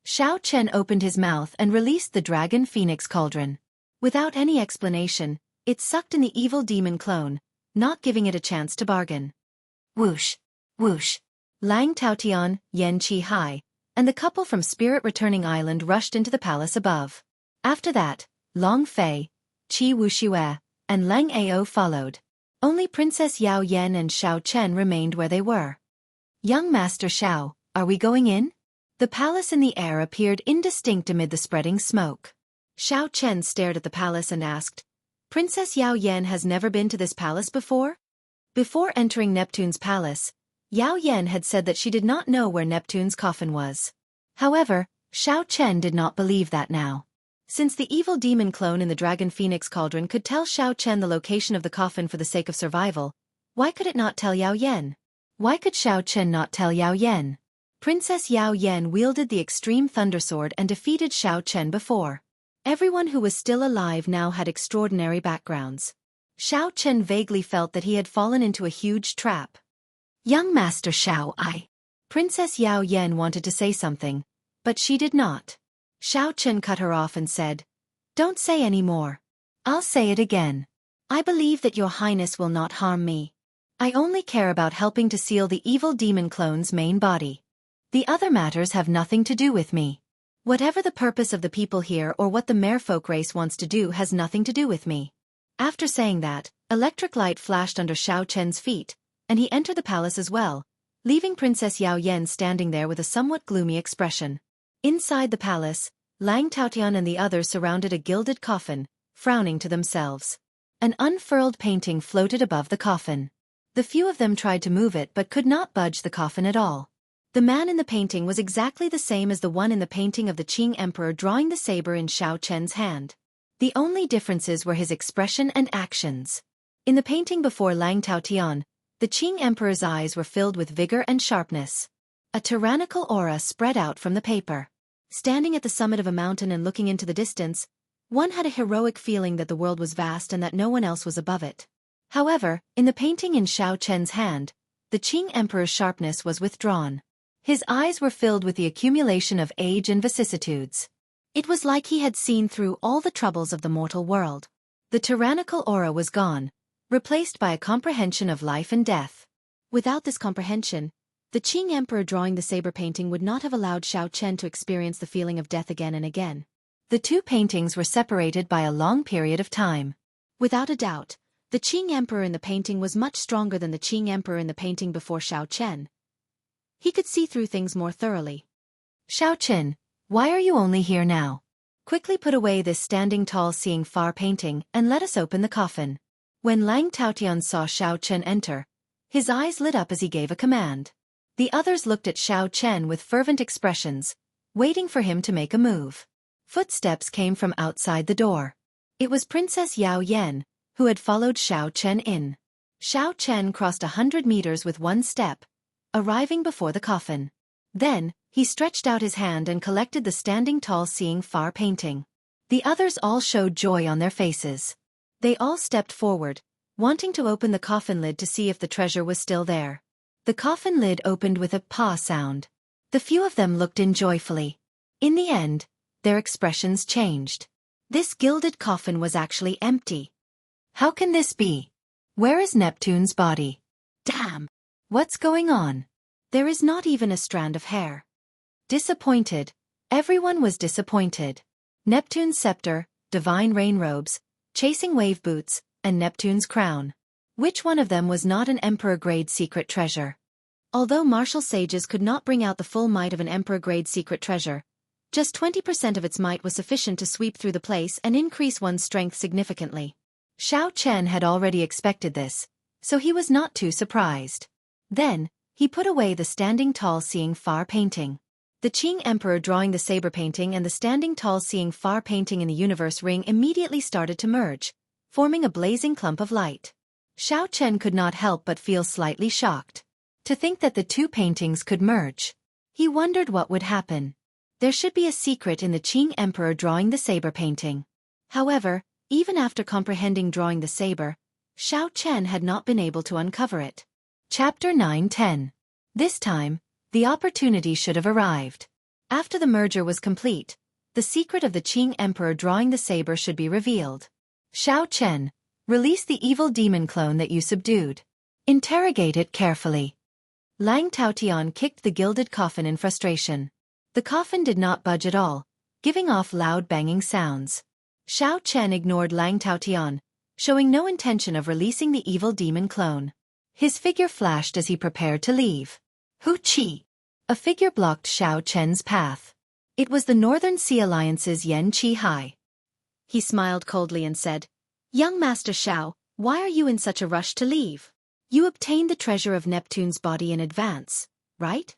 Xiao Chen opened his mouth and released the dragon phoenix cauldron. Without any explanation, it sucked in the evil demon clone, not giving it a chance to bargain. Whoosh, whoosh. Lang Taotian, Yan Qihai, and the couple from Spirit Returning Island rushed into the palace above. After that, Long Fei, Qi Wuxia, and Lang Ao followed. Only Princess Yao Yan and Xiao Chen remained where they were. "Young Master Xiao, are we going in?" The palace in the air appeared indistinct amid the spreading smoke. Xiao Chen stared at the palace and asked, "Princess Yao Yan has never been to this palace before?" Before entering Neptune's palace, Yao Yan had said that she did not know where Neptune's coffin was. However, Xiao Chen did not believe that now. Since the evil demon clone in the Dragon Phoenix Cauldron could tell Xiao Chen the location of the coffin for the sake of survival, why could it not tell Yao Yan? Why could Xiao Chen not tell Yao Yan? Princess Yao Yan wielded the extreme thunder sword and defeated Xiao Chen before. Everyone who was still alive now had extraordinary backgrounds. Xiao Chen vaguely felt that he had fallen into a huge trap. Young Master Xiao I. Princess Yao Yan wanted to say something, but she did not. Xiao Chen cut her off and said, "Don't say any more. I'll say it again. I believe that your highness will not harm me. I only care about helping to seal the evil demon clone's main body. The other matters have nothing to do with me. Whatever the purpose of the people here or what the merfolk race wants to do has nothing to do with me." After saying that, electric light flashed under Xiao Chen's feet, and he entered the palace as well, leaving Princess Yao Yan standing there with a somewhat gloomy expression. Inside the palace, Lang Taotian and the others surrounded a gilded coffin, frowning to themselves. An unfurled painting floated above the coffin. The few of them tried to move it but could not budge the coffin at all. The man in the painting was exactly the same as the one in the painting of the Qing Emperor drawing the saber in Xiao Chen's hand. The only differences were his expression and actions. In the painting before Lang Taotian, the Qing Emperor's eyes were filled with vigor and sharpness. A tyrannical aura spread out from the paper. Standing at the summit of a mountain and looking into the distance, one had a heroic feeling that the world was vast and that no one else was above it. However, in the painting in Xiao Chen's hand, the Qing Emperor's sharpness was withdrawn. His eyes were filled with the accumulation of age and vicissitudes. It was like he had seen through all the troubles of the mortal world. The tyrannical aura was gone, replaced by a comprehension of life and death. Without this comprehension, the Qing Emperor drawing the saber painting would not have allowed Xiao Chen to experience the feeling of death again and again. The two paintings were separated by a long period of time. Without a doubt, the Qing Emperor in the painting was much stronger than the Qing Emperor in the painting before Xiao Chen. He could see through things more thoroughly. "Xiao Chen, why are you only here now? Quickly put away this standing tall seeing far painting and let us open the coffin." When Lang Taotian saw Xiao Chen enter, his eyes lit up as he gave a command. The others looked at Xiao Chen with fervent expressions, waiting for him to make a move. Footsteps came from outside the door. It was Princess Yao Yan, who had followed Xiao Chen in. Xiao Chen crossed 100 meters with one step, arriving before the coffin. Then, he stretched out his hand and collected the standing tall seeing far painting. The others all showed joy on their faces. They all stepped forward, wanting to open the coffin lid to see if the treasure was still there. The coffin lid opened with a "pa" sound. The few of them looked in joyfully. In the end, their expressions changed. This gilded coffin was actually empty. How can this be? Where is Neptune's body? Damn! What's going on? There is not even a strand of hair. Disappointed. Everyone was disappointed. Neptune's scepter, divine rain robes, chasing wave boots, and Neptune's crown. Which one of them was not an emperor-grade secret treasure? Although martial sages could not bring out the full might of an emperor-grade secret treasure, just 20% of its might was sufficient to sweep through the place and increase one's strength significantly. Xiao Chen had already expected this, so he was not too surprised. Then, he put away the standing tall seeing far painting. The Qing Emperor drawing the saber painting and the standing tall seeing far painting in the universe ring immediately started to merge, forming a blazing clump of light. Xiao Chen could not help but feel slightly shocked. To think that the two paintings could merge. He wondered what would happen. There should be a secret in the Qing Emperor drawing the saber painting. However, even after comprehending drawing the saber, Xiao Chen had not been able to uncover it. Chapter 9-10. This time, the opportunity should have arrived. After the merger was complete, the secret of the Qing Emperor drawing the saber should be revealed. Xiao Chen, release the evil demon clone that you subdued. Interrogate it carefully. Lang Taotian kicked the gilded coffin in frustration. The coffin did not budge at all, giving off loud banging sounds. Xiao Chen ignored Lang Taotian, showing no intention of releasing the evil demon clone. His figure flashed as he prepared to leave. Hu Qi! A figure blocked Xiao Chen's path. It was the Northern Sea Alliance's Yan Qi Hai. He smiled coldly and said, "Young Master Xiao, why are you in such a rush to leave? You obtained the treasure of Neptune's body in advance, right?"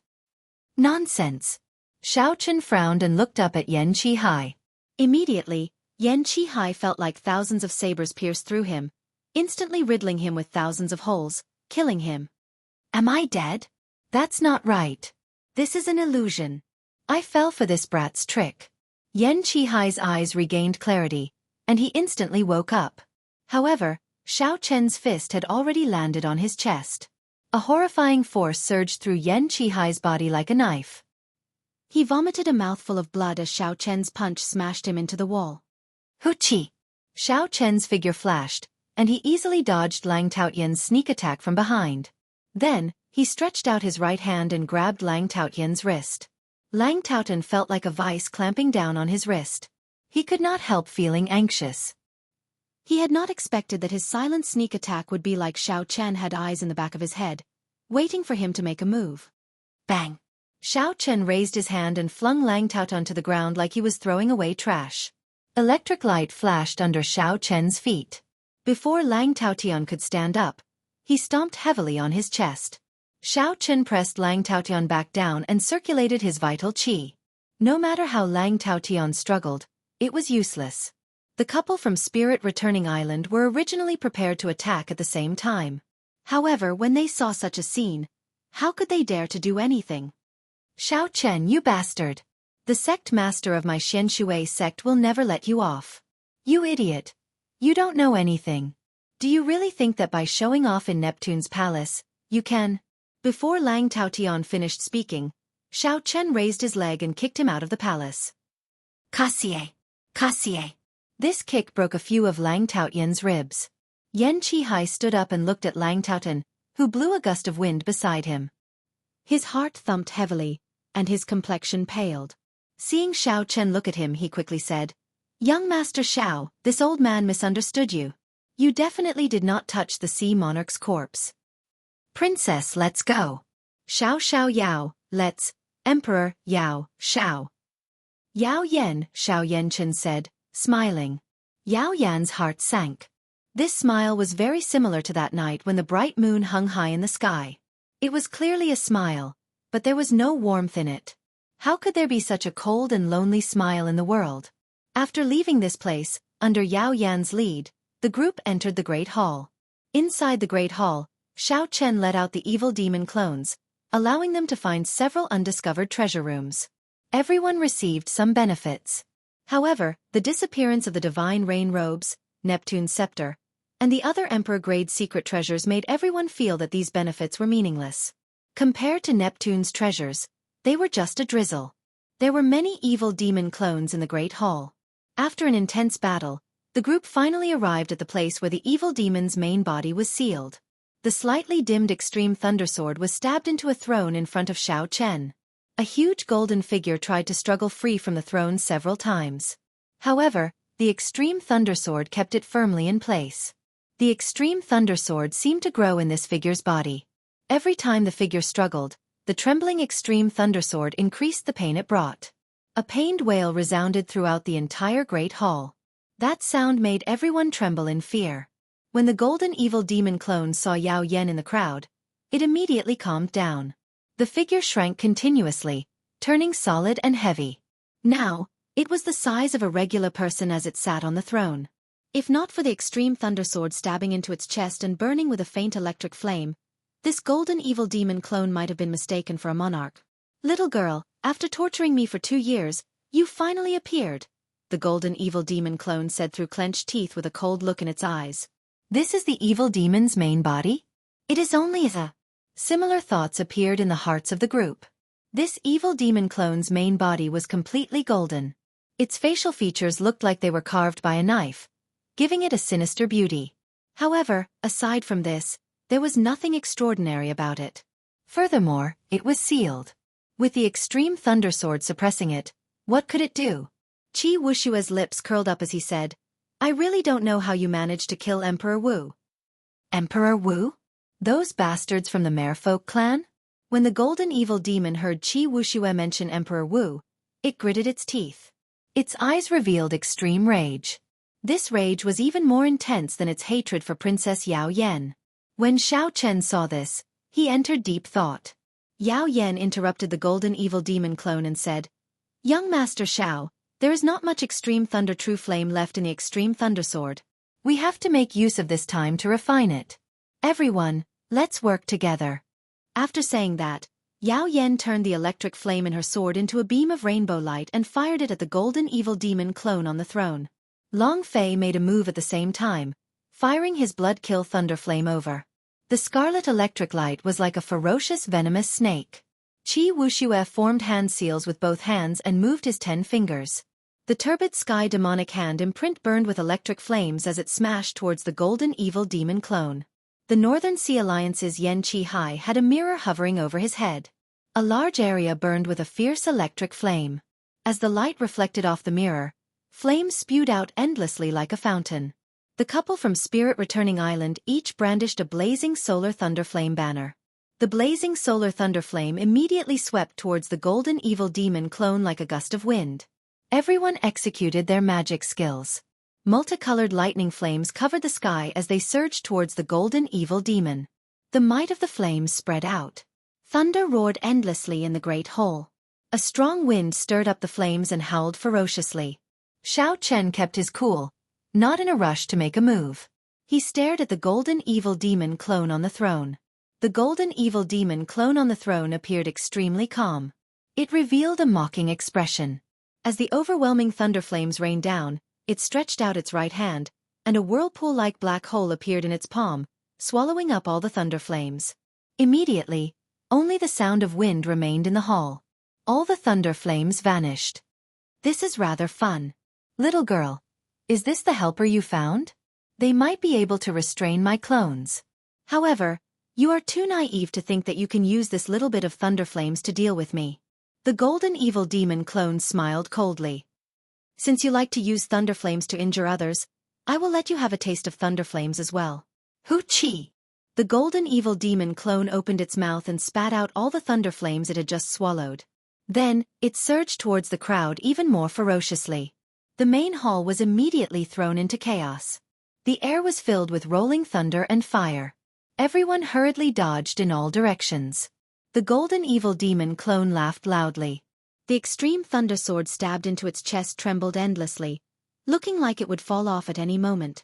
"Nonsense. Xiao Chen frowned and looked up at Xianxia. Immediately, Xianxia felt like thousands of sabers pierced through him, instantly riddling him with thousands of holes, killing him. Am I dead? That's not right. This is an illusion. I fell for this brat's trick. Xianxia's eyes regained clarity, and he instantly woke up. However, Xiao Chen's fist had already landed on his chest. A horrifying force surged through Xianxia's body like a knife. He vomited a mouthful of blood as Xiao Chen's punch smashed him into the wall. Huchi! Xiao Chen's figure flashed, and he easily dodged Lang Taotian's sneak attack from behind. Then, he stretched out his right hand and grabbed Lang Taotian's wrist. Lang Taotian felt like a vice clamping down on his wrist. He could not help feeling anxious. He had not expected that his silent sneak attack would be like Xiao Chen had eyes in the back of his head, waiting for him to make a move. Bang! Xiao Chen raised his hand and flung Lang Taotian to the ground like he was throwing away trash. Electric light flashed under Xiao Chen's feet. Before Lang Taotian could stand up, he stomped heavily on his chest. Xiao Chen pressed Lang Taotian back down and circulated his vital qi. No matter how Lang Taotian struggled, it was useless. The couple from Spirit Returning Island were originally prepared to attack at the same time. However, when they saw such a scene, how could they dare to do anything? Xiao Chen, you bastard! The sect master of my Xianxia sect will never let you off. You idiot! You don't know anything. Do you really think that by showing off in Neptune's palace, you can? Before Lang Taotian finished speaking, Xiao Chen raised his leg and kicked him out of the palace. Kasie! Kasie! This kick broke a few of Lang Taotian's ribs. Xianxia stood up and looked at Lang Taotian, who blew a gust of wind beside him. His heart thumped heavily, and his complexion paled. Seeing Xiao Chen look at him, he quickly said, "Young Master Xiao, this old man misunderstood you. You definitely did not touch the sea monarch's corpse. Princess, let's go. Xiao Yao, let's, Emperor, Yao, Xiao." Yao Yan, Xiao Yanchen said, smiling. Yao Yan's heart sank. This smile was very similar to that night when the bright moon hung high in the sky. It was clearly a smile, but there was no warmth in it. How could there be such a cold and lonely smile in the world? After leaving this place, under Yao Yan's lead, the group entered the Great Hall. Inside the Great Hall, Xiao Chen let out the evil demon clones, allowing them to find several undiscovered treasure rooms. Everyone received some benefits. However, the disappearance of the divine rain robes, Neptune's scepter, and the other emperor-grade secret treasures made everyone feel that these benefits were meaningless. Compared to Neptune's treasures, they were just a drizzle. There were many evil demon clones in the Great Hall. After an intense battle, the group finally arrived at the place where the evil demon's main body was sealed. The slightly dimmed extreme thundersword was stabbed into a throne in front of Xiao Chen. A huge golden figure tried to struggle free from the throne several times. However, the extreme thundersword kept it firmly in place. The extreme thundersword seemed to grow in this figure's body. Every time the figure struggled, the trembling extreme thundersword increased the pain it brought. A pained wail resounded throughout the entire Great Hall. That sound made everyone tremble in fear. When the golden evil demon clone saw Yao Yan in the crowd, it immediately calmed down. The figure shrank continuously, turning solid and heavy. Now, it was the size of a regular person as it sat on the throne. If not for the extreme thundersword stabbing into its chest and burning with a faint electric flame, this golden evil demon clone might have been mistaken for a monarch. "Little girl, after torturing me for 2 years, you finally appeared," the golden evil demon clone said through clenched teeth with a cold look in its eyes. This is the evil demon's main body? It is only the... Similar thoughts appeared in the hearts of the group. This evil demon clone's main body was completely golden. Its facial features looked like they were carved by a knife, giving it a sinister beauty. However, aside from this, there was nothing extraordinary about it. Furthermore, it was sealed. With the extreme thundersword suppressing it, what could it do? Qi Wushua's lips curled up as he said, "I really don't know how you managed to kill Emperor Wu." Emperor Wu? Those bastards from the Merfolk clan? When the golden evil demon heard Qi Wushue mention Emperor Wu, it gritted its teeth. Its eyes revealed extreme rage. This rage was even more intense than its hatred for Princess Yao Yan. When Xiao Chen saw this, he entered deep thought. Yao Yan interrupted the golden evil demon clone and said, "Young Master Xiao, there is not much extreme thunder true flame left in the extreme thunder sword. We have to make use of this time to refine it. Everyone, let's work together." After saying that, Yao Yan turned the electric flame in her sword into a beam of rainbow light and fired it at the golden evil demon clone on the throne. Long Fei made a move at the same time, firing his blood-kill thunder flame over. The scarlet electric light was like a ferocious venomous snake. Wuxia formed hand seals with both hands and moved his 10 fingers. The turbid sky demonic hand imprint burned with electric flames as it smashed towards the golden evil demon clone. The Northern Sea Alliance's Yan Qihai had a mirror hovering over his head. A large area burned with a fierce electric flame. As the light reflected off the mirror, flames spewed out endlessly like a fountain. The couple from Spirit Returning Island each brandished a blazing solar thunder flame banner. The blazing solar thunder flame immediately swept towards the golden evil demon clone like a gust of wind. Everyone executed their magic skills. Multicolored lightning flames covered the sky as they surged towards the golden evil demon. The might of the flames spread out. Thunder roared endlessly in the great hole. A strong wind stirred up the flames and howled ferociously. Xiao Chen kept his cool, not in a rush to make a move. He stared at the golden evil demon clone on the throne. The golden evil demon clone on the throne appeared extremely calm. It revealed a mocking expression. As the overwhelming thunder flames rained down, it stretched out its right hand, and a whirlpool-like black hole appeared in its palm, swallowing up all the thunder flames. Immediately, only the sound of wind remained in the hall. All the thunder flames vanished. This is rather fun. Little girl, is this the helper you found? They might be able to restrain my clones. However, you are too naive to think that you can use this little bit of thunder flames to deal with me. The golden evil demon clone smiled coldly. Since you like to use thunder flames to injure others, I will let you have a taste of thunder flames as well. Hoochie! The golden evil demon clone opened its mouth and spat out all the thunder flames it had just swallowed. Then, it surged towards the crowd even more ferociously. The main hall was immediately thrown into chaos. The air was filled with rolling thunder and fire. Everyone hurriedly dodged in all directions. The golden evil demon clone laughed loudly. The extreme thunder sword stabbed into its chest trembled endlessly, looking like it would fall off at any moment.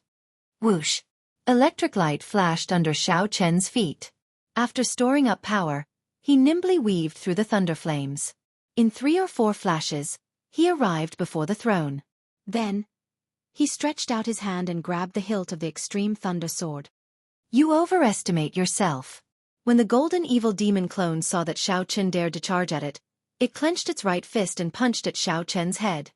Whoosh! Electric light flashed under Xiao Chen's feet. After storing up power, he nimbly weaved through the thunder flames. In 3 or 4 flashes, he arrived before the throne. Then, he stretched out his hand and grabbed the hilt of the extreme thunder sword. You overestimate yourself. When the golden evil demon clone saw that Xiao Chen dared to charge at it, it clenched its right fist and punched at Xiao Chen's head.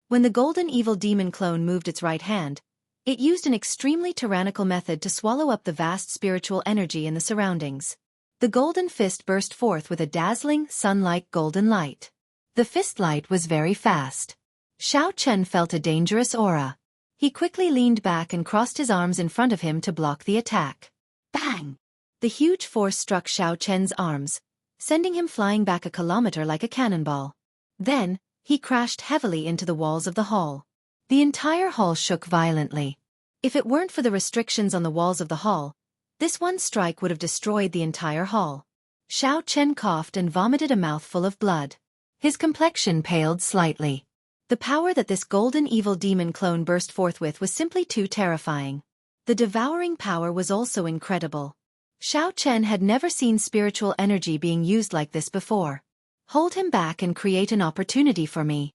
When the golden evil demon clone moved its right hand, it used an extremely tyrannical method to swallow up the vast spiritual energy in the surroundings. The golden fist burst forth with a dazzling, sun-like golden light. The fist light was very fast. Xiao Chen felt a dangerous aura. He quickly leaned back and crossed his arms in front of him to block the attack. Bang! The huge force struck Xiao Chen's arms, sending him flying back a kilometer like a cannonball. Then, he crashed heavily into the walls of the hall. The entire hall shook violently. If it weren't for the restrictions on the walls of the hall, this one strike would have destroyed the entire hall. Xiao Chen coughed and vomited a mouthful of blood. His complexion paled slightly. The power that this golden evil demon clone burst forth with was simply too terrifying. The devouring power was also incredible. Xiao Chen had never seen spiritual energy being used like this before. Hold him back and create an opportunity for me.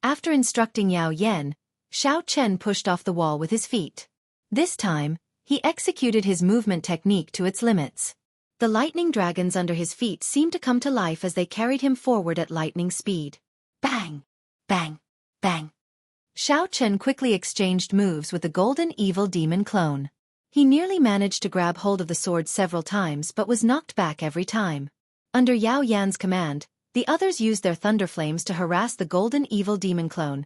After instructing Yao Yan, Xiao Chen pushed off the wall with his feet. This time, he executed his movement technique to its limits. The lightning dragons under his feet seemed to come to life as they carried him forward at lightning speed. Bang! Bang! Bang! Xiao Chen quickly exchanged moves with the golden evil demon clone. He nearly managed to grab hold of the sword several times but was knocked back every time. Under Yao Yan's command, the others used their thunder flames to harass the golden evil demon clone,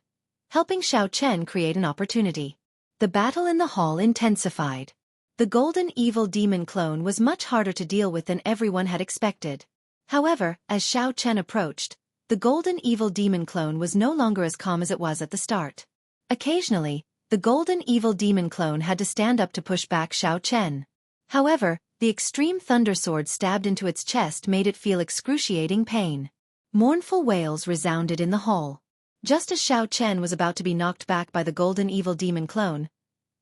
helping Xiao Chen create an opportunity. The battle in the hall intensified. The golden evil demon clone was much harder to deal with than everyone had expected. However, as Xiao Chen approached, the golden evil demon clone was no longer as calm as it was at the start. Occasionally, the golden evil demon clone had to stand up to push back Xiao Chen. However, the The extreme thunder sword stabbed into its chest made it feel excruciating pain. Mournful wails resounded in the hall. Just as Xiao Chen was about to be knocked back by the golden evil demon clone,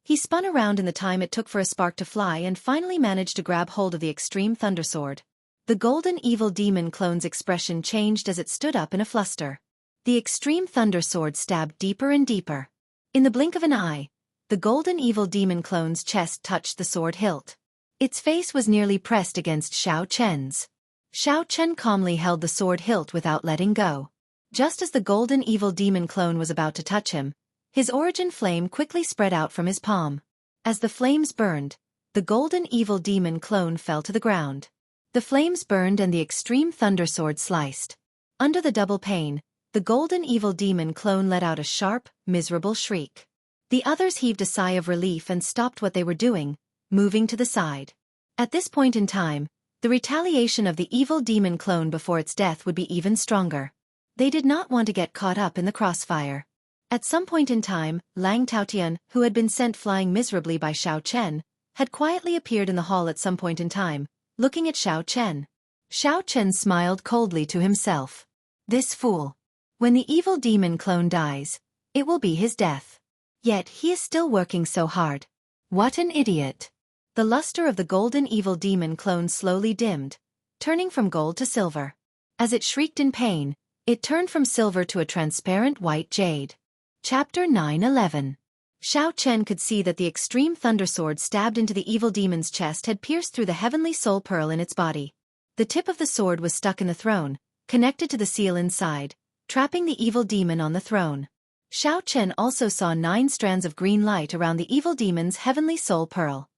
he spun around in the time it took for a spark to fly and finally managed to grab hold of the extreme thunder sword. The golden evil demon clone's expression changed as it stood up in a fluster. The extreme thunder sword stabbed deeper and deeper. In the blink of an eye, the golden evil demon clone's chest touched the sword hilt. Its face was nearly pressed against Xiao Chen's. Xiao Chen calmly held the sword hilt without letting go. Just as the golden evil demon clone was about to touch him, his origin flame quickly spread out from his palm. As the flames burned, the golden evil demon clone fell to the ground. The flames burned and the extreme thunder sword sliced. Under the double pain, the golden evil demon clone let out a sharp, miserable shriek. The others heaved a sigh of relief and stopped what they were doing, moving to the side. At this point in time, the retaliation of the evil demon clone before its death would be even stronger. They did not want to get caught up in the crossfire. At some point in time, Lang Taotian, who had been sent flying miserably by Xiao Chen, had quietly appeared in the hall at some point in time, looking at Xiao Chen. Xiao Chen smiled coldly to himself. This fool. When the evil demon clone dies, it will be his death. Yet he is still working so hard. What an idiot. The luster of the golden evil demon clone slowly dimmed, turning from gold to silver. As it shrieked in pain, it turned from silver to a transparent white jade. Chapter 9:11. Xiao Chen could see that the extreme thunder sword stabbed into the evil demon's chest had pierced through the heavenly soul pearl in its body. The tip of the sword was stuck in the throne, connected to the seal inside, trapping the evil demon on the throne. Xiao Chen also saw 9 strands of green light around the evil demon's heavenly soul pearl.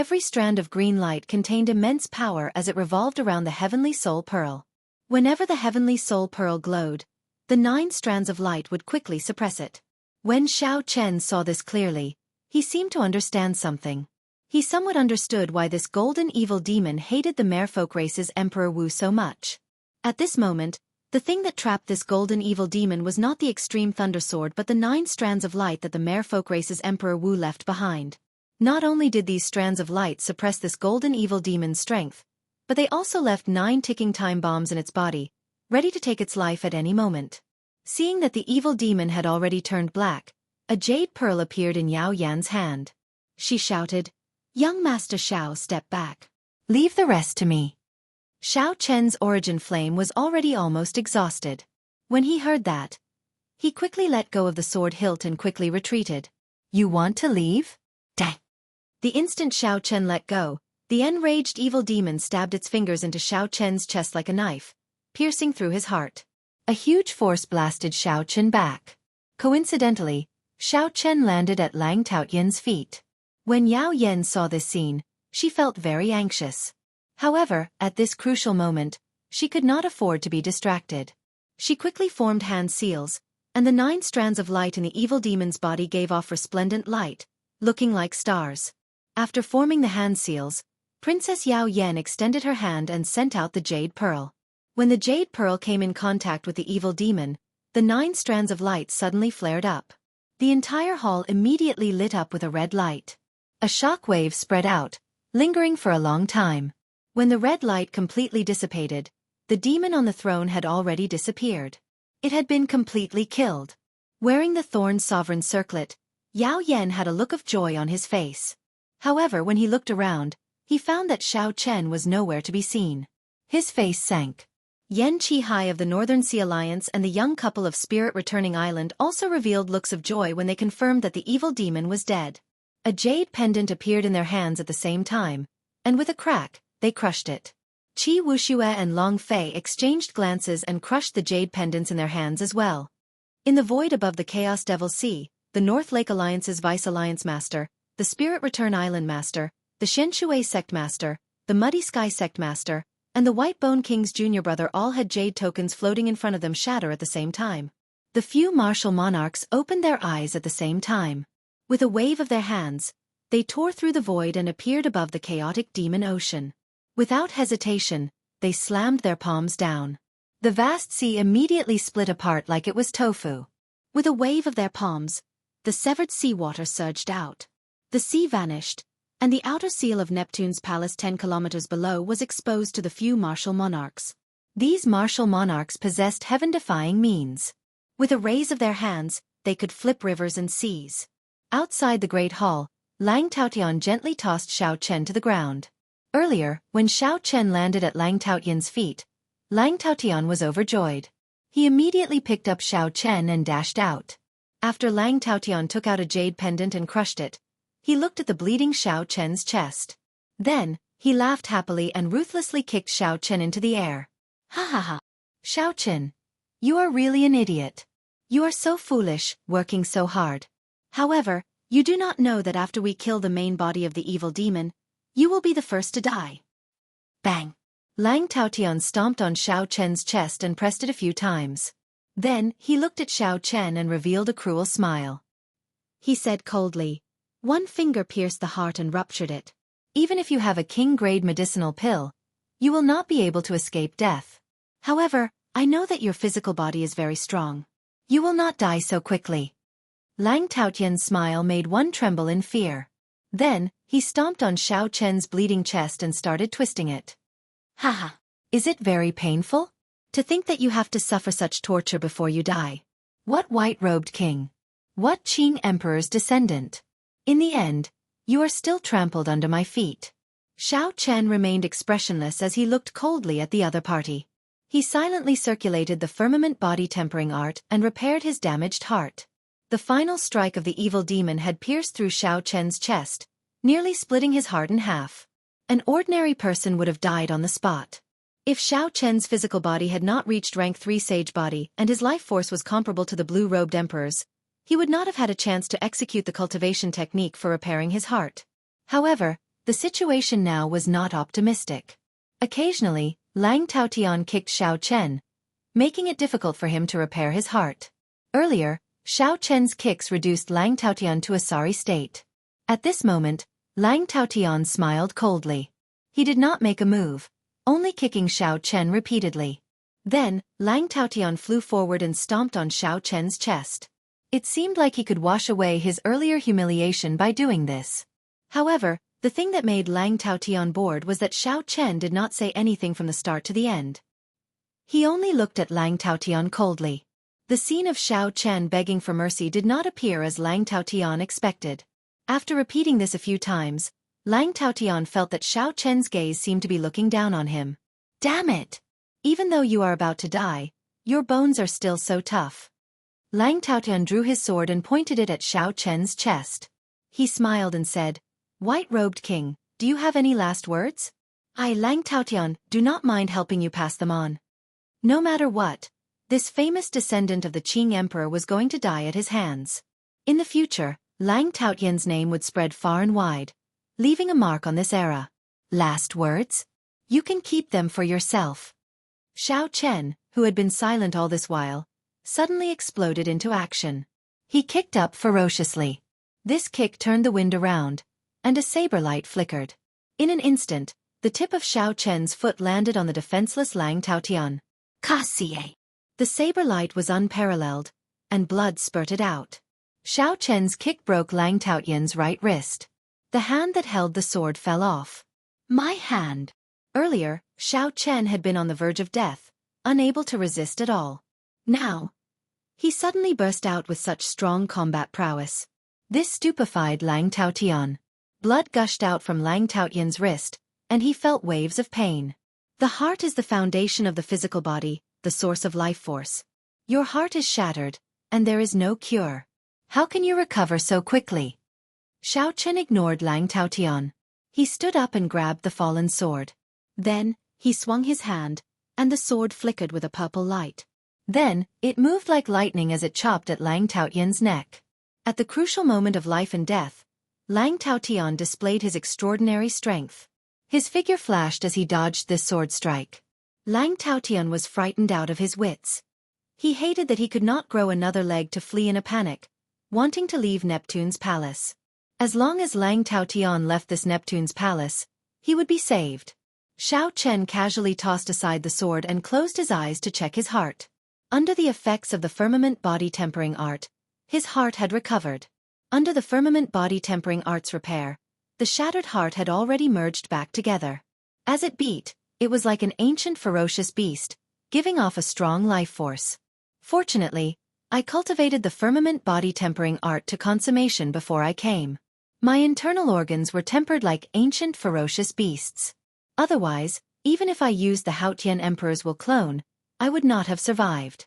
Every strand of green light contained immense power as it revolved around the heavenly soul pearl. Whenever the heavenly soul pearl glowed, the 9 strands of light would quickly suppress it. When Xiao Chen saw this clearly, he seemed to understand something. He somewhat understood why this golden evil demon hated the merfolk race's Emperor Wu so much. At this moment, the thing that trapped this golden evil demon was not the extreme thunder sword but the 9 strands of light that the merfolk race's Emperor Wu left behind. Not only did these strands of light suppress this golden evil demon's strength, but they also left 9 ticking time bombs in its body, ready to take its life at any moment. Seeing that the evil demon had already turned black, a jade pearl appeared in Yao Yan's hand. She shouted, "Young Master Xiao, step back. Leave the rest to me." Xiao Chen's origin flame was already almost exhausted. When he heard that, he quickly let go of the sword hilt and quickly retreated. "You want to leave?" Dang. The instant Xiao Chen let go, the enraged evil demon stabbed its fingers into Xiao Chen's chest like a knife, piercing through his heart. A huge force blasted Xiao Chen back. Coincidentally, Xiao Chen landed at Lang Taotian's feet. When Yao Yan saw this scene, she felt very anxious. However, at this crucial moment, she could not afford to be distracted. She quickly formed hand seals, and the 9 strands of light in the evil demon's body gave off resplendent light, looking like stars. After forming the hand seals, Princess Yao Yan extended her hand and sent out the jade pearl. When the jade pearl came in contact with the evil demon, the 9 strands of light suddenly flared up. The entire hall immediately lit up with a red light. A shock wave spread out, lingering for a long time. When the red light completely dissipated, the demon on the throne had already disappeared. It had been completely killed. Wearing the thorn sovereign circlet, Yao Yan had a look of joy on his face. However, when he looked around, he found that Xiao Chen was nowhere to be seen. His face sank. Yan Qihai of the Northern Sea Alliance and the young couple of Spirit Returning Island also revealed looks of joy when they confirmed that the evil demon was dead. A jade pendant appeared in their hands at the same time, and with a crack, they crushed it. Qi Wuxia and Long Fei exchanged glances and crushed the jade pendants in their hands as well. In the void above the Chaos Devil Sea, the North Lake Alliance's Vice Alliance Master, the Spirit Return Island Master, the Xianxia Sect Master, the Muddy Sky Sect Master, and the White Bone King's junior brother all had jade tokens floating in front of them shatter at the same time. The few martial monarchs opened their eyes at the same time. With a wave of their hands, they tore through the void and appeared above the chaotic demon ocean. Without hesitation, they slammed their palms down. The vast sea immediately split apart like it was tofu. With a wave of their palms, the severed seawater surged out. The sea vanished, and the outer seal of Neptune's palace 10 kilometers below was exposed to the few martial monarchs. These martial monarchs possessed heaven-defying means. With a raise of their hands, they could flip rivers and seas. Outside the Great Hall, Lang Taotian gently tossed Xiao Chen to the ground. Earlier, when Xiao Chen landed at Lang Taotian's feet, Lang Taotian was overjoyed. He immediately picked up Xiao Chen and dashed out. After Lang Taotian took out a jade pendant and crushed it, he looked at the bleeding Xiao Chen's chest. Then, he laughed happily and ruthlessly kicked Xiao Chen into the air. Ha ha ha. Xiao Chen, you are really an idiot. You are so foolish, working so hard. However, you do not know that after we kill the main body of the evil demon, you will be the first to die. Bang! Lang Taotian stomped on Xiao Chen's chest and pressed it a few times. Then, he looked at Xiao Chen and revealed a cruel smile. He said coldly, "One finger pierced the heart and ruptured it. Even if you have a king-grade medicinal pill, you will not be able to escape death. However, I know that your physical body is very strong. You will not die so quickly." Lang Taotian's smile made one tremble in fear. Then, he stomped on Xiao Chen's bleeding chest and started twisting it. Haha. Is it very painful? To think that you have to suffer such torture before you die. What white-robed king? What Qing emperor's descendant? In the end, you are still trampled under my feet. Xiao Chen remained expressionless as he looked coldly at the other party. He silently circulated the firmament body tempering art and repaired his damaged heart. The final strike of the evil demon had pierced through Xiao Chen's chest, nearly splitting his heart in half. An ordinary person would have died on the spot. If Xiao Chen's physical body had not reached rank 3 sage body and his life force was comparable to the blue-robed emperor's, he would not have had a chance to execute the cultivation technique for repairing his heart. However, the situation now was not optimistic. Occasionally, Lang Taotian kicked Xiao Chen, making it difficult for him to repair his heart. Earlier, Xiao Chen's kicks reduced Lang Taotian to a sorry state. At this moment, Lang Taotian smiled coldly. He did not make a move, only kicking Xiao Chen repeatedly. Then, Lang Taotian flew forward and stomped on Xiao Chen's chest. It seemed like he could wash away his earlier humiliation by doing this. However, the thing that made Lang Taotian bored was that Xiao Chen did not say anything from the start to the end. He only looked at Lang Taotian coldly. The scene of Xiao Chen begging for mercy did not appear as Lang Taotian expected. After repeating this a few times, Lang Taotian felt that Xiao Chen's gaze seemed to be looking down on him. Damn it! Even though you are about to die, your bones are still so tough. Lang Taotian drew his sword and pointed it at Xiao Chen's chest. He smiled and said, "White-robed king, do you have any last words? I, Lang Taotian, do not mind helping you pass them on." No matter what, this famous descendant of the Qing emperor was going to die at his hands. In the future, Lang Taotian's name would spread far and wide, leaving a mark on this era. Last words? You can keep them for yourself. Xiao Chen, who had been silent all this while, suddenly exploded into action. He kicked up ferociously. This kick turned the wind around, and a saber light flickered. In an instant, the tip of Xiao Chen's foot landed on the defenseless Lang Taotian. Kasie! The saber light was unparalleled, and blood spurted out. Xiao Chen's kick broke Lang Taotian's right wrist. The hand that held the sword fell off. My hand! Earlier, Xiao Chen had been on the verge of death, unable to resist at all. Now, he suddenly burst out with such strong combat prowess. This stupefied Lang Taotian. Blood gushed out from Lang Taotian's wrist, and he felt waves of pain. The heart is the foundation of the physical body, the source of life force. Your heart is shattered, and there is no cure. How can you recover so quickly? Xiao Chen ignored Lang Taotian. He stood up and grabbed the fallen sword. Then, he swung his hand, and the sword flickered with a purple light. Then, it moved like lightning as it chopped at Lang Taotian's neck. At the crucial moment of life and death, Lang Taotian displayed his extraordinary strength. His figure flashed as he dodged this sword strike. Lang Taotian was frightened out of his wits. He hated that he could not grow another leg to flee in a panic, wanting to leave Neptune's palace. As long as Lang Taotian left this Neptune's palace, he would be saved. Xiao Chen casually tossed aside the sword and closed his eyes to check his heart. Under the effects of the firmament body tempering art, his heart had recovered. Under the firmament body tempering art's repair, The shattered heart had already merged back together. As it beat, it was like an ancient ferocious beast, giving off a strong life force. Fortunately, I cultivated the firmament body tempering art to consummation before I came. My internal organs were tempered like ancient ferocious beasts. Otherwise, even if I used the Haotian Emperor's will clone, I would not have survived.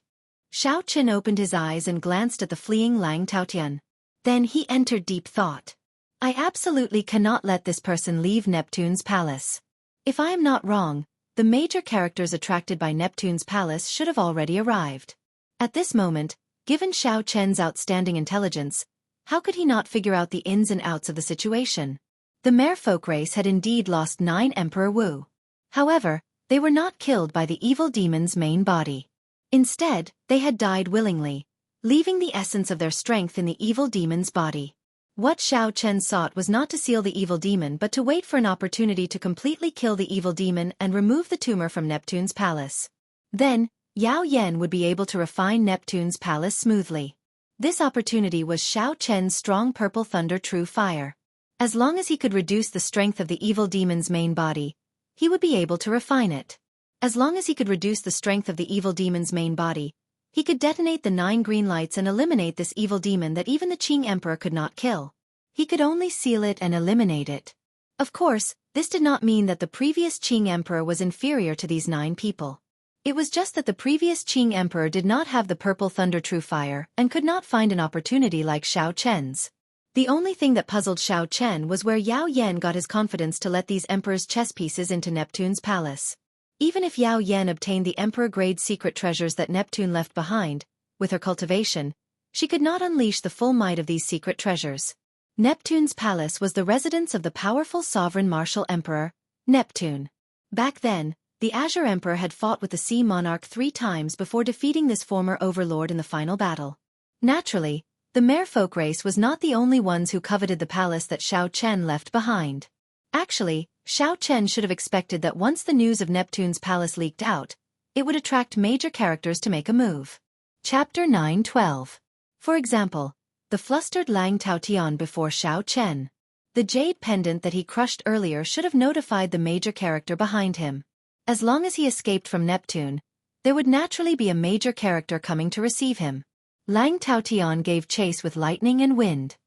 Xiao Qin opened his eyes and glanced at the fleeing Lang Taotian. Then he entered deep thought. I absolutely cannot let this person leave Neptune's palace. If I am not wrong, the major characters attracted by Neptune's palace should have already arrived. At this moment, given Xiao Chen's outstanding intelligence, how could he not figure out the ins and outs of the situation? The merfolk race had indeed lost 9 Emperor Wu. However, they were not killed by the evil demon's main body. Instead, they had died willingly, leaving the essence of their strength in the evil demon's body. What Xiao Chen sought was not to seal the evil demon but to wait for an opportunity to completely kill the evil demon and remove the tumor from Neptune's palace. Then, Yao Yan would be able to refine Neptune's palace smoothly. This opportunity was Xiao Chen's strong purple thunder true fire. As long as he could reduce the strength of the evil demon's main body, he would be able to refine it. As long as he could reduce the strength of the evil demon's main body, he could detonate the 9 green lights and eliminate this evil demon that even the Qing Emperor could not kill. He could only seal it and eliminate it. Of course, this did not mean that the previous Qing Emperor was inferior to these 9 people. It was just that the previous Qing Emperor did not have the purple thunder true fire and could not find an opportunity like Xiao Chen's. The only thing that puzzled Xiao Chen was where Yao Yan got his confidence to let these Emperor's chess pieces into Neptune's palace. Even if Yao Yan obtained the Emperor-grade secret treasures that Neptune left behind, with her cultivation, she could not unleash the full might of these secret treasures. Neptune's palace was the residence of the powerful sovereign martial emperor, Neptune. Back then, the Azure Emperor had fought with the Sea Monarch 3 times before defeating this former overlord in the final battle. Naturally, the merfolk race was not the only ones who coveted the palace that Xiao Chen left behind. Actually, Xiao Chen should have expected that once the news of Neptune's palace leaked out, it would attract major characters to make a move. Chapter 9:12. For example, the flustered Lang Taotian before Xiao Chen. The jade pendant that he crushed earlier should have notified the major character behind him. As long as he escaped from Neptune, there would naturally be a major character coming to receive him. Lang Taotian gave chase with lightning and wind.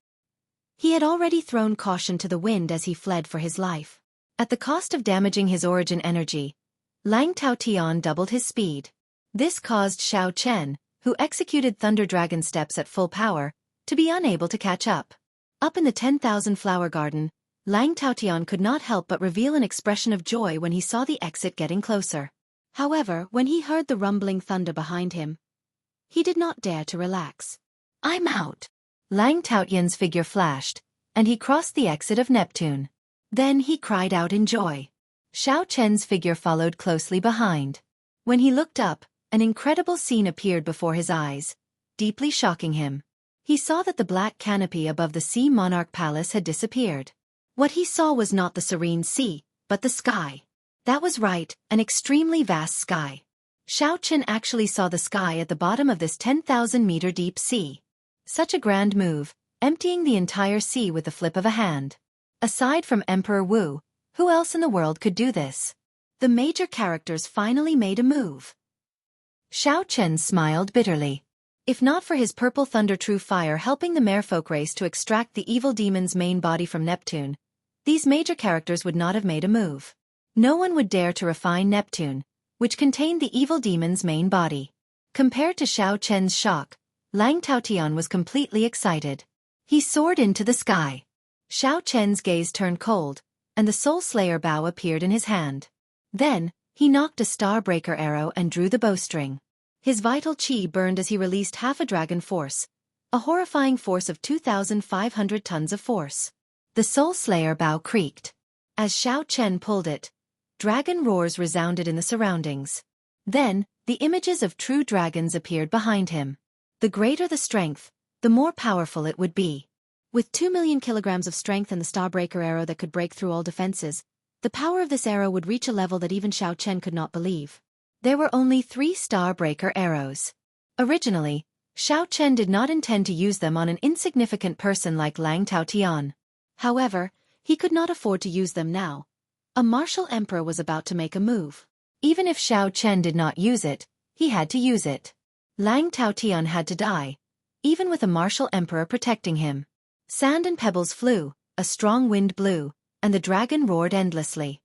He had already thrown caution to the wind as he fled for his life. At the cost of damaging his origin energy, Lang Taotian doubled his speed. This caused Xiao Chen, who executed Thunder Dragon steps at full power, to be unable to catch up. Up in the 10,000 flower garden, Lang Taotian could not help but reveal an expression of joy when he saw the exit getting closer. However, when he heard the rumbling thunder behind him, he did not dare to relax. "I'm out." Lang Taotian's figure flashed, and he crossed the exit of Neptune. Then he cried out in joy. Xiao Chen's figure followed closely behind. When he looked up, an incredible scene appeared before his eyes, deeply shocking him. He saw that the black canopy above the Sea Monarch Palace had disappeared. What he saw was not the serene sea, but the sky. That was right, an extremely vast sky. Xiao Chen actually saw the sky at the bottom of this 10,000-meter deep sea. Such a grand move, emptying the entire sea with the flip of a hand. Aside from Emperor Wu, who else in the world could do this? The major characters finally made a move. Xiao Chen smiled bitterly. If not for his purple thunder true fire helping the merfolk race to extract the evil demon's main body from Neptune, these major characters would not have made a move. No one would dare to refine Neptune, which contained the evil demon's main body. Compared to Xiao Chen's shock, Lang Taotian was completely excited. He soared into the sky. Xiao Chen's gaze turned cold, and the Soul Slayer bow appeared in his hand. Then, he knocked a Starbreaker arrow and drew the bowstring. His vital qi burned as he released half a dragon force, a horrifying force of 2,500 tons of force. The Soul Slayer bow creaked. As Xiao Chen pulled it, dragon roars resounded in the surroundings. Then, the images of true dragons appeared behind him. The greater the strength, the more powerful it would be. With 2 million kilograms of strength and the Starbreaker arrow that could break through all defenses, the power of this arrow would reach a level that even Xiao Chen could not believe. There were only 3 Starbreaker arrows. Originally, Xiao Chen did not intend to use them on an insignificant person like Lang Taotian. However, He could not afford to use them now. A martial emperor was about to make a move. Even if Xiao Chen did not use it, he had to use it. Lang Taotian had to die, even with a martial emperor protecting him. Sand and pebbles flew, a strong wind blew, and the dragon roared endlessly.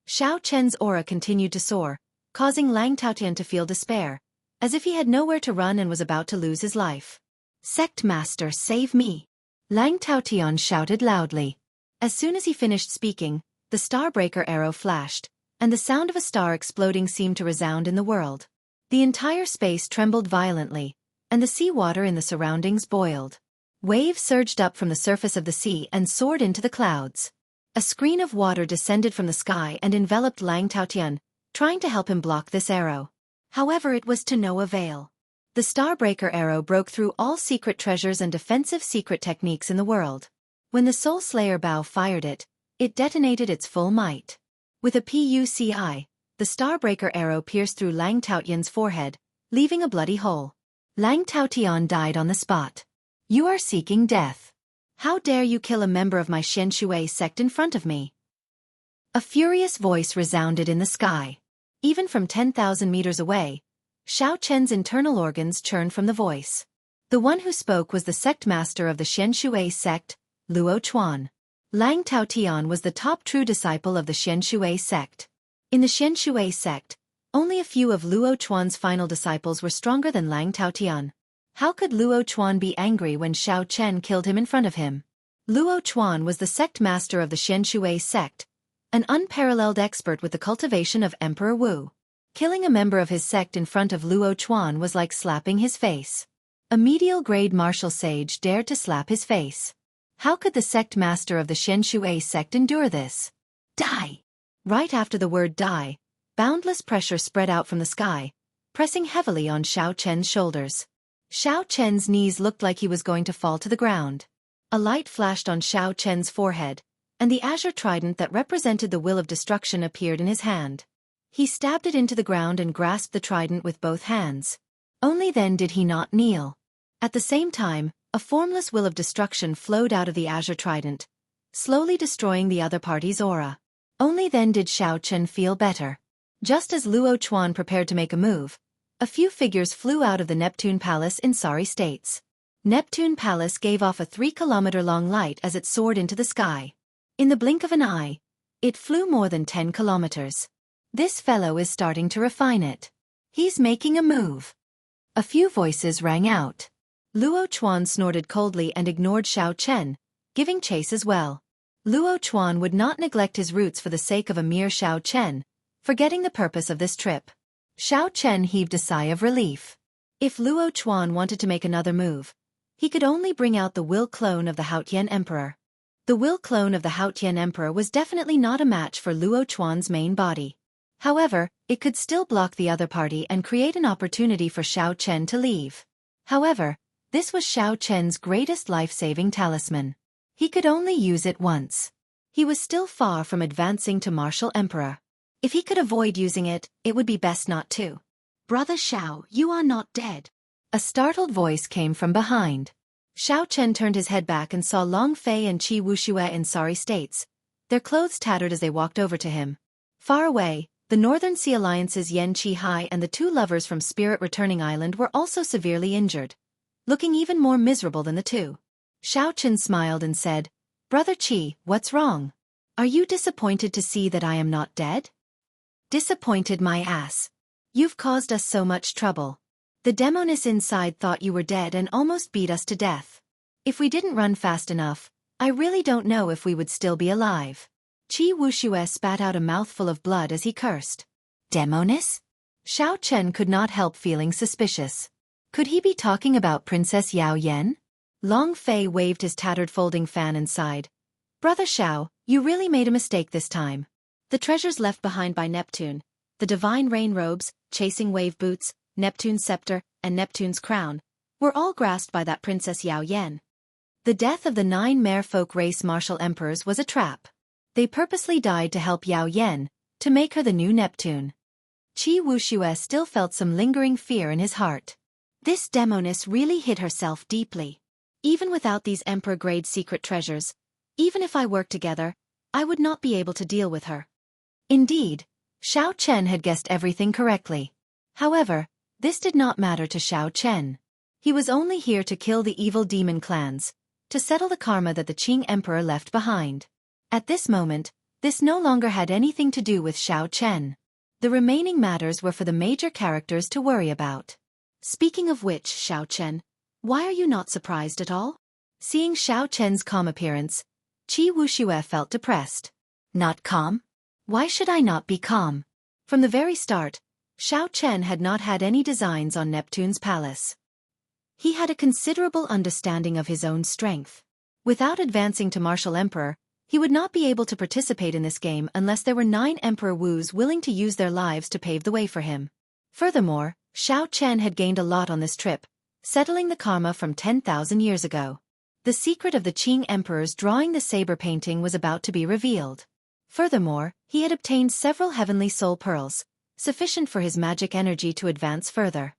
Xiao Chen's aura continued to soar, causing Lang Taotian to feel despair, as if he had nowhere to run and was about to lose his life. "Sect Master, save me!" Lang Taotian shouted loudly. As soon as he finished speaking, the Starbreaker arrow flashed, and the sound of a star exploding seemed to resound in the world. The entire space trembled violently, and the sea water in the surroundings boiled. Waves surged up from the surface of the sea and soared into the clouds. A screen of water descended from the sky and enveloped Lang Taotian, trying to help him block this arrow. However, it was to no avail. The Starbreaker arrow broke through all secret treasures and defensive secret techniques in the world. When the Soul Slayer bow fired it, it detonated its full might. With a PUCI, the Starbreaker arrow pierced through Lang Taotian's forehead, leaving a bloody hole. Lang Taotian died on the spot. "You are seeking death. How dare you kill a member of my Xianxia sect in front of me?" A furious voice resounded in the sky. Even from 10,000 meters away, Xiao Chen's internal organs churned from the voice. The one who spoke was the sect master of the Xianxia sect, Luo Chuan. Lang Taotian was the top true disciple of the Xianxia sect. In the Xianxia sect, only a few of Luo Chuan's final disciples were stronger than Lang Taotian. How could Luo Chuan be angry when Xiao Chen killed him in front of him? Luo Chuan was the sect master of the Xianxia sect, an unparalleled expert with the cultivation of Emperor Wu. Killing a member of his sect in front of Luo Chuan was like slapping his face. A medial-grade martial sage dared to slap his face. How could the sect master of the Xianxia sect endure this? Die! Right after the word die, boundless pressure spread out from the sky, pressing heavily on Xiao Chen's shoulders. Xiao Chen's knees looked like he was going to fall to the ground. A light flashed on Xiao Chen's forehead, and the azure trident that represented the will of destruction appeared in his hand. He stabbed it into the ground and grasped the trident with both hands. Only then did he not kneel. At the same time, a formless will of destruction flowed out of the azure trident, slowly destroying the other party's aura. Only then did Xiao Chen feel better. Just as Luo Chuan prepared to make a move, a few figures flew out of the Neptune Palace in sorry states. Neptune Palace gave off a 3-kilometer-long light as it soared into the sky. In the blink of an eye, it flew more than 10 kilometers. This fellow is starting to refine it. He's making a move. A few voices rang out. Luo Chuan snorted coldly and ignored Xiao Chen, giving chase as well. Luo Chuan would not neglect his roots for the sake of a mere Xiao Chen, forgetting the purpose of this trip. Xiao Chen heaved a sigh of relief. If Luo Chuan wanted to make another move, he could only bring out the will clone of the Haotian Emperor. The will clone of the Haotian Emperor was definitely not a match for Luo Chuan's main body. However, it could still block the other party and create an opportunity for Xiao Chen to leave. However, this was Xiao Chen's greatest life-saving talisman. He could only use it once. He was still far from advancing to martial emperor. If he could avoid using it, it would be best not to. "Brother Xiao, you are not dead." A startled voice came from behind. Xiao Chen turned his head back and saw Long Fei and Qi Wuxia in sorry states, their clothes tattered as they walked over to him. Far away, the Northern Sea Alliance's Yan Qihai and the two lovers from Spirit Returning Island were also severely injured, looking even more miserable than the two. Xiao Chen smiled and said, "Brother Qi, what's wrong? Are you disappointed to see that I am not dead?" "Disappointed my ass. You've caused us so much trouble. The demoness inside thought you were dead and almost beat us to death. If we didn't run fast enough, I really don't know if we would still be alive." Qi Wuxia spat out a mouthful of blood as he cursed. "Demoness?" Xiao Chen could not help feeling suspicious. Could he be talking about Princess Yao Yan? Long Fei waved his tattered folding fan and sighed. "Brother Xiao, you really made a mistake this time." The treasures left behind by Neptune, the divine rain robes, chasing wave boots, Neptune's scepter, and Neptune's crown, were all grasped by that Princess Yao Yan. The death of the 9 merfolk race martial emperors was a trap. They purposely died to help Yao Yan, to make her the new Neptune. Qi Wuxia still felt some lingering fear in his heart. This demoness really hid herself deeply. Even without these emperor-grade secret treasures, even if I work together, I would not be able to deal with her. Indeed, Xiao Chen had guessed everything correctly. However, this did not matter to Xiao Chen. He was only here to kill the evil demon clans, to settle the karma that the Qing Emperor left behind. At this moment, this no longer had anything to do with Xiao Chen. The remaining matters were for the major characters to worry about. Speaking of which, Xiao Chen, why are you not surprised at all? Seeing Xiao Chen's calm appearance, Wuxia felt depressed. Not calm? Why should I not be calm? From the very start, Xiao Chen had not had any designs on Neptune's palace. He had a considerable understanding of his own strength. Without advancing to Martial Emperor, he would not be able to participate in this game unless there were 9 Emperor Wus willing to use their lives to pave the way for him. Furthermore, Xiao Chen had gained a lot on this trip, settling the karma from 10,000 years ago. The secret of the Qing emperors drawing the saber painting was about to be revealed. Furthermore, he had obtained several heavenly soul pearls, sufficient for his magic energy to advance further.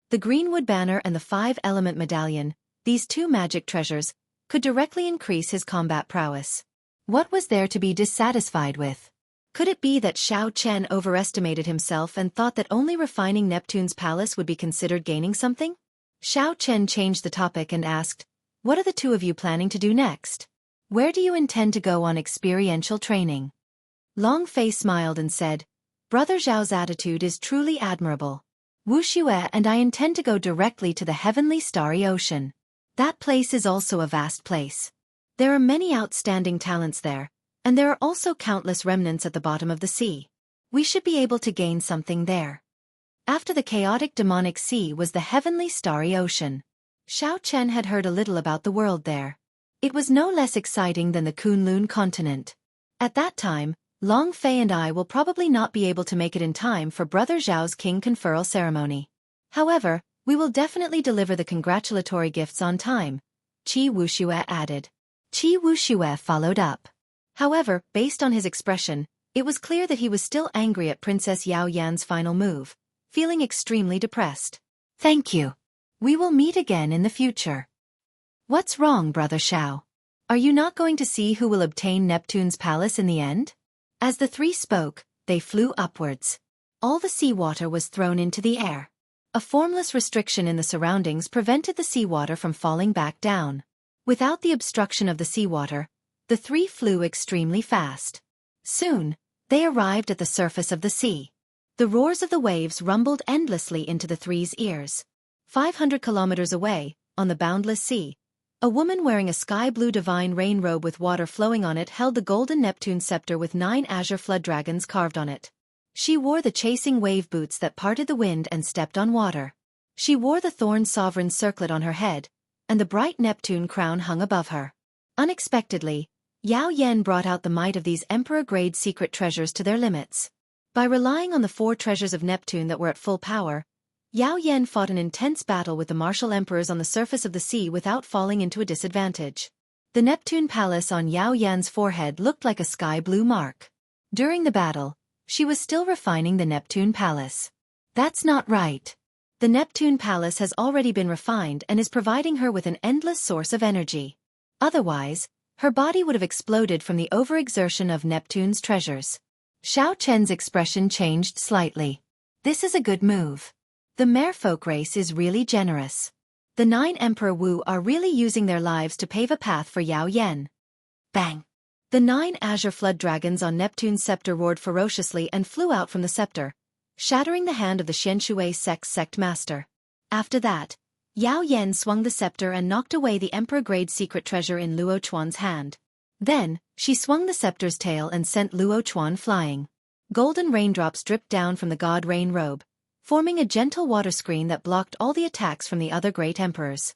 The Greenwood Banner and the 5-element medallion, these 2 magic treasures, could directly increase his combat prowess. What was there to be dissatisfied with? Could it be that Xiao Chen overestimated himself and thought that only refining Neptune's palace would be considered gaining something? Xiao Chen changed the topic and asked, "What are the 2 of you planning to do next? Where do you intend to go on experiential training?" Long Fei smiled and said, "Brother Zhao's attitude is truly admirable. Wuxia and I intend to go directly to the heavenly starry ocean. That place is also a vast place. There are many outstanding talents there, and there are also countless remnants at the bottom of the sea. We should be able to gain something there." After the chaotic demonic sea was the heavenly starry ocean. Xiao Chen had heard a little about the world there. It was no less exciting than the Kunlun continent. At that time, Long Fei and I will probably not be able to make it in time for Brother Zhao's king conferral ceremony. However, we will definitely deliver the congratulatory gifts on time, Wuxia added. Wuxia followed up. However, based on his expression, it was clear that he was still angry at Princess Yao Yan's final move, feeling extremely depressed. "Thank you. We will meet again in the future." "What's wrong, Brother Xiao? Are you not going to see who will obtain Neptune's palace in the end?" As the 3 spoke, they flew upwards. All the seawater was thrown into the air. A formless restriction in the surroundings prevented the seawater from falling back down. Without the obstruction of the seawater, the 3 flew extremely fast. Soon, they arrived at the surface of the sea. The roars of the waves rumbled endlessly into the 3's ears. 500 kilometers away, on the boundless sea, a woman wearing a sky-blue divine rain robe with water flowing on it held the golden Neptune scepter with 9 azure flood dragons carved on it. She wore the chasing wave boots that parted the wind and stepped on water. She wore the thorn sovereign circlet on her head, and the bright Neptune crown hung above her. Unexpectedly, Yao Yan brought out the might of these emperor-grade secret treasures to their limits. By relying on the 4 treasures of Neptune that were at full power, Yao Yan fought an intense battle with the martial emperors on the surface of the sea without falling into a disadvantage. The Neptune palace on Yao Yan's forehead looked like a sky-blue mark. During the battle, she was still refining the Neptune palace. That's not right. The Neptune palace has already been refined and is providing her with an endless source of energy. Otherwise, her body would have exploded from the overexertion of Neptune's treasures. Xiao Chen's expression changed slightly. This is a good move. The merfolk race is really generous. The 9 Emperor Wu are really using their lives to pave a path for Yao Yan. Bang! The 9 azure flood dragons on Neptune's scepter roared ferociously and flew out from the scepter, shattering the hand of the Xianxia sect master. After that, Yao Yan swung the scepter and knocked away the emperor-grade secret treasure in Luo Chuan's hand. Then, she swung the scepter's tail and sent Luo Chuan flying. Golden raindrops dripped down from the god rain robe, forming a gentle water screen that blocked all the attacks from the other great emperors.